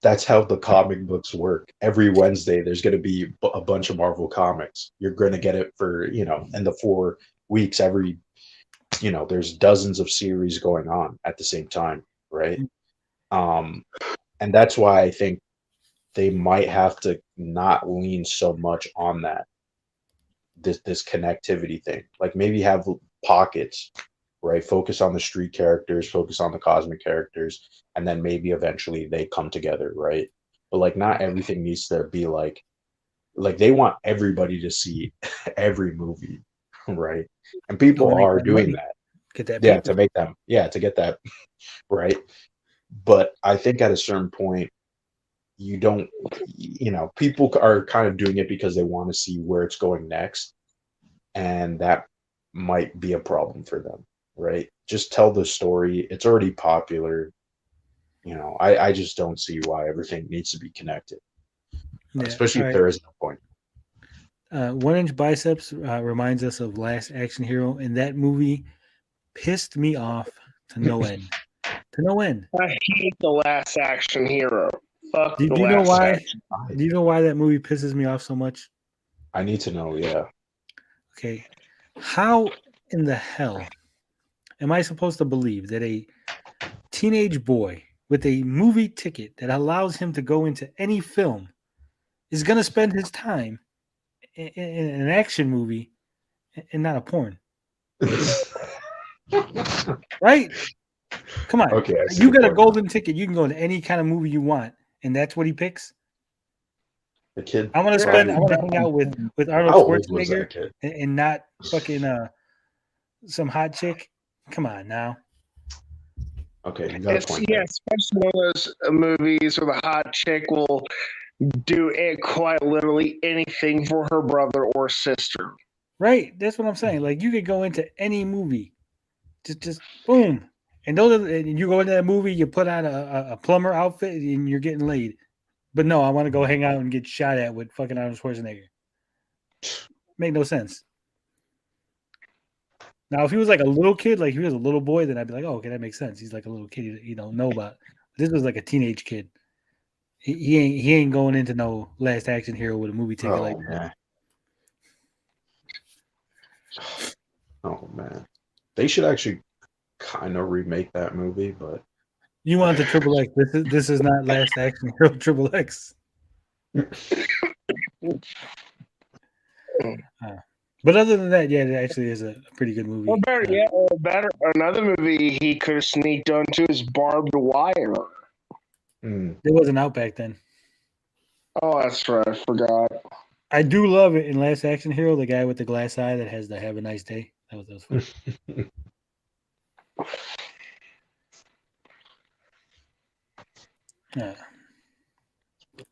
D: that's how the comic books work. Every Wednesday, there's going to be a bunch of Marvel comics. You're going to get it for in the 4 weeks. There's dozens of series going on at the same time, right? And that's why I think they might have to not lean so much on this connectivity thing. Like maybe have pockets, right? Focus on the street characters, focus on the cosmic characters, and then maybe eventually they come together, right? But like not everything needs to be like they want everybody to see every movie, right? And
C: You want
D: people
C: to make
D: are
C: that
D: doing
C: money,
D: that.
C: get that
D: Yeah,
C: paper.
D: to get that right. But I think at a certain point you don't people are kind of doing it because they want to see where it's going next, and that might be a problem for them, right? Just tell the story. It's already popular. I just don't see why everything needs to be connected,
C: Yeah.
D: especially
C: All
D: if
C: right.
D: there is no point.
C: 1 Inch Biceps reminds us of Last Action Hero, and that movie pissed me off to no end. To no end.
E: I hate The Last Action Hero. Fuck
C: Do
E: The
C: you know
E: Last
C: why?
E: Action.
C: Do you know why that movie pisses me off so much?
D: I need to know. Yeah.
C: Okay. How in the hell am I supposed to believe that a teenage boy with a movie ticket that allows him to go into any film is going to spend his time in an action movie and not a porn? Right? Come on.
D: Okay, I see
C: You
D: the
C: got a
D: point now.
C: golden ticket. You can go into any kind of movie you want, and that's what he picks.
D: The kid.
C: I want to
D: probably-
C: hang out with Arnold
D: How old was
C: Schwarzenegger
D: that kid?
C: and not fucking some hot chick. Come on now.
D: Okay, you got a
E: It's
D: point there.
E: especially one of those movies where the hot chick will do it quite literally anything for her brother or sister.
C: Right? That's what I'm saying. Like you could go into any movie, just boom, and and you go into that movie, you put on a plumber outfit, and you're getting laid. But no, I want to go hang out and get shot at with fucking Arnold Schwarzenegger. Make no sense. Now, if he was like a little kid, like he was a little boy, then I'd be like, oh, okay, that makes sense. He's like a little kid you don't know about. This was like a teenage kid. He ain't going into no Last Action Hero with a movie ticket like that.
D: Oh man, they should actually kind of remake that movie, but
C: You want the Triple X? This is not Last Action Hero Triple X. But other than that, yeah, it actually is a pretty good movie.
E: Or better. Another movie he could have sneaked onto is Barbed Wire.
C: It wasn't out back then.
E: Oh, that's right. I forgot.
C: I do love it in Last Action Hero, the guy with the glass eye that has the "Have a nice day." That was fun.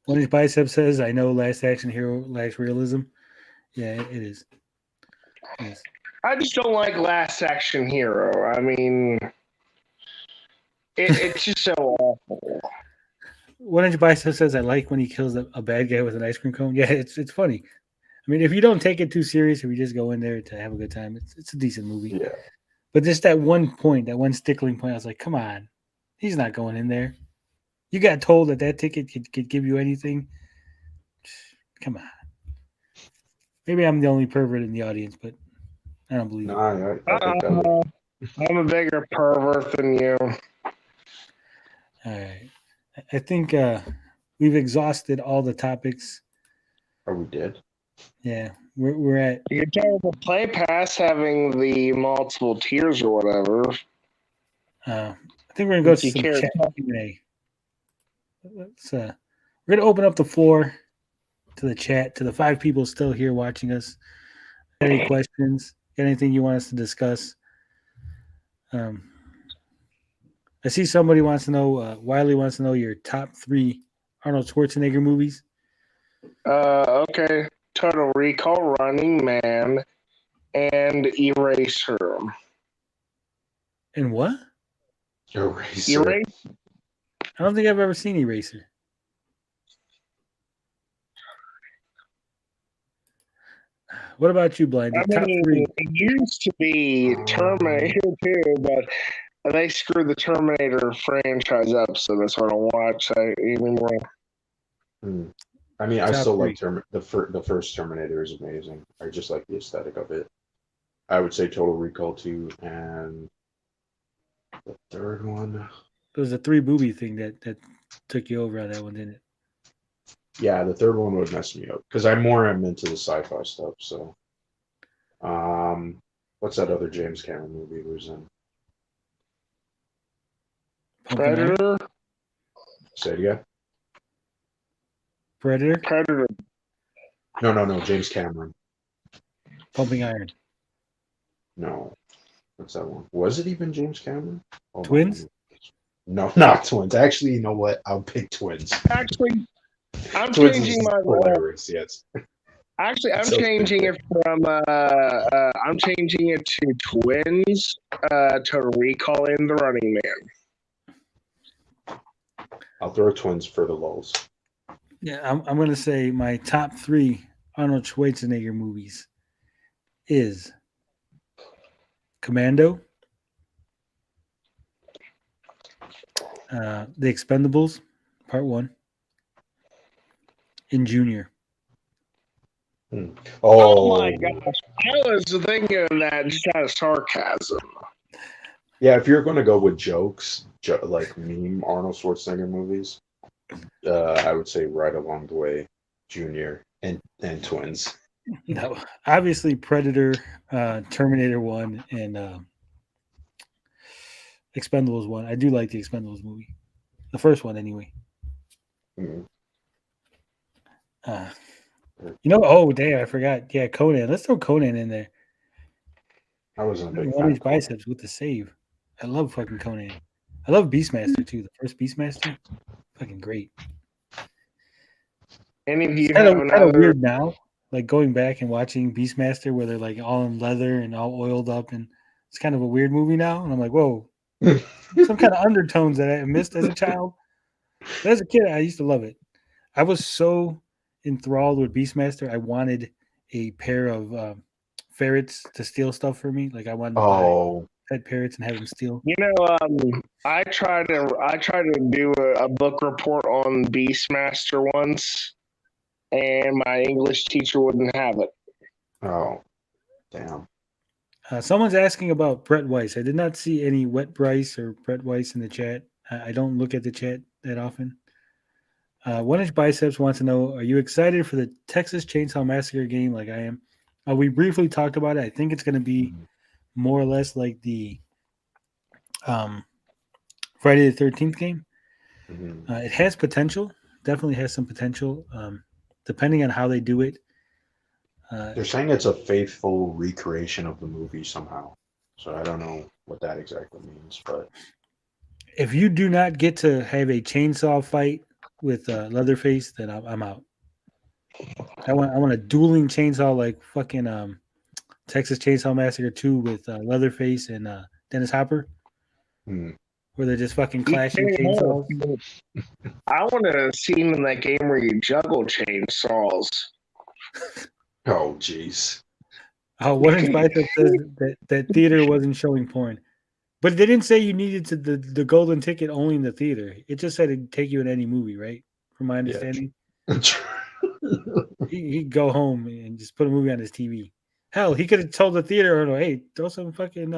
C: When his bicep says, "I know Last Action Hero lacks realism." Yeah, it is. Yes.
E: I just don't like Last Action Hero. I mean, it's just so awful.
C: One Inch Bicep says, "I like when he kills a bad guy with an ice cream cone." Yeah, it's funny. I mean, if you don't take it too serious, if you just go in there to have a good time, it's a decent movie.
D: Yeah.
C: But just that one point, that one stickling point, I was like, come on, he's not going in there. You got told that ticket could give you anything. Come on. Maybe I'm the only pervert in the audience, but I don't believe
D: No,
C: it.
D: I think that would.
E: I'm a bigger pervert than you.
C: All right. I think we've exhausted all the topics.
D: Oh, we did.
C: Yeah, we're at.
E: You're talking about Play Pass having the multiple tiers or whatever.
C: I think we're gonna go to
E: You
C: some
E: care-
C: chat Q&A. We're gonna open up the floor to the chat, to the 5 people still here watching us. Any questions? Anything you want us to discuss? I see somebody wants to know. Wiley wants to know your top 3 Arnold Schwarzenegger movies.
E: Okay. Total Recall, Running Man, and Eraser.
C: And what?
D: Eraser.
E: Eraser?
C: I don't think I've ever seen Eraser. What about you, Blind? Your
E: I
C: top
E: mean,
C: 3.
E: it used to be Terminator 2, but they screwed the Terminator franchise up, so that's why I don't watch that anymore.
D: I mean, I
C: Top
D: still
C: 3.
D: like the first Terminator is amazing. I just like the aesthetic of it. I would say Total Recall 2, and the third one.
C: It was a 3 booby thing that took you over on that one, didn't it?
D: Yeah, the third one would mess me up because I'm into the sci-fi stuff. So, what's that other James Cameron movie he was in?
C: Pumping Iron?
E: Predator?
D: Say it again.
C: Predator?
E: Predator.
D: No, James Cameron.
C: Pumping Iron.
D: No, what's that one? Was it even James Cameron? Hold on.
C: Twins?
D: No, not Twins. Actually, you know what? I'll pick Twins.
E: Actually, I'm
D: Twins
E: changing
D: is
E: my
D: hilarious. Yes.
E: Actually, I'm
D: So
E: changing
D: stupid.
E: it from I'm changing it to Twins, Total Recall, and The Running Man.
D: I'll throw Twins for the lulls.
C: Yeah, I'm going to say my top 3 Arnold Schwarzenegger movies is Commando, The Expendables, Part 1, and Junior.
E: Oh my gosh. I was thinking of that just out of sarcasm.
D: Yeah, if you're going to go with jokes, like meme Arnold Schwarzenegger movies, I would say right along the way, Junior and Twins.
C: No, obviously Predator, Terminator 1, and Expendables 1. I do like the Expendables movie. The first one, anyway.
D: Mm.
C: Oh, damn, I forgot. Yeah, Conan. Let's throw Conan in there.
D: I wasn't a big
C: One
D: fan
C: of these
D: of Conan.
C: biceps with the save. I love fucking Conan. I love Beastmaster, too. The first Beastmaster. Fucking great.
E: Any of you
C: It's kind
E: have
C: of
E: another?
C: weird now, like going back and watching Beastmaster where they're like all in leather and all oiled up, and it's kind of a weird movie now. And I'm like, whoa, some kind of undertones that I missed as a child. But as a kid, I used to love it. I was so enthralled with Beastmaster. I wanted a pair of ferrets to steal stuff for me. Like I wanted to buy pet parrots and have them steal.
E: You know, I tried to do a book report on Beastmaster once, and my English teacher wouldn't have it.
D: Oh, damn.
C: Someone's asking about Brett Weiss. I did not see any Wet Bryce or Brett Weiss in the chat. I don't look at the chat that often. One Inch Biceps wants to know, are you excited for the Texas Chainsaw Massacre game like I am? We briefly talked about it. I think it's going to be more or less like the Friday the 13th game.
D: Mm-hmm.
C: It has potential definitely has some potential. Depending on how they do it.
D: They're saying it's a faithful recreation of the movie somehow. So I don't know what that exactly means, but
C: If you do not get to have a chainsaw fight with Leatherface, then I'm out. I want a dueling chainsaw like fucking Texas Chainsaw Massacre 2 with Leatherface and Dennis Hopper,
D: hmm.
C: where they're just fucking
E: You
C: clashing
E: can't
C: chainsaws.
E: I want to see him in that game where you juggle chainsaws.
D: Oh jeez.
C: Oh, One Inch Bicep says that theater wasn't showing porn. But they didn't say you needed to the golden ticket only in the theater. It just said it'd take you in any movie, right? From my understanding. He'd go home and just put a movie on his TV. Hell, he could have told the theater owner, hey, throw some fucking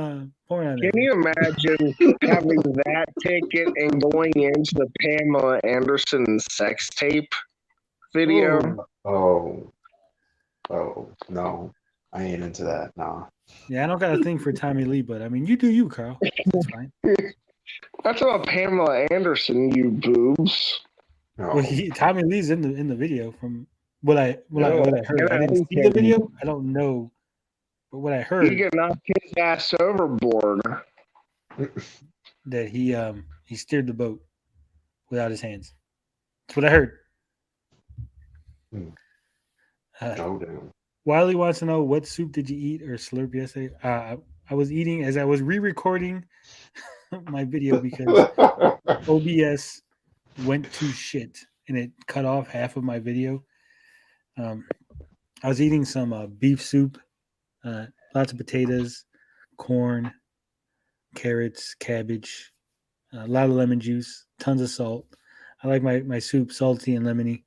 C: porn on there.
E: Can you imagine having that ticket and going into the Pamela Anderson sex tape video?
D: Oh no. I ain't into that. Nah.
C: Yeah, I don't got a thing for Tommy Lee, but I mean, you do you, Carl. That's fine.
E: That's about Pamela Anderson, you boobs.
D: No.
C: Well, Tommy Lee's in the video from what I heard.
E: Yeah,
C: I didn't see the video. I don't know, but what I heard
E: He could knock his ass overboard.
C: that he steered the boat without his hands. That's what I heard.
D: Oh damn.
C: Wiley wants to know, what soup did you eat or slurp yesterday? I was eating as I was re-recording my video because OBS went to shit and it cut off half of my video. I was eating some beef soup, lots of potatoes, corn, carrots, cabbage, a lot of lemon juice, tons of salt. I like my soup salty and lemony.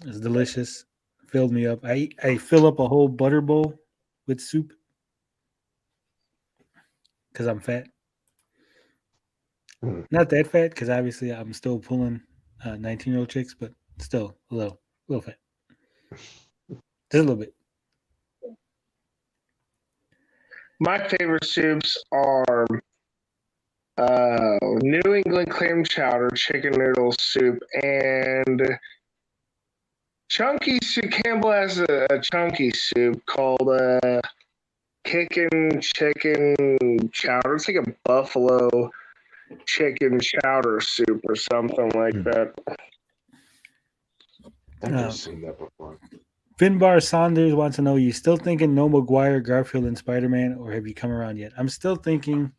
C: It's delicious. Filled me up. I fill up a whole butter bowl with soup because I'm fat. Not that fat because obviously I'm still pulling 19-year-old chicks, but still a little fat. Just a little bit.
E: My favorite soups are New England clam chowder, chicken noodle soup, and chunky soup. Campbell has a chunky soup called kickin' chicken chowder. It's like a buffalo chicken chowder soup or something like that.
D: I've never seen that before.
C: Finbar Saunders wants to know, you still thinking no Maguire, Garfield, and Spider-Man, or have you come around yet? I'm still thinking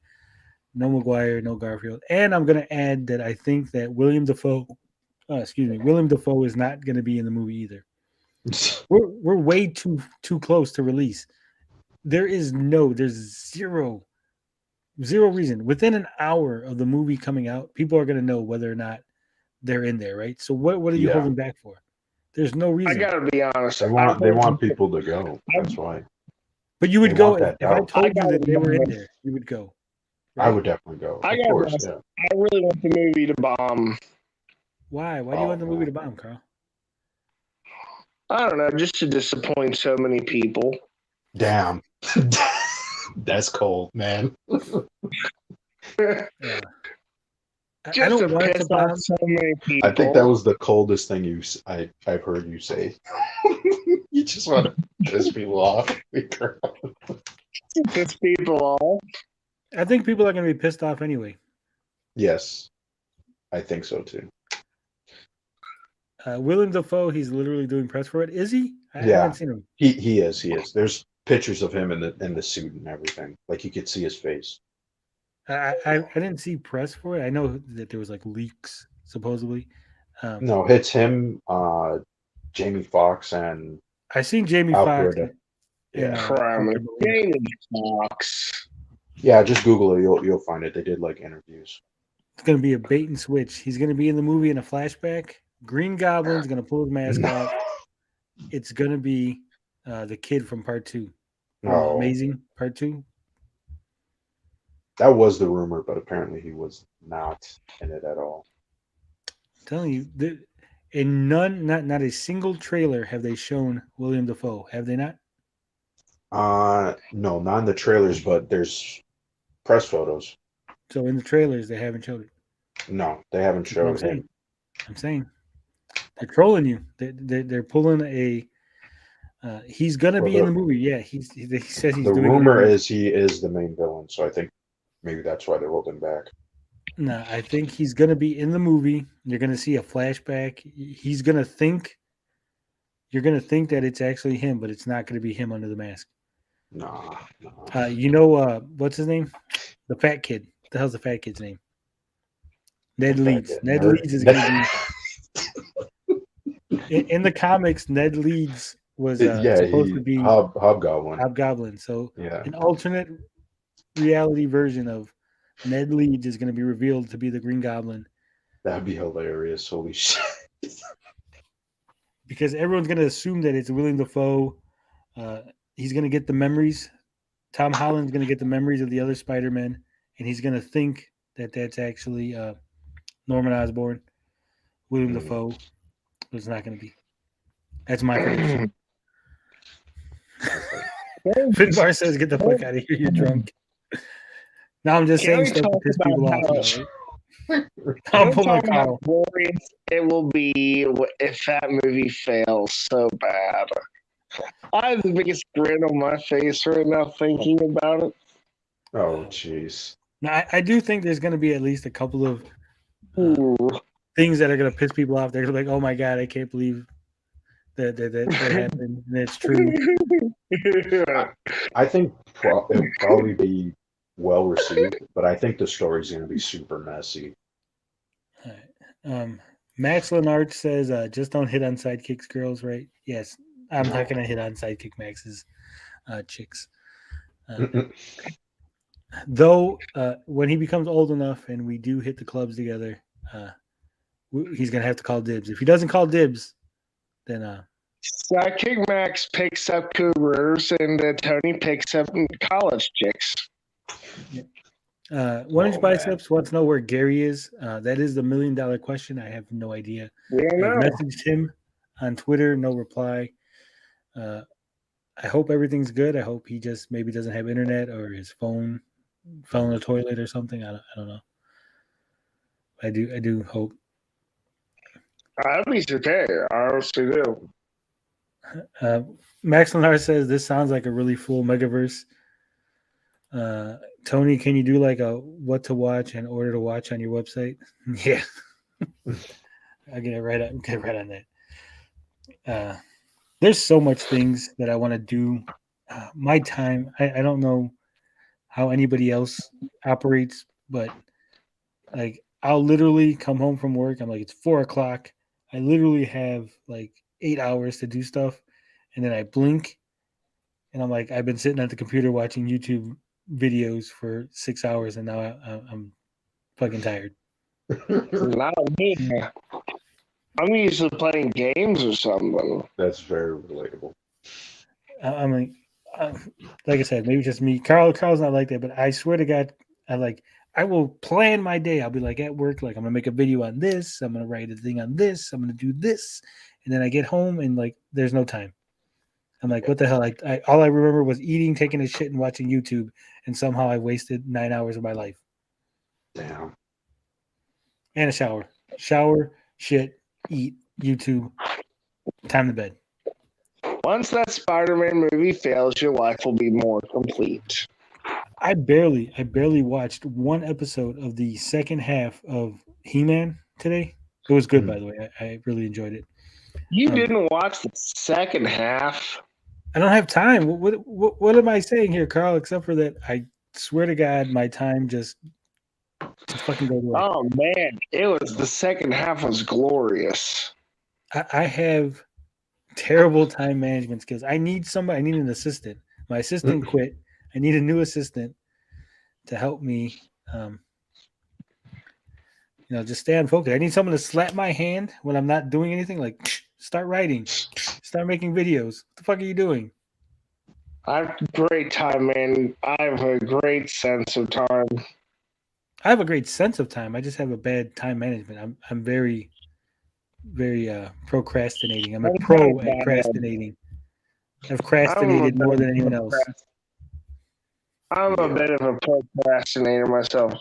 C: no Maguire, no Garfield. And I'm going to add that I think that William Dafoe is not going to be in the movie either. We're way too close to release. There's zero reason. Within an hour of the movie coming out, people are going to know whether or not they're in there, right? So what are you holding back for? There's no reason.
E: I gotta be honest.
D: They want people to go. That's why.
C: But you would go if I told you that they were in
E: go.
C: there. You would go. Right?
D: I would definitely go.
E: I really want the movie to bomb.
C: Why? Why do you want the movie to bomb, Carl?
E: I don't know, just to disappoint so many people.
D: Damn. That's cold, man.
C: Yeah.
E: Just
C: I don't
E: to
C: want it to
E: piss
C: bomb.
E: off so many people.
D: I think that was the coldest thing I've heard you say. You just want to piss people off.
E: Piss people off.
C: I think people are going to be pissed off anyway.
D: Yes, I think so too.
C: Willem Dafoe, he's literally doing press for it. Is he? I haven't seen him.
D: He is. There's pictures of him in the suit and everything. Like you could see his face.
C: I didn't see press for it. I know that there was like leaks supposedly.
D: No, it's him, Jamie Foxx, and
C: I seen Jamie Foxx.
E: Jamie Foxx.
D: Yeah, just Google it. You'll find it. They did like interviews.
C: It's gonna be a bait and switch. He's gonna be in the movie in a flashback. Green Goblin's gonna pull his mask off. It's gonna be the kid from Part 2. Amazing Part 2.
D: That was the rumor, but apparently he was not in it at all.
C: I'm telling you, in not a single trailer have they shown William Dafoe. Have they not?
D: No, not in the trailers, but there's press photos.
C: So in the trailers, they haven't showed it.
D: No, they haven't showed him.
C: I'm saying they're trolling you. They're pulling a. He's gonna
D: Well,
C: be in the movie. Yeah, he says he's
D: the
C: doing.
D: rumor
C: interviews.
D: is he is the main villain, so I think maybe that's why they're holding back.
C: No, I think he's gonna be in the movie. You're gonna see a flashback. He's gonna think. You're gonna think that it's actually him, but it's not gonna be him under the mask.
D: Nah.
C: What's his name? The fat kid. What the hell's the fat kid's name? Ned
D: The fat
C: Leeds.
D: kid.
C: Ned
D: Nerd.
C: Leeds is gonna be in the comics. Ned Leeds was supposed to be
D: Hobgoblin.
C: Hobgoblin. So
D: Yeah,
C: an alternate reality version of Ned Leeds is going to be revealed to be the Green Goblin
D: that'd be hilarious. Holy shit!
C: because everyone's going to assume that it's Willem Dafoe. He's going to get the memories. Tom Holland's going to get the memories of the other Spider-Man, and he's going to think that that's actually Norman Osborn, Willem Dafoe. But it's not going to be. That's my prediction. Finbar says, "Get the fuck out of here! You're drunk." Now I'm just saying stuff to piss people off. Though, right? I'm pulling Carl.
E: Glorious it will be if that movie fails so bad. I have the biggest grin on my face right now thinking about it.
D: Oh jeez.
C: Now, I do think there's going to be at least a couple of
E: Ooh.
C: things that are going to piss people off. They're going to be like, "Oh my god, I can't believe that happened," and it's true.
D: I think it'll probably be well received, but I think the story's going to be super messy.
C: All right. Max Lenard says, "Just don't hit on sidekicks, girls." Right? Yes, I'm not going to hit on sidekick Max's chicks. Though, when he becomes old enough and we do hit the clubs together, he's going to have to call dibs. If he doesn't call dibs, then
E: Sidekick Max picks up cougars and Tony picks up college chicks.
C: 1-inch biceps wants to know where Gary is. That is the $1 million question. I have no idea.
E: We don't know.
C: I messaged him on Twitter, no reply. I hope everything's good. I hope he just maybe doesn't have internet or his phone fell in the toilet or something. I don't know. I do hope.
E: I'd be okay. I honestly do.
C: Max Leonard says this sounds like a really full megaverse. Tony, can you do like a what to watch and order to watch on your website? Yeah, I'll get right on that. There's so much things that I want to do. My time, I don't know how anybody else operates, but like I'll literally come home from work. I'm like, it's 4:00. I literally have like 8 hours to do stuff, and then I blink, and I'm like, I've been sitting at the computer watching YouTube videos for 6 hours, and now I'm fucking tired.
E: Not me. I'm usually playing games or something.
D: That's very relatable.
C: I'm like I said, maybe just me. Carl's not like that, but I swear to God, I will plan my day. I'll be like at work, like I'm gonna make a video on this, I'm gonna write a thing on this, I'm gonna do this, and then I get home and like there's no time. I'm like, what the hell? I all I remember was eating, taking a shit, and watching YouTube, and somehow I wasted 9 hours of my life.
D: Damn.
C: And a shower, shit, eat, YouTube, time to bed.
E: Once that Spider-Man movie fails, your life will be more complete.
C: I barely watched one episode of the second half of He-Man today. It was good, by the way. I really enjoyed it.
E: You didn't watch the second half?
C: I don't have time. What am I saying here, Carl? Except for that, I swear to God, my time just fucking goes away.
E: Oh man, the second half was glorious.
C: I have terrible time management skills. I need an assistant. My assistant quit. I need a new assistant to help me, just stay on focus. I need someone to slap my hand when I'm not doing anything. Like, start writing, start making videos. What the fuck are you doing?
E: I have great time, man. I have a great sense of time.
C: I have a great sense of time. I just have a bad time management. I'm very, very procrastinating. I'm a pro at procrastinating. I've procrastinated more than anyone else.
E: I'm a bit of a procrastinator myself.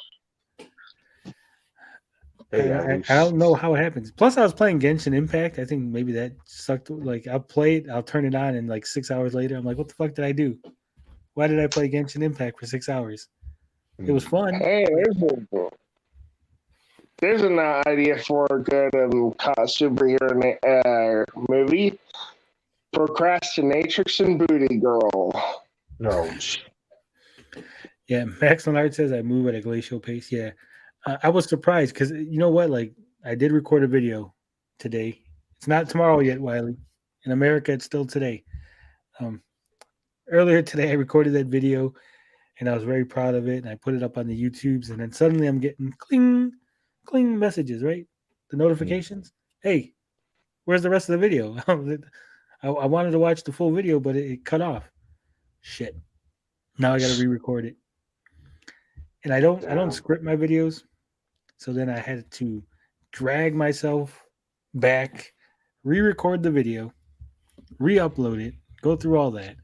D: Hey, at least
C: I don't know how it happens. Plus, I was playing Genshin Impact. I think maybe that sucked. Like, I'll play it, I'll turn it on, and like 6 hours later, I'm like, what the fuck did I do? Why did I play Genshin Impact for 6 hours? It was fun.
E: Hey, there's an idea for a good superhero movie. Procrastinatrix and Booty Girl.
D: No.
C: Yeah, Max Leonard says I move at a glacial pace. Yeah, I was surprised because you know what? Like, I did record a video today. It's not tomorrow yet, Wiley. In America, it's still today. Earlier today, I recorded that video, and I was very proud of it. And I put it up on the YouTubes, and then suddenly I'm getting cling, cling messages. Right, the notifications. Hey, where's the rest of the video? I wanted to watch the full video, but it cut off. Shit. Now I got to re-record it. And I don't script my videos, so then I had to drag myself back, re-record the video, re-upload it, go through all that.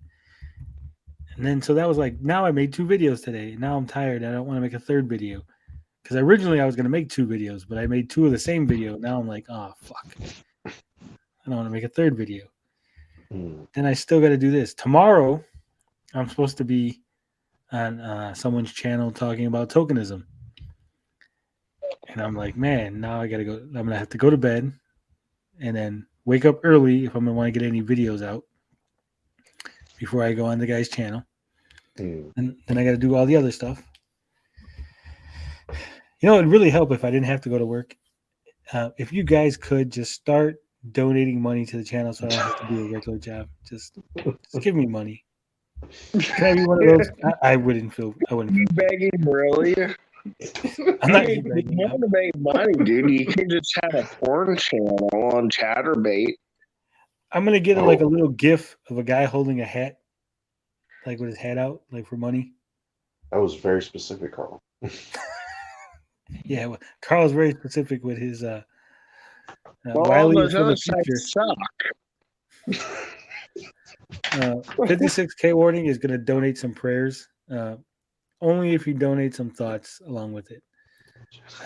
C: And then so that was like, now I made 2 videos today. Now I'm tired. I don't want to make a third video. Because originally I was going to make 2 videos, but I made 2 of the same video. Now I'm like, oh, fuck. I don't want to make a third video. Then I still got to do this. Tomorrow, I'm supposed to be on someone's channel talking about tokenism. And I'm like, man, now I got to go. I'm going to have to go to bed and then wake up early if I'm going to want to get any videos out before I go on the guy's channel. And then I got to do all the other stuff. You know, it'd really help if I didn't have to go to work. If you guys could just start donating money to the channel so I don't have to do a regular job. Just give me money. Can I be one of those? I wouldn't feel.
E: You begging, really?
C: I'm not
E: If you want to make money, dude, you can just have a porn channel on Chatterbait.
C: I'm gonna get like a little GIF of a guy holding a hat, like with his hat out, like for money.
D: That was very specific, Carl.
C: Yeah, well, Carl's very specific with his
E: Well,
C: Wiley
E: all
C: is
E: those
C: for the
E: other sites
C: future.
E: suck.
C: 56K warning is gonna donate some prayers. Only if you donate some thoughts along with it.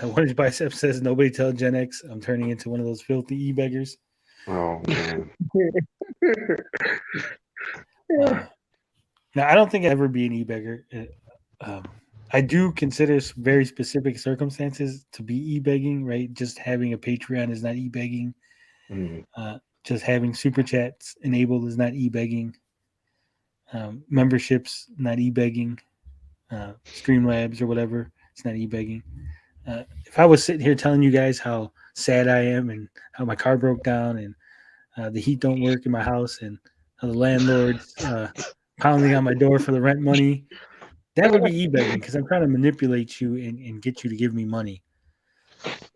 C: One of his biceps says, "Nobody tell Gen X I'm turning into one of those filthy e-beggars."
D: Oh man.
C: Now, I don't think I'd ever be an e-beggar. I do consider very specific circumstances to be e-begging, right? Just having a Patreon is not e-begging. Just having super chats enabled is not e-begging. Memberships, not e-begging. Streamlabs or whatever, it's not e-begging. If I was sitting here telling you guys how sad I am and how my car broke down and the heat don't work in my house and how the landlord's pounding on my door for the rent money, that would be e-begging because I'm trying to manipulate you and get you to give me money.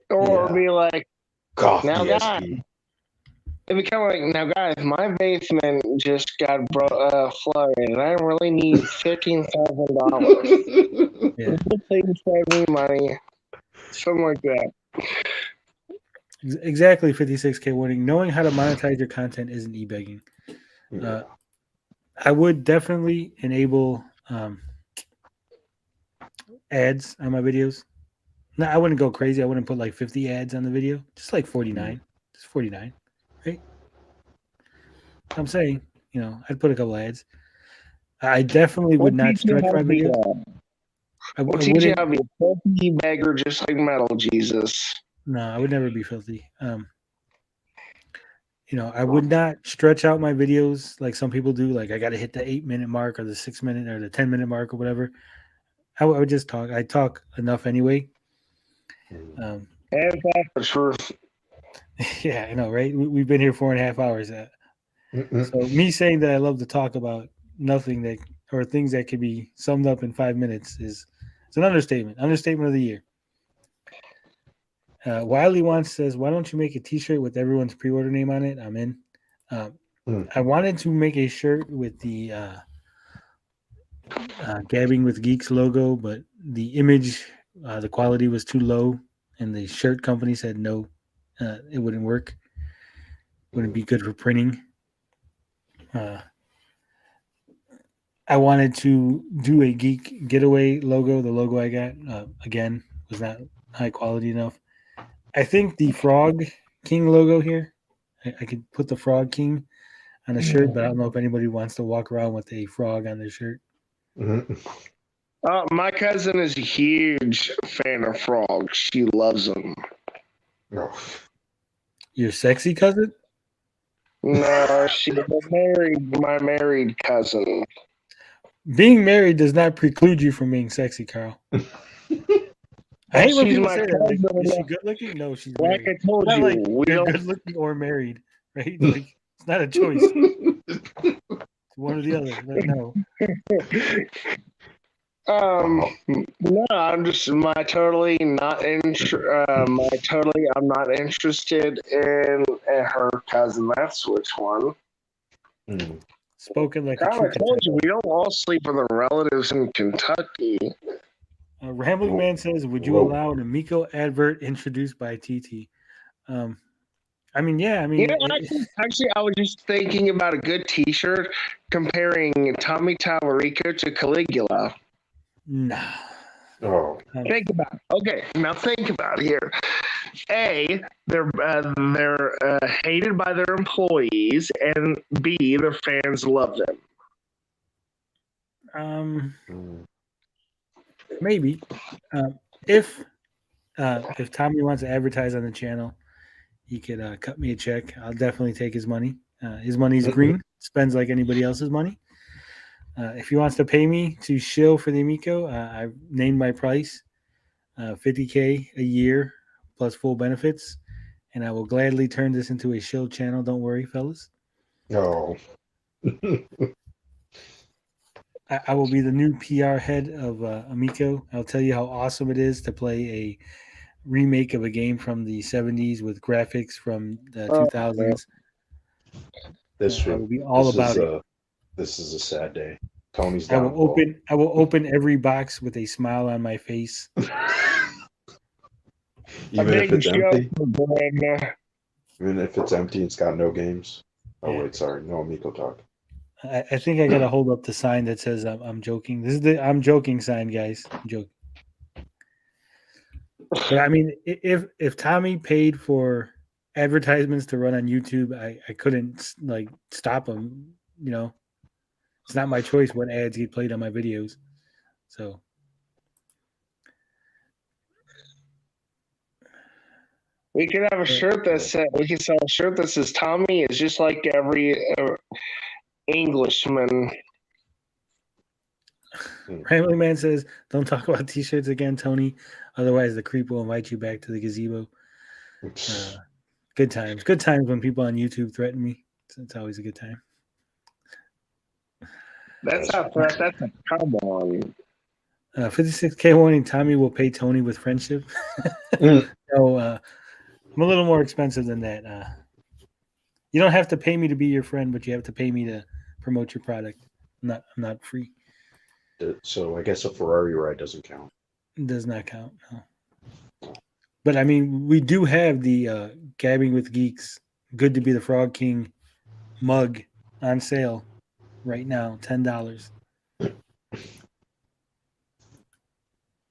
E: Or be like,
D: God,
E: now guys, it'd be kind of like, now guys, my basement just got flooded, and I really need $15,000.
C: Yeah.
E: Please save me money, something like that.
C: Exactly, 56K warning. Knowing how to monetize your content isn't e-begging. I would definitely enable ads on my videos. No, I wouldn't go crazy. I wouldn't put like 50 ads on the video. Just like 49. Just 49. Right? I'm saying, I'd put a couple ads. I definitely would not stretch my video.
E: We'll teach you how to be a filthy beggar just like Metal Jesus.
C: No, I would never be filthy. I would not stretch out my videos like some people do. Like I got to hit the 8-minute mark or the 6-minute or the 10-minute mark or whatever. I would just talk. I talk enough anyway.
E: And that's the truth.
C: Yeah, I know, right? We've been here 4.5 hours. So me saying that I love to talk about nothing or things that could be summed up in 5 minutes it's an understatement. Understatement of the year. Wiley says, why don't you make a t-shirt with everyone's pre-order name on it? I'm in. I wanted to make a shirt with the Gabbing With Geeks logo, but the image, the quality was too low, and the shirt company said no, it wouldn't work. Wouldn't be good for printing. I wanted to do a Geek Getaway logo. The logo I got, again, was not high quality enough. I think the Frog King logo here, I could put the Frog King on a shirt, but I don't know if anybody wants to walk around with a frog on their shirt.
D: Mhm.
E: My cousin is a huge fan of frogs. She loves them.
D: No.
C: Your sexy cousin?
E: No, she's my married cousin.
C: Being married does not preclude you from being sexy, Carl. I hate when
E: She's
C: people
E: my
C: say that. Like,
E: cousin.
C: is she good looking? No, she's
E: Like
C: married.
E: I told
C: Not
E: you,
C: like
E: we
C: you're
E: don't.
C: good looking or married, right? Like it's not a choice. It's one or the other. But no.
E: No, I'm just I'm not interested in her cousin. That's which one.
D: Hmm.
C: Spoken like a
E: God,
C: true
E: I told you
C: Kentucky.
E: we don't all sleep with our relatives in Kentucky.
C: Rambling Man says, "Would you
D: Whoa.
C: allow an Amico advert introduced by TT?" I mean, yeah. I mean,
E: Actually, I was just thinking about a good T-shirt comparing Tommy Tallarico to Caligula.
C: nah.
D: Oh.
E: Think about it. Okay, now think about it here. A, they're hated by their employees, and B, their fans love them.
D: Hmm.
C: Maybe if Tommy wants to advertise on the channel, he could cut me a check. I'll definitely take his money. His money's green. Spends like anybody else's money. If he wants to pay me to shill for the Amico, I've named my price, $50K a year plus full benefits, and I will gladly turn this into a shill channel. Don't worry, fellas.
D: Oh.
C: I will be the new PR head of Amico. I'll tell you how awesome it is to play a remake of a game from the 70s with graphics from the 2000s. I will be all about it.
D: This is a sad day. Tony's
C: I
D: downfall.
C: will open every box with a smile on my face.
D: Even if it's empty. Even if it's empty, it's got no games. Oh
C: Yeah.
D: wait, sorry, no Amico talk.
C: I think I gotta hold up the sign that says I'm joking. This is the I'm joking sign, guys. I'm joking. But I mean, if Tommy paid for advertisements to run on YouTube, I couldn't like stop him. You know, it's not my choice what ads get played on my videos. So
E: We could have a shirt that says we could sell a shirt that says Tommy is just like every Englishman.
C: Rambling Man says, "Don't talk about T-shirts again, Tony. Otherwise, the creep will invite you back to the gazebo." Good times. Good times when people on YouTube threaten me. It's always a good time.
E: That's a come on.
C: 56K warning. Tommy will pay Tony with friendship. No, I'm a little more expensive than that. You don't have to pay me to be your friend, but you have to pay me to promote your product. I'm not free.
D: So I guess a Ferrari ride doesn't count.
C: It does not count. No. But I mean, we do have the Gabbing with Geeks, Good to be the Frog King mug on sale right now, $10.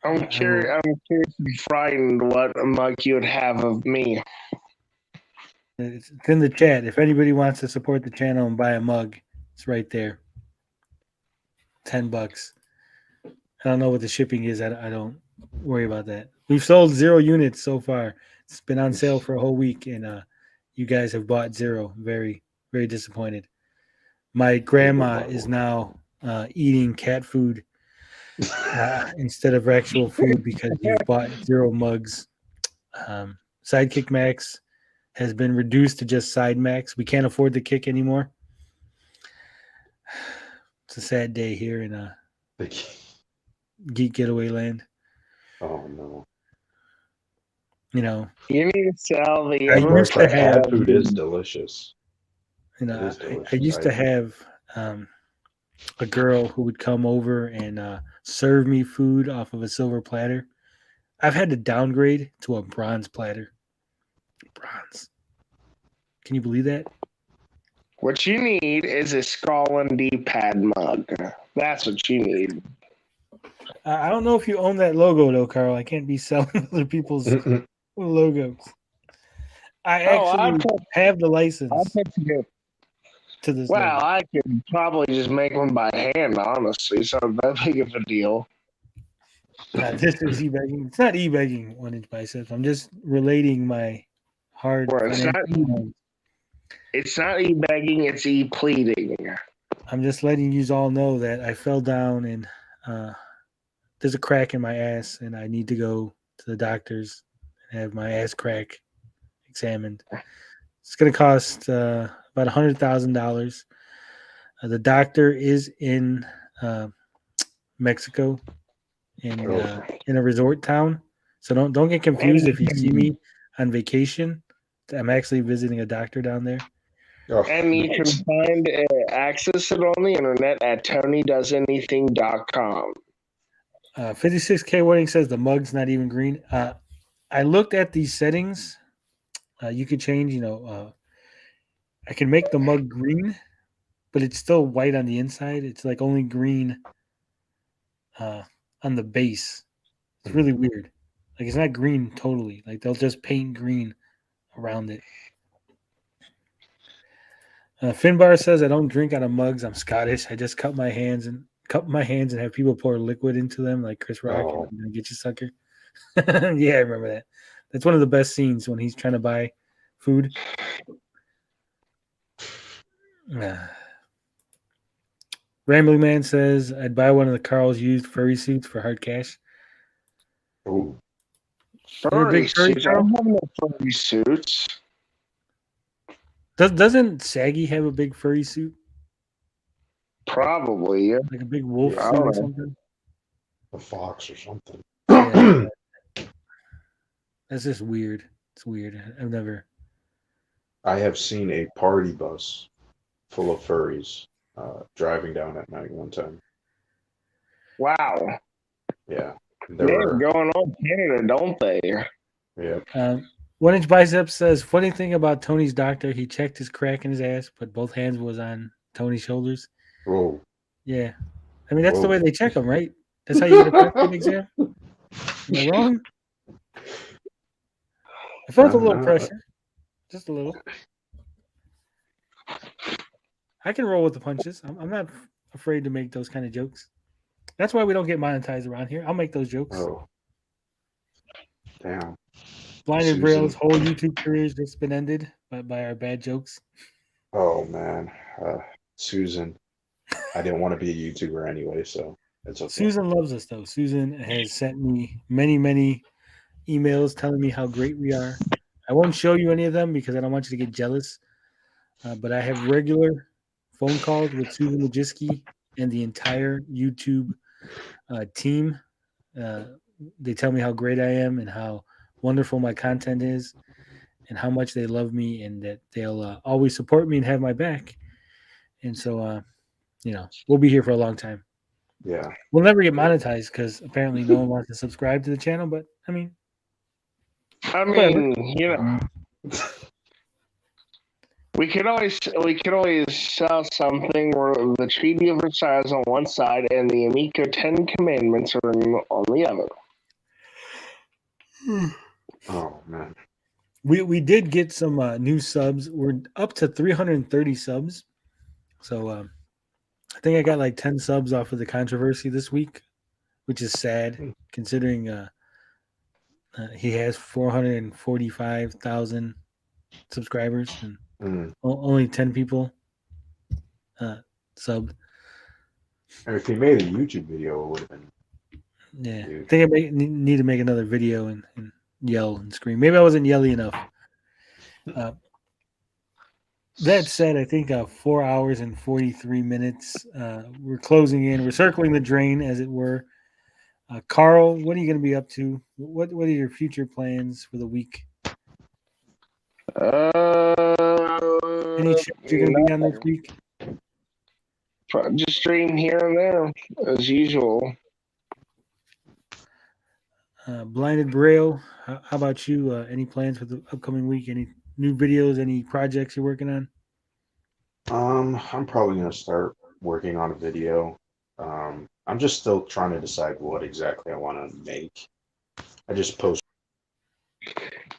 E: I'm curious to be frightened what mug you would have of me.
C: It's in the chat. If anybody wants to support the channel and buy a mug, it's right there. $10. I don't know what the shipping is. I don't worry about that. We've sold 0 units so far. It's been on sale for a whole week, and you guys have bought 0. Very, very disappointed. My grandma is now eating cat food instead of actual food because you've bought 0 mugs. Sidekick Max has been reduced to just Side Max. We can't afford the kick anymore. It's a sad day here in Geek Getaway Land.
D: Oh no!
E: You need to sell the.
C: I used to have
D: cat food is delicious.
C: I used to have a girl who would come over and serve me food off of a silver platter. I've had to downgrade to a bronze platter. Bronze. Can you believe that?
E: What you need is a skull and D-pad mug. That's what you need.
C: I don't know if you own that logo though, Carl. I can't be selling other people's logos. I
E: Oh,
C: actually have the
E: I'll
C: license
E: put together.
C: to this
E: Well,
C: logo.
E: I could probably just make one by hand, honestly. So that big of a deal.
C: This is e-begging. It's not e-begging 1-inch biceps. I'm just relating my hard
E: Well,
C: financial times.
E: it's not e-begging, it's e-pleading.
C: I'm just letting you all know that I fell down and there's a crack in my ass, and I need to go to the doctors and have my ass crack examined. It's going to cost about $100,000. The doctor is in Mexico, in a resort town. So don't get confused if you see me on vacation. I'm actually visiting a doctor down there.
D: Oh,
E: And you can find access it on the internet at TonyDoesAnything.com.
C: 56K Warning says the mug's not even green. I looked at these settings. You could change, I can make the mug green, but it's still white on the inside. It's like only green on the base. It's really weird. Like it's not green totally. Like they'll just paint green around it. Finbar says I don't drink out of mugs. I'm Scottish. I just cup my hands and have people pour liquid into them, like Chris Rock.
D: Oh.
C: And I'm gonna get you, sucker. Yeah, I remember that. That's one of the best scenes when he's trying to buy food. Rambling Man says I'd buy one of the Carl's used furry suits for hard cash.
D: oh.
E: Furry
C: furry
E: suits. I don't have no furry suits.
C: Doesn't Saggy have a big furry suit?
E: Probably, yeah.
C: Like a big wolf
D: Yeah.
C: suit
E: I
C: or
E: don't know.
C: something?
D: A fox or something.
C: Yeah. That's just weird. It's weird. I've never.
D: I have seen a party bus full of furries driving down at night one time.
E: Wow.
D: Yeah.
E: They're going on Canada, don't they?
D: Yeah.
C: 1-inch biceps says funny thing about Tony's doctor, he checked his crack in his ass, but both hands was on Tony's shoulders.
D: Whoa.
C: Yeah. I mean, that's the
D: Whoa.
C: way they check them, right? That's how you get a prostate exam? Am I wrong? I felt a little pressure. Just a little. I can roll with the punches. I'm not afraid to make those kind of jokes. That's why we don't get monetized around here. I'll make those jokes.
D: Oh. Damn.
C: Blinded
D: Susan.
C: Braille's whole YouTube career has just been ended by our bad jokes.
D: Oh man. Susan. I didn't want to be a YouTuber anyway, so it's okay.
C: Susan loves us though. Susan has sent me many emails telling me how great we are. I won't show you any of them because I don't want you to get jealous. But I have regular phone calls with Susan Wojcicki and the entire YouTube team. They tell me how great I am and how wonderful my content is and how much they love me and that they'll always support me and have my back. And so, we'll be here for a long time.
D: Yeah.
C: We'll never get monetized because apparently no one wants to subscribe to the channel. But I mean,
E: we could always sell something where the Treaty of Versailles is on one side and the Amico 10 Commandments are on the other.
D: Oh man.
C: We did get some new subs. We're up to 330 subs. So I think I got like 10 subs off of the controversy this week, which is sad considering he has 445,000 subscribers and only 10 people subbed.
D: And if he made a YouTube video, it would have been.
C: Yeah, I think I need to make another video and yell and scream. Maybe I wasn't yelly enough. That said, I think 4 hours and 43 minutes. We're closing in. We're circling the drain, as it were. Carl, what are you going to be up to? What are your future plans for the week? Any shows you're going to be on this week?
E: Just stream here and there, as usual.
C: Blinded Braille, how about you? Any plans for the upcoming week? Any new videos? Any projects you're working on?
D: I'm probably gonna start working on a video. I'm just still trying to decide what exactly I want to make. I just post.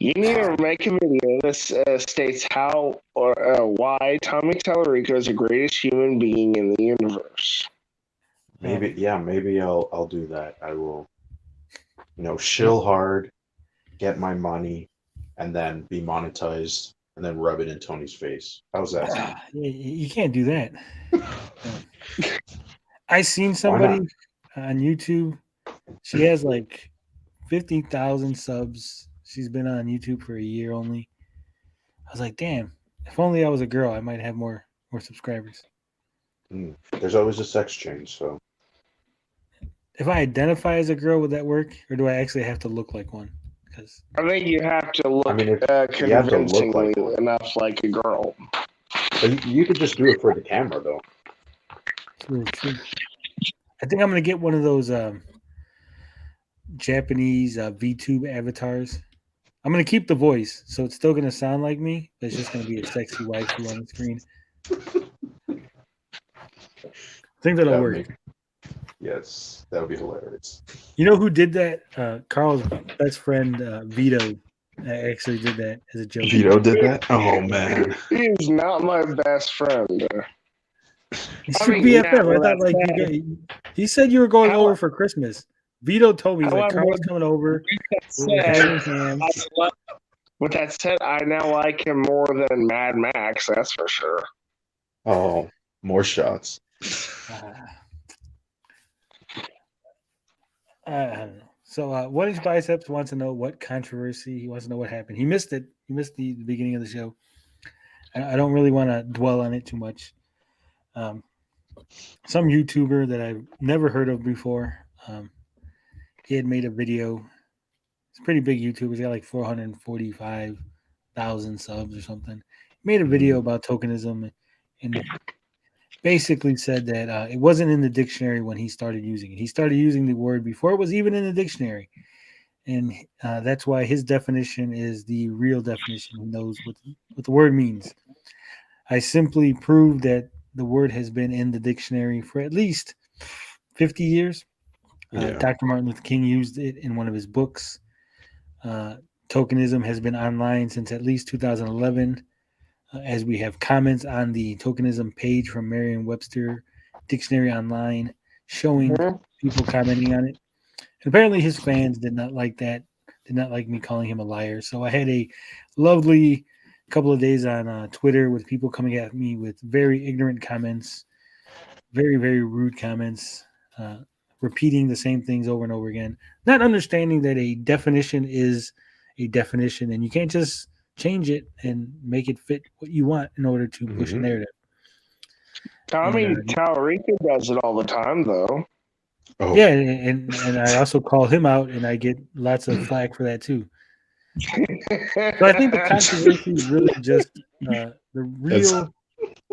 E: You need to make a video that states how or why Tommy Tallarico is the greatest human being in the universe.
D: Maybe, yeah, maybe I'll do that. I will, shill hard, get my money, and then be monetized, and then rub it in Tony's face. How's that sound?
C: You can't do that. I seen
D: Why
C: somebody
D: not?
C: on YouTube. She has like 50,000 subs. She's been on YouTube for a year only. I was like, damn, if only I was a girl, I might have more subscribers.
D: There's always a sex change, so.
C: If I identify as a girl, would that work? Or do I actually have to look like one? Because
E: I think you have to look
D: I mean, if you have to look
E: convincingly
D: like one.
E: enough like a girl.
D: But you could just do it for the camera, though.
C: it's really true. I think I'm going to get one of those Japanese VTube avatars. I'm going to keep the voice, so it's still going to sound like me, but it's just going to be a sexy waifu on the screen. I think that'll work.
D: Yes, that would be hilarious.
C: You know who did that? Carl's best friend, Vito, actually did that as a joke.
D: Vito did that? Oh, man.
E: He's not my best friend.
C: He's your BFF. I thought like he said you were going over for Christmas. Vito told me he's like Carl's coming over.
E: With that said, I now like him more than Mad Max. That's for sure.
D: Oh, more shots.
C: I don't know. So, One Inch Biceps wants to know what controversy. He wants to know what happened. He missed it. He missed the beginning of the show. I don't really want to dwell on it too much. Some YouTuber that I've never heard of before. He had made a video. It's a pretty big YouTuber. He's got like 445,000 subs or something. He made a video about tokenism and basically said that it wasn't in the dictionary when he started using it. He started using the word before it was even in the dictionary. And that's why his definition is the real definition. He knows what the word means. I simply proved that the word has been in the dictionary for at least 50 years. Dr. Martin Luther King used it in one of his books. Tokenism has been online since at least 2011. As we have comments on the tokenism page from Merriam-Webster Dictionary Online showing people commenting on it. And apparently his fans did not like that, did not like me calling him a liar. So I had a lovely couple of days on Twitter with people coming at me with very ignorant comments, very, very rude comments, repeating the same things over and over again, not understanding that a definition is a definition and you can't just change it and make it fit what you want in order to push a narrative.
E: Tommy Tallarico does it all the time, though.
C: Oh. Yeah, and I also call him out, and I get lots of flack for that too. So I think the controversy is really just the real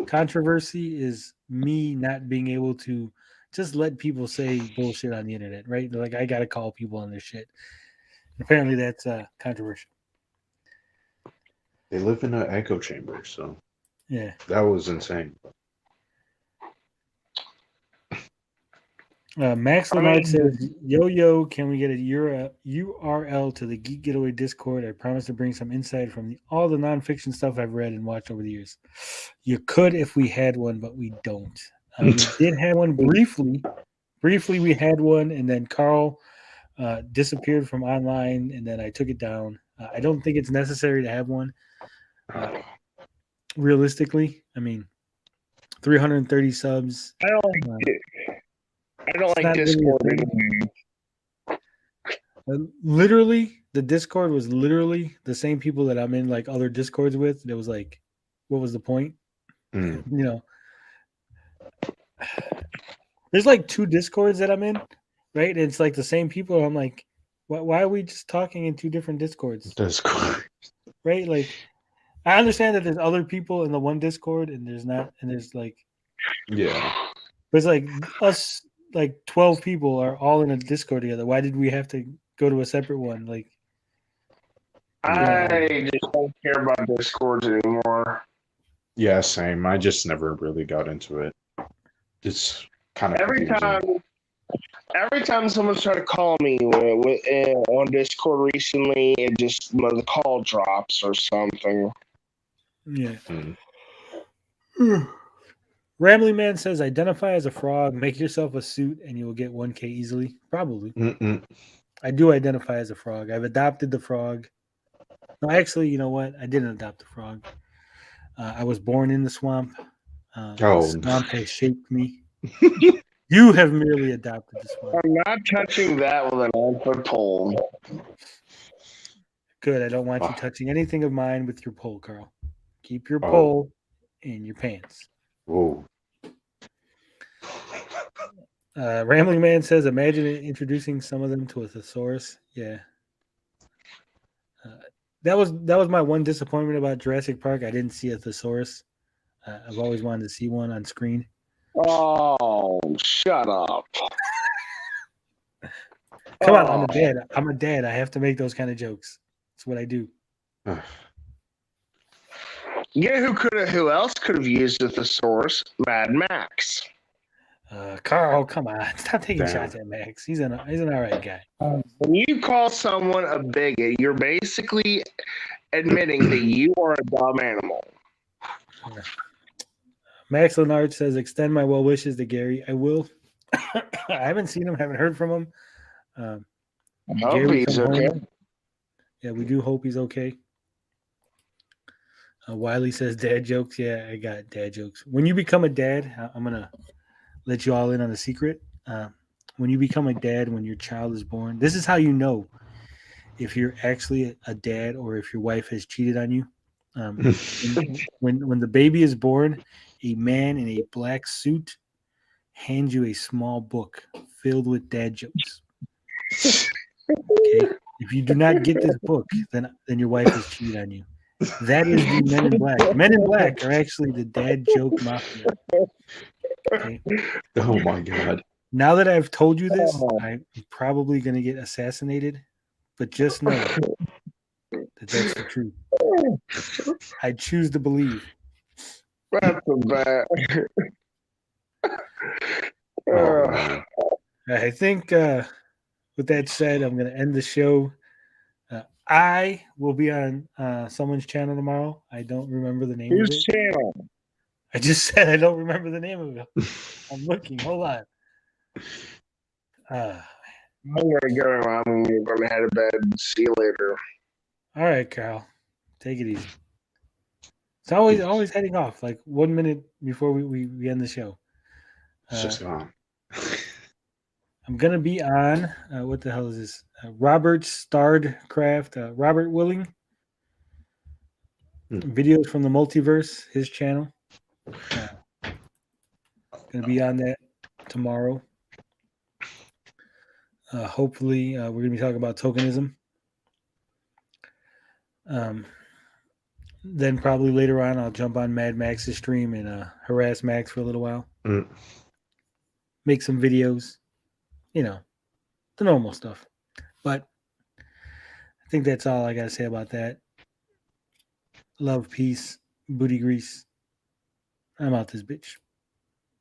C: controversy is me not being able to just let people say bullshit on the internet, right? Like I got to call people on their shit. Apparently, that's controversial.
D: They live in an echo chamber, so
C: yeah,
D: that was insane.
C: Max Leonard says, "Yo, can we get a URL to the Geek Getaway Discord? I promise to bring some insight from all the nonfiction stuff I've read and watched over the years. You could if we had one, but we don't. We did have one briefly. Briefly, we had one, and then Carl disappeared from online, and then I took it down. I don't think it's necessary to have one. Realistically, I mean, 330 subs.
E: I don't like Discord
C: really literally, the Discord was literally the same people that I'm in like other Discords with. It was like, what was the point? You know, there's like 2 Discords that I'm in, right? And it's like the same people. I'm like, why are we just talking in 2 different Discords?
D: Discord,
C: right? Like, I understand that there's other people in the one Discord, and there's not, and there's like,
D: yeah,
C: but it's like us. Like 12 people are all in a Discord together. Why did we have to go to a separate one? Like,
E: I just don't care about Discords anymore.
D: Yeah, same. I just never really got into it. It's kind of
E: Every time someone's tried to call me on Discord recently, it just the call drops or something.
C: Yeah.
D: Mm.
C: Rambling Man says, identify as a frog, make yourself a suit, and you will get 1K easily. Probably.
D: Mm-mm.
C: I do identify as a frog. I've adopted the frog. No, actually, you know what? I didn't adopt the frog. I was born in the swamp. The swamp has shaped me. You have merely adopted the swamp.
E: I'm not touching that with an 9-foot pole.
C: Good. I don't want you touching anything of mine with your pole, Carl. Keep your
D: Oh.
C: pole in your pants.
D: Whoa.
C: Rambling Man says, imagine introducing some of them to a thesaurus. Yeah. That was my one disappointment about Jurassic Park. I didn't see a thesaurus. I've always wanted to see one on screen.
E: Oh, shut up.
C: Come on, I'm a dad. I'm a dad. I have to make those kind of jokes. That's what I do.
E: Yeah, who else could have used a thesaurus? Mad Max.
C: Carl, come on. Stop taking
D: Damn.
C: shots at Max. He's an all right guy.
E: When you call someone a bigot, you're basically admitting that you are a dumb animal.
C: Max Leonard says, extend my well wishes to Gary. I will. I haven't seen him, haven't heard from him.
E: I hope
C: Gary
E: he's
C: come
E: okay.
C: home. Yeah, we do hope he's okay. Wiley says dad jokes. Yeah, I got dad jokes. When you become a dad, I'm going to let you all in on a secret. When you become a dad, when your child is born, this is how you know if you're actually a dad or if your wife has cheated on you. When the baby is born, a man in a black suit hands you a small book filled with dad jokes. Okay? If you do not get this book, then your wife has cheated on you. That is the Men in Black. Men in Black are actually the dad joke mafia. Okay?
D: Oh my god.
C: Now that I've told you this, I'm probably going to get assassinated, but just know that that's the truth. I choose to believe.
E: That's a bad.
D: Oh,
C: I think with that said, I'm going to end the show. I will be on someone's channel tomorrow. I don't remember the name of
E: Whose
C: it.
E: channel?
C: I just said I don't remember the name of it. I'm looking. Hold on.
E: I'm gonna go. I'm gonna head to bed. See you later.
C: All right, Carl. Take it easy. It's always heading off like 1 minute before we end the show.
D: it's just gone.
C: I'm gonna be on what the hell is this? Robert Stardcraft, Robert Willing. Videos from the multiverse, his channel. Gonna be on that tomorrow. Hopefully, we're gonna be talking about tokenism. Then probably later on, I'll jump on Mad Max's stream and harass Max for a little while. Make some videos, the normal stuff. But I think that's all I got to say about that. Love, peace, booty grease. I'm out this bitch.